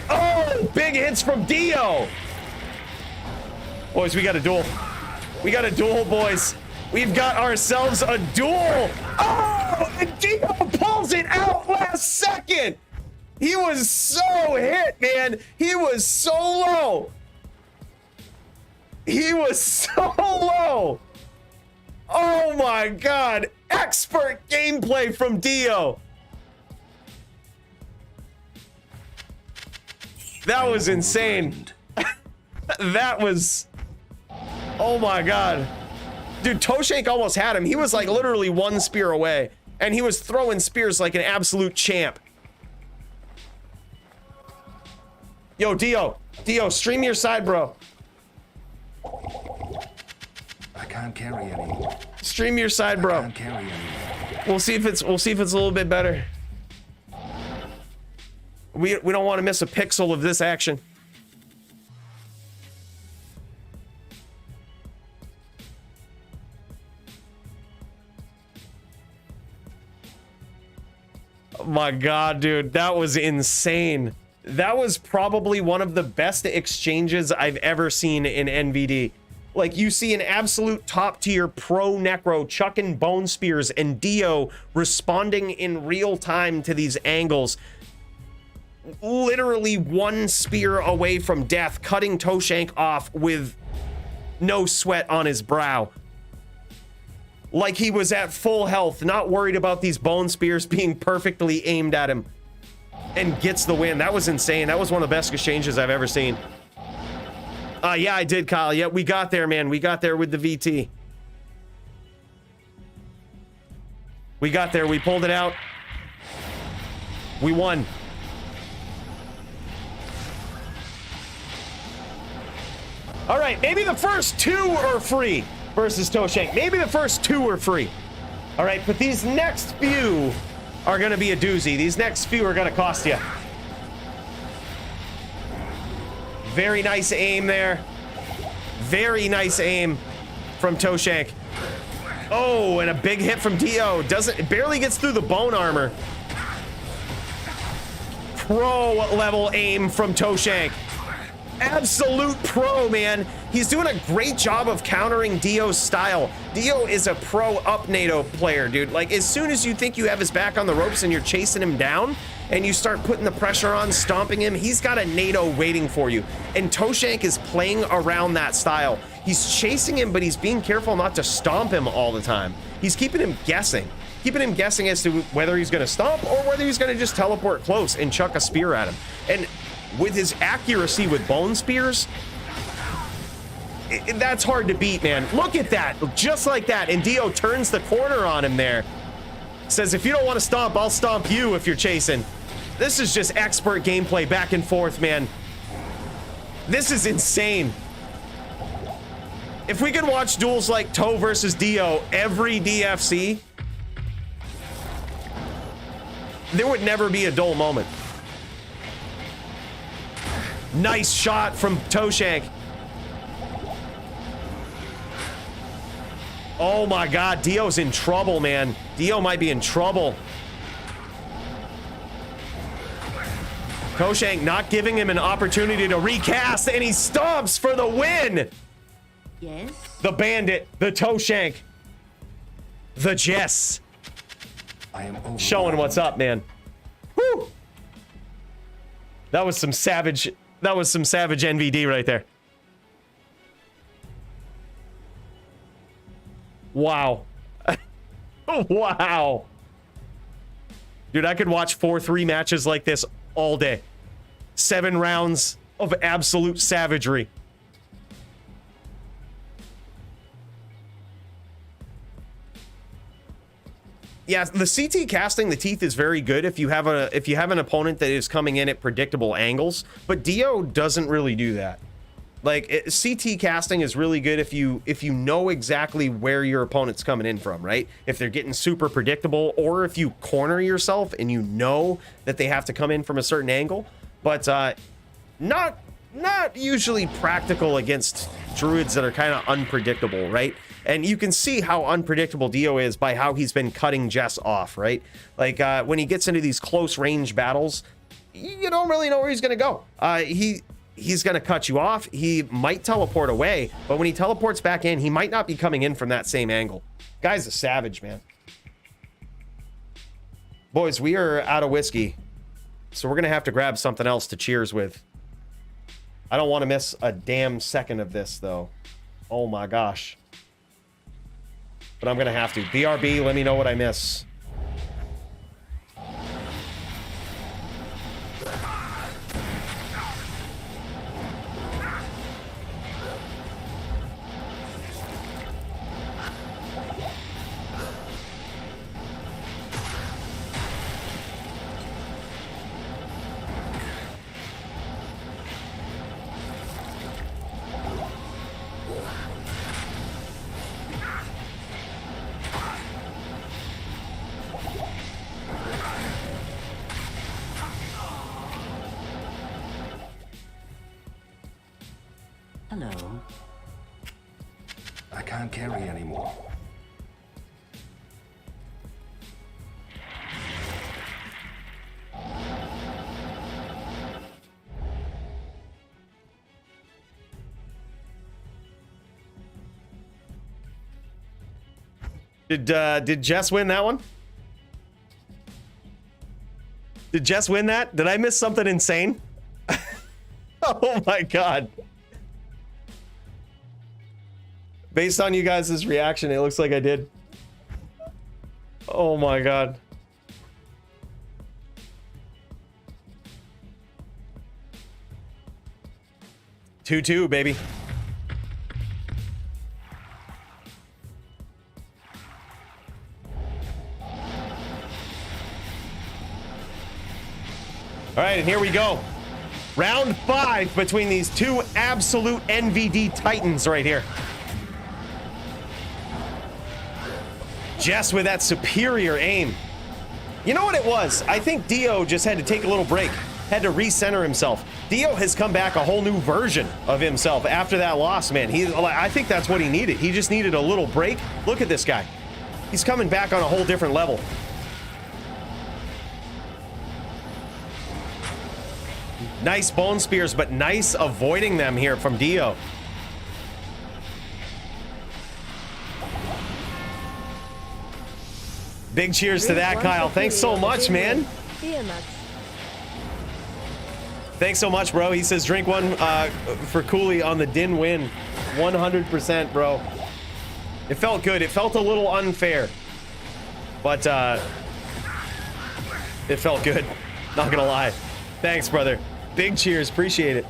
Oh, big hits from Dio. Boys, we got a duel. We got a duel, boys. We've got ourselves a duel. Oh, and Dio pulls it out last second. He was so hit, man. He was so low. He was so low. Oh my God. Expert gameplay from Dio. That was insane. That was... Oh my God. Dude, Toshank almost had him. He was like literally one spear away. And he was throwing spears like an absolute champ. Yo, Dio. Dio, stream your side, bro. I can't carry anymore. Stream your side, bro. I can't carry anymore. We'll see if it's a little bit better. We don't want to miss a pixel of this action. Oh my God, dude, that was insane. That was probably one of the best exchanges I've ever seen in NVD. Like, you see an absolute top tier pro necro chucking bone spears and Dio responding in real time to these angles. Literally one spear away from death, cutting Toshank off with no sweat on his brow. Like he was at full health, not worried about these bone spears being perfectly aimed at him. And gets the win. That was insane. That was one of the best exchanges I've ever seen. Yeah, I did, Kyle. Yeah, we got there, man. We got there with the VT. We got there. We pulled it out. We won. All right, maybe the first 2 are free versus Toshank. Maybe the first 2 are free. All right, but these next few are going to be a doozy. These next few are going to cost you. Very nice aim there. Very nice aim from Toshank. Oh, and a big hit from Dio. Barely gets through the bone armor. pro level aim from Toshank. Absolute pro, man. He's doing a great job of countering Dio's style. Dio is a pro up NATO player, dude. Like, as soon as you think you have his back on the ropes and you're chasing him down and you start putting the pressure on, stomping him, he's got a NATO waiting for you. And Toshank is playing around that style. He's chasing him, but he's being careful not to stomp him all the time. He's keeping him guessing. Keeping him guessing as to whether he's going to stomp or whether he's going to just teleport close and chuck a spear at him. And with his accuracy with bone spears, that's hard to beat, man. Look at that, just like that. And Dio turns the corner on him there. Says, if you don't want to stomp, I'll stomp you if you're chasing. This is just expert gameplay back and forth, man. This is insane. If we could watch duels like Toe versus Dio every DFC, there would never be a dull moment. Nice shot from Toshank. Oh my God, Dio's in trouble, man. Dio might be in trouble. Toshank not giving him an opportunity to recast, and he stomps for the win. Yes. The bandit, the Toshank, the Jess. I am Showing what's up, man. Woo! That was some savage NVD right there. Wow. Wow. Dude, I could watch 4-3 matches like this all day. 7 rounds of absolute savagery. Yeah, the CT casting the teeth is very good if you have an opponent that is coming in at predictable angles, but Dio doesn't really do that. Like, CT casting is really good if you know exactly where your opponent's coming in from, right? If they're getting super predictable, or if you corner yourself and you know that they have to come in from a certain angle, but not usually practical against druids that are kind of unpredictable, right? And you can see how unpredictable Dio is by how he's been cutting Jess off, right? Like, when he gets into these close range battles, you don't really know where he's going to go. He's going to cut you off. He might teleport away, but when he teleports back in, he might not be coming in from that same angle. Guy's a savage, man. Boys, we are out of whiskey, so we're going to have to grab something else to cheers with. I don't want to miss a damn second of this, though. Oh, my gosh. But I'm going to have to. BRB, let me know what I miss. Hello. I can't carry anymore. Did Jess win that one? Did Jess win that? Did I miss something insane? Oh my God. Based on you guys' reaction, it looks like I did. Oh my God. Two, baby. All right, and here we go. Round 5 between these two absolute NVD titans right here. Jess with that superior aim. You know what it was? I think Dio just had to take a little break, had to recenter himself. Dio has come back a whole new version of himself after that loss, man. I think that's what he needed. He just needed a little break. Look at this guy. He's coming back on a whole different level. Nice bone spears, but nice avoiding them here from Dio. Big cheers to that, Kyle. Thanks so much, man. Thanks so much, bro. He says drink one for Cooley on the Din win. 100%, bro. It felt good. It felt a little unfair, but it felt good. Not gonna lie. Thanks, brother. Big cheers. Appreciate it.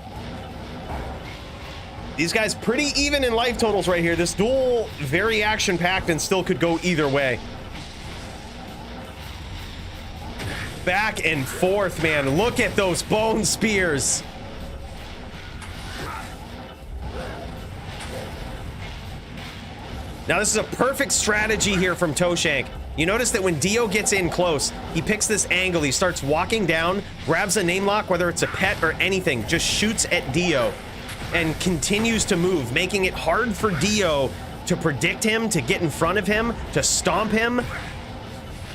These guys pretty even in life totals right here. This duel very action-packed and still could go either way. Back and forth, man. Look at those bone spears. Now, this is a perfect strategy here from Toshank. You notice that when Dio gets in close, he picks this angle. He starts walking down, grabs a name lock, whether it's a pet or anything, just shoots at Dio and continues to move, making it hard for Dio to predict him, to get in front of him, to stomp him.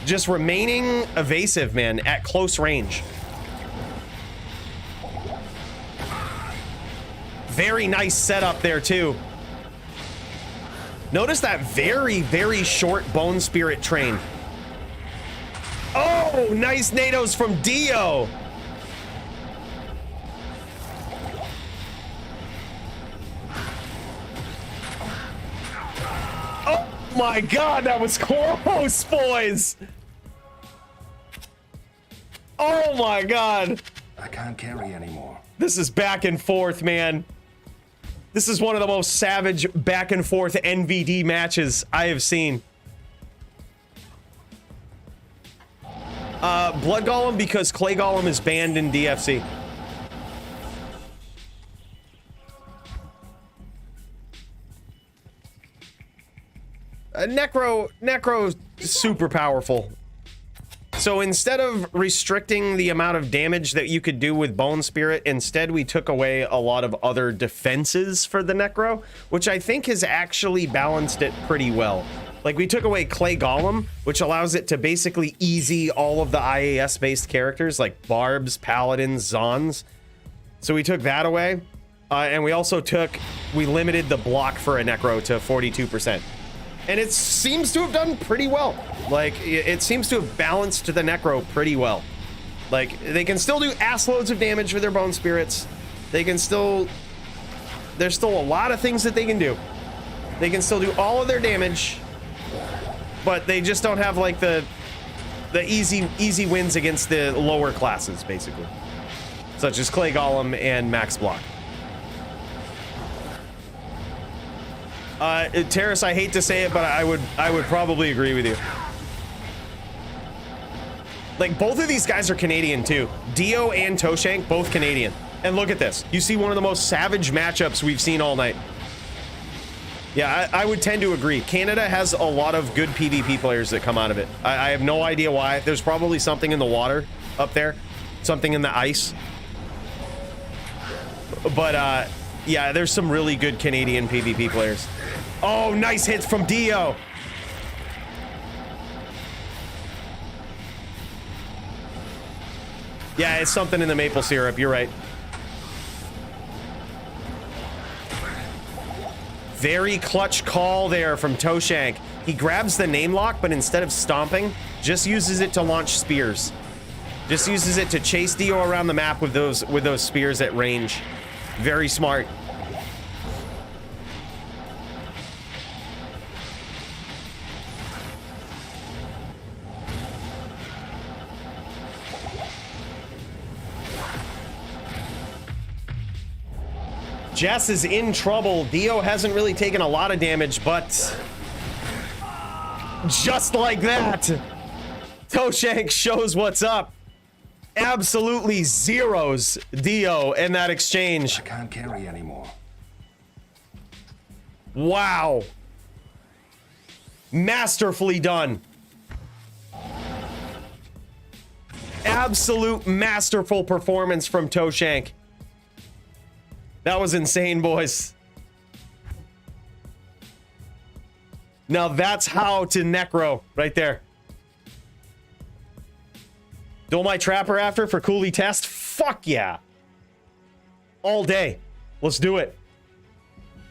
Just remaining evasive, man, at close range. Very nice setup there, too. Notice that very, very short bone spirit train. Oh, nice nados from Dio. Oh my God, that was close, boys. Oh my God. I can't carry anymore. This is back and forth, man. This is one of the most savage back and forth NVD matches I have seen. Blood Golem because Clay Golem is banned in DFC. Necro super powerful. So instead of restricting the amount of damage that you could do with Bone Spirit, instead we took away a lot of other defenses for the Necro, which I think has actually balanced it pretty well. Like, we took away Clay Golem, which allows it to basically easy all of the IAS-based characters like Barbs, Paladins, Zons. So we took that away. And we also we limited the block for a Necro to 42%. And it seems to have done pretty well. Like, it seems to have balanced the Necro pretty well. Like, they can still do ass loads of damage with their Bone Spirits. They can still... There's still a lot of things that they can do. They can still do all of their damage, but they just don't have, like, the easy wins against the lower classes, basically. Such as Clay Golem and Max Block. Terrace, I hate to say it, but I would probably agree with you. Like, both of these guys are Canadian too. Dio and Toshank, both Canadian. And look at this. You see one of the most savage matchups we've seen all night. Yeah, I would tend to agree. Canada has a lot of good PvP players that come out of it. I have no idea why. There's probably something in the water up there. Something in the ice. But, yeah, there's some really good Canadian PvP players. Oh, nice hits from Dio. Yeah, it's something in the maple syrup. You're right. Very clutch call there from Toshank. He grabs the name lock, but instead of stomping, just uses it to launch spears. Just uses it to chase Dio around the map with those spears at range. Very smart. Jess is in trouble. Dio hasn't really taken a lot of damage, but just like that, Toshank shows what's up. Absolutely zeros Dio in that exchange. I can't carry anymore. Wow. Masterfully done. Absolute masterful performance from Toshank. That was insane, boys. Now that's how to Necro right there. Duel my Trapper after for Cooley test? Fuck yeah. all day. Let's do it.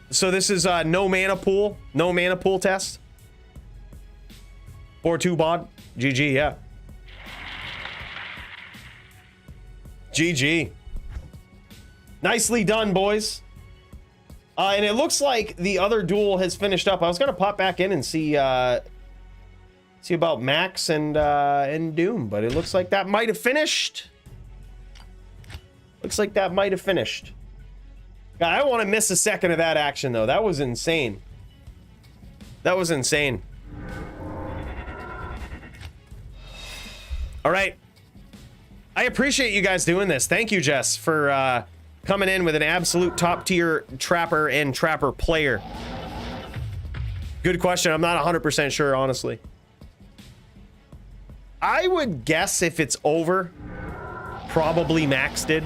So this is no mana pool test. 4-2 bod. GG, yeah. GG. Nicely done, boys. And it looks like the other duel has finished up. I was gonna pop back in and see about Max and Doom, but it looks like that might have finished. Looks like that might have finished. God, I don't want to miss a second of that action though. That was insane. That was insane. All right. I appreciate you guys doing this. Thank you, Jess, for coming in with an absolute top tier trapper and trapper player. Good question. I'm not 100% sure, honestly. I would guess if it's over, probably Max did.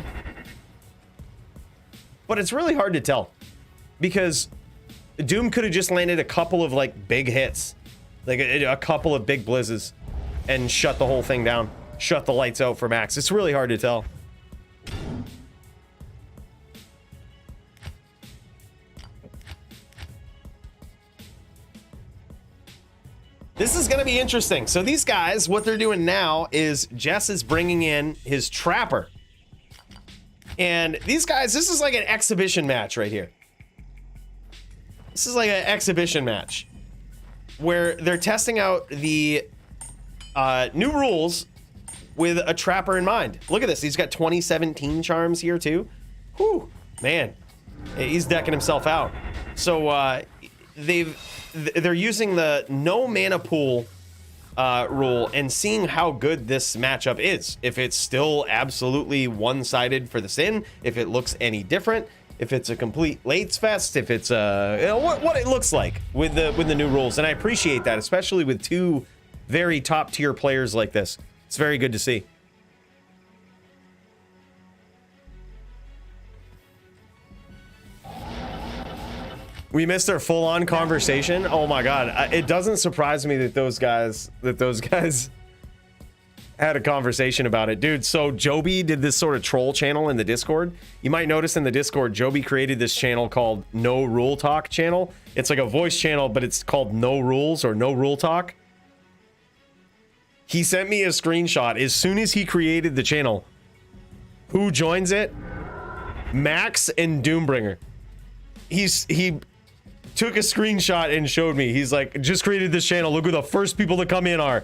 But it's really hard to tell because Doom could have just landed a couple of like big hits, like a couple of big blizzes and shut the whole thing down, shut the lights out for Max. It's really hard to tell. This is going to be interesting. So these guys, what they're doing now is Jess is bringing in his trapper. And these guys, this is like an exhibition match right here. This is like an exhibition match where they're testing out the new rules with a trapper in mind. Look at this. He's got 2017 charms here too. Whew, man, he's decking himself out. So they're using the no mana pool rule and seeing how good this matchup is. If it's still absolutely one-sided for the Sin, if it looks any different, if it's a complete Lates fest, if it's what it looks like with the new rules. And I appreciate that, especially with two very top tier players like this. It's very good to see. We missed our full-on conversation. Oh my god, it doesn't surprise me that those guys had a conversation about it, dude. So Joby did this sort of troll channel in the Discord. You might notice in the Discord, Joby created this channel called No Rule Talk channel. It's like a voice channel, but it's called No Rules or No Rule Talk. He sent me a screenshot as soon as he created the channel. Who joins it? Max and Doombringer. He took a screenshot and showed me. He's like, just created this channel. Look who the first people to come in are.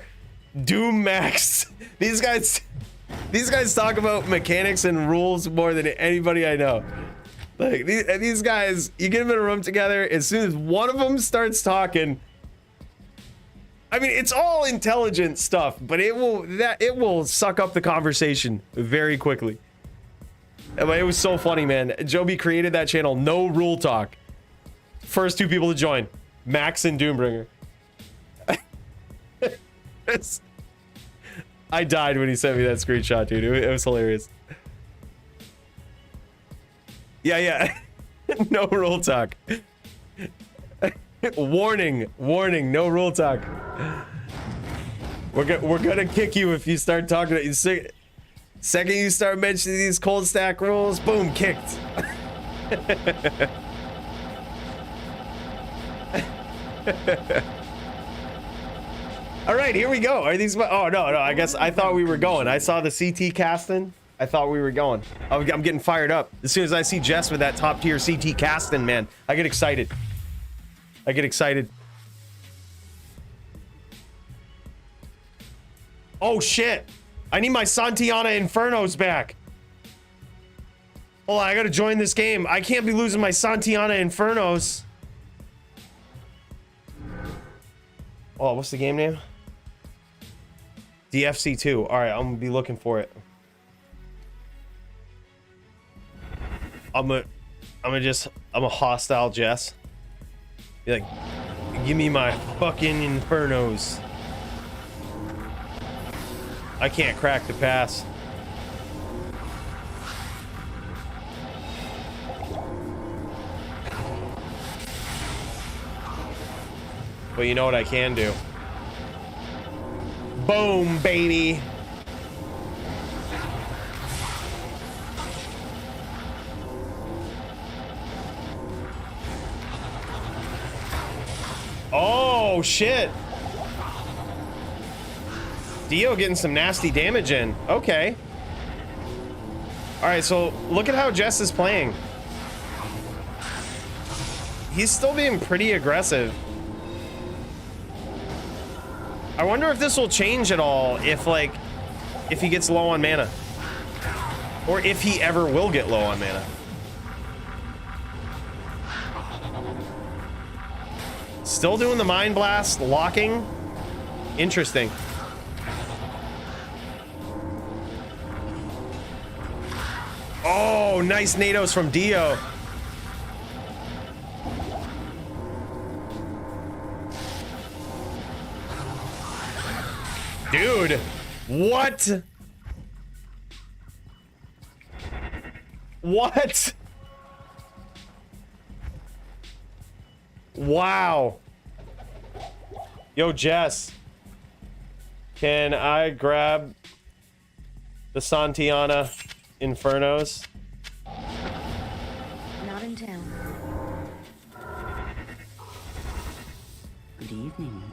Doom, Max. These guys talk about mechanics and rules more than anybody I know. Like these guys, you get them in a room together, as soon as one of them starts talking, I mean, it's all intelligent stuff, but it will suck up the conversation very quickly. But it was so funny, man. Joby created that channel, No Rule Talk. First two people to join, Max and Doombringer. I died when he sent me that screenshot, dude. It was hilarious. Yeah. No Rule Talk. Warning, no Rule Talk. We're gonna kick you if you start talking. Second you start mentioning these cold stack rules, boom, kicked. All right, here we go. Are these? Oh no, I guess I thought we were going. I saw the CT casting. I thought we were going. I'm getting fired up as soon as I see Jess with that top tier CT casting. Man, I get excited. Oh shit! I need my Santiana Infernos back. Hold on, I gotta join this game. I can't be losing my Santiana Infernos. Oh, what's the game name? DFC 2. All right, I'm gonna be looking for it. I'm a hostile Jess. Be like, give me my fucking Infernos. I can't crack the pass. But you know what I can do? Boom, baby. Oh, shit. Dio getting some nasty damage in. Okay. All right, so look at how Jess is playing. He's still being pretty aggressive. I wonder if this will change at all if, like, if he gets low on mana. Or if he ever will get low on mana. Still doing the Mind Blast, locking. Interesting. Oh, nice nados from Dio. Dude, what? What? Wow. Yo, Jess. Can I grab the Santiana Infernos? Not in town. Good evening.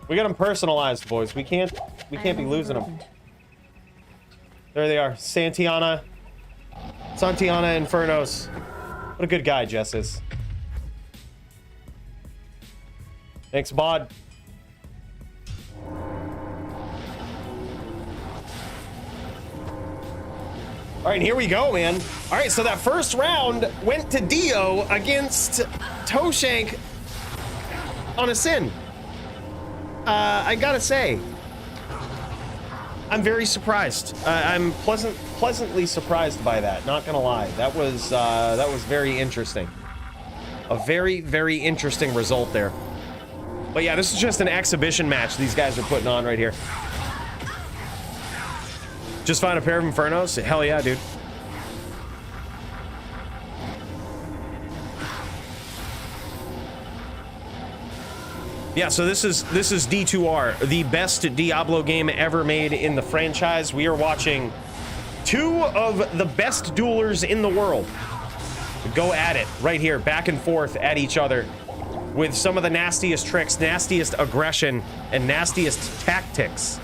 We got them personalized, boys. We can't be losing them. There they are. Santiana Infernos. What a good guy Jess is. Thanks, Bod. All right, here we go, man. All right, so that first round went to Dio against Toshank on a Sin. I gotta say, I'm very surprised. I'm pleasantly surprised by that. Not gonna lie, that was very interesting. A very, very interesting result there. But yeah, this is just an exhibition match these guys are putting on right here. Just find a pair of Infernos? Hell yeah, dude. Yeah, so this is D2R, the best Diablo game ever made in the franchise. We are watching two of the best duelers in the world go at it right here, back and forth at each other with some of the nastiest tricks, nastiest aggression, and nastiest tactics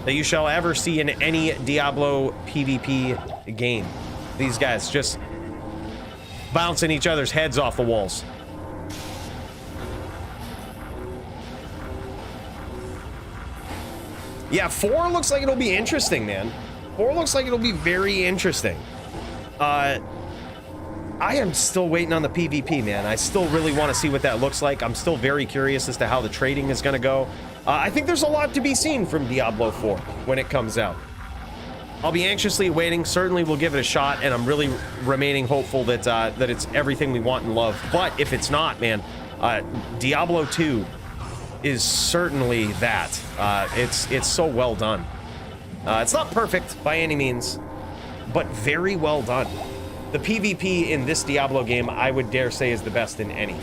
that you shall ever see in any Diablo PvP game. These guys just bouncing each other's heads off the walls. Yeah, 4 looks like it'll be interesting, man. 4 looks like it'll be very interesting. I am still waiting on the PvP, man. I still really want to see what that looks like. I'm still very curious as to how the trading is going to go. I think there's a lot to be seen from Diablo 4 when it comes out. I'll be anxiously waiting. Certainly we'll give it a shot, and I'm really remaining hopeful that that it's everything we want and love. But if it's not, man, Diablo 2 is certainly that. It's so well done. It's not perfect by any means, but very well done. The PvP in this Diablo game, I would dare say, is the best in any.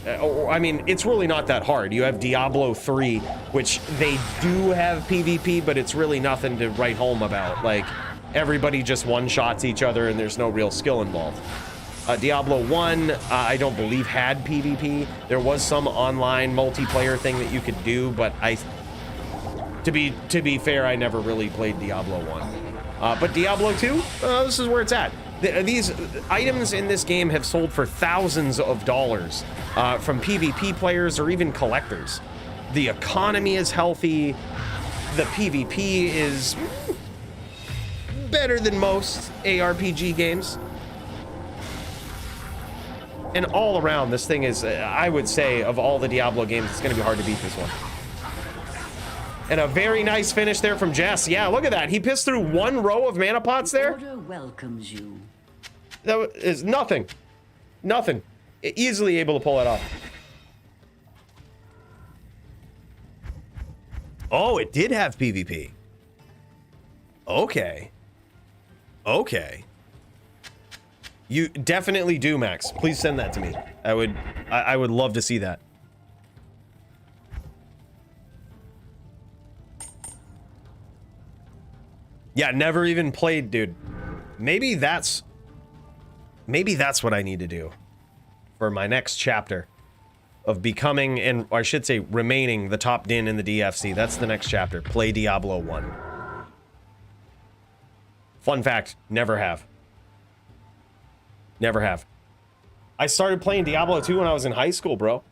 I mean, it's really not that hard. You have Diablo 3, which they do have PvP, but it's really nothing to write home about. Like, everybody just one-shots each other and there's no real skill involved. Diablo 1, I don't believe had PvP. There was some online multiplayer thing that you could do, but to be fair, I never really played Diablo 1. But Diablo 2, this is where it's at. These items in this game have sold for thousands of dollars from PvP players or even collectors. The economy is healthy. The PvP is better than most ARPG games. And all around, this thing is, I would say, of all the Diablo games, it's going to be hard to beat this one. And a very nice finish there from Jess. Yeah, look at that. He pissed through one row of mana pots there. Order welcomes you. That is nothing. Nothing. Easily able to pull it off. Oh, it did have PvP. Okay. Okay. You definitely do, Max. Please send that to me. I would love to see that. Yeah, never even played, dude. Maybe that's what I need to do for my next chapter of becoming, and I should say remaining, the top din in the DFC. That's the next chapter. Play Diablo 1. Fun fact, never have. Never have. I started playing Diablo 2 when I was in high school, bro.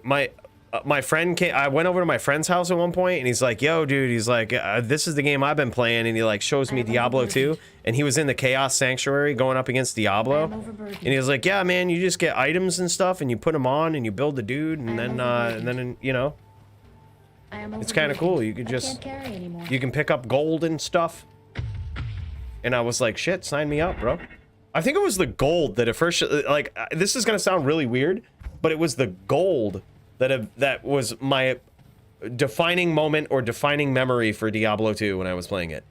My friend came, I went over to my friend's house at one point, and he's like, yo, dude, he's like, this is the game I've been playing, and he like shows me Diablo 2, and he was in the Chaos Sanctuary going up against Diablo, and he was like, yeah, man, you just get items and stuff, and you put them on, and you build the dude, and then, you know, it's kind of cool. You could just, you can pick up gold and stuff, and I was like, shit, sign me up, bro. I think it was the gold that at first, like, this is gonna sound really weird, but it was the gold that was my defining moment or defining memory for Diablo 2 when I was playing it.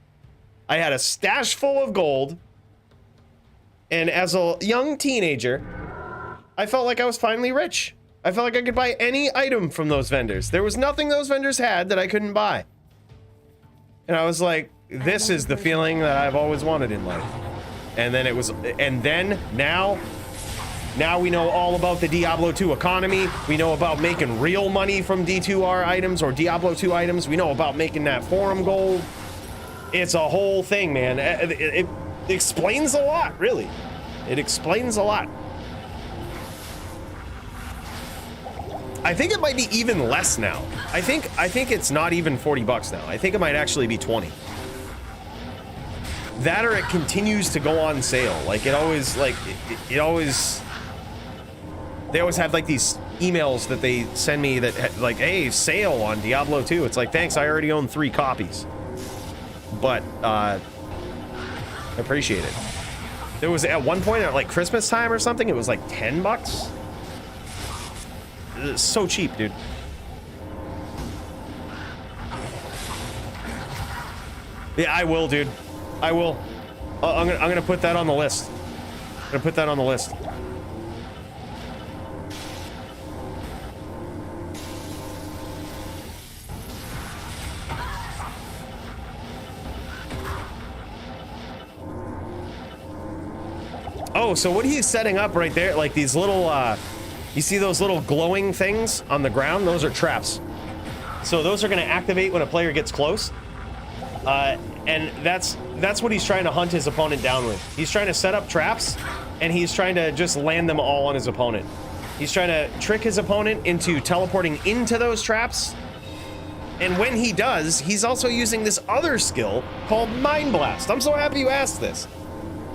I had a stash full of gold, and as a young teenager, I felt like I was finally rich. I felt like I could buy any item from those vendors. There was nothing those vendors had that I couldn't buy. And I was like, this is the feeling that I've always wanted in life. And then it was, and then now we know all about the Diablo 2 economy. We know about making real money from D2R items or Diablo 2 items. We know about making that forum gold. It's a whole thing, man. It explains a lot, really. It explains a lot. I think it might be even less now. I think it's not even 40 bucks now. I think it might actually be 20. That or it continues to go on sale. Like it always, like it always. They always have like these emails that they send me that like, hey, sale on Diablo 2. It's like, thanks, I already own 3 copies. But I appreciate it. There was at one point at like Christmas time or something, it was like 10 bucks. It's so cheap, dude. Yeah, I will, dude. I will. I'm gonna put that on the list. I'm gonna put that on the list. Oh, so what he's setting up right there, like these little, you see those little glowing things on the ground? Those are traps. So those are going to activate when a player gets close. And that's what he's trying to hunt his opponent down with. He's trying to set up traps, and he's trying to just land them all on his opponent. He's trying to trick his opponent into teleporting into those traps. And when he does, he's also using this other skill called Mind Blast. I'm so happy you asked this.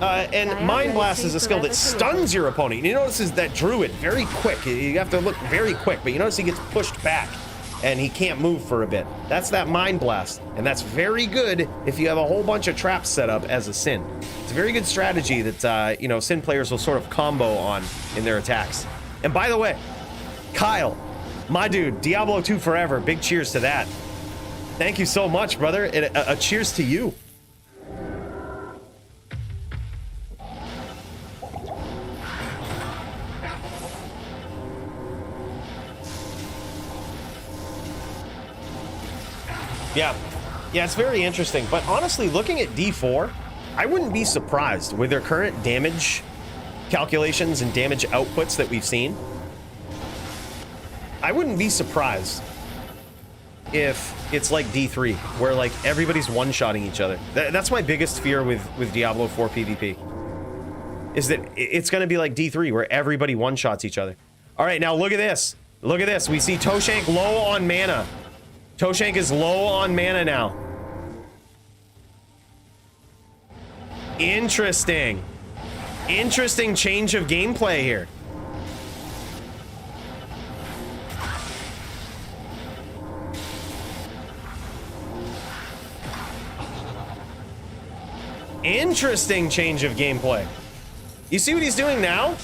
And Mind Blast is a skill that stuns your opponent. You notice is that Druid very quick. You have to look very quick, but you notice he gets pushed back and he can't move for a bit. That's that Mind Blast, and that's very good if you have a whole bunch of traps set up as a Sin. It's a very good strategy that you know, Sin players will sort of combo on in their attacks. And by the way, Kyle, my dude, Diablo 2 forever. Big cheers to that. Thank you so much, brother. And a cheers to you. Yeah, it's very interesting. But honestly, looking at D4, I wouldn't be surprised with their current damage calculations and damage outputs that we've seen. I wouldn't be surprised if it's like D3, where like everybody's one-shotting each other. That's my biggest fear with Diablo 4 PvP, is that it's going to be like D3, where everybody one-shots each other. All right, now look at this. Look at this. We see Toshank low on mana. Toshank is low on mana now. Interesting. Interesting change of gameplay here. Interesting change of gameplay. You see what he's doing now?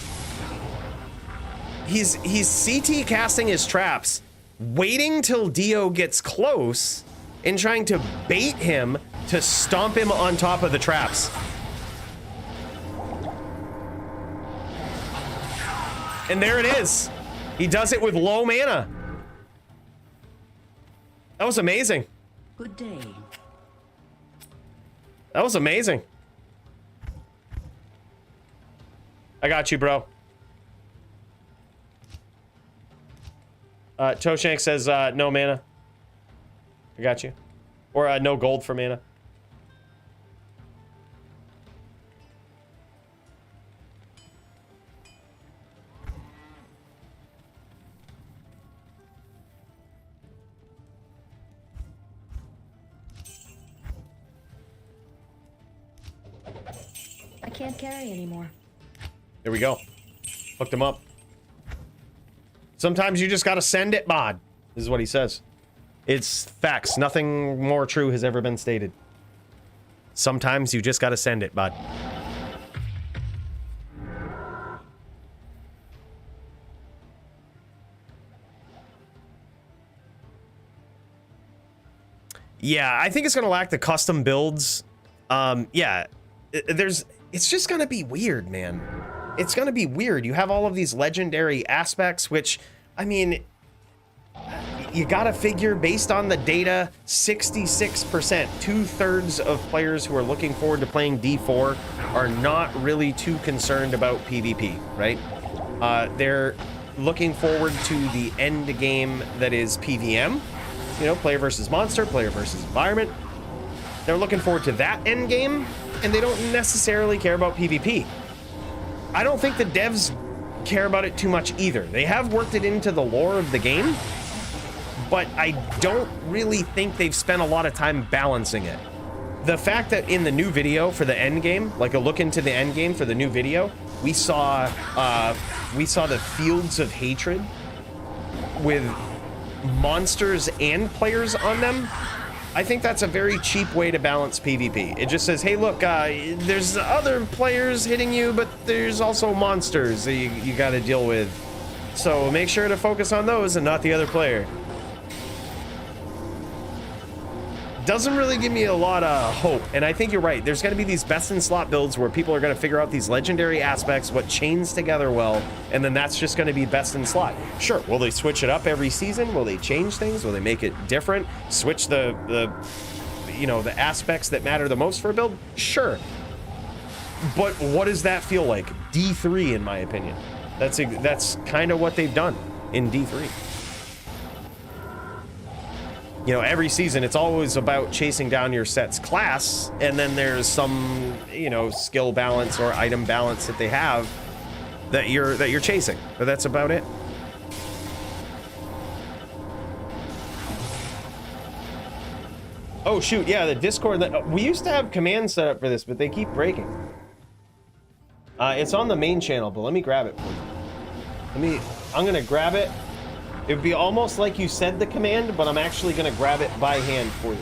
He's CT casting his traps, waiting till Dio gets close and trying to bait him to stomp him on top of the traps. And there it is. He does it with low mana. That was amazing. Good day. That was amazing. I got you, bro. Toshank says no mana. I got you. Or no gold for mana. I can't carry anymore. There we go. Hooked him up. Sometimes you just gotta send it, bod. This is what he says. It's facts. Nothing more true has ever been stated. Sometimes you just gotta send it, bud. Yeah, I think it's gonna lack the custom builds. Yeah, it's just gonna be weird, man. It's gonna be weird. You have all of these legendary aspects, which, I mean, you gotta figure based on the data, 66%, 2/3 of players who are looking forward to playing D4 are not really too concerned about PvP, right? They're looking forward to the end game that is PVM, you know, player versus monster, player versus environment. They're looking forward to that end game, and they don't necessarily care about PvP. I don't think the devs care about it too much either. They have worked it into the lore of the game, but I don't really think they've spent a lot of time balancing it. The fact that in the new video for the end game, like a look into the end game for the new video, we saw the fields of hatred with monsters and players on them. I think that's a very cheap way to balance PvP. It just says, hey, look, there's other players hitting you, but there's also monsters that you got to deal with. So make sure to focus on those and not the other player. Doesn't really give me a lot of hope, and I think you're right. There's going to be these best in slot builds where people are going to figure out these legendary aspects, what chains together well, and then that's just going to be best in slot. Sure, will they switch it up every season? Will they change things? Will they make it different? Switch the aspects that matter the most for a build? Sure. But what does that feel like? D3, in my opinion. That's kind of what they've done in D3. You know, every season it's always about chasing down your set's class, and then there's some, you know, skill balance or item balance that they have that you're chasing. But that's about it. Oh shoot, yeah, the Discord that we used to have commands set up for this, but they keep breaking. It's on the main channel, but let me grab it for you. I'm gonna grab it. It would be almost like you said the command, but I'm actually going to grab it by hand for you.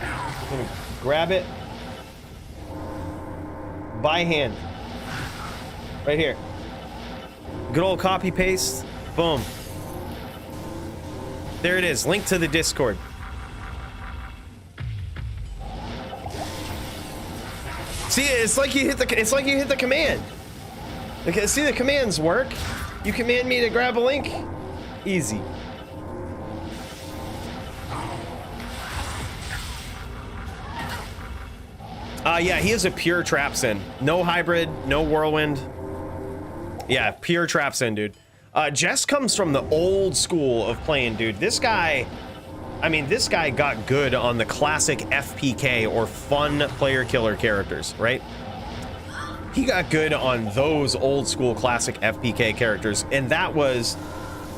I'm going to grab it by hand. Right here. Good old copy paste. Boom. There it is. Link to the Discord. See, it's like you hit the command. Okay, see, the commands work. You command me to grab a link. Easy. Yeah, he is a pure trap sin. No hybrid, no whirlwind. Yeah, pure trap sin, dude. Jess comes from the old school of playing, dude. This guy got good on the classic FPK or fun player killer characters, right? He got good on those old school classic FPK characters, and that was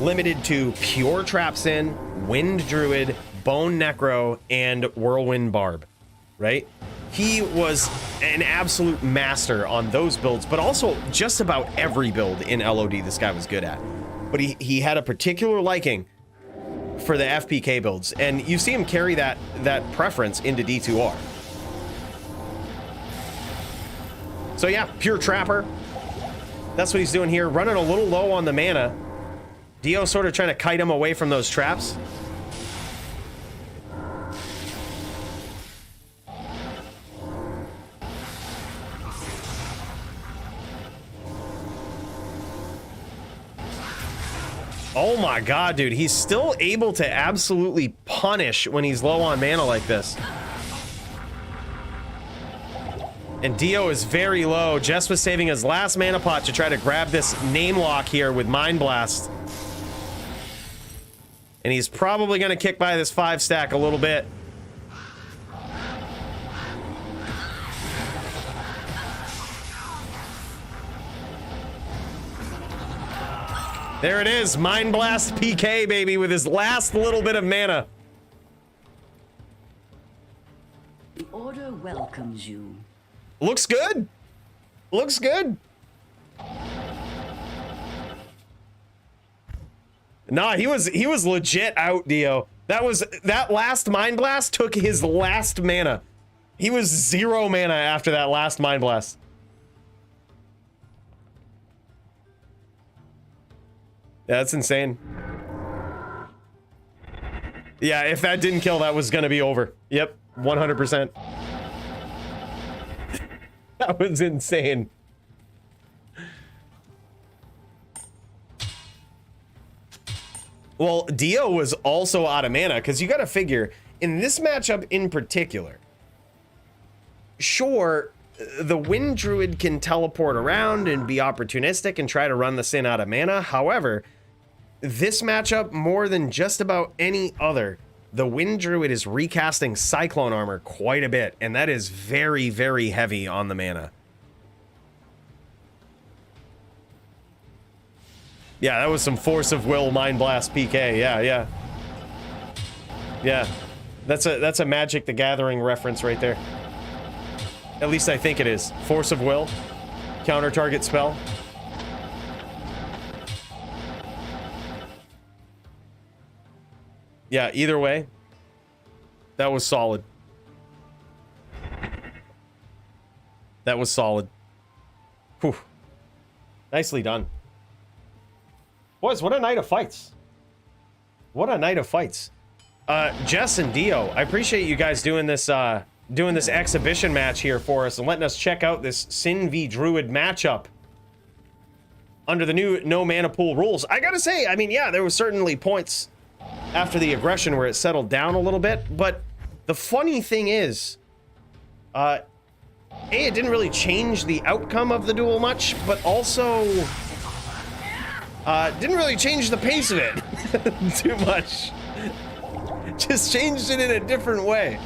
limited to pure trap sin, wind druid, bone necro, and whirlwind barb, right? He was an absolute master on those builds, but also just about every build in LOD this guy was good at. But he had a particular liking for the FPK builds, and you see him carry that preference into D2R. So yeah, pure trapper. That's what he's doing here, running a little low on the mana. Dio sort of trying to kite him away from those traps. Oh my god, dude. He's still able to absolutely punish when he's low on mana like this. And Dio is very low. Jess was saving his last mana pot to try to grab this name lock here with Mind Blast. And he's probably going to kick by this 5-stack a little bit. There it is. Mind Blast PK, baby, with his last little bit of mana. The Order welcomes you. Looks good. Looks good. Nah, he was legit out, Dio. That last Mind Blast took his last mana. He was 0 mana after that last Mind Blast. Yeah, that's insane. Yeah, if that didn't kill, that was gonna be over. Yep, 100%. That was insane. Well, Dio was also out of mana, because you got to figure, in this matchup in particular, sure, the Wind Druid can teleport around and be opportunistic and try to run the Sin out of mana. However, this matchup, more than just about any other, the Wind Druid is recasting Cyclone Armor quite a bit, and that is very, very heavy on the mana. Yeah, that was some Force of Will Mind Blast PK. Yeah. Yeah. That's a Magic the Gathering reference right there. At least I think it is. Force of Will. Counter target spell. Yeah, either way, that was solid. That was solid. Whew. Nicely done. Boys, what a night of fights. What a night of fights. Jess and Dio, I appreciate you guys doing this exhibition match here for us and letting us check out this Sin v Druid matchup under the new no mana pool rules. I gotta say, I mean, yeah, there was certainly points after the aggression where it settled down a little bit, but the funny thing is, it didn't really change the outcome of the duel much, but also didn't really change the pace of it too much. Just changed it in a different way.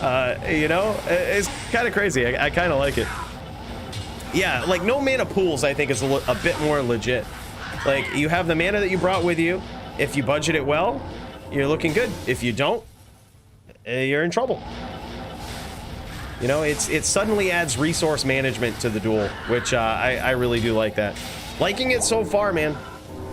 You know, it's kind of crazy. I kind of like it. Yeah, like no mana pools, I think is a bit more legit. Like you have the mana that you brought with you. If you budget it well, you're looking good. If you don't, you're in trouble. You know, it suddenly adds resource management to the duel, which I really do like that. Liking it so far, man.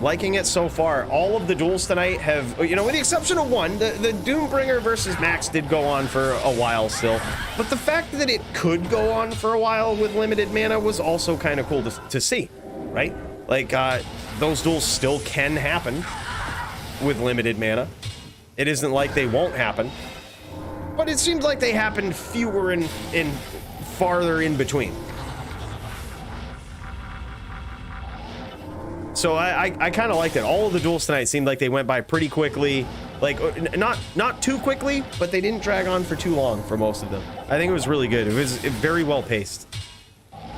Liking it so far. All of the duels tonight have, you know, with the exception of one, the Doombringer versus Max did go on for a while still. But the fact that it could go on for a while with limited mana was also kind of cool to see, right? Like, those duels still can happen with limited mana. It isn't like they won't happen. But it seems like they happen fewer and farther in between. So I kind of liked it. All of the duels tonight seemed like they went by pretty quickly. Like, not too quickly, but they didn't drag on for too long for most of them. I think it was really good. It was very well paced.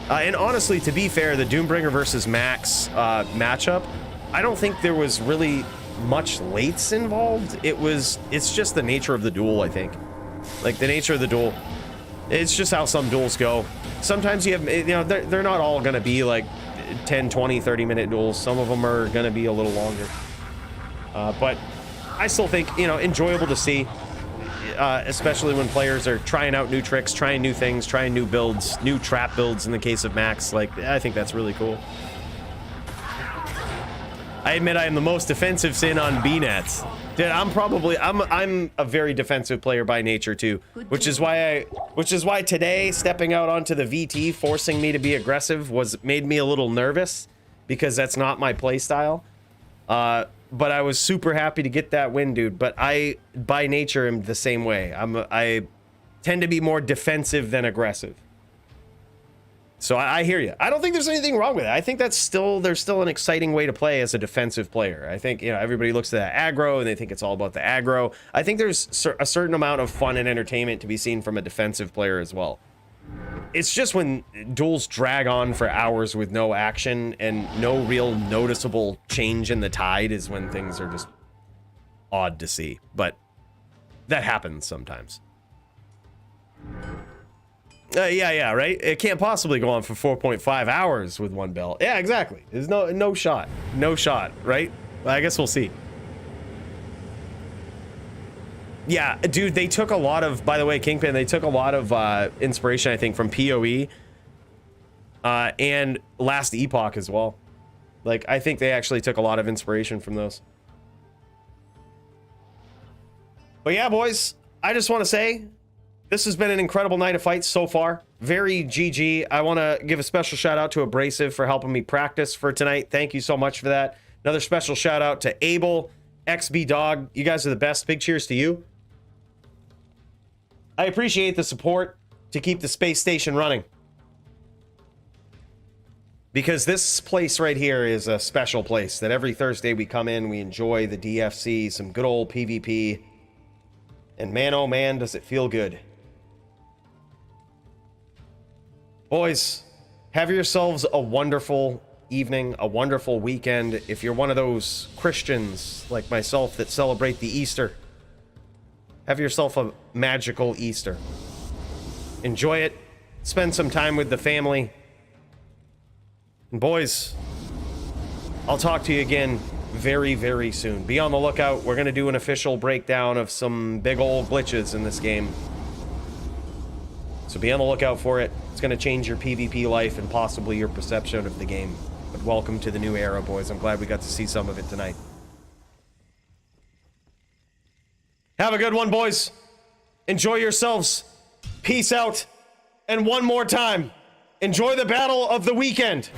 And honestly, to be fair, the Doombringer versus Max matchup, I don't think there was really much lates involved. It's just the nature of the duel, I think. Like, the nature of the duel. It's just how some duels go. Sometimes you have, you know, they're not all going to be like 10, 20, 30-minute duels. Some of them are going to be a little longer. But I still think, you know, enjoyable to see, especially when players are trying out new tricks, trying new things, trying new builds, new trap builds in the case of Max. Like, I think that's really cool. I admit I am the most defensive Sin on B-nets. Dude, I'm a very defensive player by nature too, which is why today stepping out onto the VT, forcing me to be aggressive, made me a little nervous because that's not my play style. But I was super happy to get that win, dude. But I, by nature, am the same way. I tend to be more defensive than aggressive. So I hear you. I don't think there's anything wrong with it. I think there's still an exciting way to play as a defensive player. I think, you know, everybody looks at that aggro and they think it's all about the aggro. I think there's a certain amount of fun and entertainment to be seen from a defensive player as well. It's just when duels drag on for hours with no action and no real noticeable change in the tide is when things are just odd to see. But that happens sometimes. Yeah, right? It can't possibly go on for 4.5 hours with one belt. Yeah, exactly. There's no shot. No shot, right? Well, I guess we'll see. Yeah, dude, they took a lot of, by the way, Kingpin, they took a lot of inspiration, I think, from PoE and Last Epoch as well. Like, I think they actually took a lot of inspiration from those. But yeah, boys, I just want to say, this has been an incredible night of fights so far. Very GG. I want to give a special shout out to Abrasive for helping me practice for tonight. Thank you so much for that. Another special shout out to Abel, XB Dog. You guys are the best. Big cheers to you. I appreciate the support to keep the space station running. Because this place right here is a special place that every Thursday we come in, we enjoy the DFC, some good old PvP. And man, oh man, does it feel good. Boys, have yourselves a wonderful evening, a wonderful weekend. If you're one of those Christians like myself that celebrate the Easter, have yourself a magical Easter. Enjoy it. Spend some time with the family. And boys, I'll talk to you again very, very soon. Be on the lookout. We're going to do an official breakdown of some big old glitches in this game. So be on the lookout for it. It's going to change your PvP life and possibly your perception of the game. But welcome to the new era, boys. I'm glad we got to see some of it tonight. Have a good one, boys. Enjoy yourselves. Peace out. And one more time, enjoy the battle of the weekend.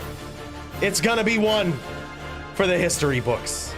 It's gonna be one for the history books.